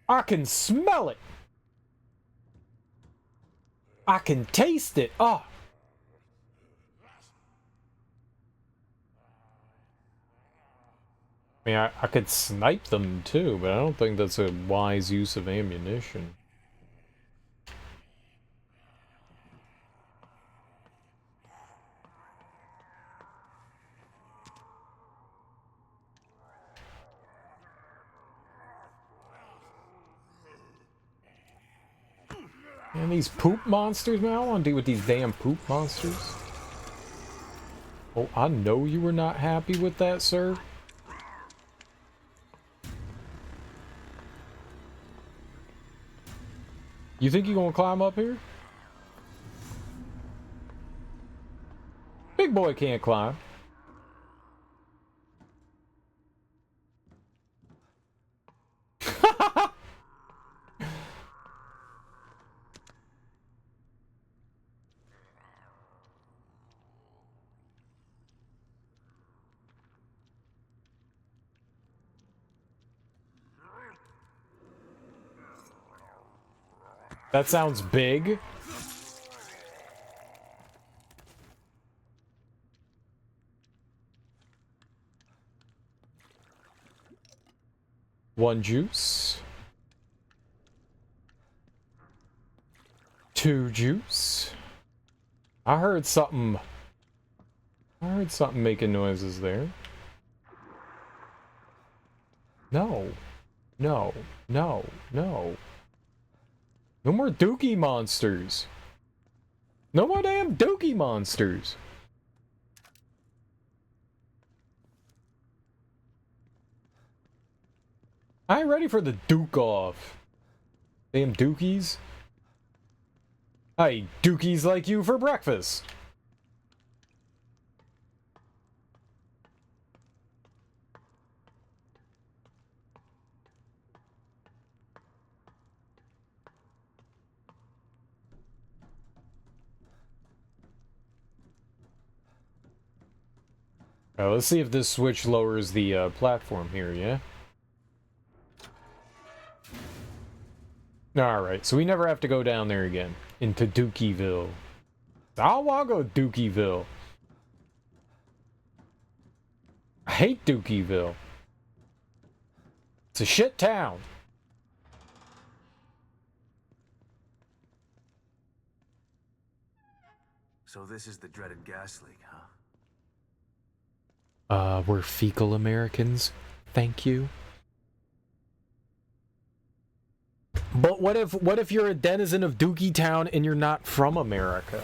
I can smell it. I can taste it. Oh. I mean, I could snipe them too, but I don't think that's a wise use of ammunition. And these poop monsters, man, I don't want to deal with these damn poop monsters. Oh, I know you were not happy with that, sir. You think you're gonna climb up here? Big boy can't climb. That sounds big. 1 juice. 2 juice. I heard something making noises there. No. No. No. No. No more dookie monsters. No more damn dookie monsters. I ain't ready for the duke off. Damn dookies. I eat dookies like you for breakfast. Let's see if this switch lowers the platform here, yeah? Alright, so we never have to go down there again. Into Dookieville. I wanna go Dookieville. I hate Dookieville. It's a shit town. So this is the dreaded gas leak, huh? We're fecal Americans. Thank you. But what if you're a denizen of Dookie Town and you're not from America?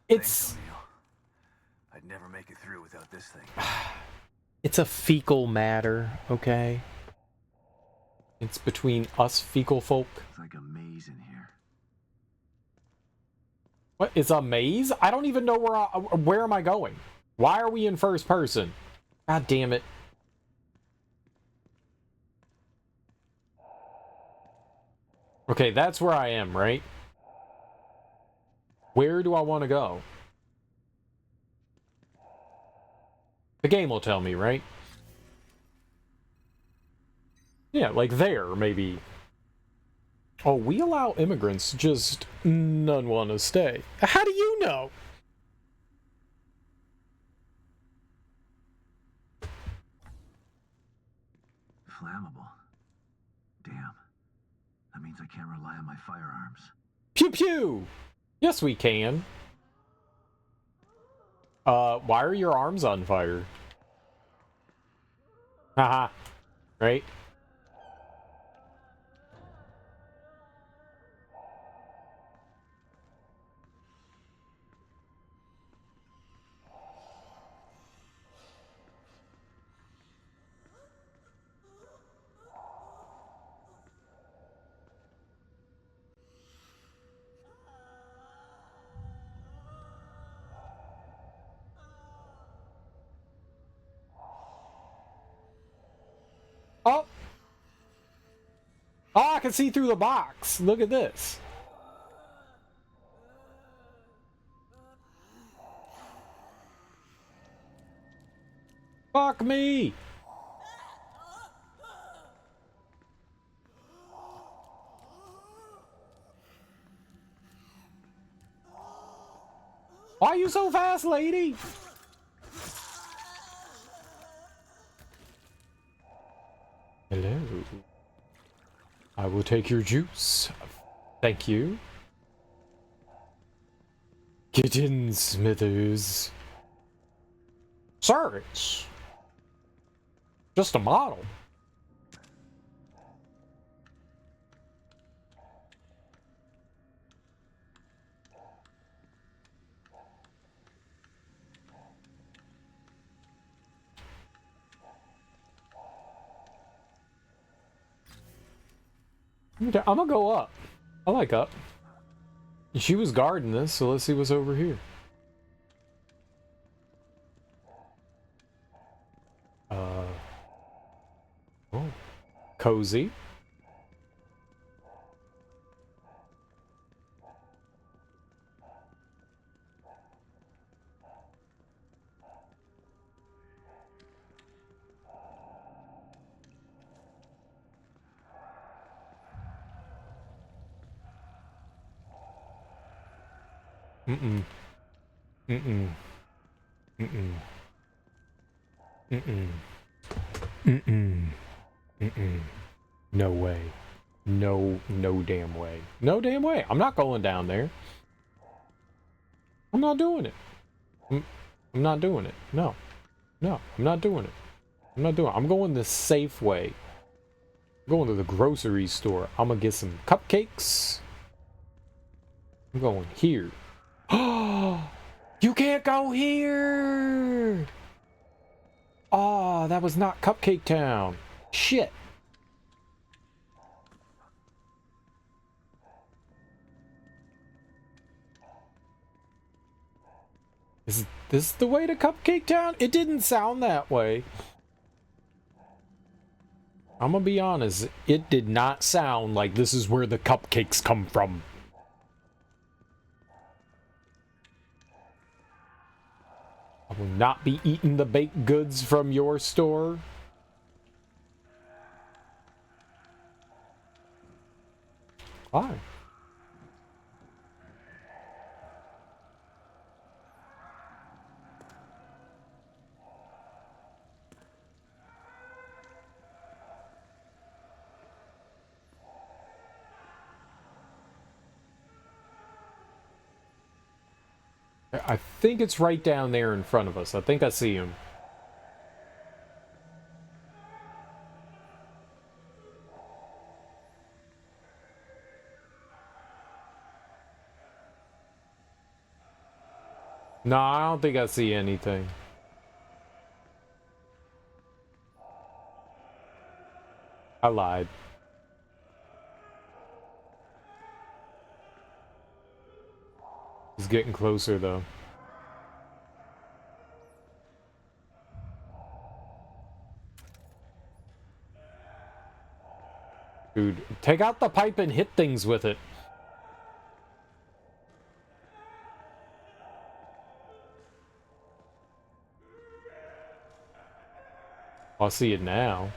It's... Thanks, O'Neill. I'd never make it through without this thing. It's a fecal matter, okay? It's between us fecal folk. It's like a maze in here. What? It's a maze? I don't even know where am I going? Why are we in first person? God damn it. Okay, that's where I am, right? Where do I want to go? The game will tell me, right? Yeah, like there, maybe. Oh, we allow immigrants, just none want to stay. How do you know? Flammable. Damn. That means I can't rely on my firearms. Pew pew! Yes, we can. Why are your arms on fire? Haha. Right? Oh! Oh, I can see through the box. Look at this. Fuck me! Why are you so fast, lady? Hello. I will take your juice. Thank you. Get in, Smithers. Sir, it's just a model. Okay, I'm gonna go up. I like up. She was guarding this, so let's see what's over here. Oh. Cozy. Mm-mm. Mm-mm. Mm-mm. Mm-mm. Mm-mm. Mm-mm. No way. No damn way. No damn way. I'm not going down there. I'm not doing it. I'm not doing it. No. No, I'm not doing it. I'm going the safe way. I'm going to the grocery store. I'm gonna get some cupcakes. I'm going here. Oh, you can't go here. Oh, that was not Cupcake Town. Shit. Is this the way to Cupcake Town? It didn't sound that way. I'm gonna be honest, it did not sound like this is where the cupcakes come from. I will not be eating the baked goods from your store. Why? I think it's right down there in front of us. I think I see him. No, I don't think I see anything. I lied. He's getting closer, though. Dude, take out the pipe and hit things with it. I see it now.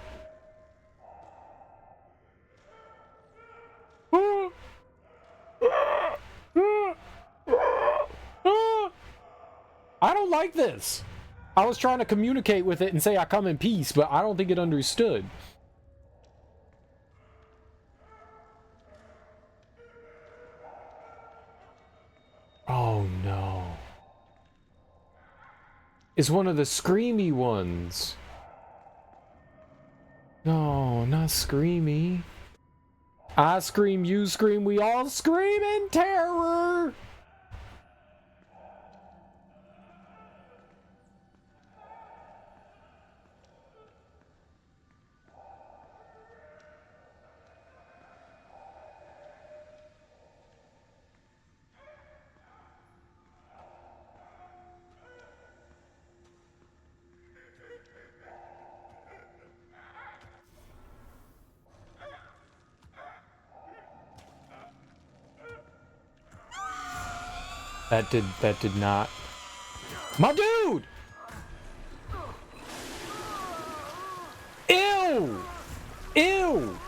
I don't like this. I was trying to communicate with it and say I come in peace, but I don't think it understood. Oh no. It's one of the screamy ones. No, not screamy. I scream, you scream, we all scream in terror! That did not. My dude! Ew! Ew!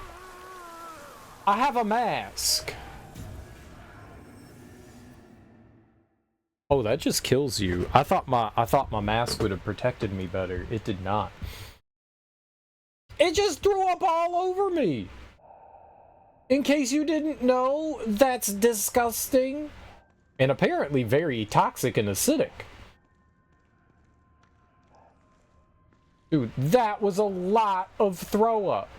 I have a mask. Oh, that just kills you. I thought my mask would have protected me better. It did not. It just threw up all over me. In case you didn't know, that's disgusting. And apparently very toxic and acidic. Dude, that was a lot of throw up.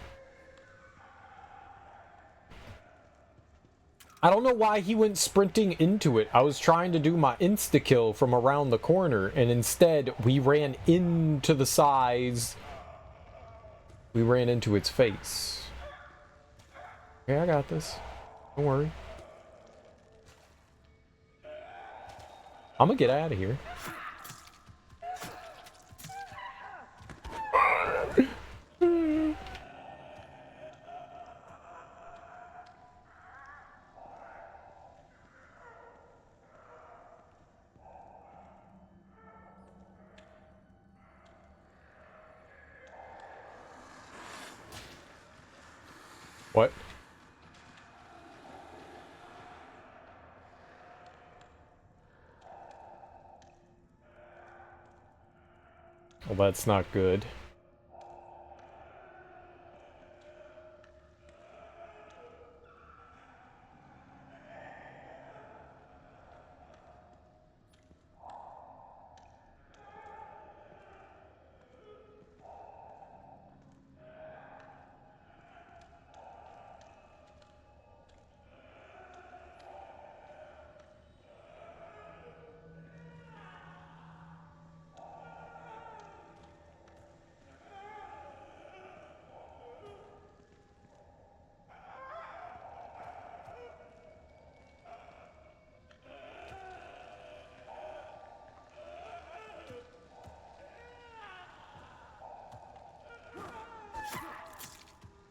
I don't know why he went sprinting into it. I was trying to do my insta-kill from around the corner, and instead we ran into the sides. We ran into its face. Okay, I got this. Don't worry. I'm gonna get out of here. What? Well, that's not good.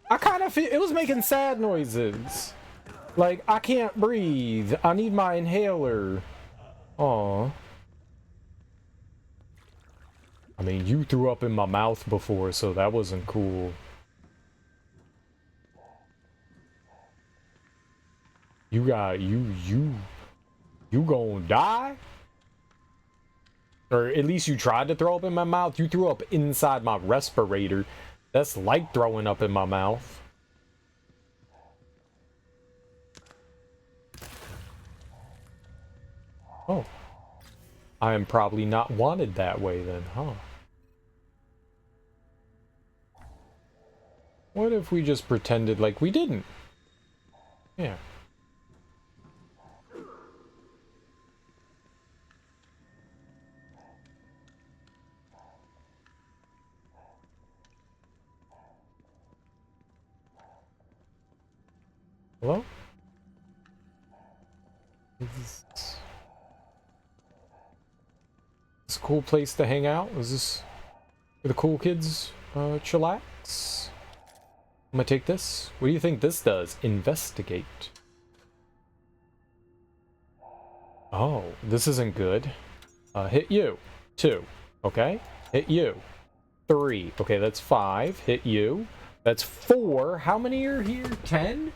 I kind of feel it was making sad noises. Like, I can't breathe. I need my inhaler. Aw. I mean, you threw up in my mouth before, so that wasn't cool. You gonna die? Or at least you tried to throw up in my mouth. You threw up inside my respirator. That's like throwing up in my mouth. Oh. I am probably not wanted that way then, huh? What if we just pretended like we didn't? Yeah. Hello? Is this a cool place to hang out? Is this where the cool kids chillax? I'm gonna take this. What do you think this does? Investigate. Oh, this isn't good. Hit you. 2. Okay. Hit you. 3. Okay, that's 5. Hit you. That's 4. How many are here? 10?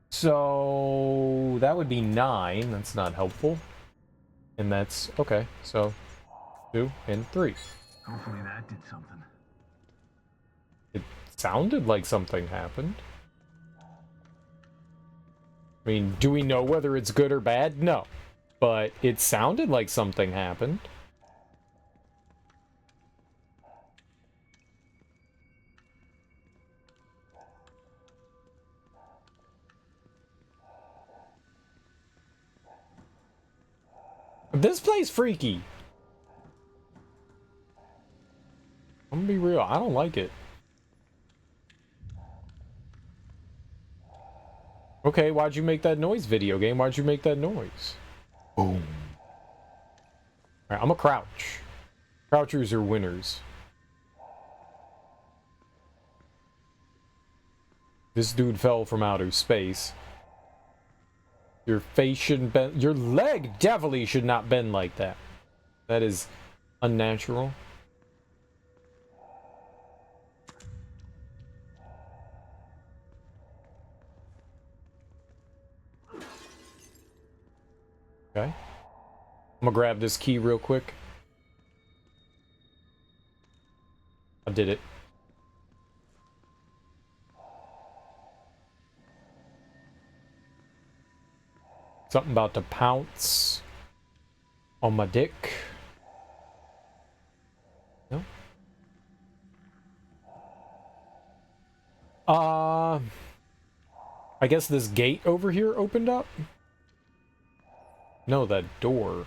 So that would be 9. That's not helpful. And that's okay. So 2 and 3. Hopefully that did something. It sounded like something happened. I mean, do we know whether it's good or bad? No. But it sounded like something happened. This place freaky. I'm gonna be real, I don't like it. Okay, why'd you make that noise, video game? Why'd you make that noise? Boom. Alright, I'm a crouch. Crouchers are winners. This dude fell from outer space. Your face shouldn't bend. Your leg definitely should not bend like that. That is unnatural. Okay. I'm gonna grab this key real quick. I did it. Something about to pounce on my dick. No? I guess this gate over here opened up? No, that door.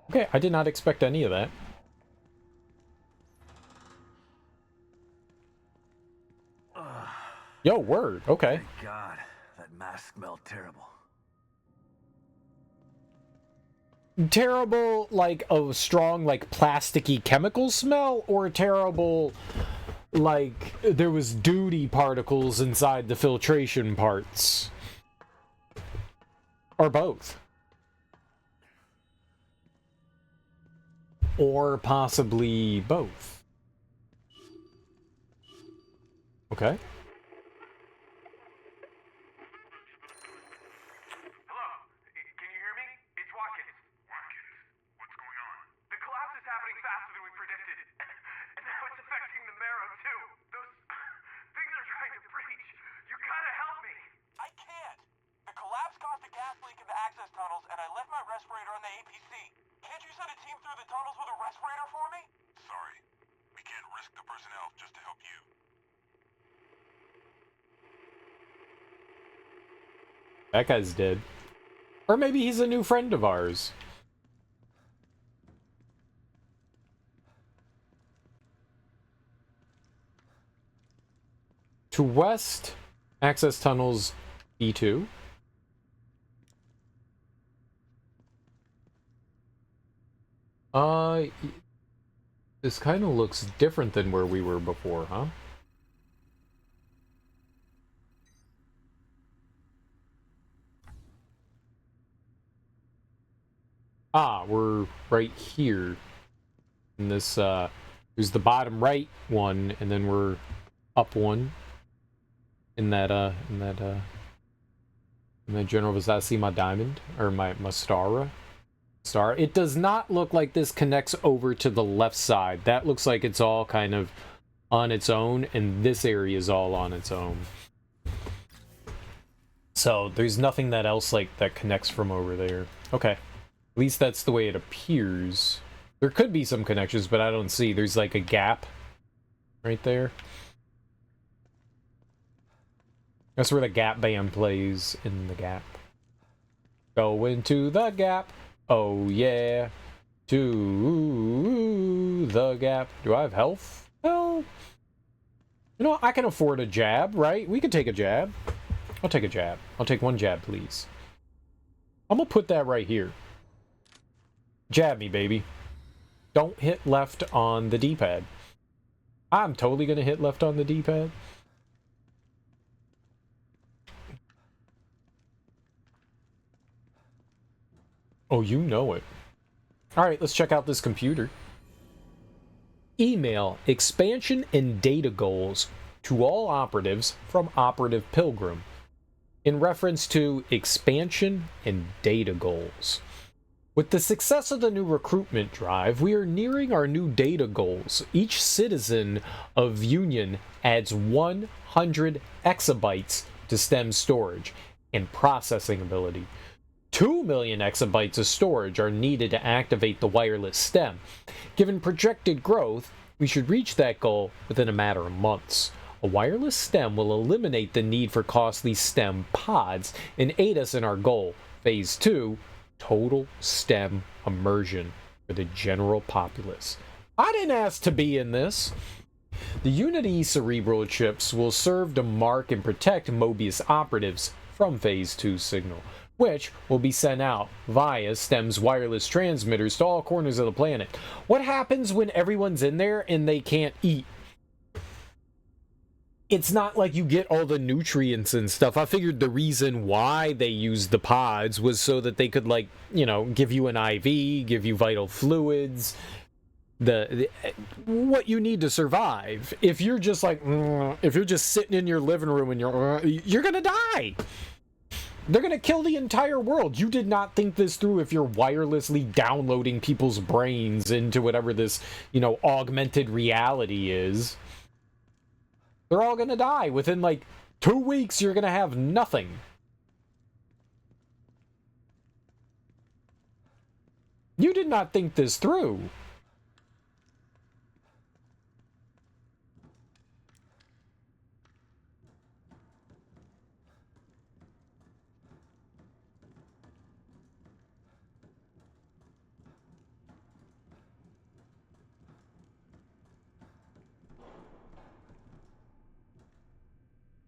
Okay, I did not expect any of that. Yo, word. Okay. Thank God, that mask smelled terrible. Terrible, like a strong, like plasticky chemical smell, or terrible, like there was duty particles inside the filtration parts? Or both. Or possibly both. Okay. Hello? Can you hear me? It's Watkins. Watkins? What's going on? The That guy's dead. Or maybe he's a new friend of ours. To west, access tunnels B2. This kind of looks different than where we were before, huh? Ah, we're right here. In this, there's the bottom right one, and then we're up one. In that General Versace, my diamond, or my Stara. It does not look like this connects over to the left side. That looks like it's all kind of on its own, and this area is all on its own. So there's nothing that else like that connects from over there. Okay. At least that's the way it appears. There could be some connections, but I don't see. There's like a gap right there. That's where the Gap band plays, in the Gap. Go into the Gap. Oh yeah. To the Gap. Do I have health? Well, you know, I can afford a jab, right? We could take a jab. I'll take a jab. I'll take one jab, please. I'm gonna put that right here. Jab me, baby. Don't hit left on the D-pad. I'm totally gonna hit left on the D-pad. Oh, you know it. Alright, let's check out this computer. Email expansion and data goals to all operatives from Operative Pilgrim. In reference to expansion and data goals. With the success of the new recruitment drive, we are nearing our new data goals. Each citizen of Union adds 100 exabytes to STEM storage and processing ability. 2 million exabytes of storage are needed to activate the wireless STEM. Given projected growth, we should reach that goal within a matter of months. A wireless STEM will eliminate the need for costly STEM pods and aid us in our goal. Phase 2, total STEM immersion for the general populace. I didn't ask to be in this. The Unity cerebral chips will serve to mark and protect Mobius operatives from Phase 2 signal, which will be sent out via STEM's wireless transmitters to all corners of the planet. What happens when everyone's in there and they can't eat? It's not like you get all the nutrients and stuff. I figured the reason why they used the pods was so that they could, like, you know, give you an IV, give you vital fluids, what you need to survive. If you're just like, if you're just sitting in your living room and you're gonna die. They're gonna kill the entire world. You did not think this through if you're wirelessly downloading people's brains into whatever this, you know, augmented reality is. They're all gonna die. Within like 2 weeks, you're gonna have nothing. You did not think this through.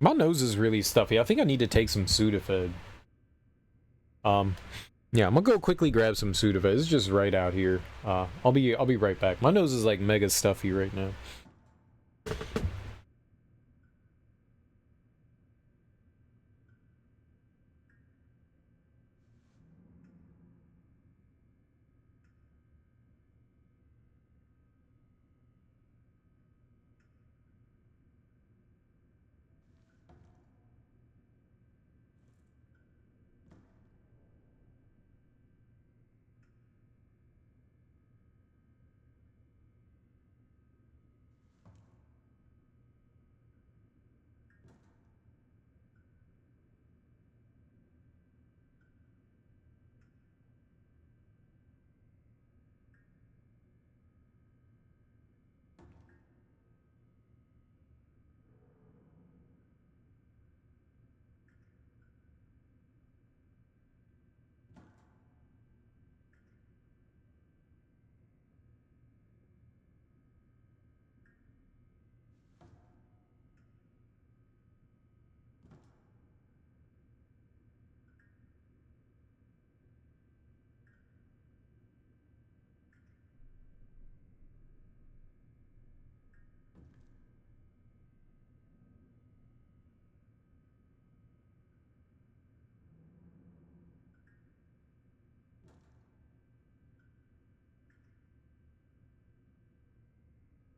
My nose is really stuffy. I think I need to take some Sudafed. Yeah, I'm gonna go quickly grab some Sudafed. It's just right out here. I'll be right back. My nose is like mega stuffy right now.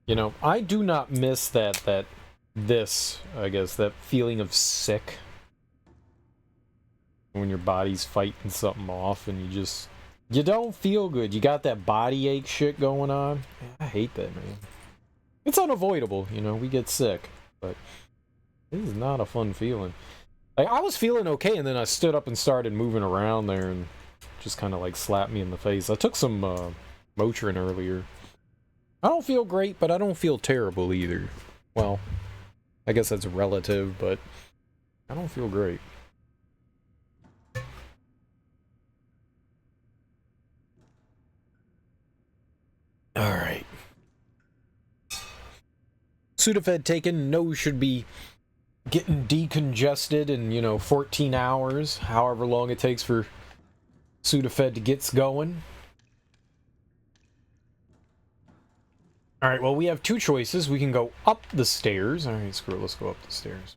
You know, I do not miss that feeling of sick. When your body's fighting something off and you don't feel good. You got that body ache shit going on. I hate that, man. It's unavoidable, you know, we get sick. But this is not a fun feeling. Like, I was feeling okay, and then I stood up and started moving around there and just kind of like slapped me in the face. I took some Motrin earlier. I don't feel great, but I don't feel terrible either. Well, I guess that's relative, but I don't feel great. Alright. Sudafed taken. Nose should be getting decongested in, you know, 14 hours. However long it takes for Sudafed to get going. Alright, well, we have two choices. We can go up the stairs. Alright, screw it. Let's go up the stairs.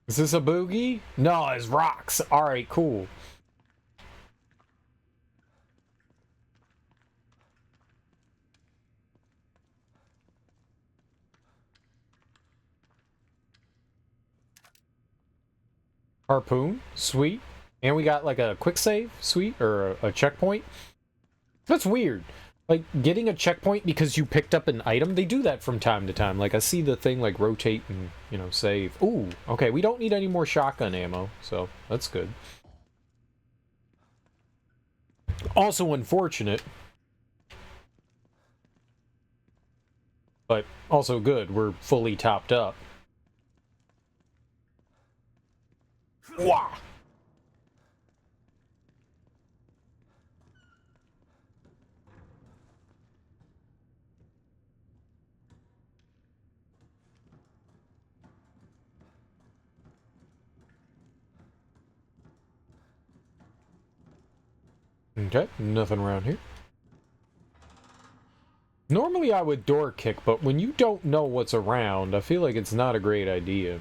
Is this a boogie? No, it's rocks. Alright, cool. Harpoon? Sweet. And we got like a quick save? Sweet. Or a checkpoint? That's weird. Like, getting a checkpoint because you picked up an item, they do that from time to time. Like, I see the thing, like, rotate and, you know, save. Ooh, okay, we don't need any more shotgun ammo, so that's good. Also unfortunate. But also good, we're fully topped up. Wah! Okay, nothing around here. Normally I would door kick, but when you don't know what's around, I feel like it's not a great idea.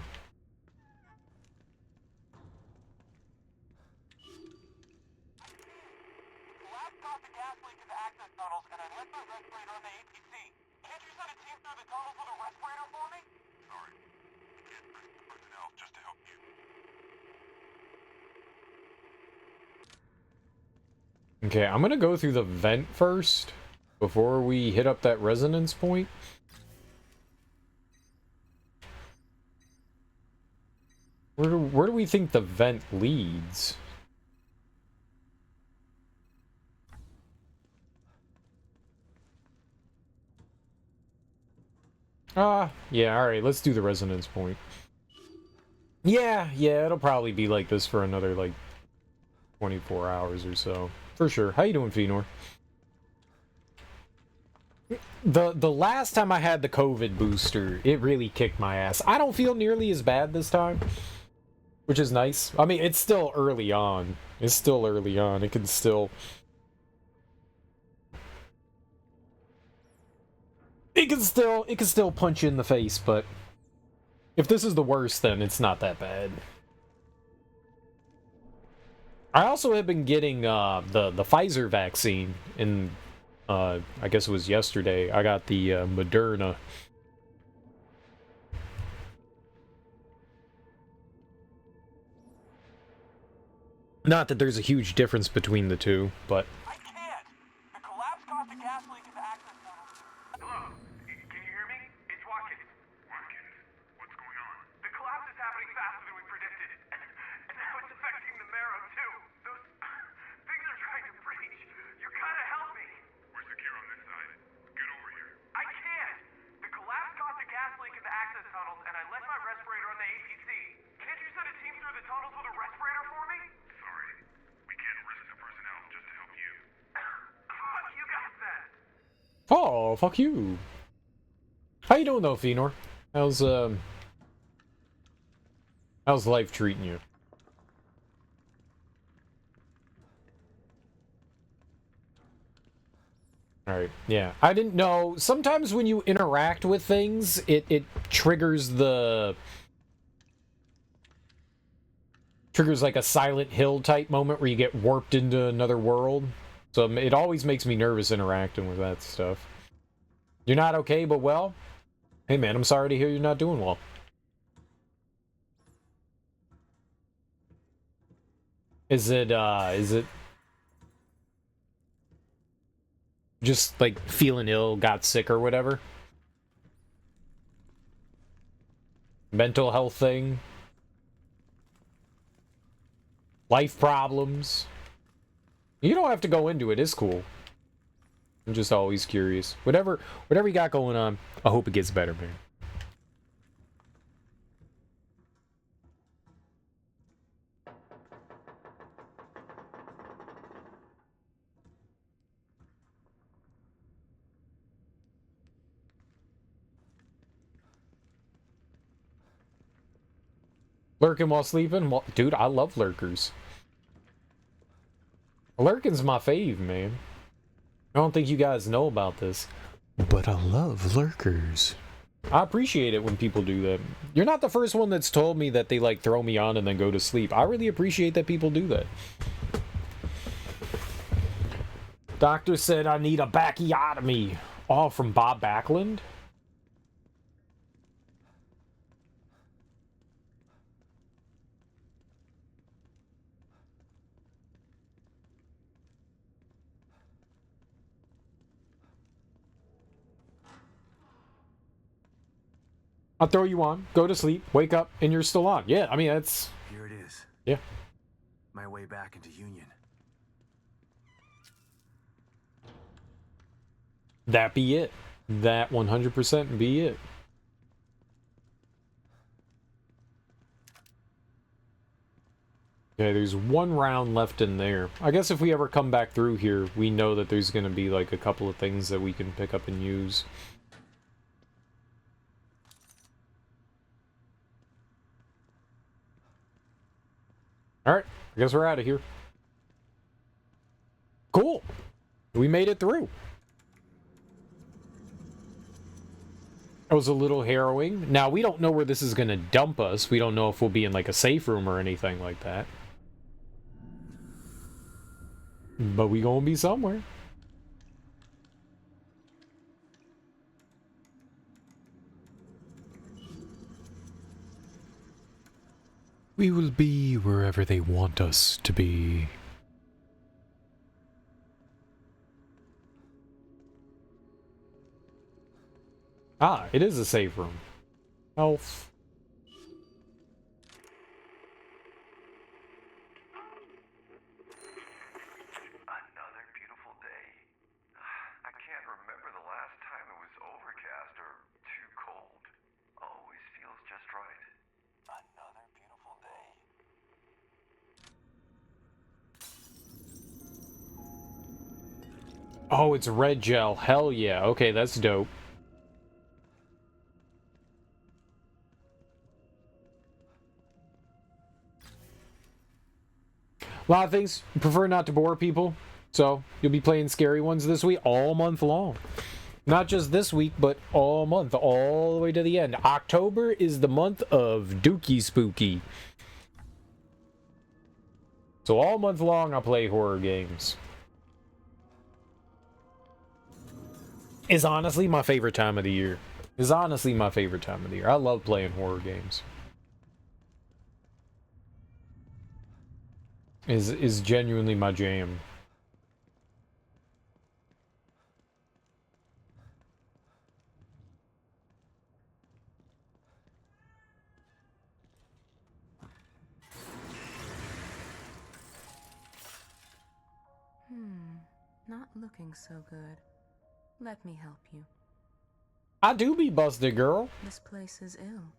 Okay, I'm gonna go through the vent first before we hit up that resonance point. Where do we think the vent leads? Yeah, alright, let's do the resonance point. Yeah, it'll probably be like this for another, like, 24 hours or so. For sure. How you doing, Fenor? The last time I had the COVID booster, it really kicked my ass. I don't feel nearly as bad this time, which is nice. I mean, it's still early on. It's still early on. It can still... It can still punch you in the face, but if this is the worst, then it's not that bad. I also have been getting the Pfizer vaccine in I guess it was yesterday. I got the Moderna. Not that there's a huge difference between the two, but I can't! The collapse caused a gas leak in the access tunnel. Hello? Can you hear me? It's Watkins. Watkins? What's going on? The collapse is happening faster than we predicted. And now it's affecting the marrow, too. Those things are trying to breach. You gotta help me. We're secure on this side. Get over here. I can't! The collapse caused a gas leak in the access tunnels, and I left my respirator on the APC. Can't you send a team through the tunnels with a respirator for me? Sorry. We can't risk the personnel just to help you. Fuck you guys then! oh, fuck you. How you doing though, Fenor? How's life treating you? Alright, yeah. I didn't know. Sometimes when you interact with things, it triggers the... Triggers like a Silent Hill type moment where you get warped into another world. So it always makes me nervous interacting with that stuff. You're not okay, but well? Hey man, I'm sorry to hear you're not doing well. Is it just like feeling ill, got sick or whatever? Mental health thing? Life problems? You don't have to go into it, it's cool. I'm just always curious. Whatever you got going on, I hope it gets better, man. Lurking while sleeping? Well, dude, I love lurkers. Lurking's my fave, man. I don't think you guys know about this, but I love lurkers. I appreciate it when people do that. You're not the first one that's told me that they like throw me on and then go to sleep. I really appreciate that people do that. Doctor said I need a backiotomy. All from Bob Backlund? I'll throw you on, go to sleep, wake up, and you're still on. Yeah, I mean, that's... Here it is. Yeah. My way back into Union. That be it. That 100% be it. Okay, there's one round left in there. I guess if we ever come back through here, we know that there's going to be like a couple of things that we can pick up and use. Alright, I guess we're out of here. Cool! We made it through. That was a little harrowing. Now, we don't know where this is going to dump us. We don't know if we'll be in like a safe room or anything like that. But we gonna be somewhere. We will be wherever they want us to be. Ah, it is a safe room. Health. Another beautiful day. I can't remember the last time it was overcast or too cold. Always feels just right. Another beautiful day. Oh, it's red gel. Hell yeah. Okay, that's dope. A lot of things. Prefer not to bore people. So, you'll be playing scary ones this week all month long. Not just this week, but all month. All the way to the end. October is the month of Dookie Spooky. So all month long, I'll play horror games. Is honestly my favorite time of the year. Is honestly my favorite time of the year. I love playing horror games. Is genuinely my jam. Not looking so good. Let me help you. I do be busted, girl. This place is ill.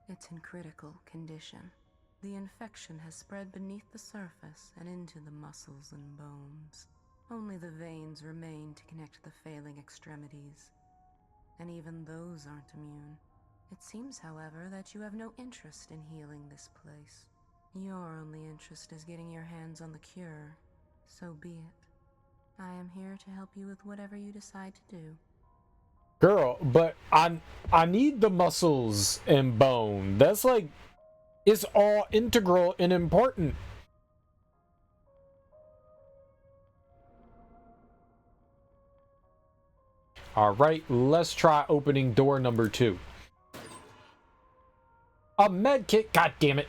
It's in critical condition. The infection has spread beneath the surface and into the muscles and bones. Only the veins remain to connect the failing extremities. And even those aren't immune. It seems, however, that you have no interest in healing this place. Your only interest is getting your hands on the cure. So be it. I am I'm here to help you with whatever you decide to do. Girl, but I need the muscles and bone. That's like, it's all integral and important. Alright, let's try opening door number 2. A med kit, god damn it.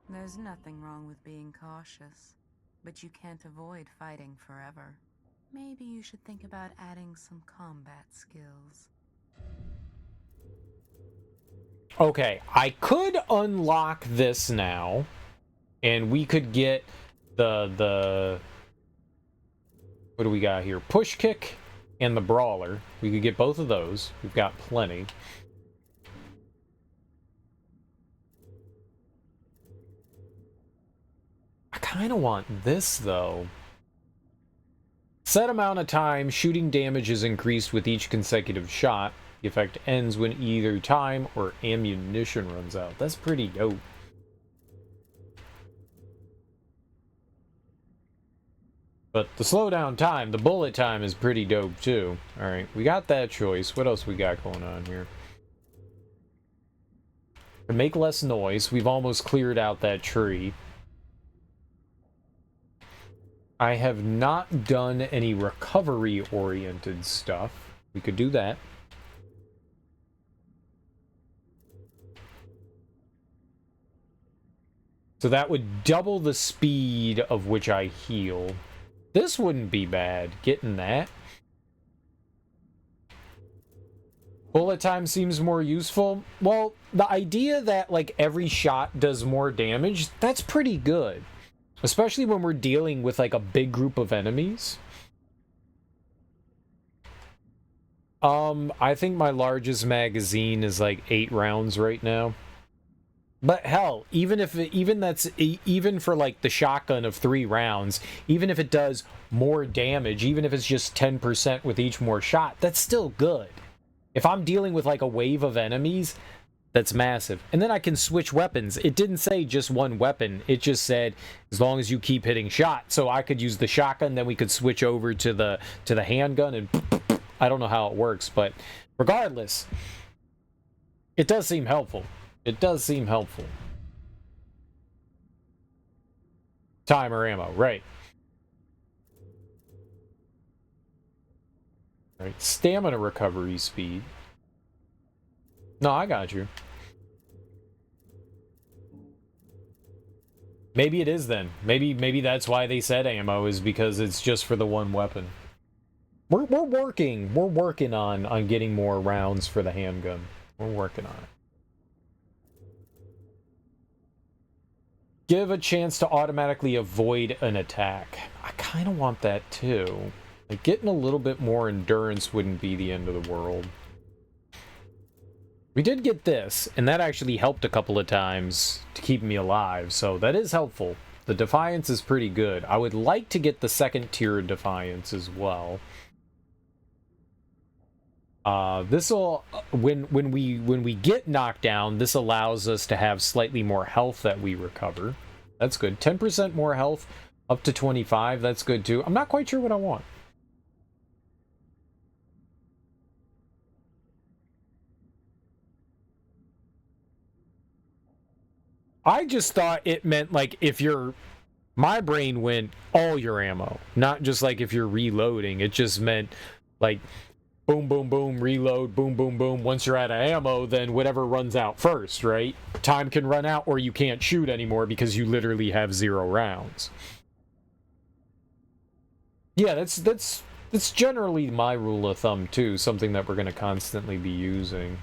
There's nothing wrong with being cautious, but you can't avoid fighting forever. Maybe you should think about adding some combat skills. Okay, I could unlock this now, and we could get the what do we got here? Push kick and the brawler. We could get both of those. We've got plenty. I kind of want this, though. Set amount of time, shooting damage is increased with each consecutive shot. The effect ends when either time or ammunition runs out. That's pretty dope. But the slowdown time, the bullet time is pretty dope, too. Alright, we got that choice. What else we got going on here? To make less noise, we've almost cleared out that tree. I have not done any recovery-oriented stuff. We could do that. So that would double the speed of which I heal. This wouldn't be bad, getting that. Bullet time seems more useful. Well, the idea that, like, every shot does more damage, that's pretty good. Especially when we're dealing with, like, a big group of enemies. I think my largest magazine is, like, 8 rounds right now. But hell, even for like the shotgun of 3 rounds, even if it does more damage, even if it's just 10% with each more shot, that's still good. If I'm dealing with like a wave of enemies, that's massive. And then I can switch weapons. It didn't say just one weapon. It just said as long as you keep hitting shots. So I could use the shotgun, then we could switch over to the handgun, and I don't know how it works, but regardless, it does seem helpful. It does seem helpful. Timer ammo, right. Right, stamina recovery speed. No, I got you. Maybe it is then. Maybe that's why they said ammo, is because it's just for the one weapon. We're working on getting more rounds for the handgun. We're working on it. Give a chance to automatically avoid an attack. I kind of want that too. Like, getting a little bit more endurance wouldn't be the end of the world. We did get this, and that actually helped a couple of times to keep me alive, so that is helpful. The Defiance is pretty good. I would like to get the second tier Defiance as well. This'll when we get knocked down, this allows us to have slightly more health that we recover. That's good. 10% more health up to 25. That's good too. I'm not quite sure what I want. I just thought it meant like if you're, my brain went all your ammo, not just like if you're reloading. It just meant like boom, boom, boom, reload, boom, boom, boom. Once you're out of ammo, then whatever runs out first, right? Time can run out or you can't shoot anymore because you literally have 0 rounds. Yeah, that's generally my rule of thumb too, something that we're going to constantly be using.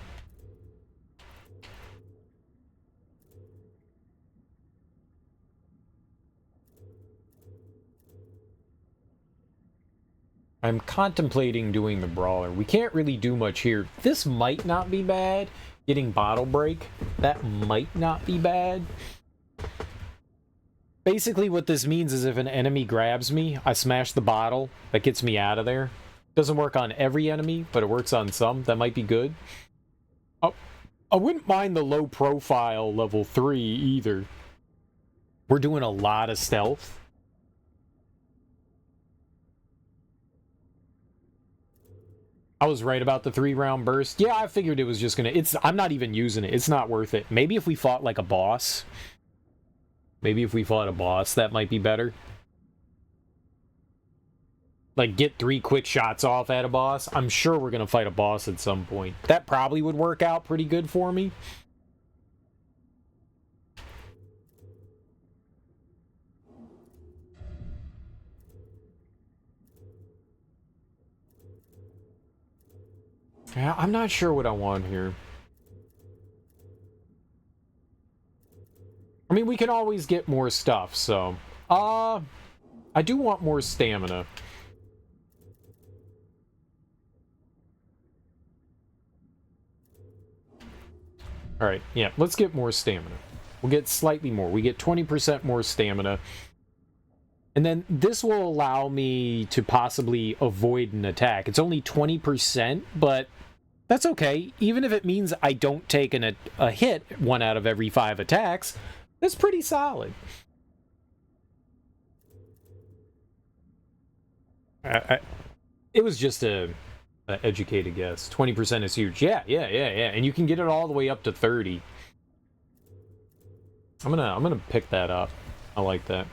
I'm contemplating doing the brawler. We can't really do much here. This might not be bad. Getting bottle break, that might not be bad. Basically what this means is if an enemy grabs me, I smash the bottle. That gets me out of there. Doesn't work on every enemy, but it works on some. That might be good. Oh, I wouldn't mind the low profile level 3 either. We're doing a lot of stealth. I was right about the 3-round burst. Yeah, I figured it was just gonna... I'm not even using it. It's not worth it. Maybe if we fought like a boss. Maybe if we fought a boss, that might be better. Like, get 3 quick shots off at a boss. I'm sure we're gonna fight a boss at some point. That probably would work out pretty good for me. Yeah, I'm not sure what I want here. I mean, we can always get more stuff, so... I do want more stamina. Alright, yeah, let's get more stamina. We'll get slightly more. We get 20% more stamina. And then this will allow me to possibly avoid an attack. It's only 20%, but that's okay. Even if it means I don't take a hit 1 out of every 5 attacks, that's pretty solid. It was just a educated guess. 20% is huge. Yeah. And you can get it all the way up to 30. I'm gonna pick that up. I like that.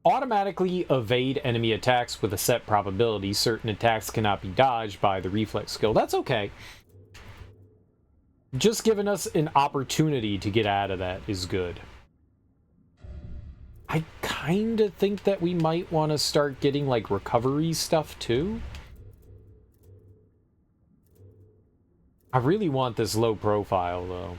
Automatically evade enemy attacks with a set probability. Certain attacks cannot be dodged by the reflex skill. That's okay. Just giving us an opportunity to get out of that is good. I kind of think that we might want to start getting, like, recovery stuff, too. I really want this low profile, though.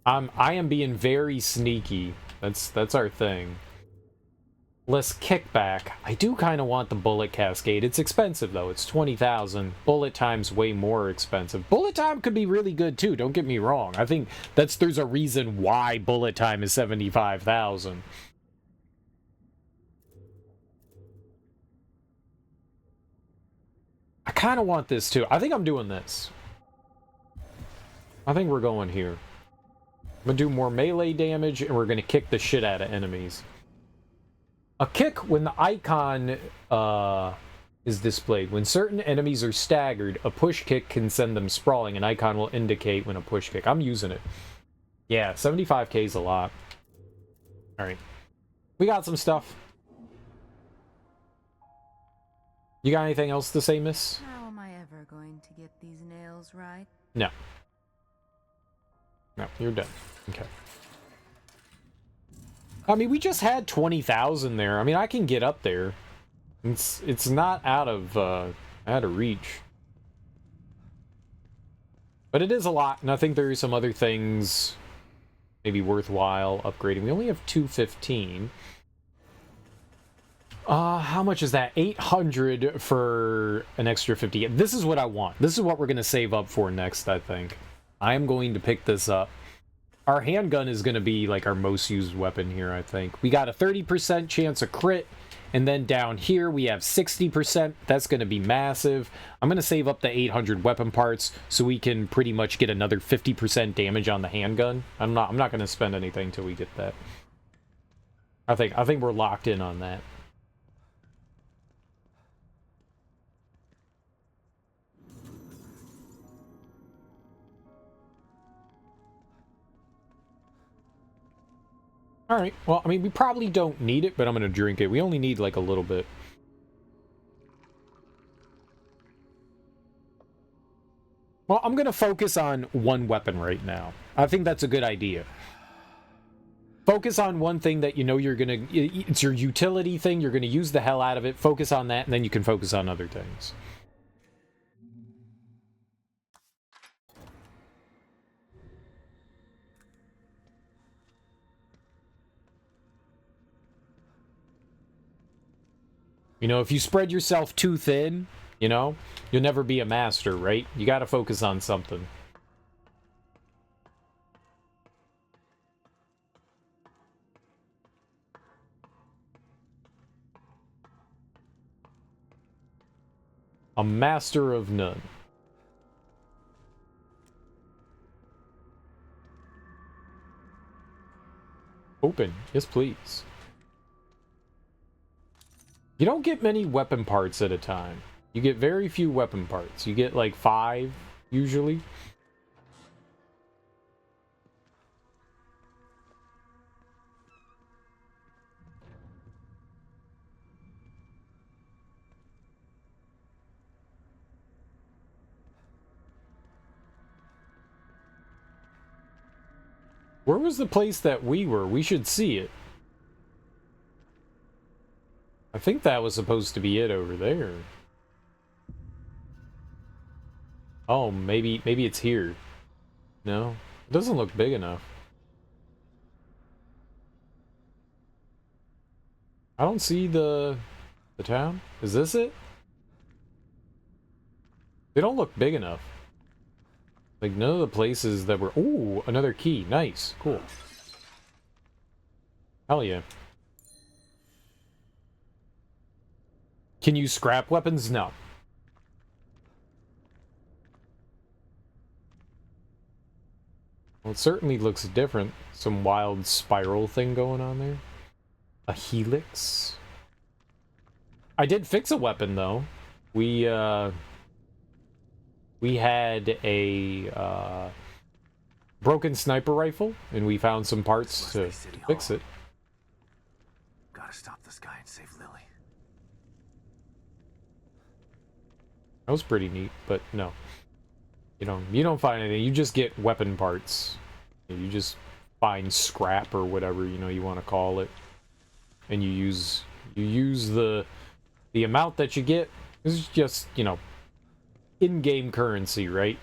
I am being very sneaky. That's our thing. Less kickback. I do kind of want the bullet cascade. It's expensive, though. It's 20,000. Bullet time's way more expensive. Bullet time could be really good, too. Don't get me wrong. I think there's a reason why bullet time is 75,000. I kind of want this, too. I think I'm doing this. I think we're going here. I'm gonna do more melee damage, and we're gonna kick the shit out of enemies. A kick when the icon is displayed. When certain enemies are staggered, a push kick can send them sprawling. An icon will indicate when a push kick. I'm using it. Yeah, 75k is a lot. Alright. We got some stuff. You got anything else to say, miss? How am I ever going to get these nails right? No. No, you're done. Okay. I mean, we just had 20,000 there. I mean, I can get up there. It's not out of reach. But it is a lot, and I think there are some other things maybe worthwhile upgrading. We only have 215. How much is that? 800 for an extra 50. This is what I want. This is what we're going to save up for next, I think. I am going to pick this up. Our handgun is going to be like our most used weapon here, I think. We got a 30% chance of crit, and then down here we have 60%. That's going to be massive. I'm going to save up the 800 weapon parts so we can pretty much get another 50% damage on the handgun. I'm not going to spend anything till we get that. I think we're locked in on that. Alright, well, I mean, we probably don't need it, but I'm gonna drink it. We only need, like, a little bit. Well, I'm gonna focus on one weapon right now. I think that's a good idea. Focus on one thing that you know you're gonna... It's your utility thing, you're gonna use the hell out of it. Focus on that, and then you can focus on other things. You know, if you spread yourself too thin, you know, you'll never be a master, right? You gotta focus on something. A master of none. Open. Yes, please. You don't get many weapon parts at a time. You get very few weapon parts. You get like 5, usually. Where was the place that we were? We should see it. I think that was supposed to be it over there. Oh, maybe it's here. No, it doesn't look big enough. I don't see the town. Is this it? They don't look big enough. Like, none of the places that were... Ooh, another key. Nice. Cool. Hell yeah. Can you scrap weapons? No. Well, it certainly looks different. Some wild spiral thing going on there. A helix. I did fix a weapon, though. We had a broken sniper rifle, and we found some parts to fix it. Gotta stop this guy and save Lily. That was pretty neat, but no. You don't find anything. You just get weapon parts. You just find scrap or whatever, you want to call it. And you use the amount that you get. This is just, in-game currency, right?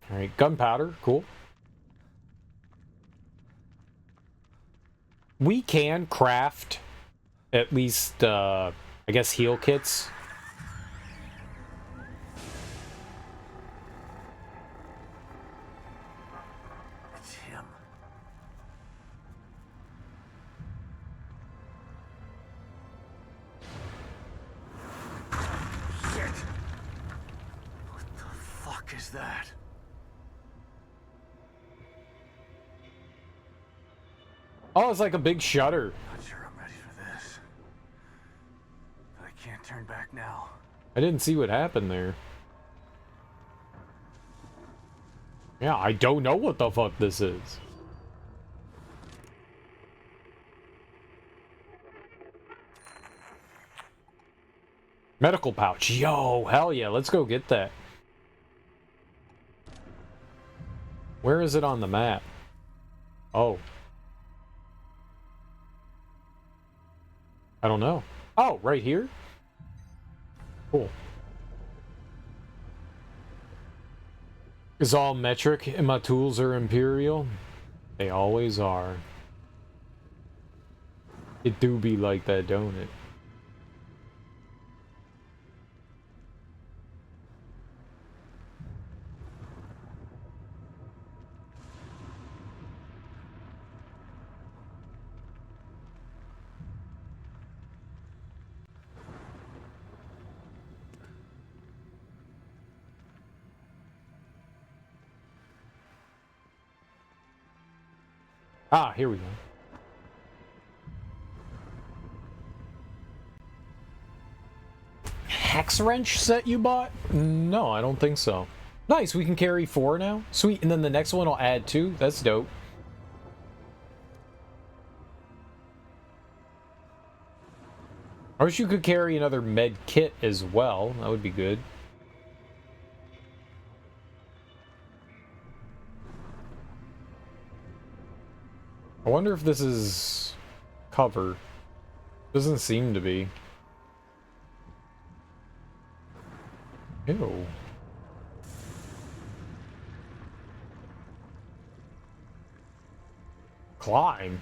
Alright, gunpowder, cool. We can craft at least, I guess, heal kits. It's him. Shit! What the fuck is that? Oh, it's like a big shutter. Not sure I'm ready for this. But I can't turn back now. I didn't see what happened there. Yeah, I don't know what the fuck this is. Medical pouch. Yo, hell yeah, let's go get that. Where is it on the map? Oh. I don't know. Oh, right here? Cool. Is all metric and my tools are imperial? They always are. It do be like that, don't it? Ah, here we go. Hex wrench set you bought? No, I don't think so. Nice, we can carry 4 now. Sweet, and then the next one will add 2. That's dope. I wish you could carry another med kit as well. That would be good. I wonder if this is cover. Doesn't seem to be. Ew. Climb.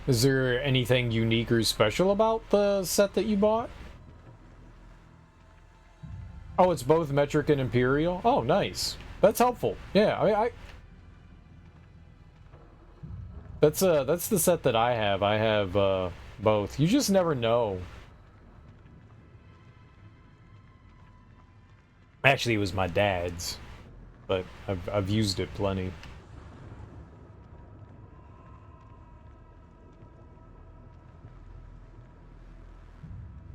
Is there anything unique or special about the set that you bought? Oh, it's both metric and imperial? Oh, nice. That's helpful. Yeah, That's the set that I have. I have both. You just never know. Actually, it was my dad's, but I've used it plenty.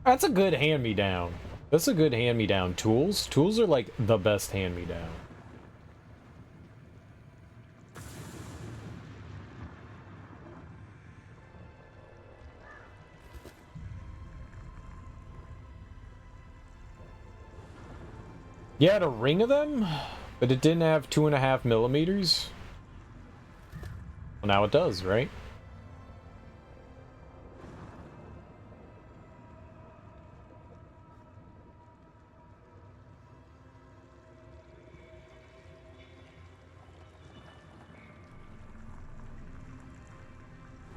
That's a good hand-me-down. That's a good hand-me-down. Tools are like the best hand-me-down. You had a ring of them, but it didn't have 2.5 millimeters. Well, now it does, right?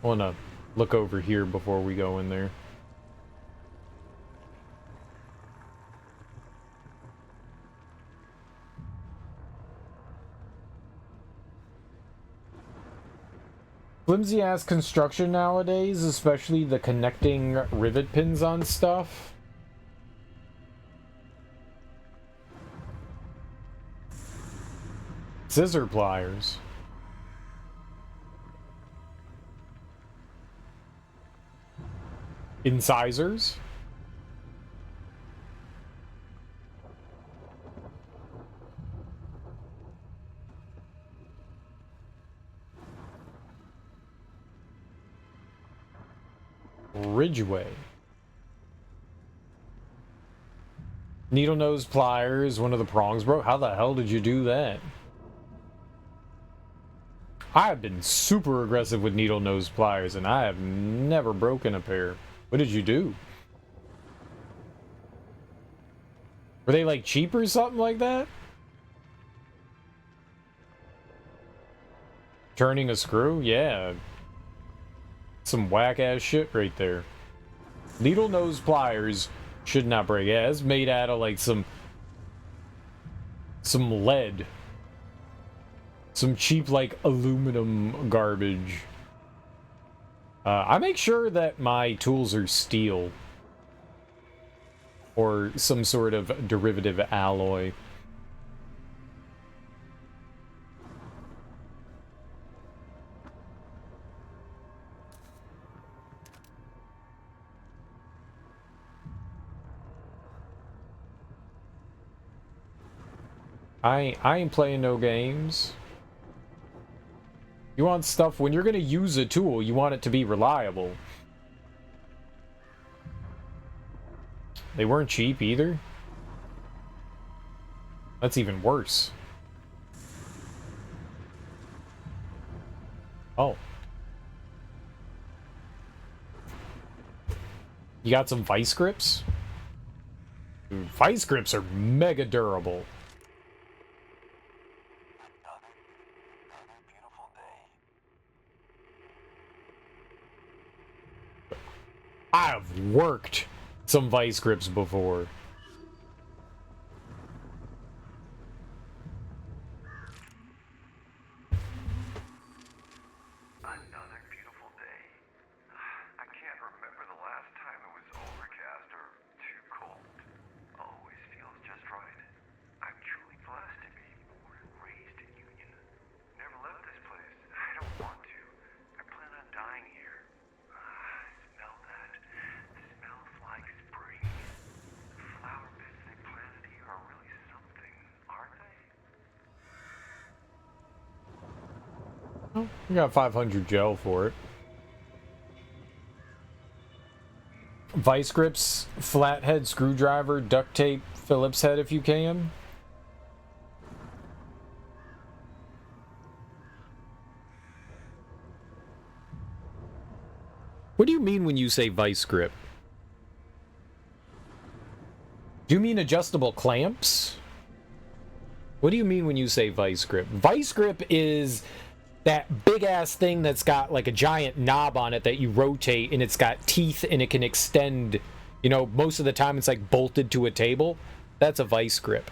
I want to look over here before we go in there. Flimsy ass construction nowadays, especially the connecting rivet pins on stuff. Scissor pliers. Incisors. Ridgeway. Needle nose pliers, one of the prongs broke. How the hell did you do that? I have been super aggressive with needle nose pliers and I have never broken a pair. What did you do? Were they like cheap or something like that? Turning a screw? Yeah. Some whack ass shit right there. Needle nose pliers should not break. Yeah, it's made out of like some lead. Some cheap like aluminum garbage. I make sure that my tools are steel. Or some sort of derivative alloy. I ain't playing no games. You want stuff, when you're gonna use a tool, you want it to be reliable. They weren't cheap either. That's even worse. Oh. You got some vice grips? Dude, vice grips are mega durable. I've worked some vice grips before. Another beautiful day. I can't remember the last time it was overcast or too cold. Always feels just right. I'm truly blessed to be born and raised in Union. Never left this place. I don't want to. I plan on dying here. Smell that. Smells like spring. The flower beds they planted here are really something, aren't they? Oh, you got 500 gel for it. Vice grips, flathead screwdriver, duct tape, Phillips head if you can. What do you mean when you say vice grip? Do you mean adjustable clamps? What do you mean when you say vice grip? Vice grip is that big ass thing that's got like a giant knob on it that you rotate and it's got teeth and it can extend. You know, most of the time it's like bolted to a table. That's a vice grip.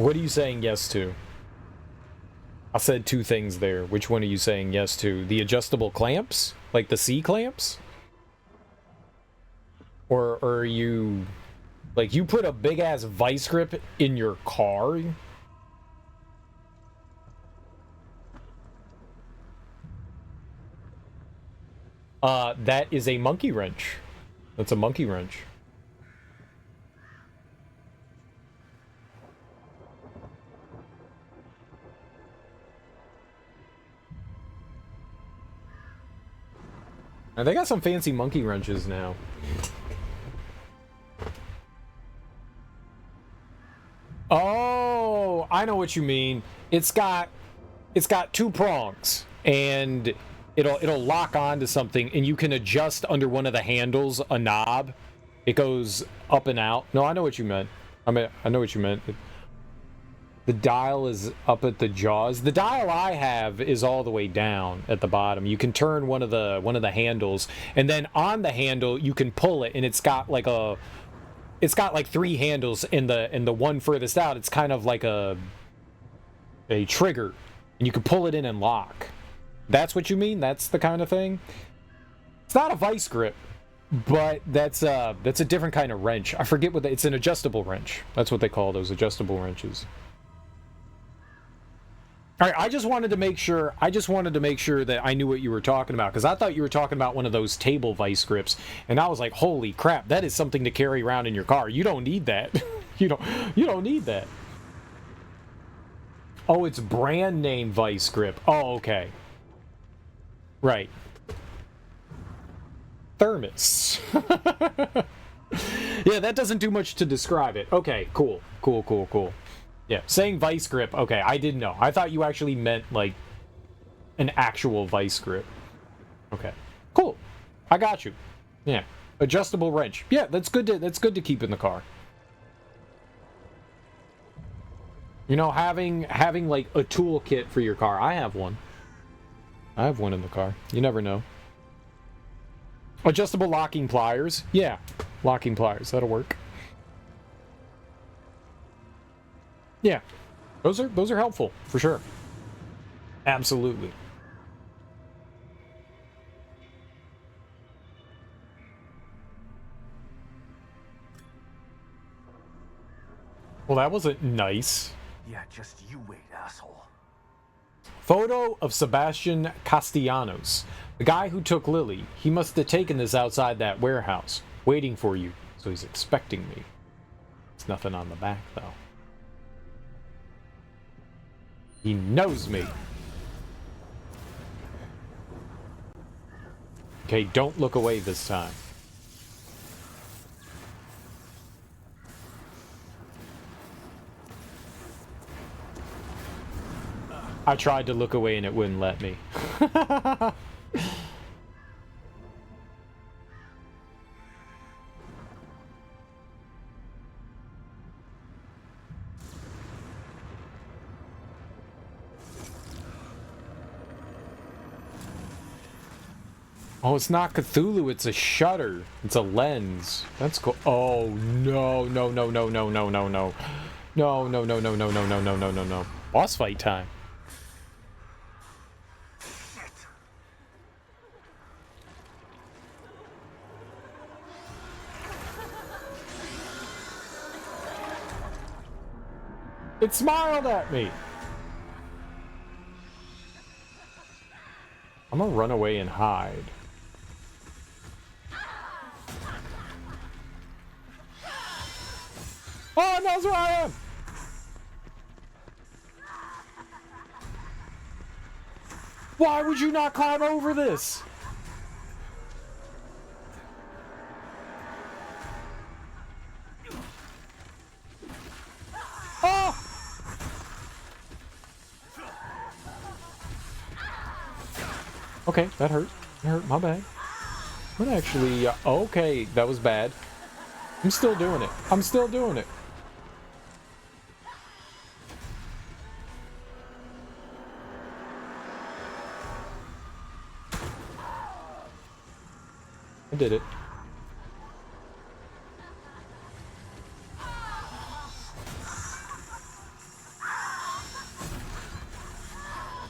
What are you saying yes to? I said two things there. Which one are you saying yes to? The adjustable clamps? Like the C clamps? Or are you... Like, you put a big-ass vice grip in your car? That is a monkey wrench. That's a monkey wrench. They got some fancy monkey wrenches now. Oh, I know what you mean. It's got two prongs, and it'll lock onto something, and you can adjust under one of the handles a knob. It goes up and out. No, I know what you meant. I know what you meant. The dial is up at the jaws. The dial I have is all the way down at the bottom. You can turn one of the handles, and then on the handle you can pull it, and it's got like three handles, and the one furthest out, it's kind of like a trigger, and you can pull it in and lock. That's what you mean? That's the kind of thing? It's not a vice grip, but that's a different kind of wrench. I forget what it's an adjustable wrench. That's what they call those, adjustable wrenches. All right, I just wanted to make sure that I knew what you were talking about, because I thought you were talking about one of those table vice grips, and I was like, holy crap, that is something to carry around in your car. You don't need that. you don't need that. Oh, it's brand name vice grip. Oh, okay. Right. Thermos. Yeah, that doesn't do much to describe it. Okay, cool. Yeah, saying vice grip. Okay, I didn't know. I thought you actually meant, like, an actual vice grip. Okay, cool. I got you. Yeah, adjustable wrench. Yeah, that's good to keep in the car. You know, having like a toolkit for your car. I have one. I have one in the car. You never know. Adjustable locking pliers. Yeah, locking pliers. That'll work. Yeah, those are helpful for sure. Absolutely. Well, that wasn't nice. Yeah, just you wait, asshole. Photo of Sebastian Castellanos, the guy who took Lily. He must have taken this outside that warehouse, waiting for you, so he's expecting me. There's nothing on the back, though. He knows me. Okay, don't look away this time. I tried to look away and it wouldn't let me. Oh, it's not Cthulhu, it's a shutter. It's a lens. That's cool. Oh, no. No. Boss fight time. It smiled at me. I'm gonna run away and hide. Oh, it knows where I am! Why would you not climb over this? Oh! Okay, that hurt. That hurt, my bad. But actually, okay, that was bad. I'm still doing it. I'm still doing it. I did it.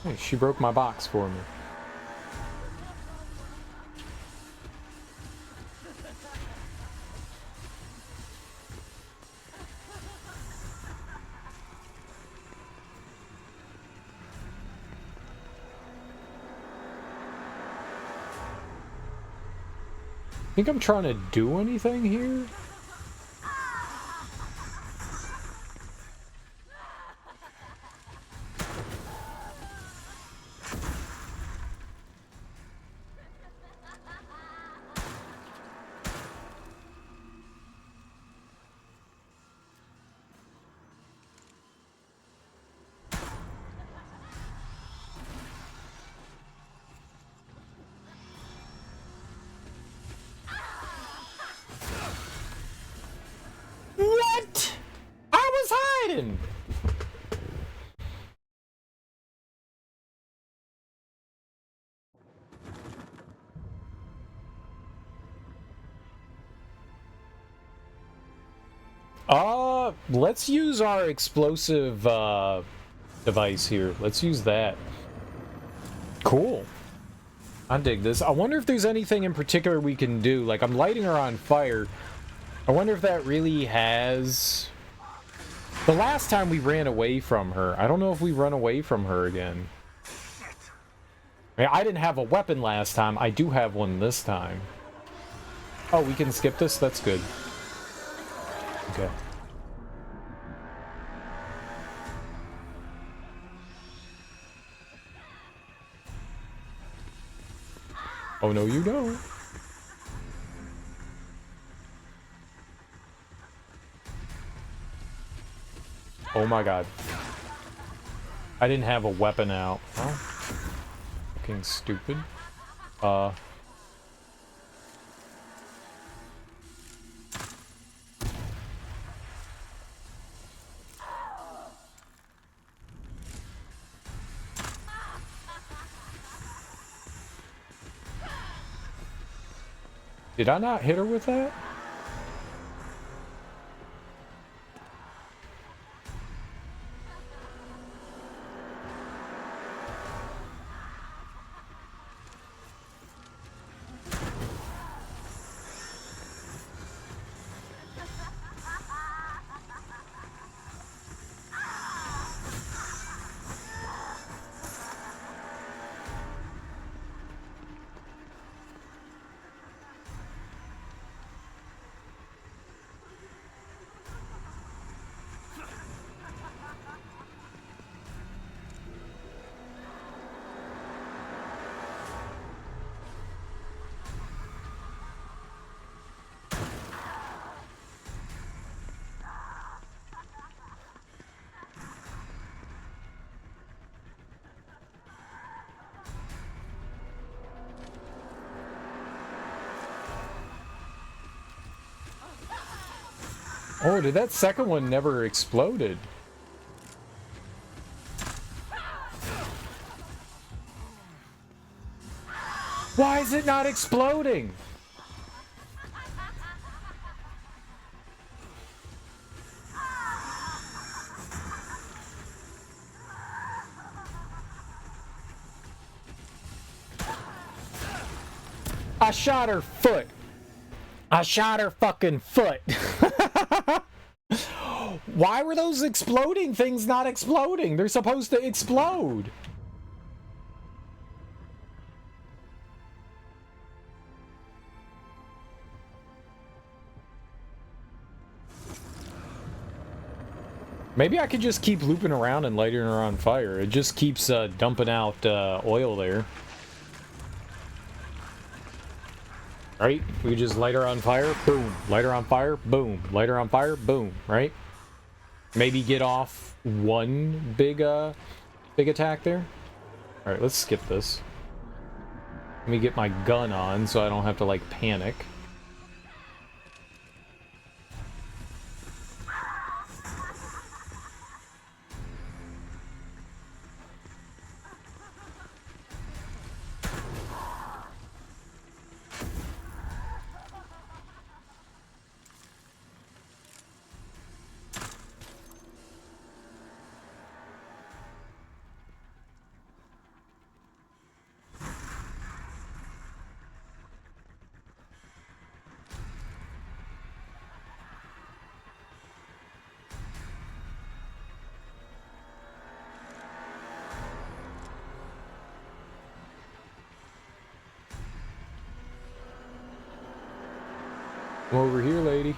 Hey, she broke my box for me. Think I'm trying to do anything here? What? I was hiding. Let's use our explosive device here. Let's use that. Cool. I dig this. I wonder if there's anything in particular we can do. Like, I'm lighting her on fire. I wonder if that really has... The last time we ran away from her, I don't know if we run away from her again. I mean, I didn't have a weapon last time. I do have one this time. Oh, we can skip this? That's good. Okay. Oh, no, you don't. Oh my god. I didn't have a weapon out. Oh. Fucking stupid. Did I not hit her with that? Oh, did that second one never exploded? Why is it not exploding? I shot her foot. I shot her fucking foot. Why were those exploding things not exploding? They're supposed to explode. Maybe I could just keep looping around and lighting her on fire. It just keeps dumping out oil there. Right? We could just light her on fire, boom. Light her on fire, boom. Light her on fire, boom. Right? Maybe get off one big attack there. All right, let's skip this. Let me get my gun on so I don't have to like panic. Come over here, lady.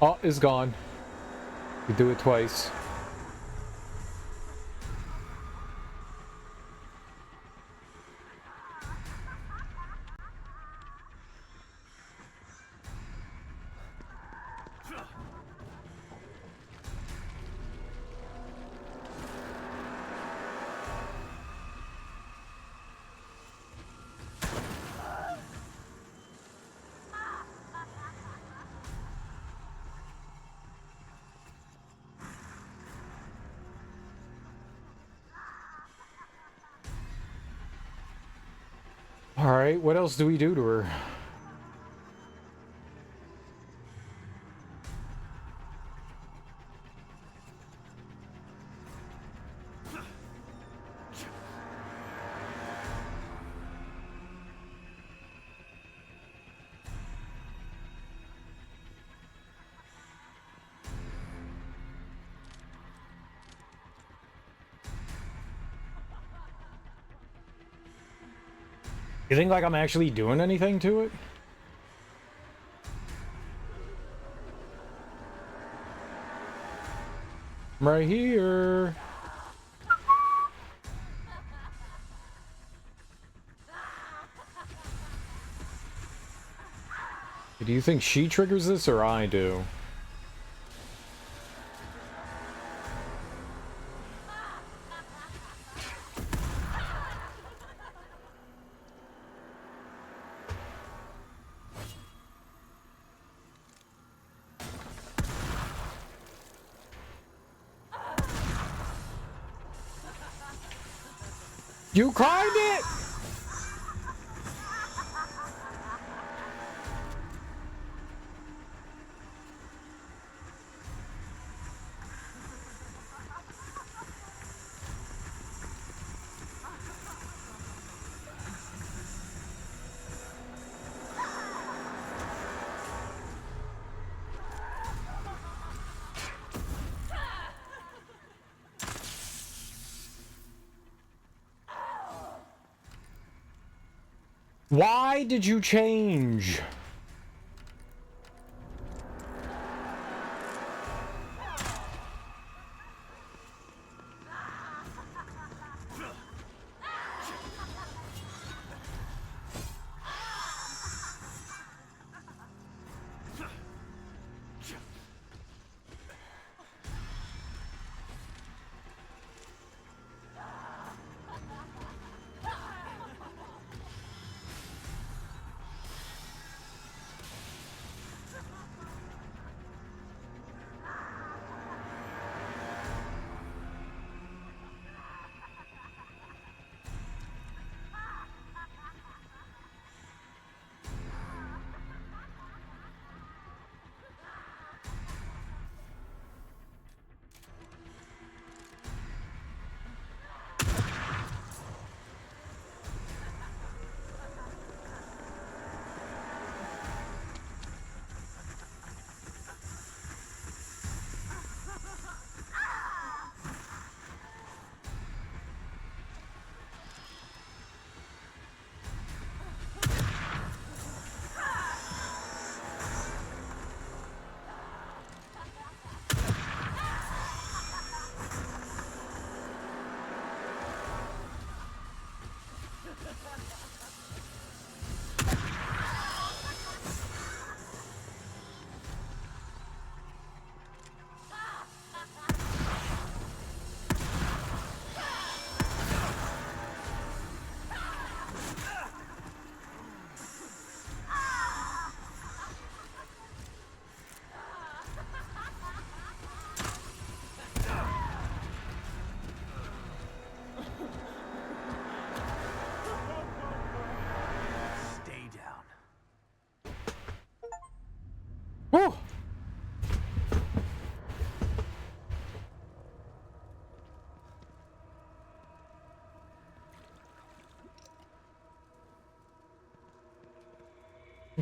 Oh, it's gone. You do it twice. Alright, what else do we do to her? You think like I'm actually doing anything to it? I'm right here. Do you think she triggers this or I do? You climbed it! Why did you change?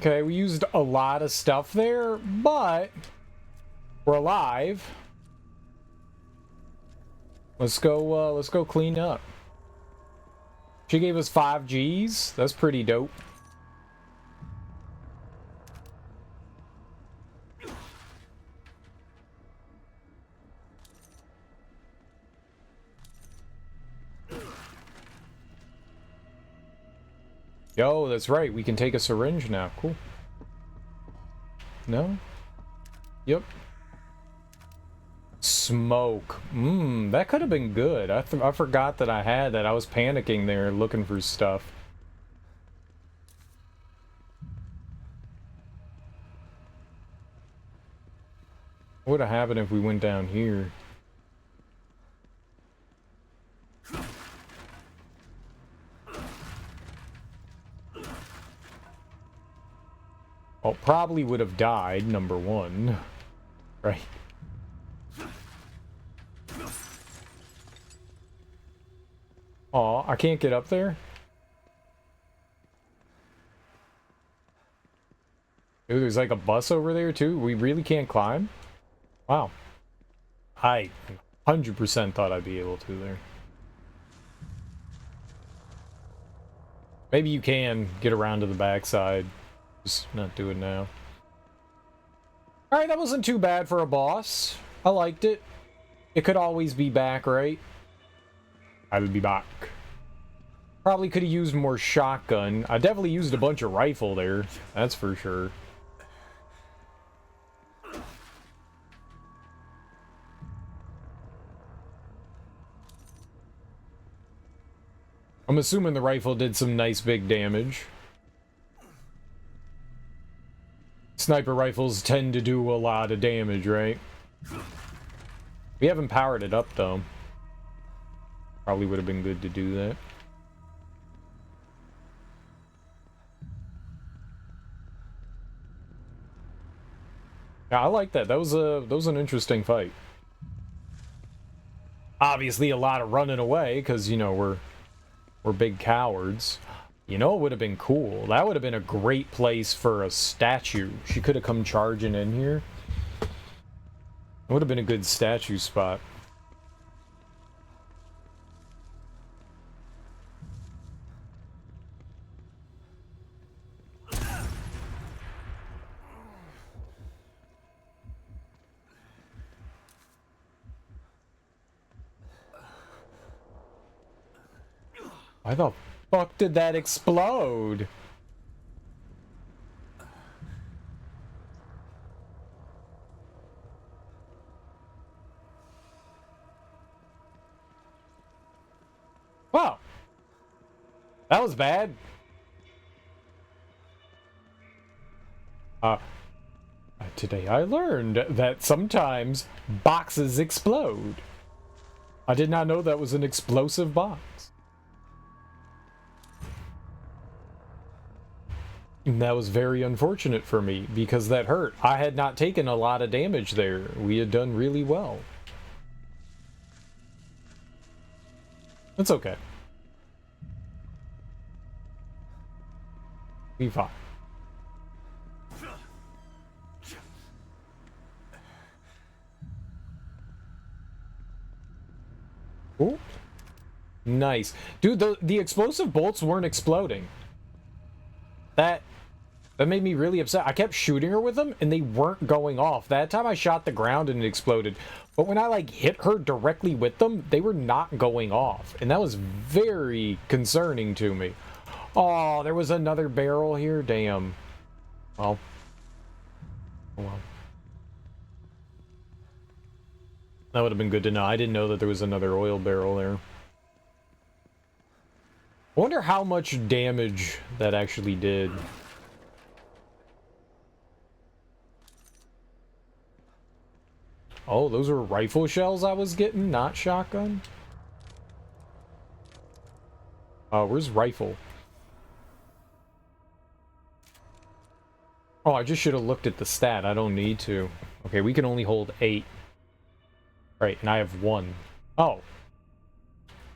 Okay, we used a lot of stuff there, but we're alive. Let's go clean up. She gave us 5 Gs. That's pretty dope. Yo, that's right. We can take a syringe now. Cool. No? Yep. Smoke. That could have been good. I forgot that I had that. I was panicking there looking for stuff. What would have happened if we went down here? Well, probably would have died, number one. Right. Aw, I can't get up there? Ooh, there's like a bus over there too? We really can't climb? Wow. I 100% thought I'd be able to there. Maybe you can get around to the backside. Just not do it now. Alright, that wasn't too bad for a boss. I liked it. It could always be back, right? I'll be back. Probably could have used more shotgun. I definitely used a bunch of rifle there. That's for sure. I'm assuming the rifle did some nice big damage. Sniper rifles tend to do a lot of damage, right? We haven't powered it up, though. Probably would have been good to do that. Yeah, I like that. That was an interesting fight. Obviously, a lot of running away because you know we're big cowards. You know, it would have been cool. That would have been a great place for a statue. She could have come charging in here. It would have been a good statue spot. Why the fuck did that explode? Wow. That was bad. Today I learned that sometimes boxes explode. I did not know that was an explosive box. And that was very unfortunate for me, because that hurt. I had not taken a lot of damage there. We had done really well. It's okay. Be fine. Ooh. Nice. Dude, the explosive bolts weren't exploding. That made me really upset. I kept shooting her with them, and they weren't going off. That time I shot the ground and it exploded. But when I, like, hit her directly with them, they were not going off. And that was very concerning to me. Oh, there was another barrel here? Damn. Well. Oh, well. That would have been good to know. I didn't know that there was another oil barrel there. I wonder how much damage that actually did. Oh, those were rifle shells I was getting, not shotgun? Where's rifle? Oh, I just should have looked at the stat. I don't need to. Okay, we can only hold 8. Right, and I have 1. Oh.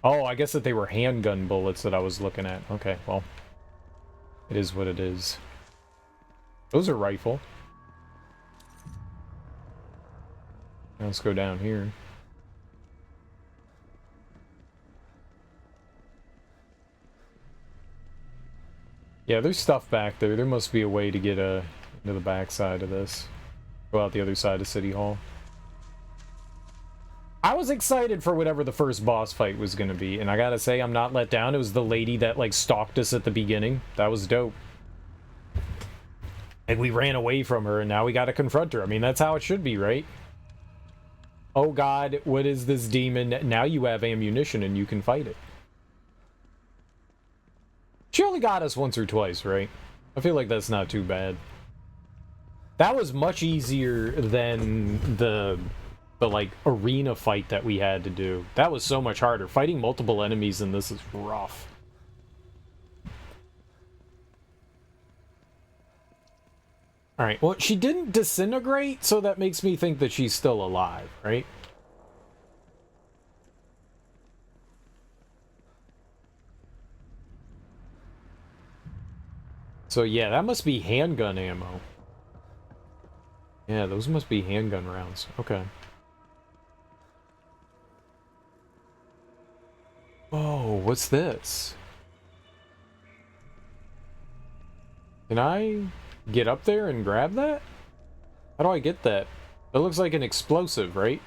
Oh, I guess that they were handgun bullets that I was looking at. Okay, well. It is what it is. Those are rifle. Now let's go down here. Yeah, there's stuff back there. There must be a way to get into the back side of this. Go out the other side of City Hall. I was excited for whatever the first boss fight was going to be, and I gotta say, I'm not let down. It was the lady that, like, stalked us at the beginning. That was dope. Like, we ran away from her, and now we gotta confront her. I mean, that's how it should be, right? Oh god, what is this demon? Now you have ammunition, and you can fight it. She only got us once or twice, right? I feel like that's not too bad. That was much easier than the like arena fight that we had to do. That was so much harder. Fighting multiple enemies in this is rough. Alright, well, she didn't disintegrate, so that makes me think that she's still alive, right? So yeah, that must be handgun ammo. Yeah, those must be handgun rounds. Okay. Oh, what's this? Can I get up there and grab that? How do I get that? That looks like an explosive, right?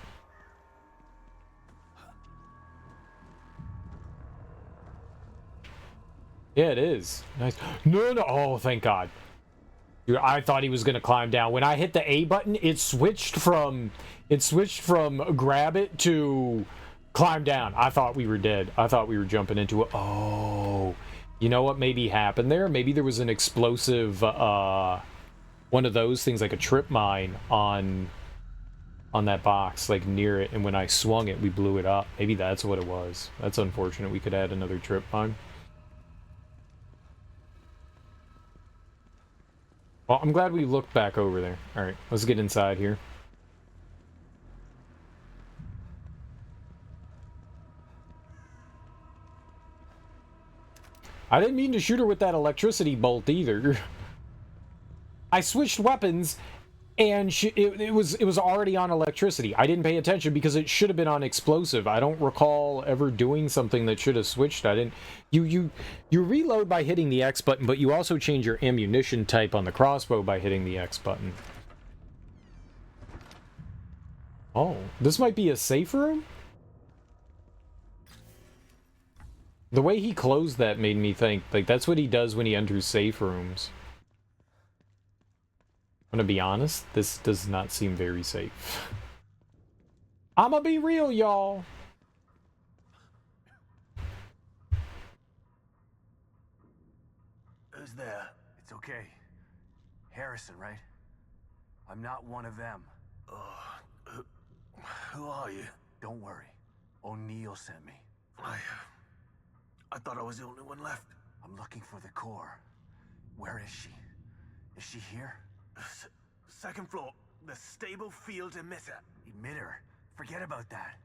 Yeah, it is. Nice. No, no. Oh, thank God. Dude, I thought he was gonna climb down. When I hit the A button, it switched from grab it to climb down. I thought we were dead. I thought we were jumping into it. Oh, you know what maybe happened there? Maybe there was an explosive, one of those things like a trip mine on that box, like near it. And when I swung it, we blew it up. Maybe that's what it was. That's unfortunate. We could add another trip mine. Well, I'm glad we looked back over there. Alright, let's get inside here. I didn't mean to shoot her with that electricity bolt either. I switched weapons, and it was already on electricity. I didn't pay attention because it should have been on explosive. I don't recall ever doing something that should have switched. I didn't. You reload by hitting the X button, but you also change your ammunition type on the crossbow by hitting the X button. Oh, this might be a safe room? The way he closed that made me think, like, that's what he does when he enters safe rooms. I'm gonna be honest, this does not seem very safe. I'ma be real, y'all. Who's there? It's okay. Harrison, right? I'm not one of them. Who are you? Don't worry. O'Neill sent me. I thought I was the only one left. I'm looking for the core. Where is she? Is she here? Second floor. The stable field emitter. Emitter? Forget about that.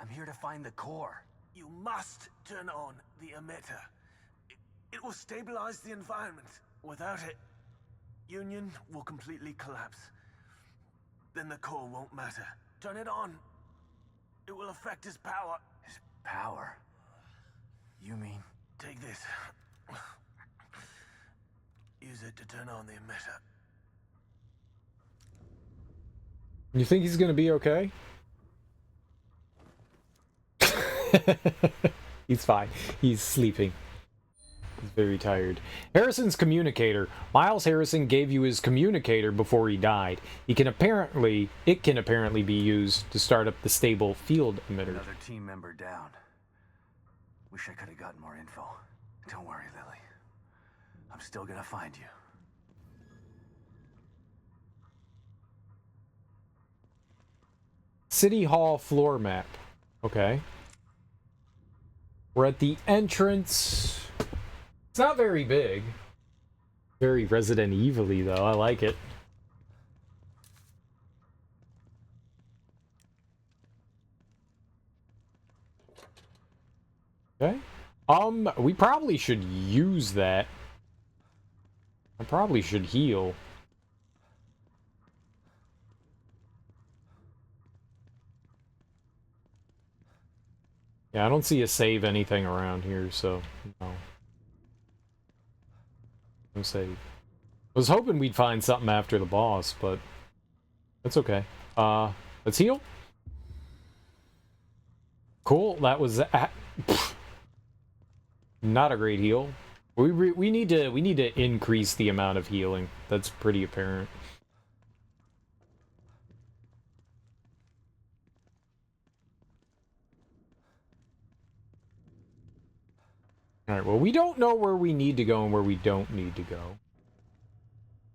I'm here to find the core. You must turn on the emitter. It will stabilize the environment. Without it, Union will completely collapse. Then the core won't matter. Turn it on. It will affect his power. His power? You mean? Take this. Use it to turn on the emitter. You think he's gonna be okay? He's fine. He's sleeping. He's very tired. Harrison's communicator. Miles Harrison gave you his communicator before he died. It can apparently be used to start up the stable field emitter. Another team member down. Wish I could have gotten more info. Don't worry, Lily. I'm still gonna find you. City Hall floor map. Okay. We're at the entrance. It's not very big. Very Resident Evil-y, though. I like it. Okay. We probably should use that. I probably should heal. Yeah, I don't see a save anything around here, so no. No save. I was hoping we'd find something after the boss, but that's okay. Let's heal. Cool. That was not a great heal. We need to increase the amount of healing. That's pretty apparent. All right. Well, we don't know where we need to go and where we don't need to go.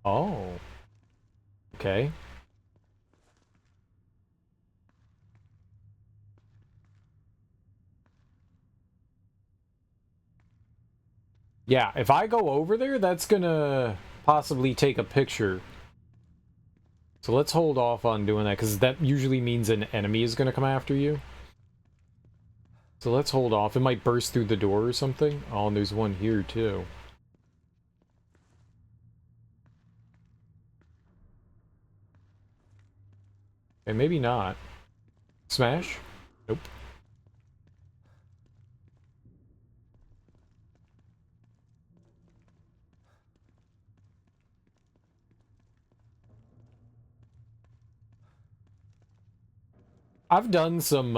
Oh. Okay. Yeah, if I go over there, that's gonna possibly take a picture. So let's hold off on doing that, because that usually means an enemy is gonna come after you. So let's hold off. It might burst through the door or something. Oh, and there's one here, too. Okay, maybe not. Smash? Nope. I've done some,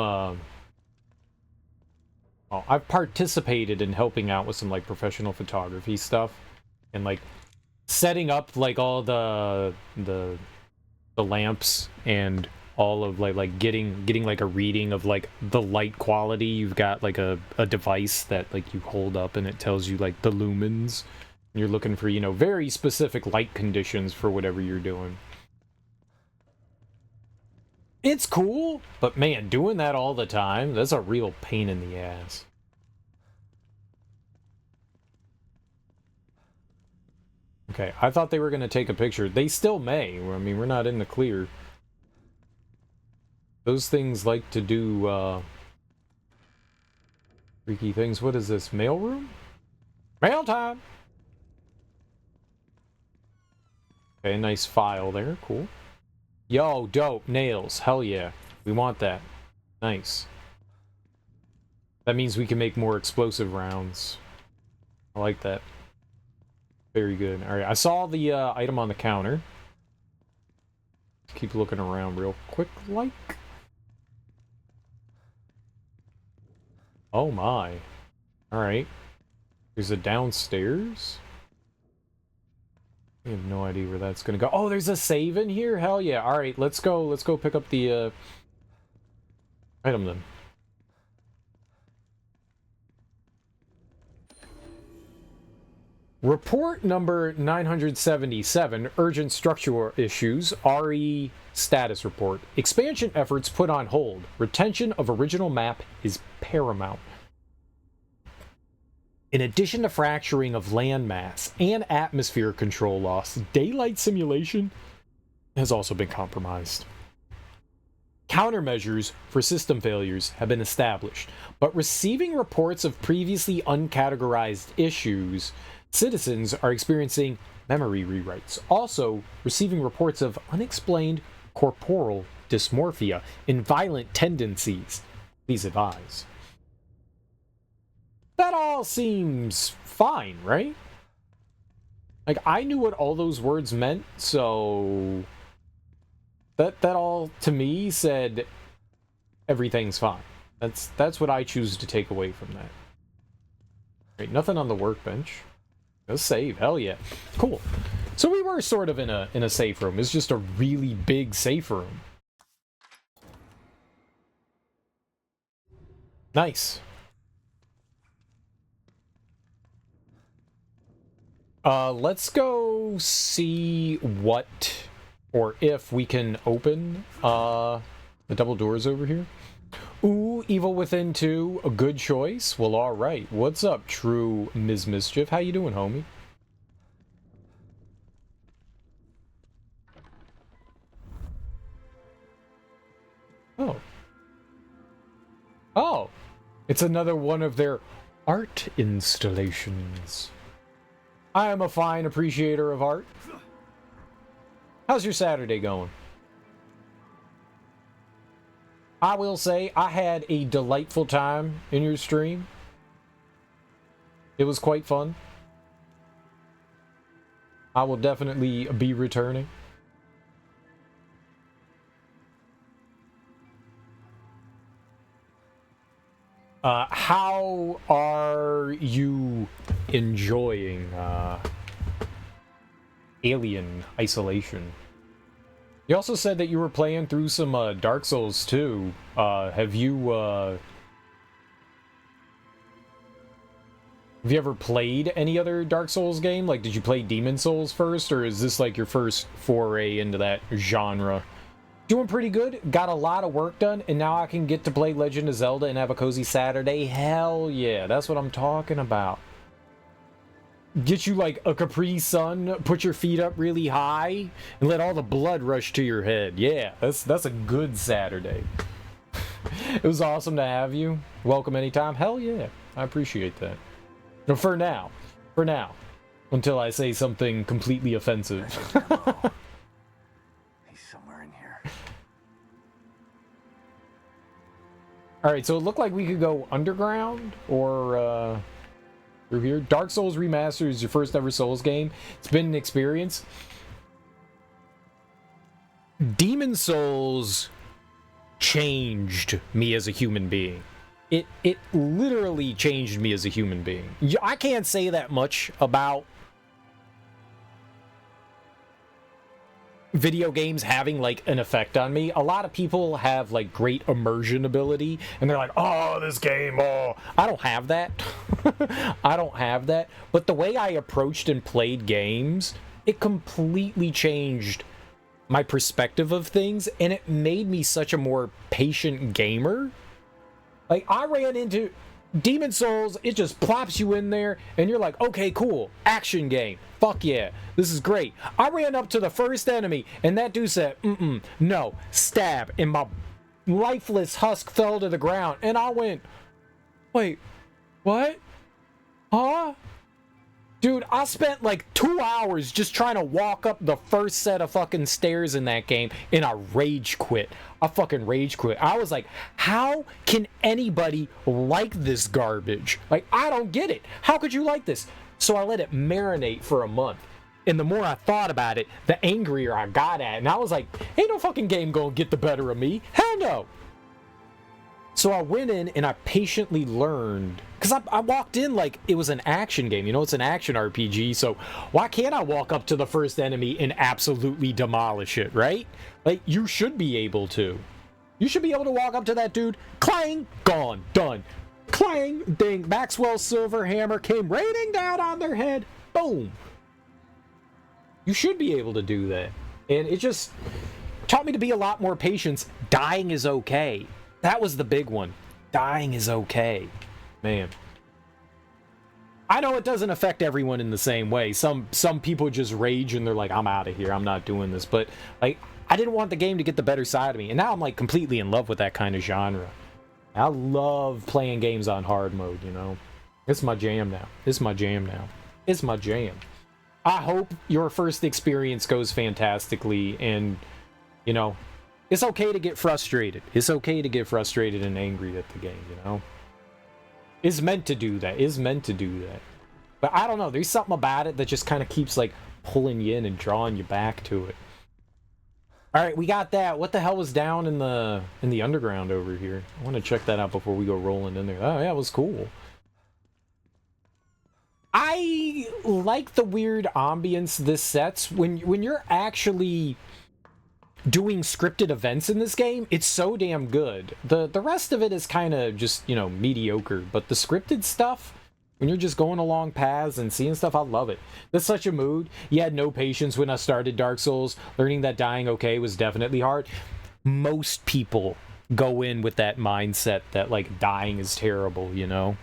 I've participated in helping out with some, like, professional photography stuff. And, like, setting up, like, all the lamps and all of, like getting, like, a reading of, like, the light quality. You've got, like, a device that, like, you hold up and it tells you, like, the lumens. And you're looking for, you know, very specific light conditions for whatever you're doing. It's cool, but man, doing that all the time, that's a real pain in the ass. Okay, I thought they were going to take a picture. They still may. I mean, we're not in the clear. Those things like to do, freaky things. What is this? Mail room? Mail time! Okay, nice file there. Cool. Yo, dope. Nails. Hell yeah. We want that. Nice. That means we can make more explosive rounds. I like that. Very good. Alright, I saw the item on the counter. Keep looking around real quick, like. Oh my. Alright. There's a downstairs. I have no idea where that's gonna go. Oh, there's a save in here? Hell yeah. Alright, let's go pick up the item then. Report number 977, Urgent Structural Issues, RE Status Report. Expansion efforts put on hold. Retention of original map is paramount. In addition to fracturing of landmass and atmosphere control loss, daylight simulation has also been compromised. Countermeasures for system failures have been established, but receiving reports of previously uncategorized issues, citizens are experiencing memory rewrites. Also, receiving reports of unexplained corporal dysmorphia and violent tendencies. Please advise. That all seems fine, right? Like, I knew what all those words meant, so that all to me said everything's fine. That's what I choose to take away from that. Right, nothing on the workbench. No save, hell yeah. Cool. So we were sort of in a safe room. It's just a really big safe room. Nice. Let's go see what or if we can open the double doors over here. Ooh, Evil Within 2, a good choice. Well, alright. What's up, True Ms. Mischief? How you doing, homie? Oh. Oh! It's another one of their art installations. I am a fine appreciator of art. How's your Saturday going? I will say I had a delightful time in your stream. It was quite fun. I will definitely be returning. How are you enjoying Alien Isolation? You also said that you were playing through some Dark Souls too. Have you ever played any other Dark Souls game? Like, did you play Demon Souls first, or is this like your first foray into that genre? Doing pretty good. Got a lot of work done, and now I can get to play Legend of Zelda and have a cozy Saturday. Hell yeah, that's what I'm talking about. Get you like a Capri Sun, put your feet up really high, and let all the blood rush to your head. Yeah, that's a good Saturday. It was awesome to have you. Welcome anytime. Hell yeah, I appreciate that. No, for now, until I say something completely offensive. He's somewhere in here. All right, so it looked like we could go underground or through here. Dark Souls Remastered is your first ever Souls game. It's been an experience. Demon Souls changed me as a human being. It literally changed me as a human being. I can't say that much about video games having like an effect on me. A lot of people have like great immersion ability and they're like, oh, this game, oh, I don't have that. I don't have that. But the way I approached and played games, it completely changed my perspective of things, and it made me such a more patient gamer. Like, I ran into Demon Souls, it just plops you in there, and you're like, okay, cool, action game. Fuck yeah, this is great. I ran up to the first enemy, and that dude said, no, stab, and my lifeless husk fell to the ground, and I went, wait, what? Huh? Dude, I spent like 2 hours just trying to walk up the first set of fucking stairs in that game, and I rage quit. I fucking rage quit. I was like, how can anybody like this garbage? Like, I don't get it. How could you like this? So I let it marinate for a month. And the more I thought about it, the angrier I got at it. And I was like, ain't no fucking game gonna get the better of me. Hell no. So I went in and I patiently learned, because I walked in like it was an action game. You know, it's an action RPG, so why can't I walk up to the first enemy and absolutely demolish it, right? Like, you should be able to. You should be able to walk up to that dude, clang, gone, done. Clang, ding, Maxwell's silver hammer came raining down on their head, boom. You should be able to do that. And it just taught me to be a lot more patient. Dying is okay. That was the big one. Dying is okay. Man. I know it doesn't affect everyone in the same way. Some people just rage and they're like, I'm out of here. I'm not doing this. But like, I didn't want the game to get the better side of me. And now I'm like completely in love with that kind of genre. I love playing games on hard mode, you know. It's my jam now. It's my jam now. It's my jam. I hope your first experience goes fantastically, and, you know, it's okay to get frustrated. It's okay to get frustrated and angry at the game, you know? It's meant to do that. It's meant to do that. But I don't know. There's something about it that just kind of keeps, like, pulling you in and drawing you back to it. All right, we got that. What the hell was down in the underground over here? I want to check that out before we go rolling in there. Oh, yeah, it was cool. I like the weird ambience this sets. When you're actually doing scripted events in this game, it's so damn good. The rest of it is kind of just, you know, mediocre, but the scripted stuff, when you're just going along paths and seeing stuff, I love it. That's such a mood. You had no patience when I started Dark Souls. Learning that dying okay was definitely hard. Most people go in with that mindset that, like, dying is terrible, you know?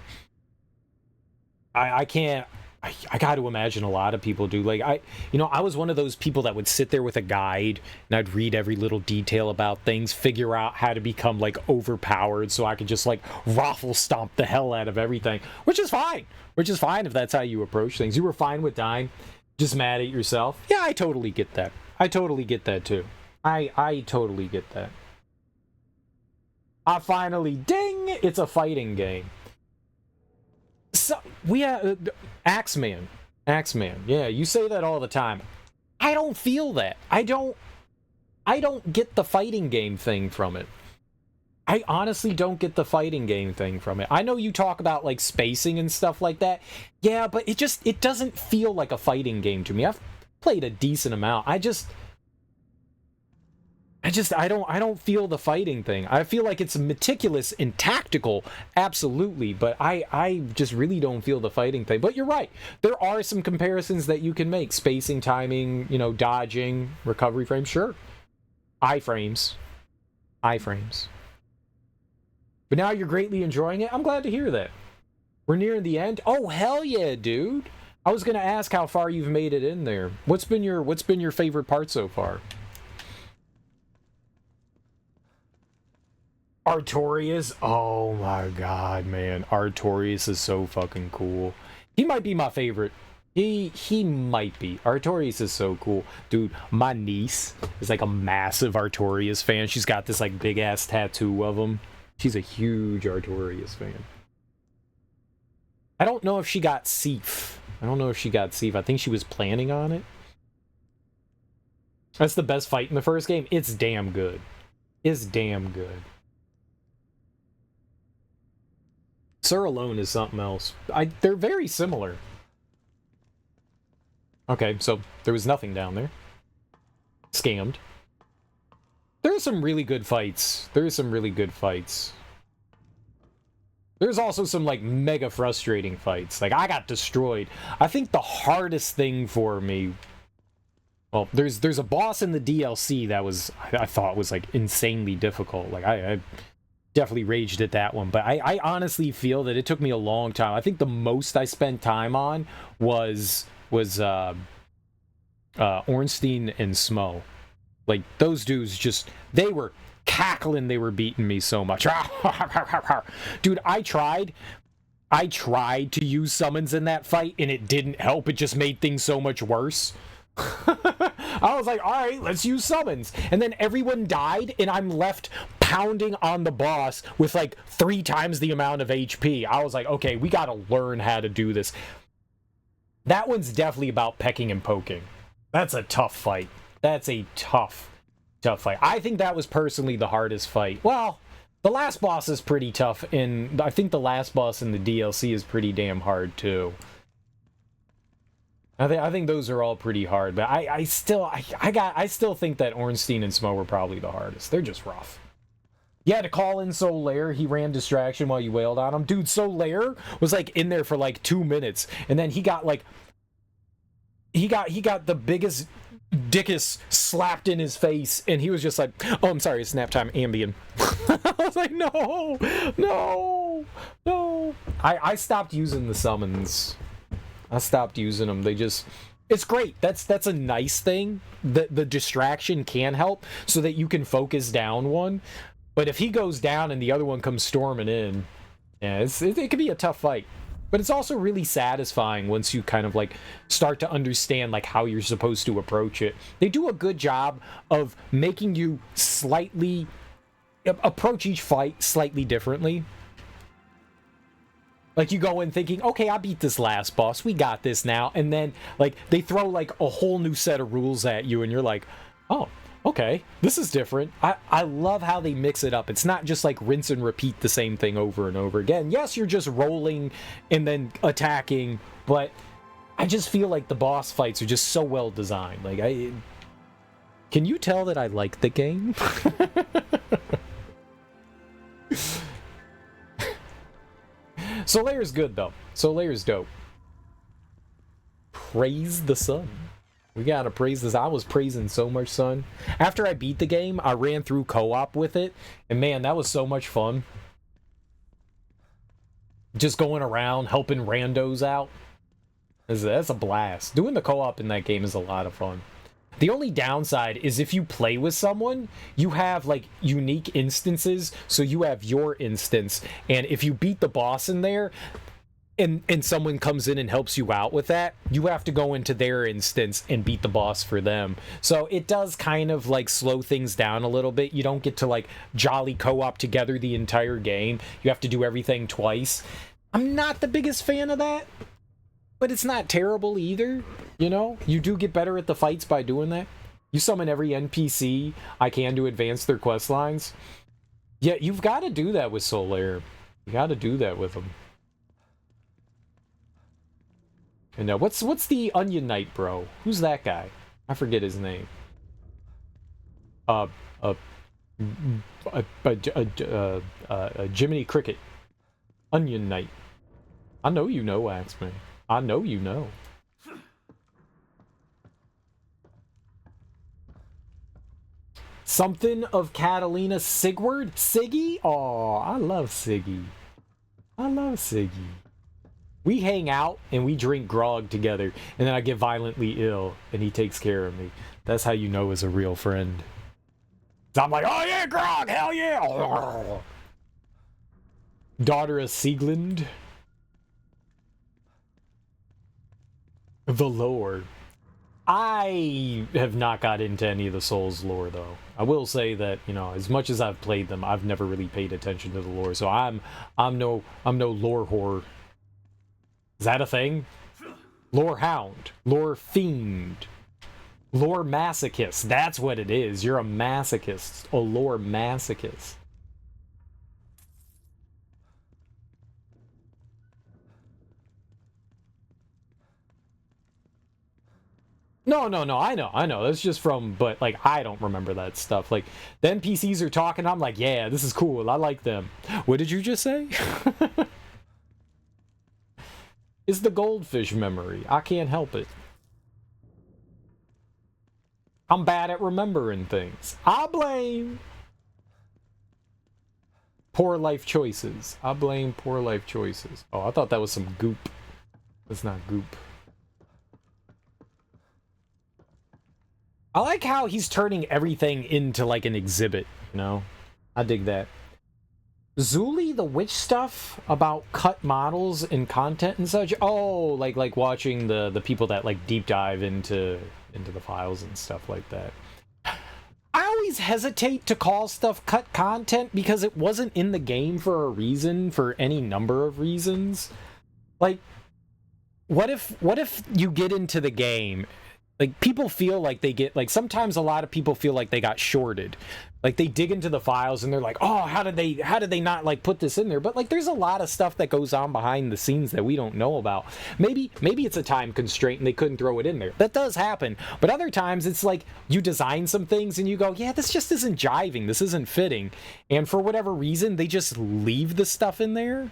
I can't... I got to imagine a lot of people do. Like, I was one of those people that would sit there with a guide and I'd read every little detail about things, figure out how to become, like, overpowered so I could just, like, raffle stomp the hell out of everything, which is fine if that's how you approach things. You were fine with dying, just mad at yourself. Yeah, I totally get that. I totally get that too. I totally get that. I finally, ding, it's a fighting game. So, we have, Axeman. Yeah, you say that all the time. I don't feel that. I don't get the fighting game thing from it. I honestly don't get the fighting game thing from it. I know you talk about, like, spacing and stuff like that. Yeah, but it doesn't feel like a fighting game to me. I've played a decent amount. I don't feel the fighting thing. I feel like it's meticulous and tactical, absolutely, but I just really don't feel the fighting thing. But you're right. There are some comparisons that you can make. Spacing, timing, you know, dodging, recovery frames, sure. Iframes. But now you're greatly enjoying it. I'm glad to hear that. We're nearing the end. Oh, hell yeah, dude. I was going to ask how far you've made it in there. What's been your favorite part so far? Artorias? Oh my god, man. Artorias is so fucking cool. He might be my favorite. He might be. Artorias is so cool. Dude, my niece is like a massive Artorias fan. She's got this like big ass tattoo of him. She's a huge Artorias fan. I don't know if she got Seif. I think she was planning on it. That's the best fight in the first game. It's damn good. Sir Alone is something else. They're very similar. Okay, so there was nothing down there. Scammed. There are some really good fights. There's also some, like, mega frustrating fights. Like, I got destroyed. I think the hardest thing for me... Well, there's a boss in the DLC that I thought was, like, insanely difficult. Like, I definitely raged at that one. But I honestly feel that it took me a long time. I think the most I spent time on was Ornstein and Smo. Like, those dudes just... They were cackling, they were beating me so much. Dude, I tried to use summons in that fight, and it didn't help. It just made things so much worse. I was like, alright, let's use summons. And then everyone died, and I'm left pounding on the boss with, like, 3 times the amount of HP. I was like, okay, we gotta learn how to do this. That one's definitely about pecking and poking. That's a tough fight. That's a tough fight. I think that was personally the hardest fight. Well, the last boss is pretty tough, and I think the last boss in the DLC is pretty damn hard too. I think those are all pretty hard, but I still think that Ornstein and Smo were probably the hardest. They're just rough. You had to call in Solaire. He ran distraction while you wailed on him. Dude, Solaire was like in there for like 2 minutes, and then he got like he got the biggest dickus slapped in his face, and he was just like, oh, I'm sorry, it's nap time, Ambien. I was like, no. I stopped using the summons. I stopped using them. It's great. That's a nice thing. The distraction can help so that you can focus down one. But if he goes down and the other one comes storming in, yeah, it could be a tough fight. But it's also really satisfying once you kind of like start to understand like how you're supposed to approach it. They do a good job of making you slightly approach each fight slightly differently. Like, you go in thinking, okay, I beat this last boss, we got this now, and then, like, they throw, like, a whole new set of rules at you, and you're like, oh, okay, this is different. I love how they mix it up. It's not just, like, rinse and repeat the same thing over and over again. Yes, you're just rolling and then attacking, but I just feel like the boss fights are just so well designed. Like, can you tell that I like the game? Solaire's good, though. Solaire's dope. Praise the sun. We gotta praise this. I was praising so much sun. After I beat the game, I ran through co-op with it, and man, that was so much fun. Just going around, helping randos out. That's a blast. Doing the co-op in that game is a lot of fun. The only downside is if you play with someone, you have, like, unique instances, so you have your instance, and if you beat the boss in there, and someone comes in and helps you out with that, you have to go into their instance and beat the boss for them. So it does kind of like slow things down a little bit. You don't get to like jolly co-op together the entire game. You have to do everything twice. I'm not the biggest fan of that, but it's not terrible either. You know, you do get better at the fights by doing that. You summon every NPC I can to advance their quest lines. Yeah, you've got to do that with Solaire. You got to do that with them. And what's the Onion Knight, bro? Who's that guy? I forget his name. Jiminy Cricket. Onion Knight. I know you know, Axeman. I know you know. Something of Catalina Sigward? Siggy? Oh, I love Siggy. I love Siggy. We hang out and we drink grog together, and then I get violently ill, and he takes care of me. That's how you know he's a real friend. So I'm like, oh yeah, grog, hell yeah! Daughter of Siegland. The lore. I have not got into any of the Souls lore, though. I will say that, you know, as much as I've played them, I've never really paid attention to the lore, so I'm no lore whore. Is that a thing? Lore hound. Lore fiend. Lore masochist. That's what it is. You're a masochist. A lore masochist. No, I know. That's just from, but, like, I don't remember that stuff. Like, the NPCs are talking, I'm like, yeah, this is cool. I like them. What did you just say? It's the goldfish memory. I can't help it. I'm bad at remembering things. I blame poor life choices. I blame poor life choices. Oh, I thought that was some goop. That's not goop. I like how he's turning everything into like an exhibit, you know? I dig that. Zuli the witch stuff about cut models and content and such. Oh, like watching the people that like deep dive into the files and stuff like that. I always hesitate to call stuff cut content because it wasn't in the game for a reason, for any number of reasons. Like, what if you get into the game, like, people feel like they get, like, sometimes a lot of people feel like they got shorted. Like, they dig into the files and they're like, oh, how did they not, like, put this in there? But, like, there's a lot of stuff that goes on behind the scenes that we don't know about. Maybe it's a time constraint and they couldn't throw it in there. That does happen. But other times it's like you design some things and you go, yeah, this just isn't jiving. This isn't fitting. And for whatever reason, they just leave the stuff in there.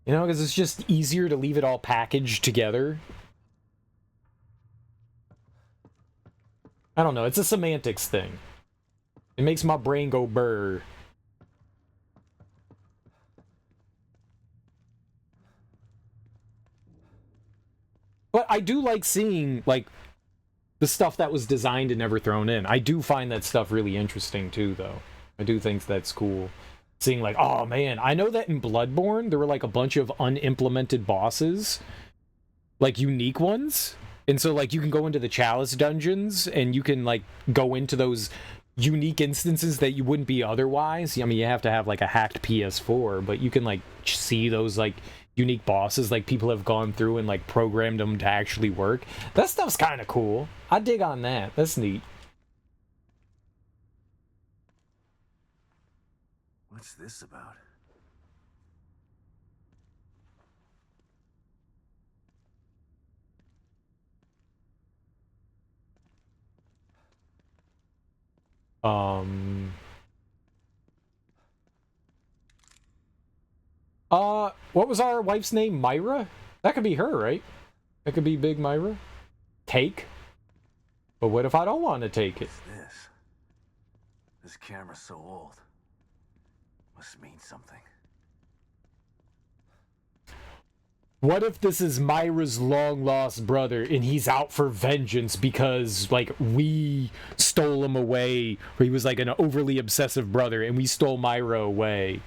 You know, because it's just easier to leave it all packaged together. I don't know, it's a semantics thing. It makes my brain go burr. But I do like seeing, like, the stuff that was designed and never thrown in. I do find that stuff really interesting, too, though. I do think that's cool. Seeing, like, oh, man, I know that in Bloodborne, there were, like, a bunch of unimplemented bosses. Like, unique ones. And so, like, you can go into the Chalice dungeons, and you can, like, go into those unique instances that you wouldn't be otherwise. I mean, you have to have, like, a hacked PS4, but you can, like, see those, like, unique bosses, like, people have gone through and, like, programmed them to actually work. That stuff's kind of cool. I dig on that. That's neat. What's this about? What was our wife's name? Myra? That could be her, right? That could be Big Myra. Take? But what if I don't want to take it? What's this? This camera's so old. Must mean something. What if this is Myra's long-lost brother, and he's out for vengeance because, like, we stole him away, or he was, like, an overly obsessive brother, and we stole Myra away.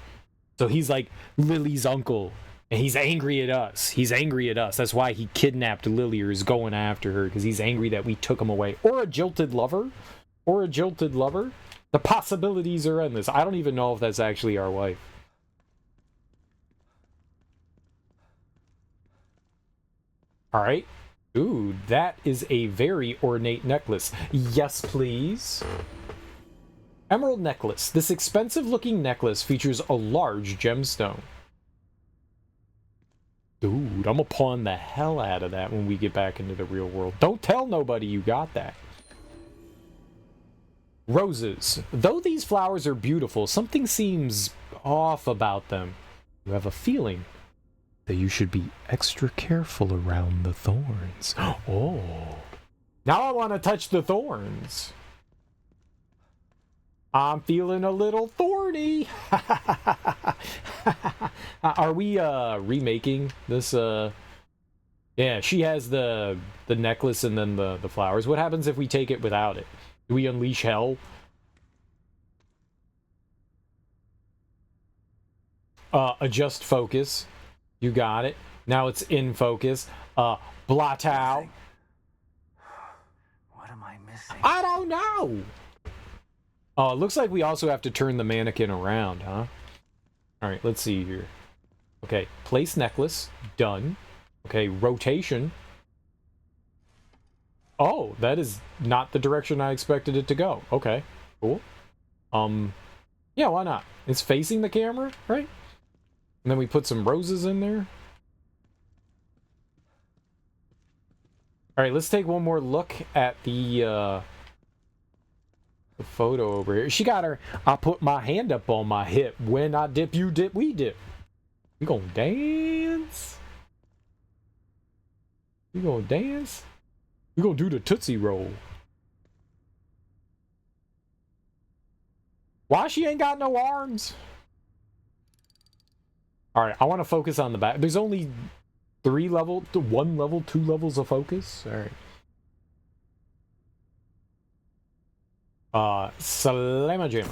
So he's, like, Lily's uncle, and he's angry at us. He's angry at us. That's why he kidnapped Lily, or is going after her, because he's angry that we took him away. Or a jilted lover. Or a jilted lover. The possibilities are endless. I don't even know if that's actually our wife. Alright. Ooh, that is a very ornate necklace. Yes, please. Emerald necklace. This expensive-looking necklace features a large gemstone. Dude, I'm gonna pawn the hell out of that when we get back into the real world. Don't tell nobody you got that. Roses. Though these flowers are beautiful, something seems off about them. You have a feeling that you should be extra careful around the thorns. Oh. Now I want to touch the thorns. I'm feeling a little thorny. Are we remaking this? Yeah, she has the necklace and then the flowers. What happens if we take it without it? Do we unleash hell? Adjust focus. You got it. Now it's in focus. Blot out. What am I missing? I don't know. Oh, it looks like we also have to turn the mannequin around, huh? All right, let's see here. Okay, place necklace. Done. Okay, rotation. Oh, that is not the direction I expected it to go. Okay, cool. Yeah, why not? It's facing the camera, right? And then we put some roses in there. All right, let's take one more look at the photo over here. She got her, I put my hand up on my hip. When I dip, you dip, we dip. We gonna dance? We gonna dance? We gonna do the Tootsie Roll. Why she ain't got no arms? Alright, I want to focus on the back. There's only 2 levels of focus. Alright. Slamma-jamma.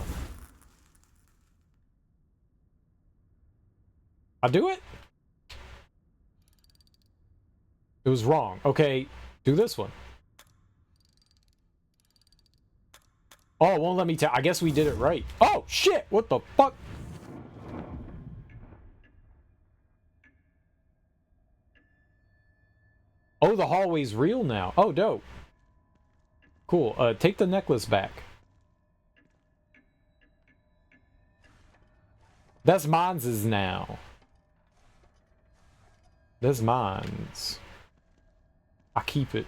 I do it? It was wrong. Okay, do this one. Oh, it won't let me tell. I guess we did it right. Oh, shit! What the fuck? Oh, the hallway's real now. Oh, dope. Cool. Take the necklace back. That's mine's now. That's mine's. I keep it.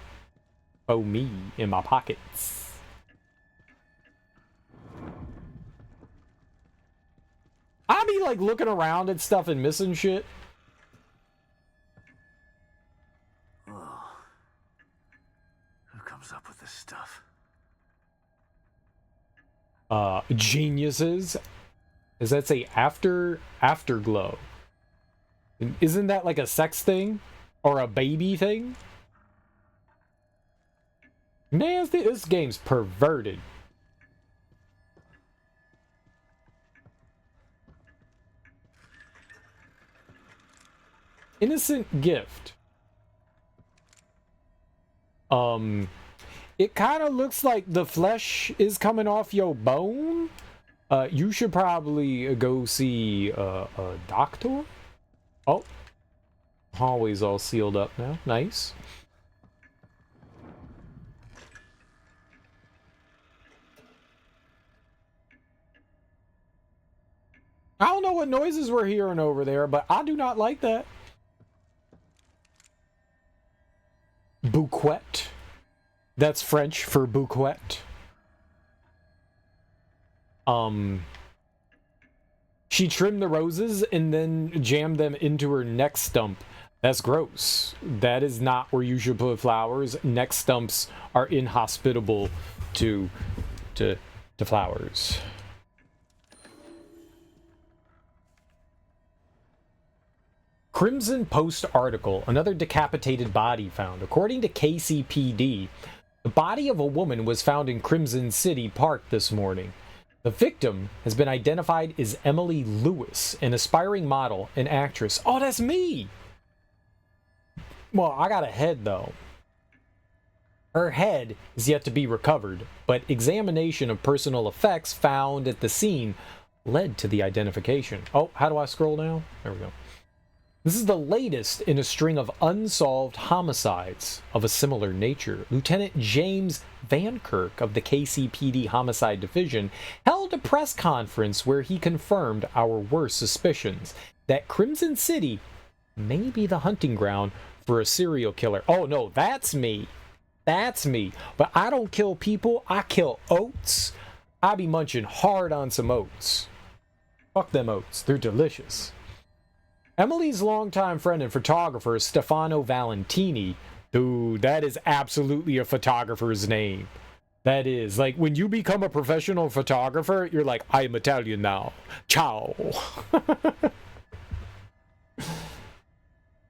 Oh, me in my pockets. I be like looking around at stuff and missing shit. Oh. Who comes up with this stuff? Geniuses. Does that say afterglow? Isn't that like a sex thing? Or a baby thing? Man, this game's perverted. Innocent gift. It kind of looks like the flesh is coming off your bone. You should probably go see a doctor. Oh, hallway's all sealed up now. Nice. I don't know what noises we're hearing over there, but I do not like that. Bouquet. That's French for bouquet. She trimmed the roses and then jammed them into her neck stump. That's gross. That is not where you should put flowers. Neck stumps are inhospitable to flowers. Crimson Post article, another decapitated body found. According to KCPD, the body of a woman was found in Crimson City Park this morning. The victim has been identified as Emily Lewis, an aspiring model and actress. Oh, that's me! Well, I got a head, though. Her head is yet to be recovered, but examination of personal effects found at the scene led to the identification. Oh, how do I scroll down? There we go. This is the latest in a string of unsolved homicides of a similar nature. Lieutenant James Van Kirk of the KCPD Homicide Division held a press conference where he confirmed our worst suspicions that Crimson City may be the hunting ground for a serial killer. Oh no, that's me. That's me. But I don't kill people, I kill oats. I be munching hard on some oats. Fuck them oats, they're delicious. Emily's longtime friend and photographer, Stefano Valentini. Dude, that is absolutely a photographer's name. That is. Like, when you become a professional photographer, you're like, I am Italian now. Ciao.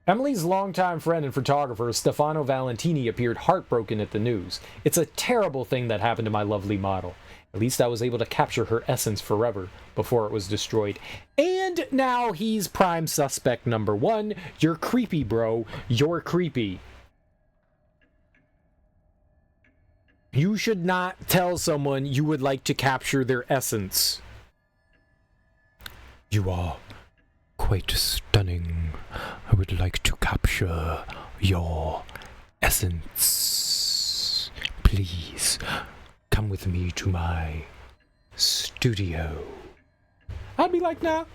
Emily's longtime friend and photographer, Stefano Valentini, appeared heartbroken at the news. It's a terrible thing that happened to my lovely model. At least I was able to capture her essence forever before it was destroyed. And now he's prime suspect number 1. You're creepy, bro. You're creepy. You should not tell someone you would like to capture their essence. You are quite stunning. I would like to capture your essence. Please, come with me to my studio. I'd be like, nah,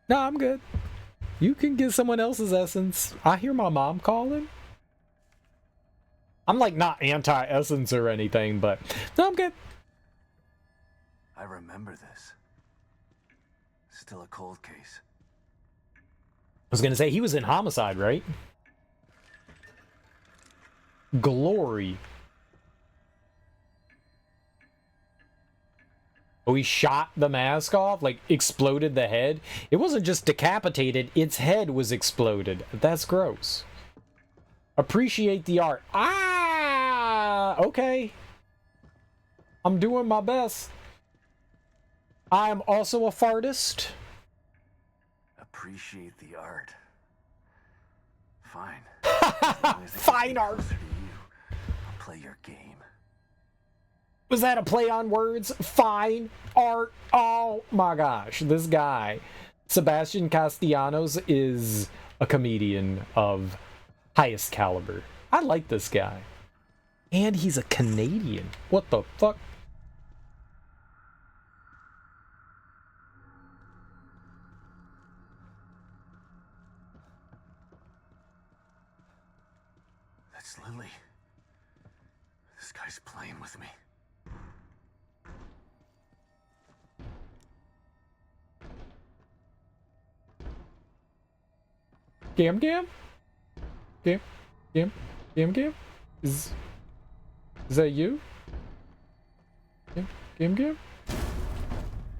I'm good. You can get someone else's essence. I hear my mom calling. I'm like not anti-essence or anything, but no, I'm good. I remember this. Still a cold case. I was gonna say, he was in Homicide, right? Glory. Oh, he shot the mask off? Like, exploded the head? It wasn't just decapitated, its head was exploded. That's gross. Appreciate the art. Ah! Okay. I'm doing my best. I'm also a fartist. Appreciate the art. Fine. As long as it Fine gets me art. closer to you, I'll play your game. Was that a play on words? Fine art. Oh my gosh. This guy, Sebastian Castellanos, is a comedian of highest caliber. I like this guy. And he's a Canadian. What the fuck? That's Lily. This guy's playing with me. Gam Gam? Gam? Gam? Gam Gam? Is that you? Gam Gam?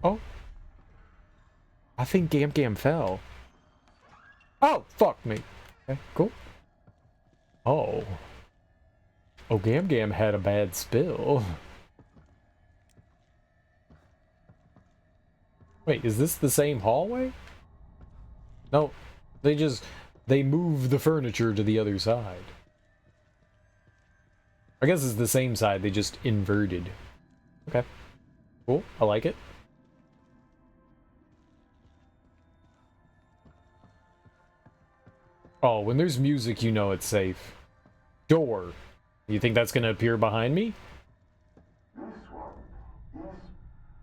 Oh. I think Gam Gam fell. Oh, fuck me. Okay, cool. Oh. Oh, Gam Gam had a bad spill. Wait, is this the same hallway? No, they moved the furniture to the other side. I guess it's the same side, they just inverted. Okay. Cool, I like it. Oh, when there's music, you know it's safe. Door. You think that's gonna appear behind me? This one is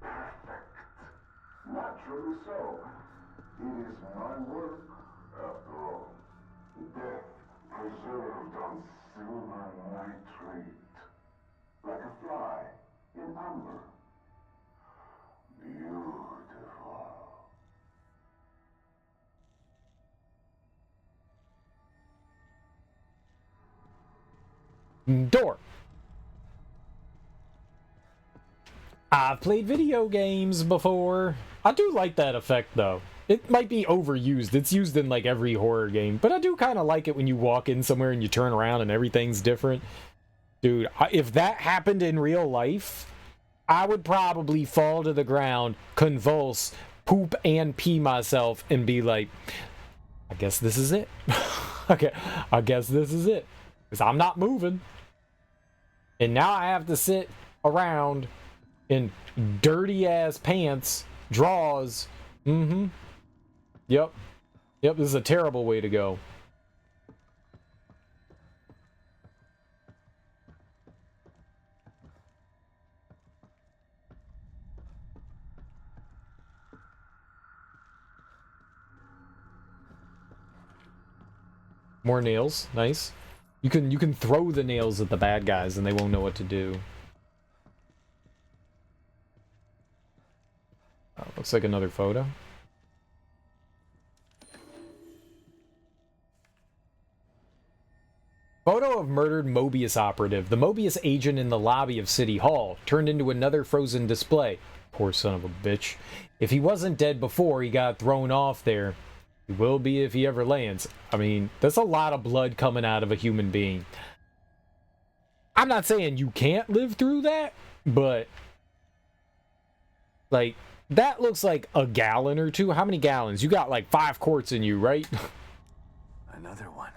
perfect. Naturally so. It is my work, after all. Death preserved on silver nitrate. Like a fly in amber. Beautiful. Door. I've played video games before. I do like that effect, though. It might be overused. It's used in like every horror game, but I do kind of like it when you walk in somewhere and you turn around and everything's different. Dude, if that happened in real life, I would probably fall to the ground, convulse, poop and pee myself, and be like, I guess this is it. Okay, I guess this is it. Because I'm not moving. And now I have to sit around in dirty ass pants, drawers. Mm-hmm. Yep. Yep, this is a terrible way to go. More nails, nice. You can throw the nails at the bad guys and they won't know what to do. Oh, looks like another photo. Photo of murdered Mobius operative. The Mobius agent in the lobby of City Hall turned into another frozen display. Poor son of a bitch. If he wasn't dead before he got thrown off there, he will be if he ever lands. I mean, that's a lot of blood coming out of a human being. I'm not saying you can't live through that, but like, that looks like a gallon or two. How many gallons? You got like 5 quarts in you, right? Another one.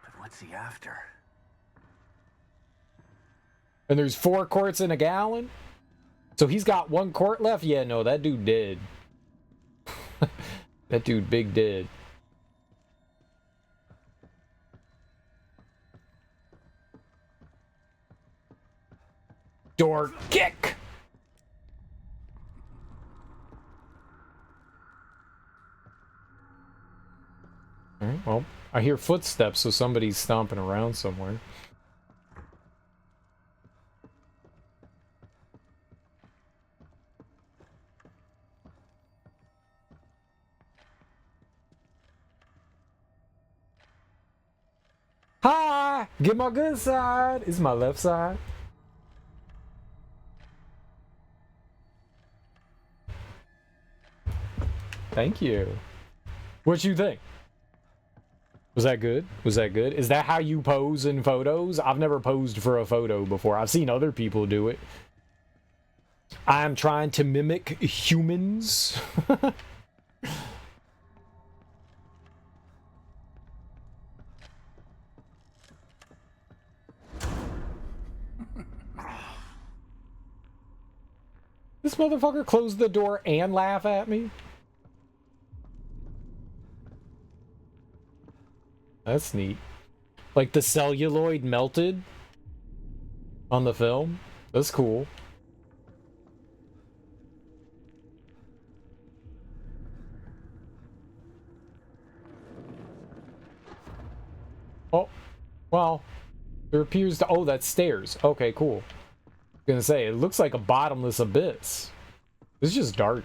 But what's he after? And there's 4 quarts in a gallon? So he's got 1 quart left? Yeah, no, that dude dead. That dude big dead. Door kick! Alright, well, I hear footsteps, so somebody's stomping around somewhere. Hi! Get my good side! It's my left side. Thank you. What you think? Was that good? Was that good? Is that how you pose in photos? I've never posed for a photo before. I've seen other people do it. I'm trying to mimic humans. This motherfucker closed the door and laugh at me? That's neat. Like the celluloid melted on the film? That's cool. Oh, well, there appears to... Oh, that's stairs. Okay, cool. Gonna say, it looks like a bottomless abyss. It's just dark.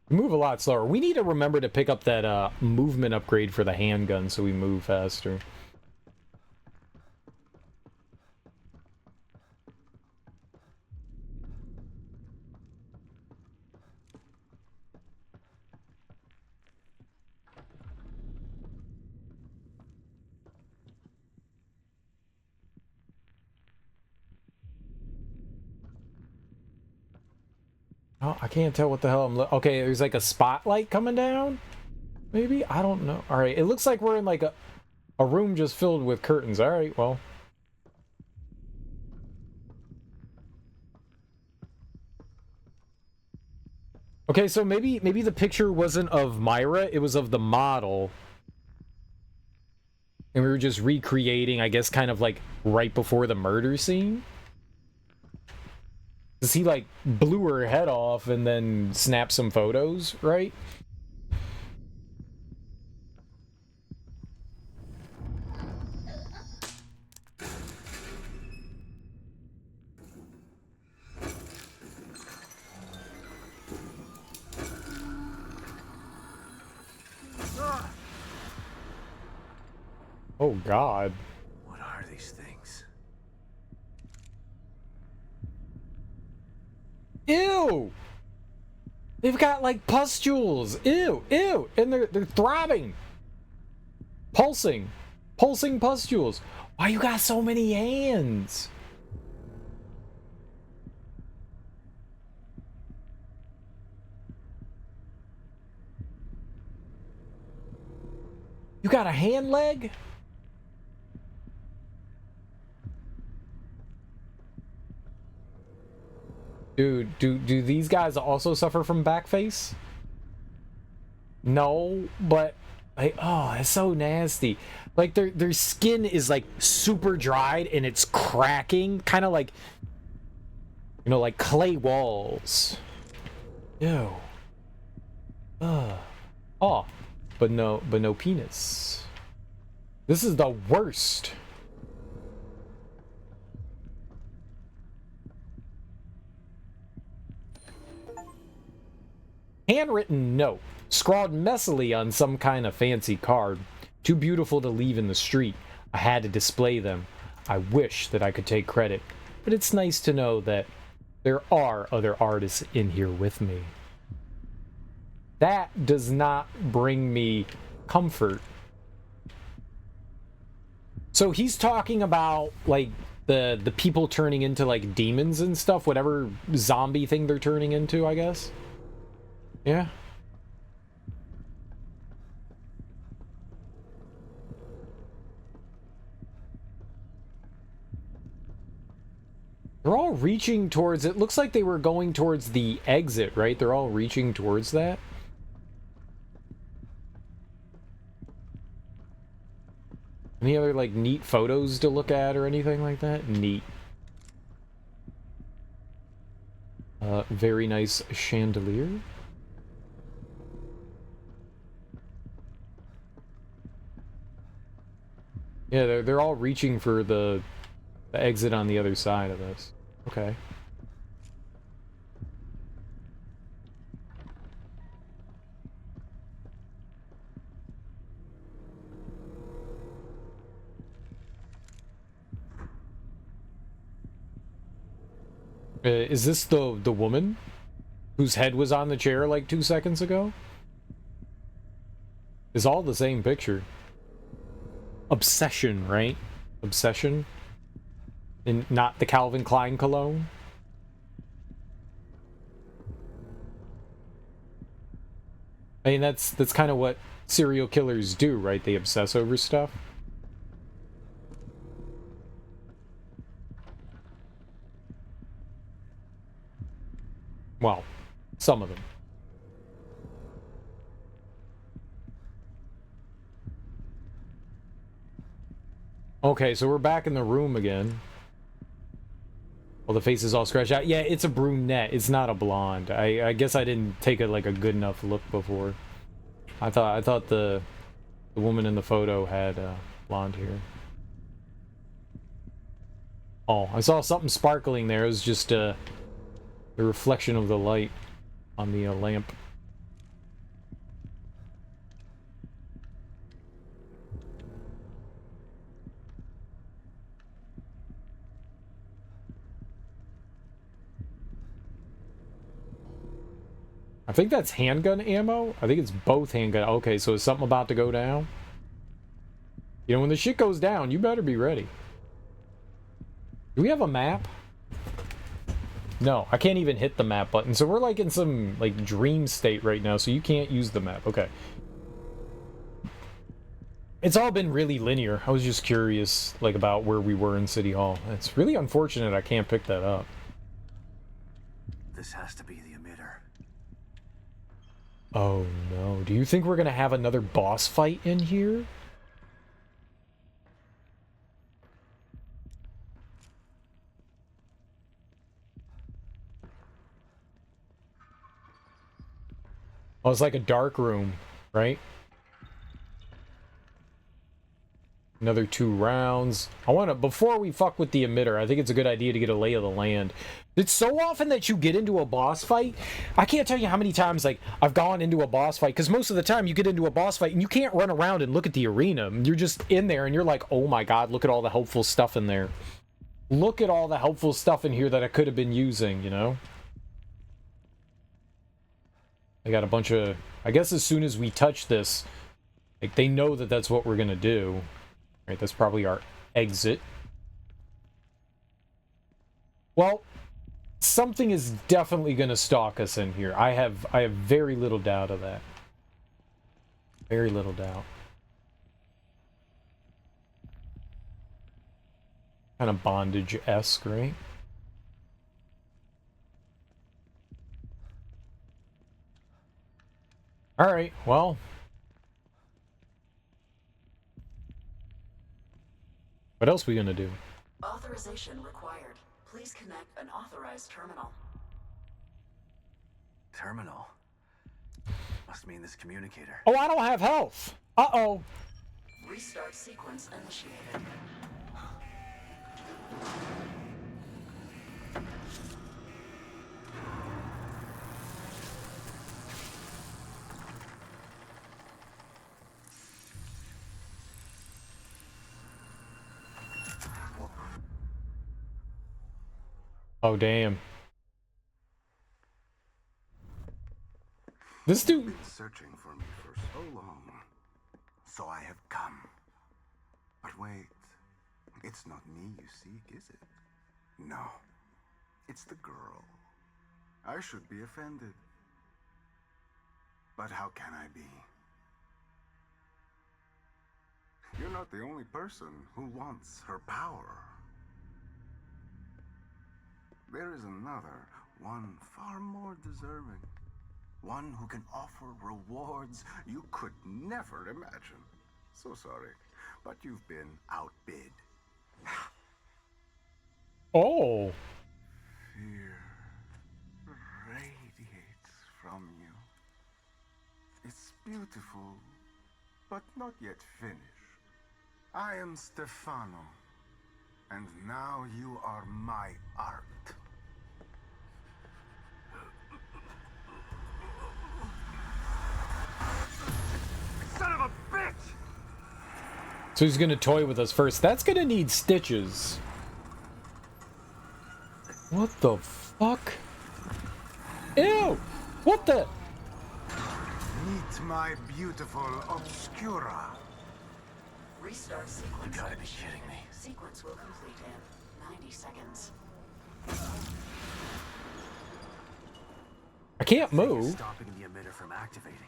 We move a lot slower. We need to remember to pick up that movement upgrade for the handgun so we move faster. Oh, I can't tell what the hell I'm okay, there's like a spotlight coming down? Maybe? I don't know. Alright, it looks like we're in like a room just filled with curtains. Alright, well. Okay, so maybe the picture wasn't of Myra, it was of the model. And we were just recreating, I guess, kind of like right before the murder scene. Because he, like, blew her head off and then snapped some photos, right? Oh, God. What are these things? Ew! They've got, like, pustules. Ew, ew. And they're throbbing. Pulsing. Pulsing pustules. Why you got so many hands? You got a hand leg? Dude, do these guys also suffer from backface? No, but like, oh, it's so nasty. Like their skin is like super dried and it's cracking, kind of like, you know, like clay walls. Ew. Ugh. Oh, but no penis. This is the worst. Handwritten note, scrawled messily on some kind of fancy card. Too beautiful to leave in the street. I had to display them. I wish that I could take credit, but it's nice to know that there are other artists in here with me. That does not bring me comfort. So he's talking about, like, the people turning into, like, demons and stuff, whatever zombie thing they're turning into, I guess. Yeah. They're all reaching towards, it looks like they were going towards the exit, right? They're all reaching towards that. Any other, like, neat photos to look at or anything like that? Neat. Very nice chandelier. Yeah, they're all reaching for the exit on the other side of this. Okay. Is this the woman whose head was on the chair like 2 seconds ago? It's all the same picture. Obsession, right? Obsession? And not the Calvin Klein cologne? I mean, that's kind of what serial killers do, right? They obsess over stuff. Well, some of them. Okay, so we're back in the room again. Well, the face is all scratched out. Yeah, it's a brunette. It's not a blonde. I guess I didn't take like a good enough look before. I thought the woman in the photo had blonde hair. Oh, I saw something sparkling there. It was just the reflection of the light on the lamp. I think that's handgun ammo. I think it's both handgun. Okay, so is something about to go down? You know, when the shit goes down, you better be ready. Do we have a map? No, I can't even hit the map button. So we're like in some like dream state right now, so you can't use the map. Okay. It's all been really linear. I was just curious like about where we were in City Hall. It's really unfortunate I can't pick that up. This has to be the emitter. Oh no. Do you think we're gonna have another boss fight in here? Oh, it's like a dark room, right? Another 2 rounds. I want to, before we fuck with the emitter, I think it's a good idea to get a lay of the land. It's so often that you get into a boss fight. I can't tell you how many times, like, I've gone into a boss fight, because most of the time you get into a boss fight and you can't run around and look at the arena. You're just in there and you're like, oh my god, look at all the helpful stuff in there. Look at all the helpful stuff in here that I could have been using, you know? I got a bunch of... I guess as soon as we touch this, like, they know that that's what we're gonna do. Right, that's probably our exit. Well, something is definitely gonna stalk us in here. I have very little doubt of that. Very little doubt. Kind of bondage-esque, right? Alright, well... what else are we gonna do? Authorization required. Please connect an authorized terminal. Terminal? Must mean this communicator. Oh, I don't have health! Uh-oh! Restart sequence initiated. Oh, damn. This dude... You've been searching for me for so long, so I have come. But wait, it's not me you seek, is it? No, it's the girl. I should be offended. But how can I be? You're not the only person who wants her power. There is another, one far more deserving. One who can offer rewards you could never imagine. So sorry, but you've been outbid. Oh. Fear radiates from you. It's beautiful, but not yet finished. I am Stefano, and now you are my art. Son of a bitch! So he's gonna toy with us first. That's gonna need stitches. What the fuck? Ew! What the? Meet my beautiful Obscura. Restart sequence. You gotta be kidding me. Sequence will complete in 90 seconds. I can't move. Stopping the emitter from activating.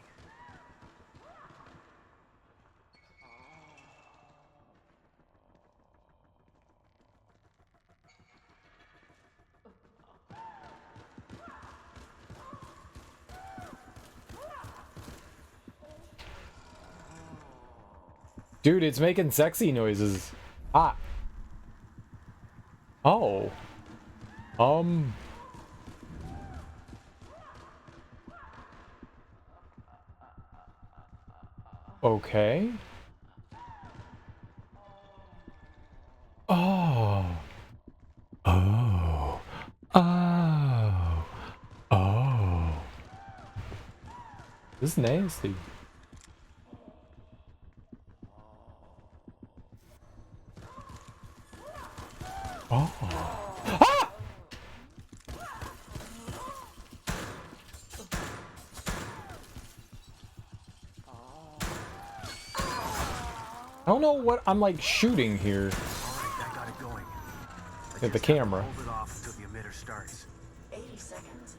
Dude, it's making sexy noises. Ah. Oh. Okay. Oh. Oh. Oh. Oh. This is nasty. Oh. Ah! I don't know what I'm like shooting here. Alright, that got it going. At the camera. Hold it off until the emitter starts. 80 seconds.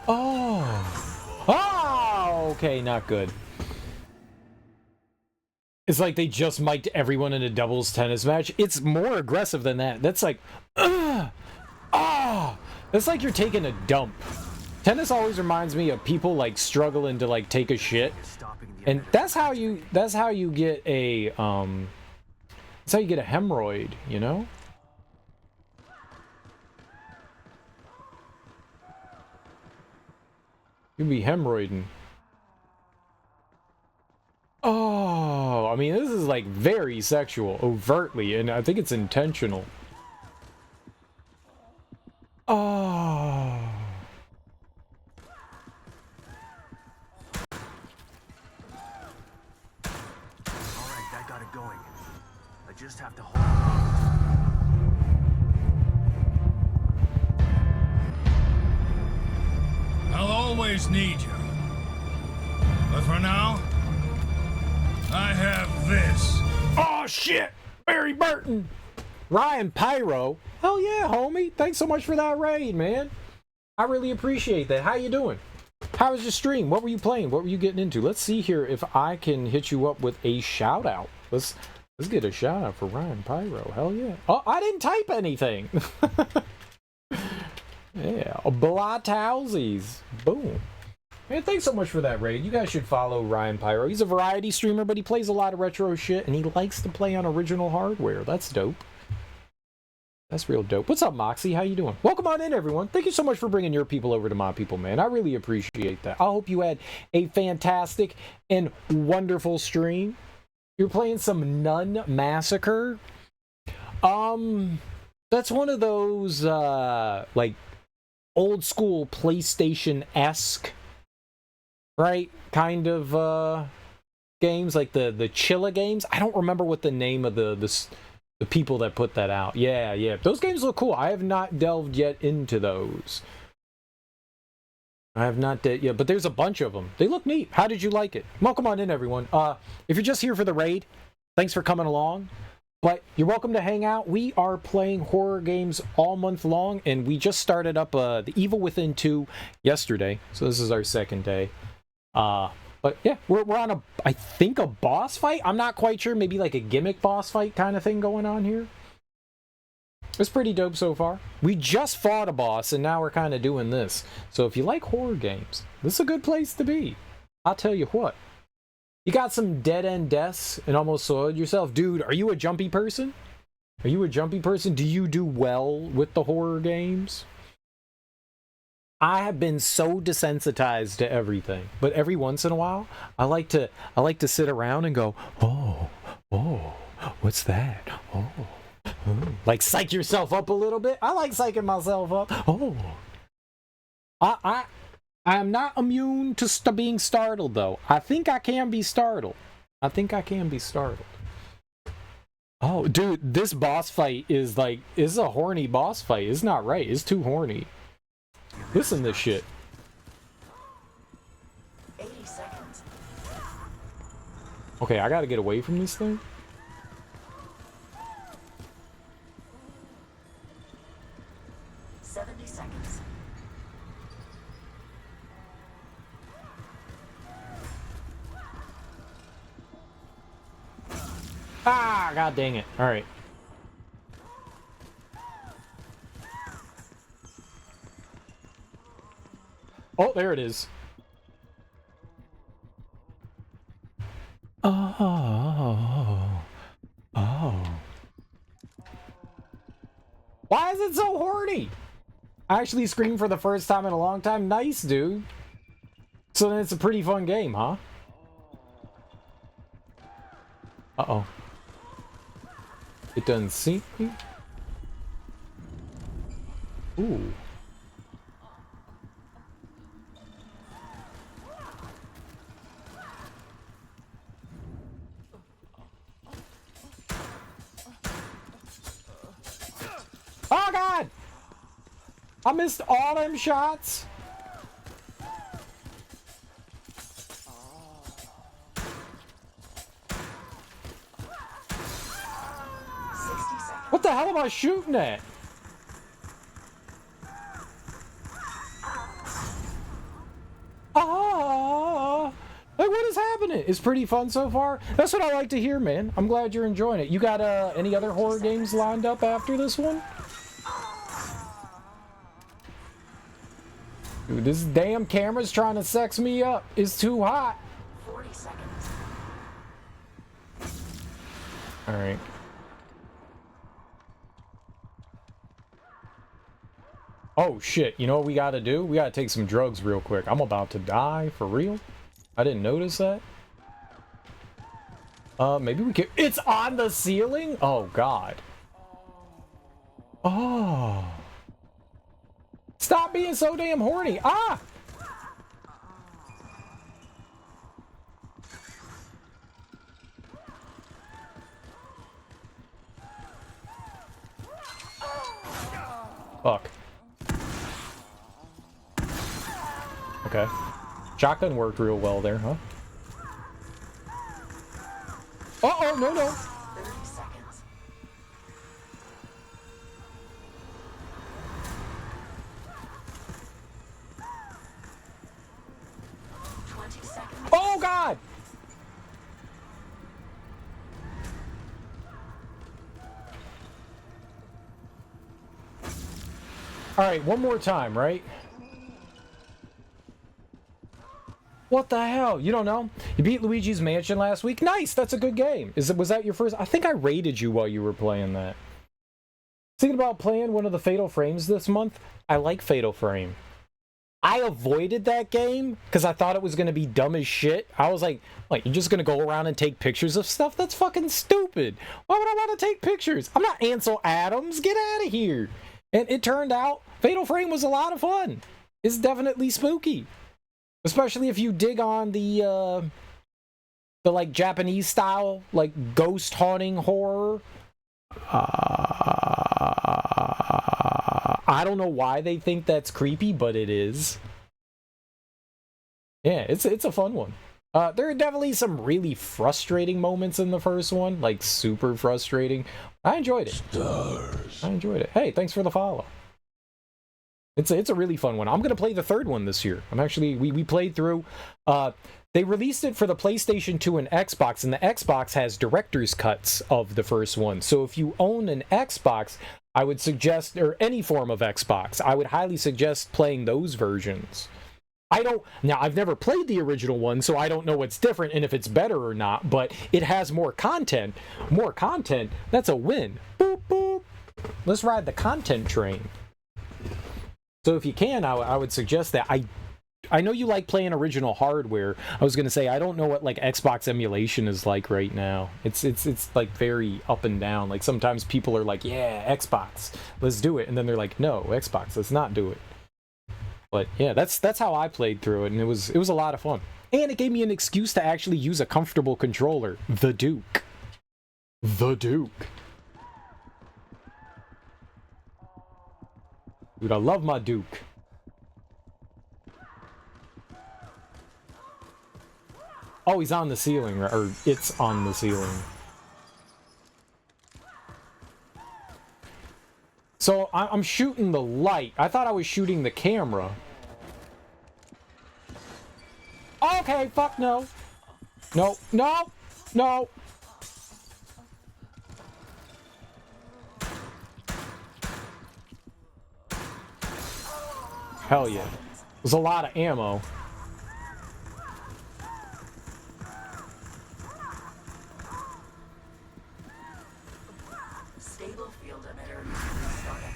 Oh. Oh, okay, not good. It's like they just mic'd everyone in a doubles tennis match. It's more aggressive than that. That's like, that's like you're taking a dump. Tennis always reminds me of people like struggling to like take a shit, and that's how you get a that's how you get a hemorrhoid, you know? You'd be hemorrhoiding. I mean, this is like very sexual, overtly, and I think it's intentional. Oh. Alright, that got it going. I just have to hold. I'll always need you. But for now, I have this. Oh shit! Barry Burton! Ryan Pyro. Hell yeah, homie. Thanks so much for that raid, man. I really appreciate that. How you doing? How was your stream? What were you playing? What were you getting into? Let's see here if I can hit you up with a shout out. Let's get a shout out for Ryan Pyro. Hell yeah. Oh, I didn't type anything. Yeah, Blatowsies. Boom. Man, thanks so much for that raid. You guys should follow Ryan Pyro. He's a variety streamer, but he plays a lot of retro shit, and he likes to play on original hardware. That's dope. That's real dope. What's up, Moxie? How you doing? Welcome on in, everyone. Thank you so much for bringing your people over to my people, man. I really appreciate that. I hope you had a fantastic and wonderful stream. You're playing some Nun Massacre. That's one of those, like, old school PlayStation-esque, right, kind of games, like the Chilla games. I don't remember what the name of the people that put that out. Yeah, those games look cool. I have not delved yet into those. I have not yet, but there's a bunch of them. They look neat. How did you like it? Welcome on in, everyone. If you're just here for the raid, thanks for coming along. But you're welcome to hang out. We are playing horror games all month long, and we just started up The Evil Within 2 yesterday, so this is our second day. But yeah, we're on I think a boss fight? I'm not quite sure. Maybe like a gimmick boss fight kind of thing going on here. It's pretty dope so far. We just fought a boss, and now we're kind of doing this. So if you like horror games, this is a good place to be. I'll tell you what. You got some dead-end deaths and almost soiled yourself. Dude, are you a jumpy person? Are you a jumpy person? Do you do well with the horror games? I have been so desensitized to everything, but every once in a while, I like to sit around and go, oh, what's that? Oh. Like psych yourself up a little bit. I like psyching myself up. Oh. I am not immune to being startled, though. I think I can be startled. Oh, dude, this boss fight is a horny boss fight. It's not right. It's too horny. Listen to this shit. 80 seconds. Okay, I gotta get away from this thing. Ah, god dang it. All right. Oh, there it is. Oh. Why is it so horny? I actually screamed for the first time in a long time. Nice, dude. So then it's a pretty fun game, huh? Uh-oh. It doesn't see me. Ooh. Oh god! I missed all them shots. What the hell am I shooting at? Like, what is happening? It's pretty fun so far. That's what I like to hear, man. I'm glad you're enjoying it. You got any other horror games lined up after this one? Dude, this damn camera's trying to sex me up. It's too hot. 40 seconds. All right. Oh shit, you know what we gotta do? We gotta take some drugs real quick. I'm about to die, for real. I didn't notice that. Maybe we can... It's on the ceiling? Oh, God. Oh. Stop being so damn horny. Ah! Fuck. Okay. Shotgun worked real well there, huh? Uh-oh, no, no. 30 seconds. Oh, God! Alright, one more time, right? What the hell? You don't know? You beat Luigi's Mansion last week? Nice! That's a good game. Was that your first? I think I raided you while you were playing that. Thinking about playing one of the Fatal Frames this month? I like Fatal Frame. I avoided that game because I thought it was going to be dumb as shit. I was like, you're just going to go around and take pictures of stuff? That's fucking stupid. Why would I want to take pictures? I'm not Ansel Adams. Get out of here. And it turned out Fatal Frame was a lot of fun. It's definitely spooky. Especially if you dig on the like Japanese style, like ghost haunting horror. I don't know why they think that's creepy, but it is. Yeah, it's a fun one. There are definitely some really frustrating moments in the first one, like super frustrating. I enjoyed it. Stars. I enjoyed it. Hey, thanks for the follow. It's a really fun one. I'm gonna play the third one this year. I'm actually we played through. They released it for the PlayStation 2 and Xbox, and the Xbox has director's cuts of the first one. So if you own an Xbox, I would suggest, or any form of Xbox, I would highly suggest playing those versions. Now I've never played the original one, so I don't know what's different and if it's better or not, but it has more content. More content, that's a win. Boop, boop. Let's ride the content train. So if you can, I would suggest that. I know you like playing original hardware. I was going to say, I don't know what like Xbox emulation is like right now. It's like very up and down. Like sometimes people are like, yeah, Xbox, let's do it. And then they're like, no, Xbox, let's not do it. But yeah, that's how I played through it, and it was a lot of fun. And it gave me an excuse to actually use a comfortable controller. The Duke. The Duke. Dude, I love my Duke. Oh, he's on the ceiling, or it's on the ceiling. So I'm shooting the light. I thought I was shooting the camera. Okay, fuck no. No, no, no. Hell yeah. There's a lot of ammo. Stable field emitter started.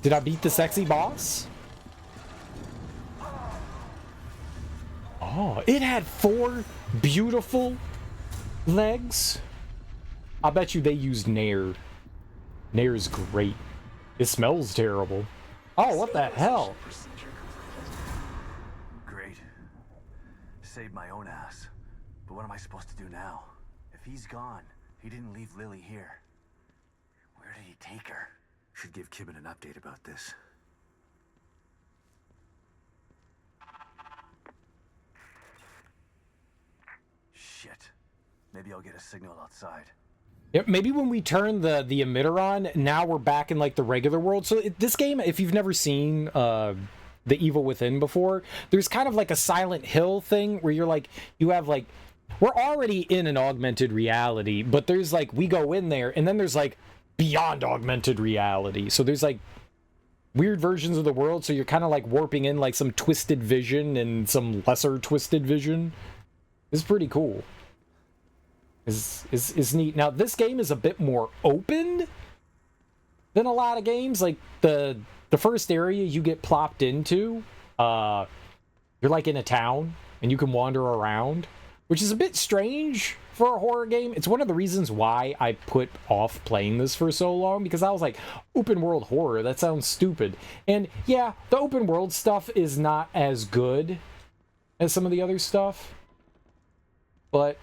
Did I beat the sexy boss? Oh, it had 4 beautiful legs. I bet you they used Nair. Nair's great. It smells terrible. Oh, what the hell? Great. Saved my own ass. But what am I supposed to do now? If he's gone, he didn't leave Lily here. Where did he take her? Should give Kibben an update about this. Shit. Maybe I'll get a signal outside. Yeah, maybe when we turn the emitter on, now we're back in like the regular world. So this game, if you've never seen The Evil Within before, there's kind of like a Silent Hill thing where you're like, you have like, we're already in an augmented reality, but there's like, we go in there and then there's like beyond augmented reality. So there's like weird versions of the world. So you're kind of like warping in like some twisted vision and some lesser twisted vision. It's pretty cool. Is neat. Now this game is a bit more open than a lot of games. Like the first area you get plopped into, you're like in a town and you can wander around, which is a bit strange for a horror game. It's one of the reasons why I put off playing this for so long, because I was like, open world horror, that sounds stupid. And yeah, the open world stuff is not as good as some of the other stuff, but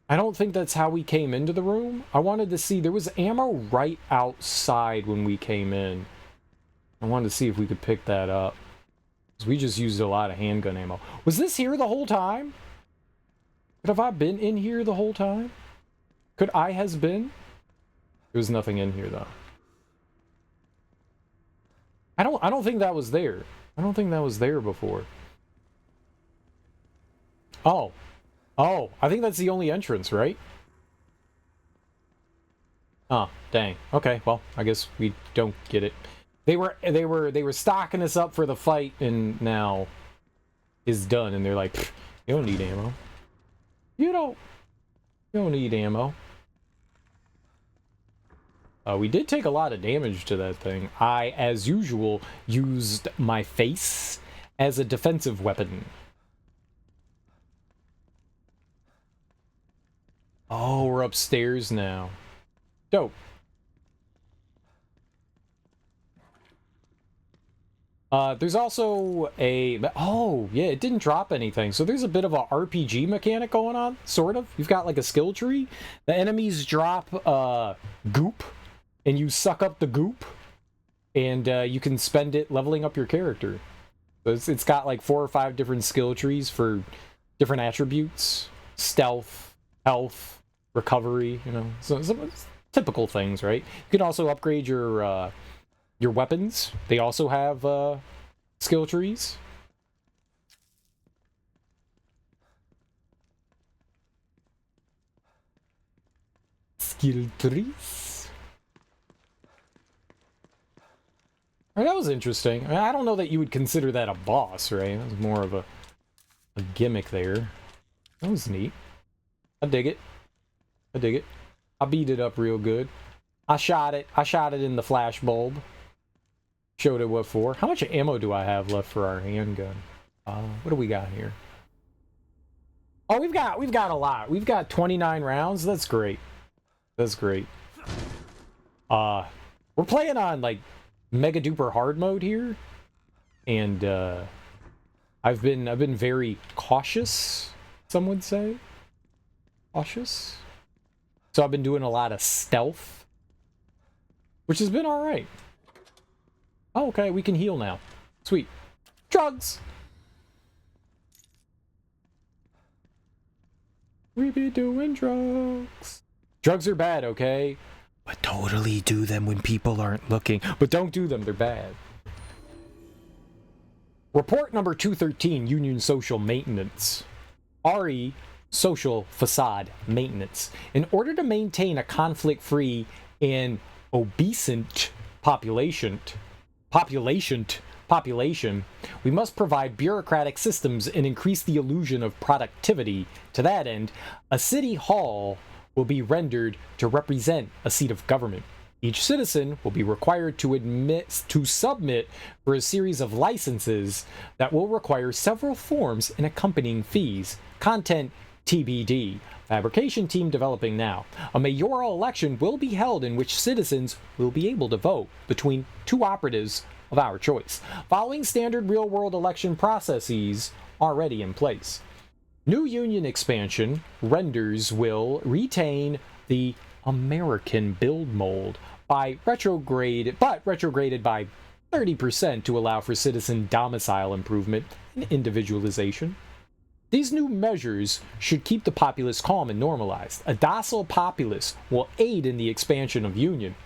I don't think that's how we came into the room. I wanted to see, there was ammo right outside when we came in. I wanted to see if we could pick that up, because we just used a lot of handgun ammo. Was this here the whole time? Could have I been in here the whole time? Could I has been? There was nothing in here though. I don't think that was there. I don't think that was there before. Oh. Oh, I think that's the only entrance, right? Oh, dang. Okay, well, I guess we don't get it. They were stocking us up for the fight, and now is done, and they're like, you don't need ammo. You don't need ammo. We did take a lot of damage to that thing. I, as usual, used my face as a defensive weapon. Oh, we're upstairs now. Dope. There's also a... Oh, yeah, it didn't drop anything. So there's a bit of a RPG mechanic going on, sort of. You've got like a skill tree. The enemies drop goop, and you suck up the goop, and you can spend it leveling up your character. So it's got like 4 or 5 different skill trees for different attributes. Stealth, health, recovery, you know, so some typical things, right? You can also upgrade your weapons. They also have skill trees. Skill trees. All right, that was interesting. I mean, I don't know that you would consider that a boss, right? That was more of a gimmick there. That was neat. I dig it. I dig it. I beat it up real good. I shot it in the flash bulb. Showed it what for. How much ammo do I have left for our handgun? What do we got here? Oh, we've got a lot. We've got 29 rounds. That's great. That's great. We're playing on like mega duper hard mode here, and I've been very cautious. Some would say cautious. So I've been doing a lot of stealth, which has been all right. Oh, okay, we can heal now. Sweet. Drugs! We be doing drugs. Drugs are bad, okay? But totally do them when people aren't looking. But don't do them, they're bad. Report number 213, Union Social Maintenance. RE Social Facade Maintenance. In order to maintain a conflict-free and obescent population, we must provide bureaucratic systems and increase the illusion of productivity. To that end, a city hall will be rendered to represent a seat of government. Each citizen will be required to submit for a series of licenses that will require several forms and accompanying fees. Content TBD. Fabrication team developing now. A mayoral election will be held in which citizens will be able to vote between 2 operatives of our choice, following standard real-world election processes already in place. New Union expansion renders will retain the American build mold retrograded by 30% to allow for citizen domicile improvement and individualization. These new measures should keep the populace calm and normalized. A docile populace will aid in the expansion of Union,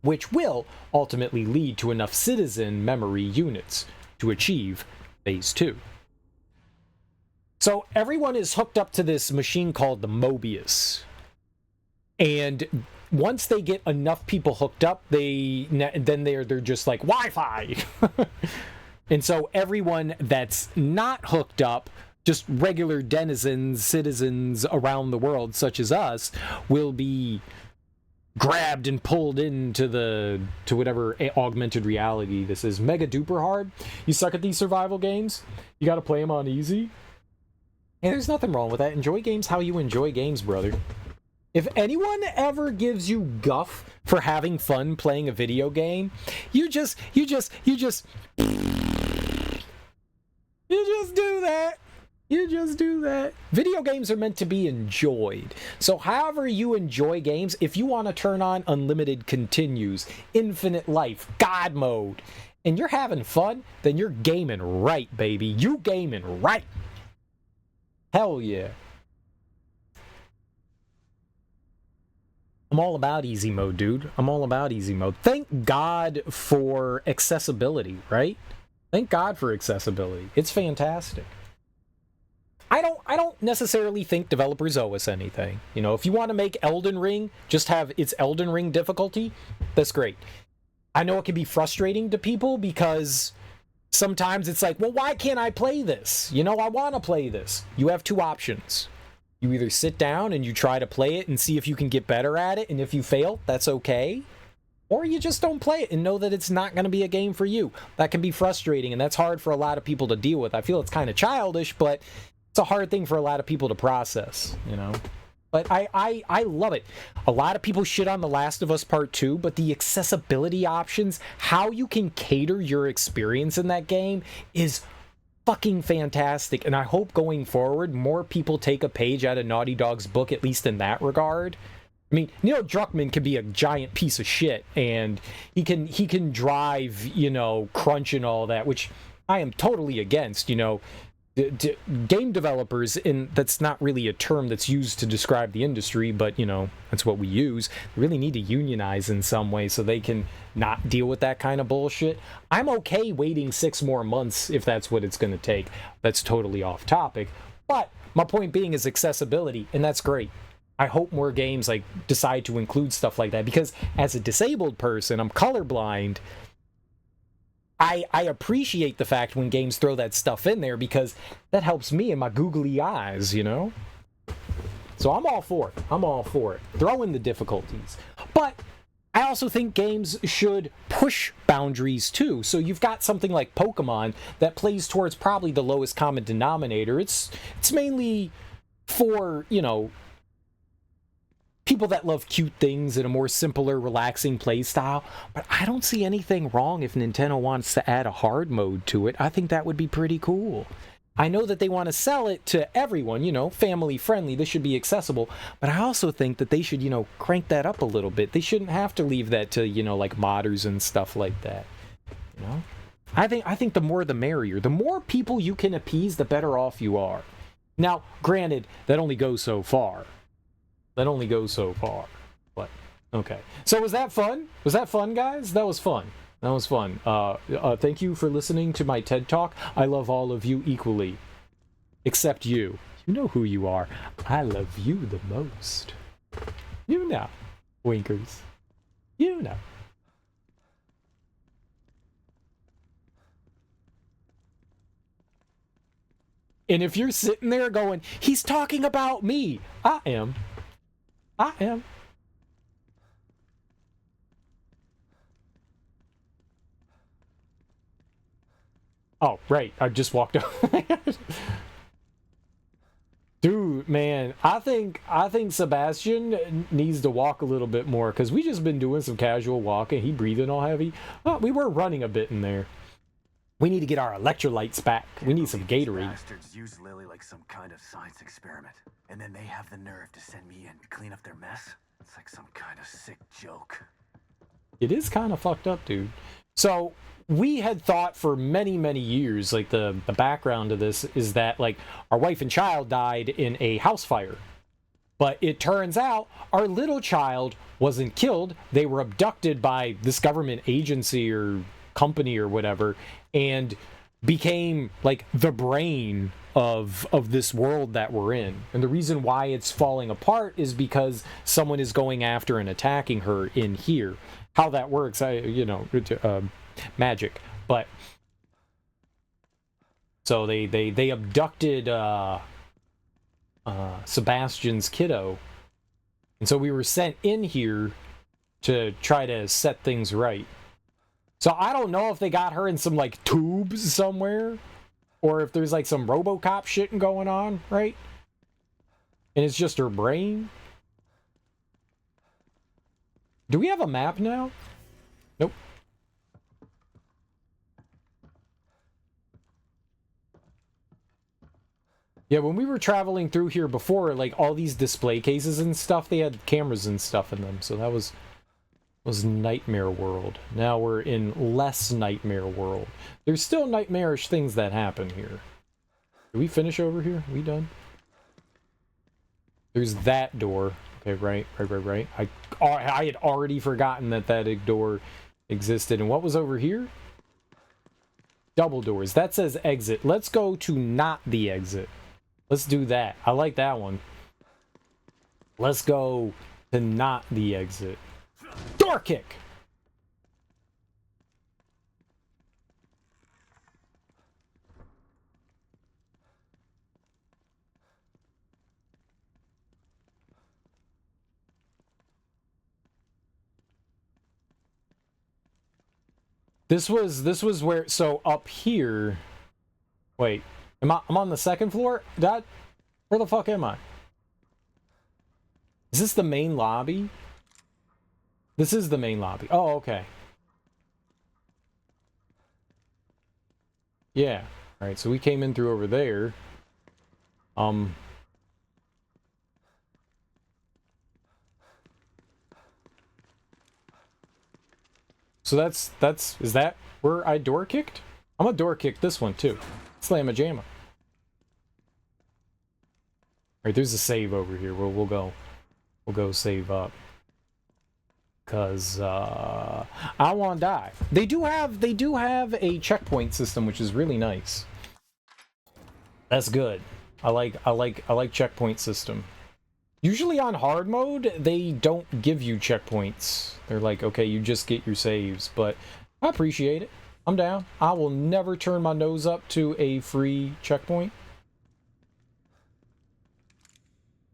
which will ultimately lead to enough citizen memory units to achieve Phase 2. So everyone is hooked up to this machine called the Mobius. And once they get enough people hooked up, they're just like Wi-Fi. And so everyone that's not hooked up, just regular denizens, citizens around the world, such as us, will be grabbed and pulled into whatever augmented reality this is. Mega duper hard. You suck at these survival games. You got to play them on easy. Hey, there's nothing wrong with that. Enjoy games how you enjoy games, brother. If anyone ever gives you guff for having fun playing a video game, you just do that. You just do that. Video games are meant to be enjoyed. So however you enjoy games, if you want to turn on unlimited continues, infinite life, God mode, and you're having fun, then you're gaming right, baby. You gaming right. Hell yeah. I'm all about easy mode, dude. I'm all about easy mode. Thank God for accessibility, right? Thank God for accessibility. It's fantastic. I don't necessarily think developers owe us anything. You know, if you want to make Elden Ring just have its Elden Ring difficulty, that's great. I know it can be frustrating to people because sometimes it's like, well, why can't I play this? You know, I want to play this. You have two options. You either sit down and you try to play it and see if you can get better at it, and if you fail, that's okay. Or you just don't play it and know that it's not going to be a game for you. That can be frustrating, and that's hard for a lot of people to deal with. I feel it's kind of childish, but it's a hard thing for a lot of people to process, you know? But I love it. A lot of people shit on The Last of Us Part 2, but the accessibility options, how you can cater your experience in that game is fucking fantastic. And I hope going forward, more people take a page out of Naughty Dog's book, at least in that regard. I mean, Neil Druckmann can be a giant piece of shit, and he can drive, you know, crunch and all that, which I am totally against, you know. Game developers, and that's not really a term that's used to describe the industry, but you know, that's what we use. They really need to unionize in some way so they can not deal with that kind of bullshit. I'm okay waiting 6 more months if that's what it's going to take. That's totally off topic, but my point being is accessibility, and that's great. I hope more games like decide to include stuff like that, because as a disabled person, I'm colorblind. I appreciate the fact when games throw that stuff in there, because that helps me and my googly eyes, you know? So I'm all for it. I'm all for it. Throw in the difficulties. But I also think games should push boundaries too. So you've got something like Pokemon that plays towards probably the lowest common denominator. It's mainly for, you know, people that love cute things in a more simpler, relaxing play style. But I don't see anything wrong if Nintendo wants to add a hard mode to it. I think that would be pretty cool. I know that they want to sell it to everyone, you know, family friendly. This should be accessible. But I also think that they should, you know, crank that up a little bit. They shouldn't have to leave that to, you know, like modders and stuff like that. You know? I think the more the merrier. The more people you can appease, the better off you are. Now, granted, that only goes so far. That only goes so far. But, okay. So was that fun? Was that fun, guys? That was fun. That was fun. Thank you for listening to my TED Talk. I love all of you equally. Except you. You know who you are. I love you the most. You know. Winkers. You know. And if you're sitting there going, he's talking about me. I am. I am. Oh, right. I just walked over. Dude, man, I think Sebastian needs to walk a little bit more, because we just been doing some casual walking. He breathing all heavy. Oh, we were running a bit in there. We need to get our electrolytes back. We need some Gatorade. Bastards use Lily like some kind of science experiment, and then they have the nerve to send me in to clean up their mess. It's like some kind of sick joke. It is kind of fucked up, dude. So we had thought for many, many years, like the background to this is that like our wife and child died in a house fire. But it turns out our little child wasn't killed. They were abducted by this government agency or company or whatever, and became like the brain of this world that we're in. And the reason why it's falling apart is because someone is going after and attacking her in here. How that works, magic. But so they abducted Sebastian's kiddo, and so we were sent in here to try to set things right. So I don't know if they got her in some like tubes somewhere, or if there's like some RoboCop shit going on, right? And it's just her brain. Do we have a map now? Nope. Yeah, when we were traveling through here before, like all these display cases and stuff, they had cameras and stuff in them. So that was Nightmare World. Now we're in less Nightmare World. There's still nightmarish things that happen here. Did we finish over here? Are we done? There's that door. Okay, right. I had already forgotten that door existed. And what was over here? Double doors. That says exit. Let's go to not the exit. Let's do that. I like that one. Let's go to not the exit. Door kick! This was where, so up here, wait, I'm on the second floor? Where the fuck am I? Is this the main lobby? This is the main lobby. Oh, okay. Yeah. Alright, so we came in through over there. So is that where I door kicked? I'm gonna door kick this one too. Slamma jamma. Alright, there's a save over here. We'll go save up. Cause I wanna die. They do have a checkpoint system, which is really nice. That's good. I like checkpoint system. Usually on hard mode, they don't give you checkpoints. They're like, okay, you just get your saves, but I appreciate it. I'm down. I will never turn my nose up to a free checkpoint.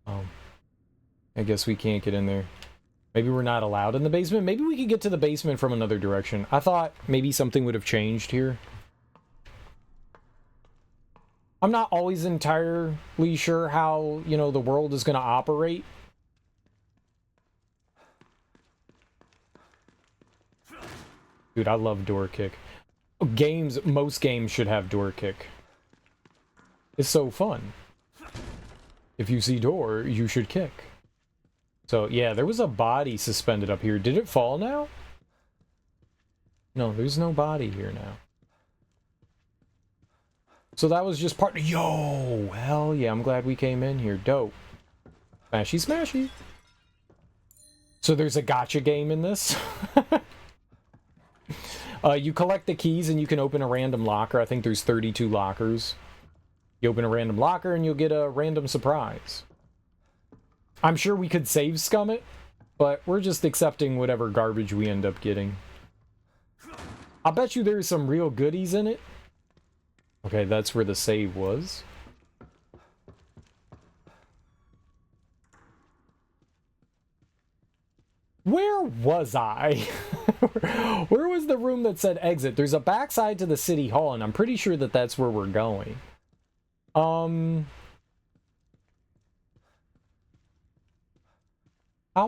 I guess we can't get in there. Maybe we're not allowed in the basement. Maybe we could get to the basement from another direction. I thought maybe something would have changed here. I'm not always entirely sure how, you know, the world is going to operate. Dude, I love door kick. Most games should have door kick. It's so fun. If you see door, you should kick. So, yeah, there was a body suspended up here. Did it fall now? No, there's no body here now. So that was just part... Yo! Hell yeah, I'm glad we came in here. Dope. Smashy smashy. So there's a gacha game in this? You collect the keys and you can open a random locker. I think there's 32 lockers. You open a random locker and you'll get a random surprise. I'm sure we could save scum it, but we're just accepting whatever garbage we end up getting. I bet you there's some real goodies in it. Okay, that's where the save was. Where was I? Where was the room that said exit? There's a backside to the city hall, and I'm pretty sure that that's where we're going. How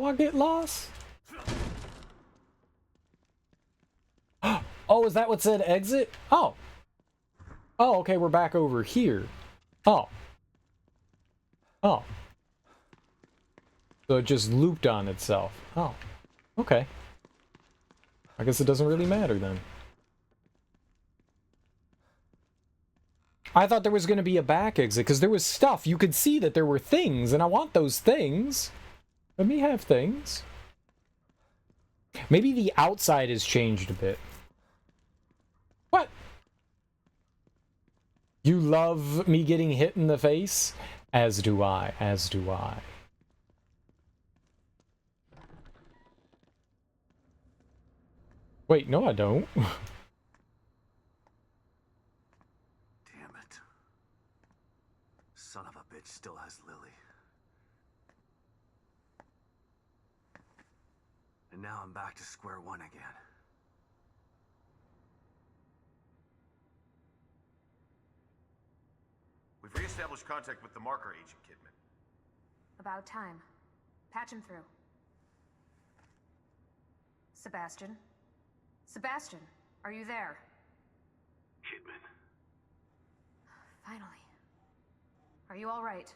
I get lost? Oh, is that what said exit? Oh. Oh, okay, we're back over here. Oh. Oh. So it just looped on itself. Oh. Okay. I guess it doesn't really matter then. I thought there was going to be a back exit because there was stuff. You could see that there were things, and I want those things. Let me have things. Maybe the outside has changed a bit. What? You love me getting hit in the face? As do I. As do I. Wait, no I don't. Damn it. Son of a bitch still has Lily. And now I'm back to square one again. We've re-established contact with the marker, Agent Kidman. About time. Patch him through. Sebastian? Sebastian, are you there? Kidman. Finally. Are you all right?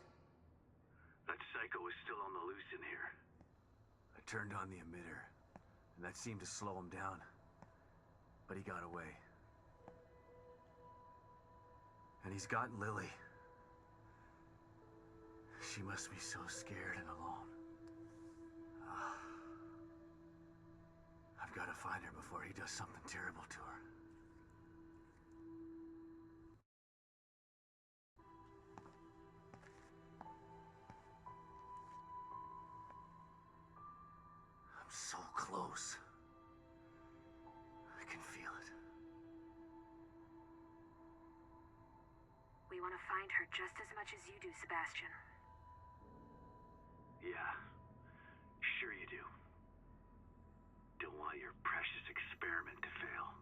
That psycho is still on the loose in here. I turned on the emitter, and that seemed to slow him down. But he got away. And he's got Lily. She must be so scared and alone. I've got to find her before he does something terrible to her. I'm so close. I can feel it. We want to find her just as much as you do, Sebastian. Yeah, sure you do. Don't want your precious experiment to fail.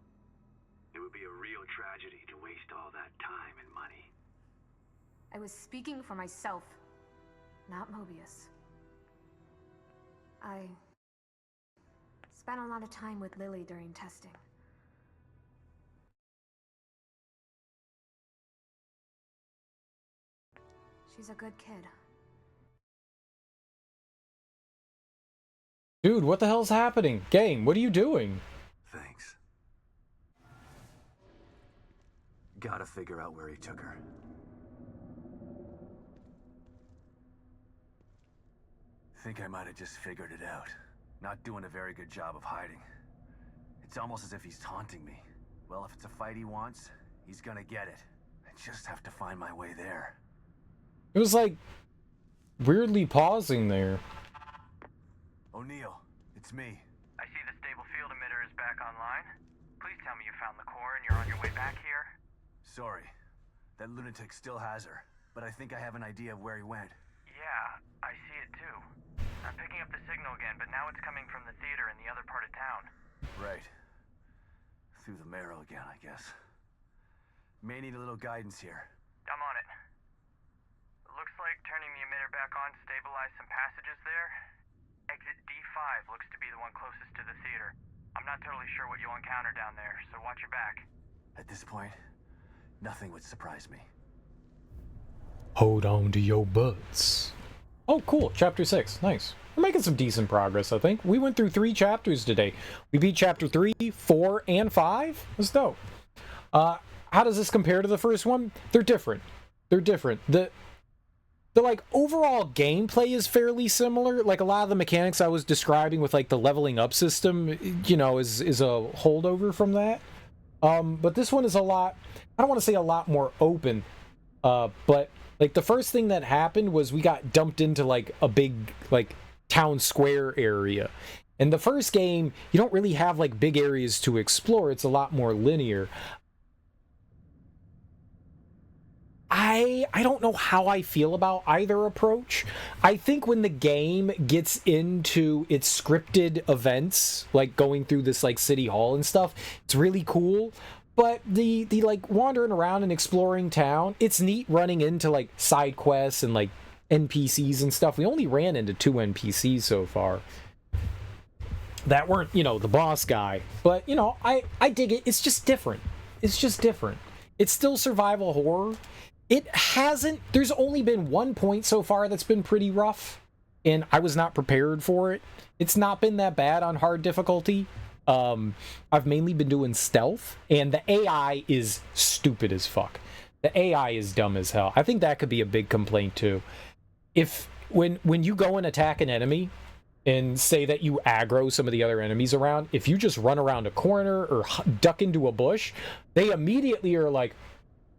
It would be a real tragedy to waste all that time and money. I was speaking for myself, not Mobius. I spent a lot of time with Lily during testing. She's a good kid. Dude, what the hell's happening? Game, what are you doing? Thanks. Gotta figure out where he took her. Think I might have just figured it out. Not doing a very good job of hiding. It's almost as if he's taunting me. Well, if it's a fight he wants, he's gonna get it. I just have to find my way there. It was like weirdly pausing there. O'Neill, it's me. I see the stable field emitter is back online. Please tell me you found the core and you're on your way back here. Sorry. That lunatic still has her, but I think I have an idea of where he went. Yeah, I see it too. I'm picking up the signal again, but now it's coming from the theater in the other part of town. Right. Through the marrow again, I guess. May need a little guidance here. I'm on it. Looks like turning the emitter back on stabilized some passages there. Exit D5 looks to be the one closest to the theater. I'm not totally sure what you'll encounter down there, so watch your back. At this point, nothing would surprise me. Hold on to your butts. Oh, cool. Chapter 6. Nice. We're making some decent progress, I think. We went through 3 chapters today. We beat chapter 3, 4, and 5. That's dope. How does this compare to the first one? They're different. They're different. The like overall gameplay is fairly similar. Like a lot of the mechanics I was describing with like the leveling up system, you know, is a holdover from that. But this one is a lot, I don't want to say a lot more open, but like the first thing that happened was we got dumped into like a big like town square area. And the first game, you don't really have like big areas to explore. It's a lot more linear. I don't know how I feel about either approach. I think when the game gets into its scripted events, like going through this like city hall and stuff, it's really cool. But the like wandering around and exploring town, it's neat running into like side quests and like NPCs and stuff. We only ran into 2 NPCs so far that weren't, you know, the boss guy. But, you know, I dig it. It's just different. It's just different. It's still survival horror. It hasn't, there's only been 1 point so far that's been pretty rough, and I was not prepared for it. It's not been that bad on hard difficulty. I've mainly been doing stealth, and the AI is stupid as fuck. The AI is dumb as hell. I think that could be a big complaint too. If, when you go and attack an enemy, and say that you aggro some of the other enemies around, if you just run around a corner or duck into a bush, they immediately are like,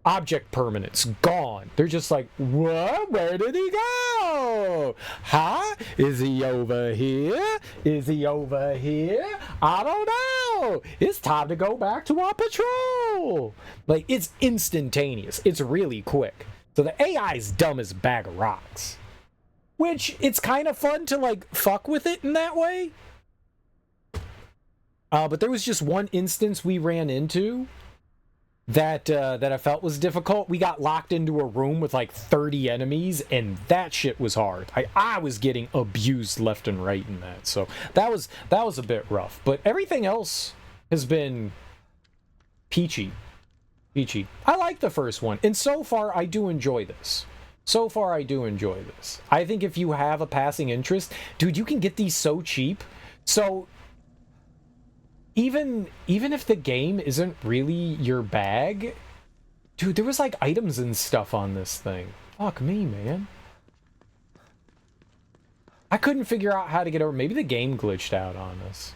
object permanence gone. They're just like, what? Where did he go? Huh? Is he over here? Is he over here? I don't know. It's time to go back to our patrol. Like, it's instantaneous. It's really quick. So the AI is dumb as a bag of rocks. Which, it's kind of fun to, like, fuck with it in that way. But there was just one instance we ran into that I felt was difficult. We got locked into a room with like 30 enemies, and that shit was hard. I was getting abused left and right in that, so that was a bit rough. But everything else has been peachy. I like the first one, and so far I do enjoy this. I think if you have a passing interest, dude, you can get these so cheap. So even if the game isn't really your bag, dude, there was like items and stuff on this thing. Fuck me, man. I couldn't figure out how to get over. Maybe the game glitched out on us.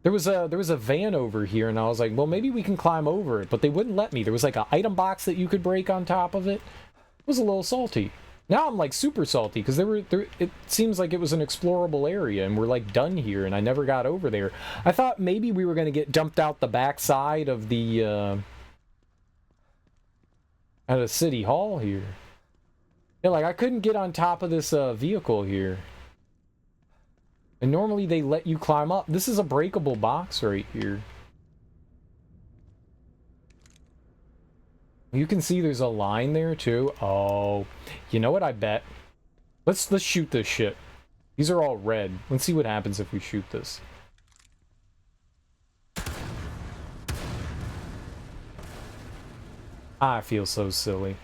There was a van over here, and I was like, well, maybe we can climb over it, but they wouldn't let me. There was like an item box that you could break on top of it. It was a little salty. Now I'm like super salty because it seems like it was an explorable area and we're like done here, and I never got over there. I thought maybe we were going to get dumped out the backside of the at a city hall here. Yeah, like I couldn't get on top of this vehicle here. And normally they let you climb up. This is a breakable box right here. You can see there's a line there too. Oh, you know what I bet? Let's shoot this shit. These are all red. Let's see what happens if we shoot this. I feel so silly.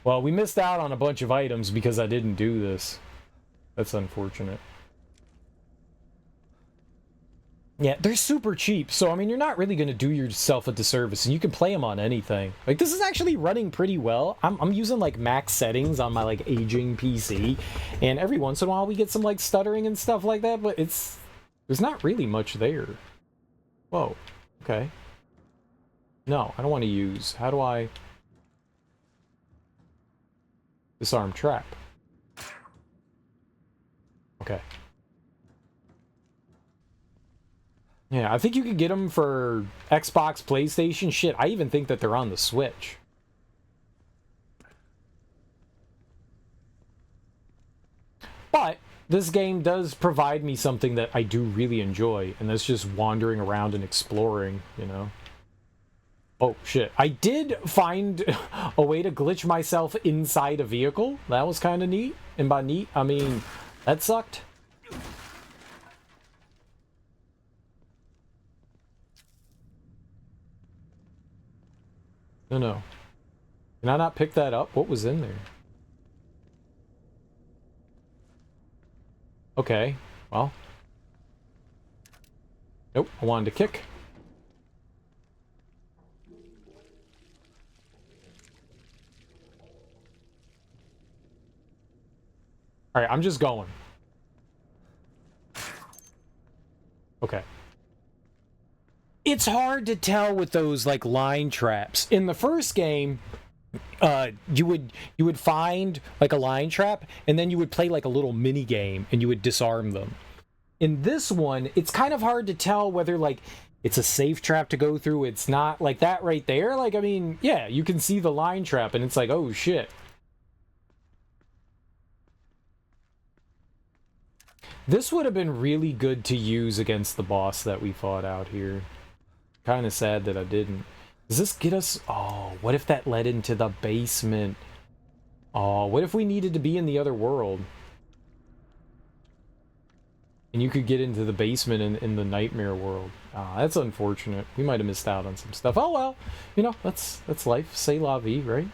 Well, we missed out on a bunch of items because I didn't do this. That's unfortunate. Yeah, they're super cheap, so I mean, you're not really going to do yourself a disservice, and you can play them on anything. Like, this is actually running pretty well. I'm using, like, max settings on my, like, aging PC, and every once in a while we get some, like, stuttering and stuff like that, but there's not really much there. Whoa, okay. No, I don't want to use. How do I disarm trap? Okay. Yeah, I think you could get them for Xbox, PlayStation. Shit, I even think that they're on the Switch. But this game does provide me something that I do really enjoy, and that's just wandering around and exploring, you know? Oh, shit. I did find a way to glitch myself inside a vehicle. That was kind of neat. And by neat, I mean, that sucked. No. Can I not pick that up? What was in there? Okay, well. Nope, I wanted to kick. Alright, I'm just going. Okay. It's hard to tell with those like line traps. In the first game, you would find like a line trap, and then you would play like a little mini game and you would disarm them. In this one, it's kind of hard to tell whether like it's a safe trap to go through. It's not. Like that right there, like, I mean, yeah, you can see the line trap and it's like, oh shit. This would have been really good to use against the boss that we fought out here. Kind of sad that I didn't. Does this get us? Oh, what if that led into the basement? Oh, what if we needed to be in the other world? And you could get into the basement in the nightmare world. That's unfortunate. We might have missed out on some stuff. Oh well, you know, that's life. C'est la vie, right?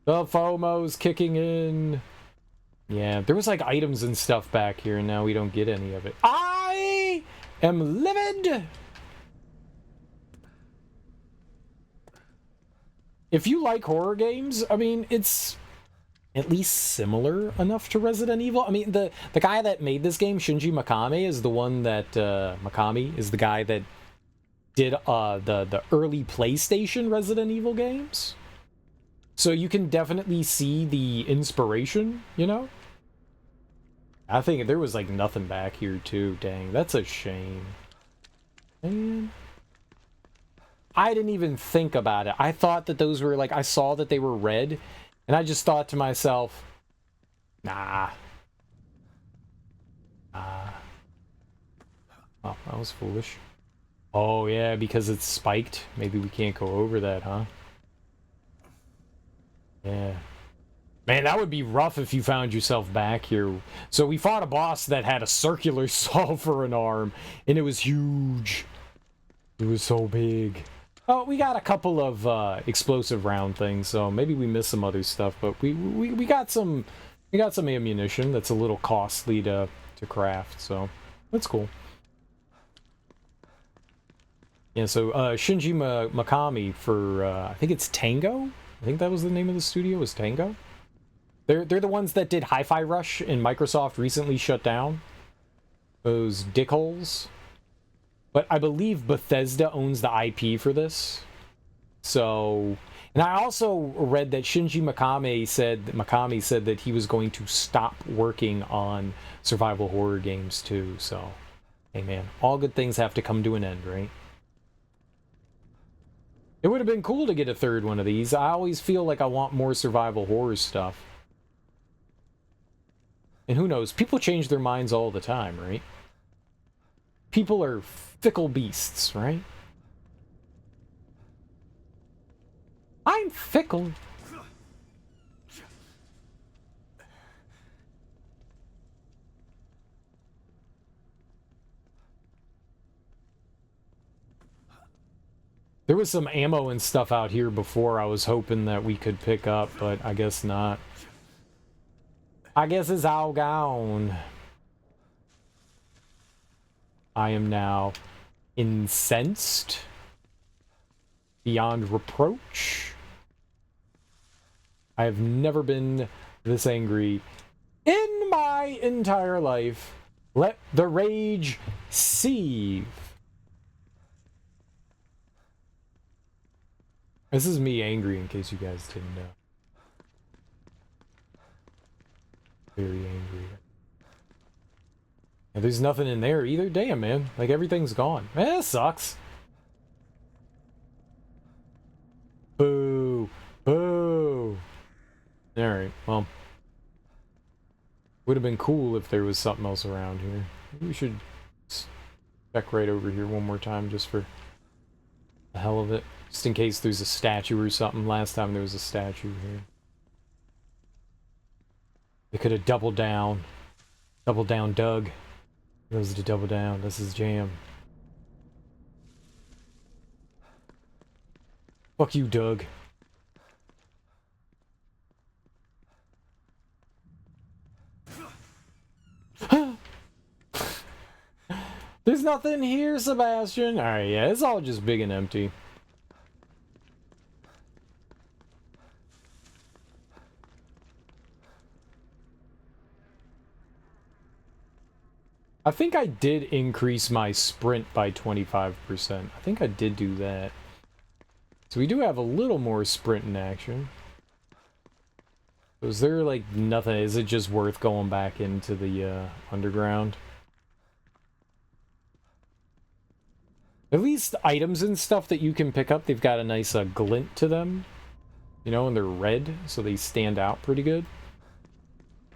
The FOMO's kicking in. Yeah, there was like items and stuff back here, and now we don't get any of it. I am livid! If you like horror games, I mean, it's at least similar enough to Resident Evil. I mean, the guy that made this game, Shinji Mikami, is the one that... Mikami is the guy that did the early PlayStation Resident Evil games. So you can definitely see the inspiration, you know? I think there was like nothing back here too. Dang, that's a shame. Man. I didn't even think about it. I thought that those were like, I saw that they were red, And I just thought to myself, nah. Oh, that was foolish. Oh, yeah, because it's spiked. Maybe we can't go over that, huh? Yeah. Man, that would be rough if you found yourself back here. So we fought a boss that had a circular saw for an arm, and it was huge. It was so big. Oh, we got a couple of explosive round things, so maybe we missed some other stuff, but we got some ammunition that's a little costly to craft, so that's cool. Yeah, so Shinji Mikami for I think it's Tango. I think that was the name of the studio, was Tango. They're the ones that did Hi-Fi Rush, and Microsoft recently shut down. Those dickholes. But I believe Bethesda owns the IP for this. So, and I also read that Shinji Mikami said that he was going to stop working on survival horror games too. So, hey man, all good things have to come to an end, right? It would have been cool to get a third one of these. I always feel like I want more survival horror stuff. And who knows, people change their minds all the time, right? People are fickle beasts, right? I'm fickle. There was some ammo and stuff out here before I was hoping that we could pick up, but I guess not. I guess it's all gone. I am now incensed beyond reproach. I have never been this angry in my entire life. Let the rage seethe. This is me angry, in case you guys didn't know. Very angry. And there's nothing in there either. Damn, man. Like, everything's gone. Eh, it sucks. Boo. Boo. Alright, well. Would have been cool if there was something else around here. Maybe we should check right over here one more time just for the hell of it. Just in case there's a statue or something. Last time there was a statue here. They could have doubled down. Doubled down, Doug. Goes to double down. This is jam. Fuck you, Doug. There's nothing here, Sebastian. Alright, yeah, it's all just big and empty. I think I did increase my sprint by 25%. I think I did do that. So we do have a little more sprint in action. So is there like nothing? Is it just worth going back into the underground? At least items and stuff that you can pick up, they've got a nice glint to them. You know, and they're red, so they stand out pretty good.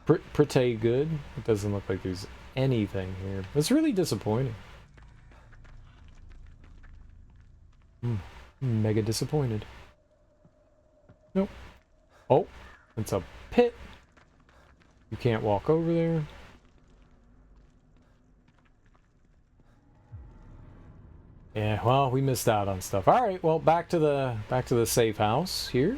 Pretty good. It doesn't look like there's anything here. It's really disappointing. Mega disappointed. Nope. Oh, it's a pit. You can't walk over there. Yeah, well, we missed out on stuff. All right, well, back to the safe house here.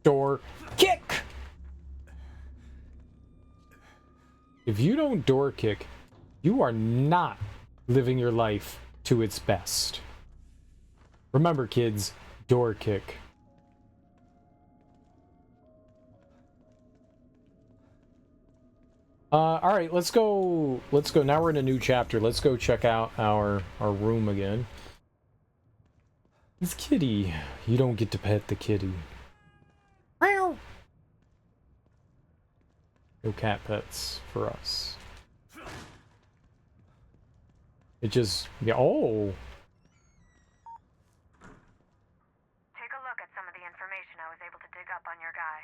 Door kick. If you don't door kick, you are not living your life to its best. Remember, kids, door kick. All right, let's go. Now we're in a new chapter. Let's go check out our room again. It's Kitty. You don't get to pet the kitty. Meow. No cat pets for us. It just, yeah, oh. Take a look at some of the information I was able to dig up on your guy.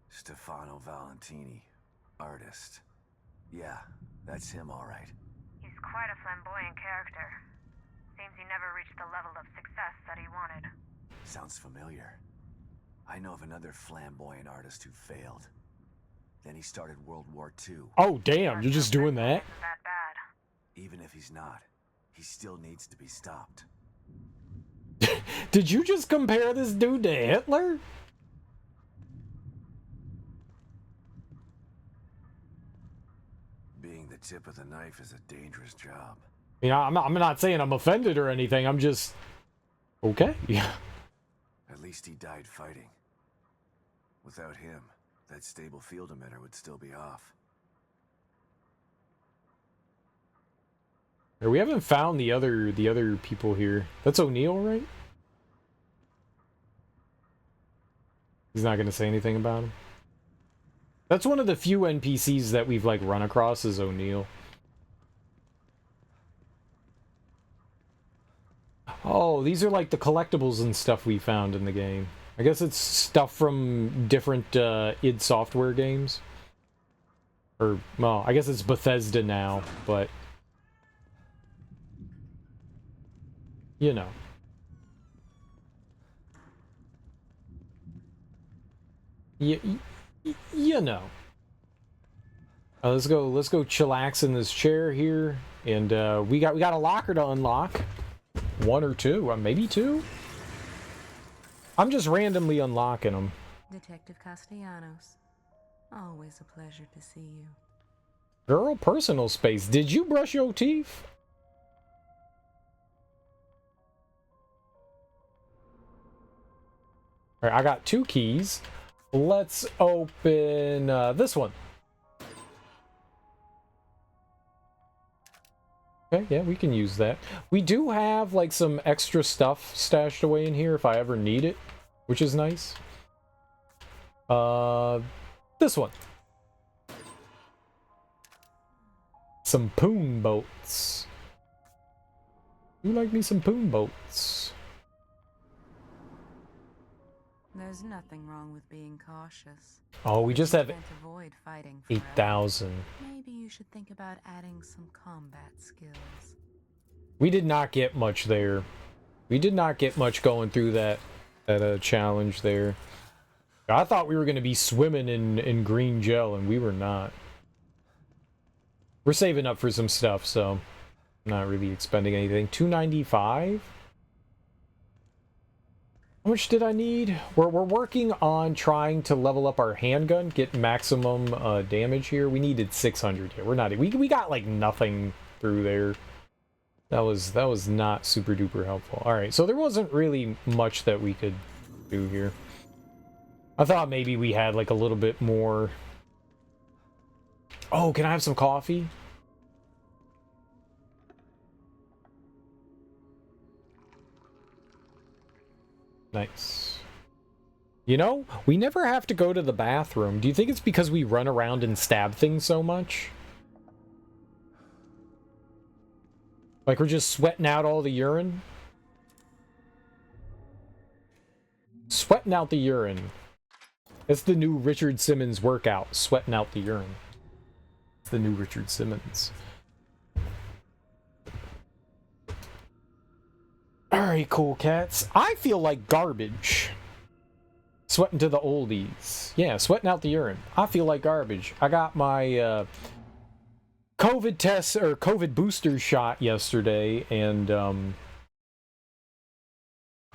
Stefano Valentini, artist. Yeah, that's him, all right. He's quite a flamboyant character. Seems he never reached the level of success that he wanted. Sounds familiar. I know of another flamboyant artist who failed. Then he started World War II. Oh, damn, you're just doing that? Isn't that bad? Even if he's not, he still needs to be stopped. Did you just compare this dude to Hitler? Being the tip of the knife is a dangerous job. You know, I'm not saying I'm offended or anything. I'm just... Okay. Yeah. At least he died fighting. Without him, that stable field emitter would still be off. We haven't found the other people here. That's O'Neill, right? He's not gonna say anything about him. That's one of the few NPCs that we've like run across is O'Neill. Oh, these are like the collectibles and stuff we found in the game. I guess it's stuff from different id Software games. Or, well, I guess it's Bethesda now, but... You know. You know. Let's go chillax in this chair here. And we got a locker to unlock. One or two, maybe two? I'm just randomly unlocking them. Detective Castellanos. Always a pleasure to see you. Girl, personal space. Did you brush your teeth? Alright, I got 2 keys. Let's open this one. Okay, yeah, we can use that. We do have, like, some extra stuff stashed away in here if I ever need it, which is nice. This one. Some poon boats. You like me some poon boats? There's nothing wrong with being cautious. Oh, we just have You can't avoid fighting forever. 8,000. Maybe you should think about adding some combat skills. We did not get much there. We did not get much going through that challenge there. I thought we were going to be swimming in green gel, and we were not. We're saving up for some stuff, so I'm not really expending anything. 295? How much did I need? We're working on trying to level up our handgun, get maximum damage here. We needed 600 here. We're not. We got like nothing through there. That was not super duper helpful. All right, so there wasn't really much that we could do here. I thought maybe we had like a little bit more. Oh, can I have some coffee? Nice. You know, we never have to go to the bathroom. Do you think it's because we run around and stab things so much? Like we're just sweating out all the urine? Sweating out the urine. That's the new Richard Simmons workout. Sweating out the urine. It's the new Richard Simmons. Alright, cool cats. I feel like garbage. Sweating to the oldies. Yeah, sweating out the urine. I feel like garbage. I got my COVID test or COVID booster shot yesterday, and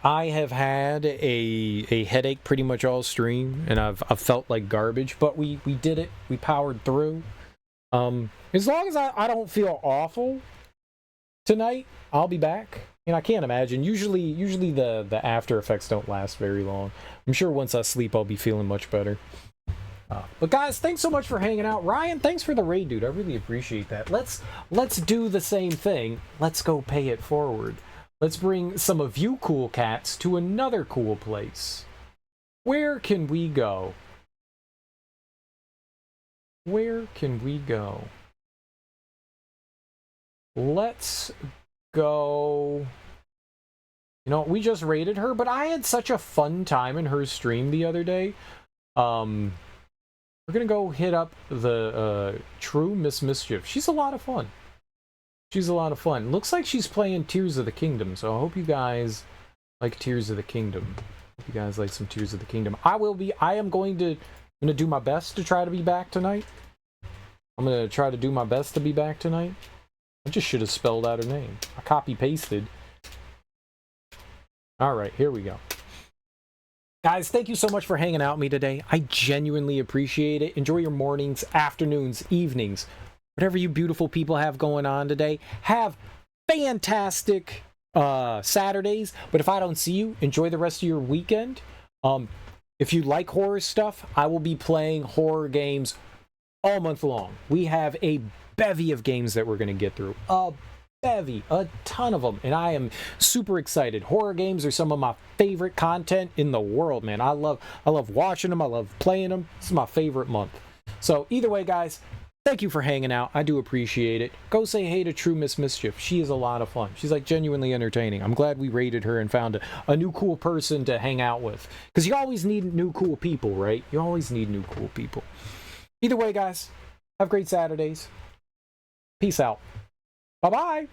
I have had a headache pretty much all stream, and I've felt like garbage, but we did it. We powered through. As long as I don't feel awful tonight, I'll be back. And I can't imagine. Usually the after effects don't last very long. I'm sure once I sleep, I'll be feeling much better. But guys, thanks so much for hanging out. Ryan, thanks for the raid, dude. I really appreciate that. Let's do the same thing. Let's go pay it forward. Let's bring some of you cool cats to another cool place. Where can we go? Where can we go? Let's go... You know, we just rated her, but I had such a fun time in her stream the other day. We're gonna go hit up the True Miss Mischief. She's a lot of fun. She's a lot of fun. Looks like she's playing Tears of the Kingdom, so I hope you guys like Tears of the Kingdom. Hope you guys like some Tears of the Kingdom. I am going to do my best to try to be back tonight. I'm gonna try to do my best to be back tonight. I just should have spelled out her name. I copy-pasted. Alright, here we go. Guys, thank you so much for hanging out with me today. I genuinely appreciate it. Enjoy your mornings, afternoons, evenings, whatever you beautiful people have going on today. Have fantastic Saturdays, but if I don't see you, enjoy the rest of your weekend. If you like horror stuff, I will be playing horror games all month long. We have a bevy of games that we're going to get through. A ton of them, and I am super excited. Horror games are some of my favorite content in the world, man. I love watching them. I love playing them. This is my favorite month. So either way, guys, thank you for hanging out. I do appreciate it. Go say hey to True Miss Mischief. She is a lot of fun. She's like genuinely entertaining. I'm glad we rated her and found a new cool person to hang out with, because you always need new cool people, right? You always need new cool people. Either way, guys, have great Saturdays. Peace out. Bye-bye.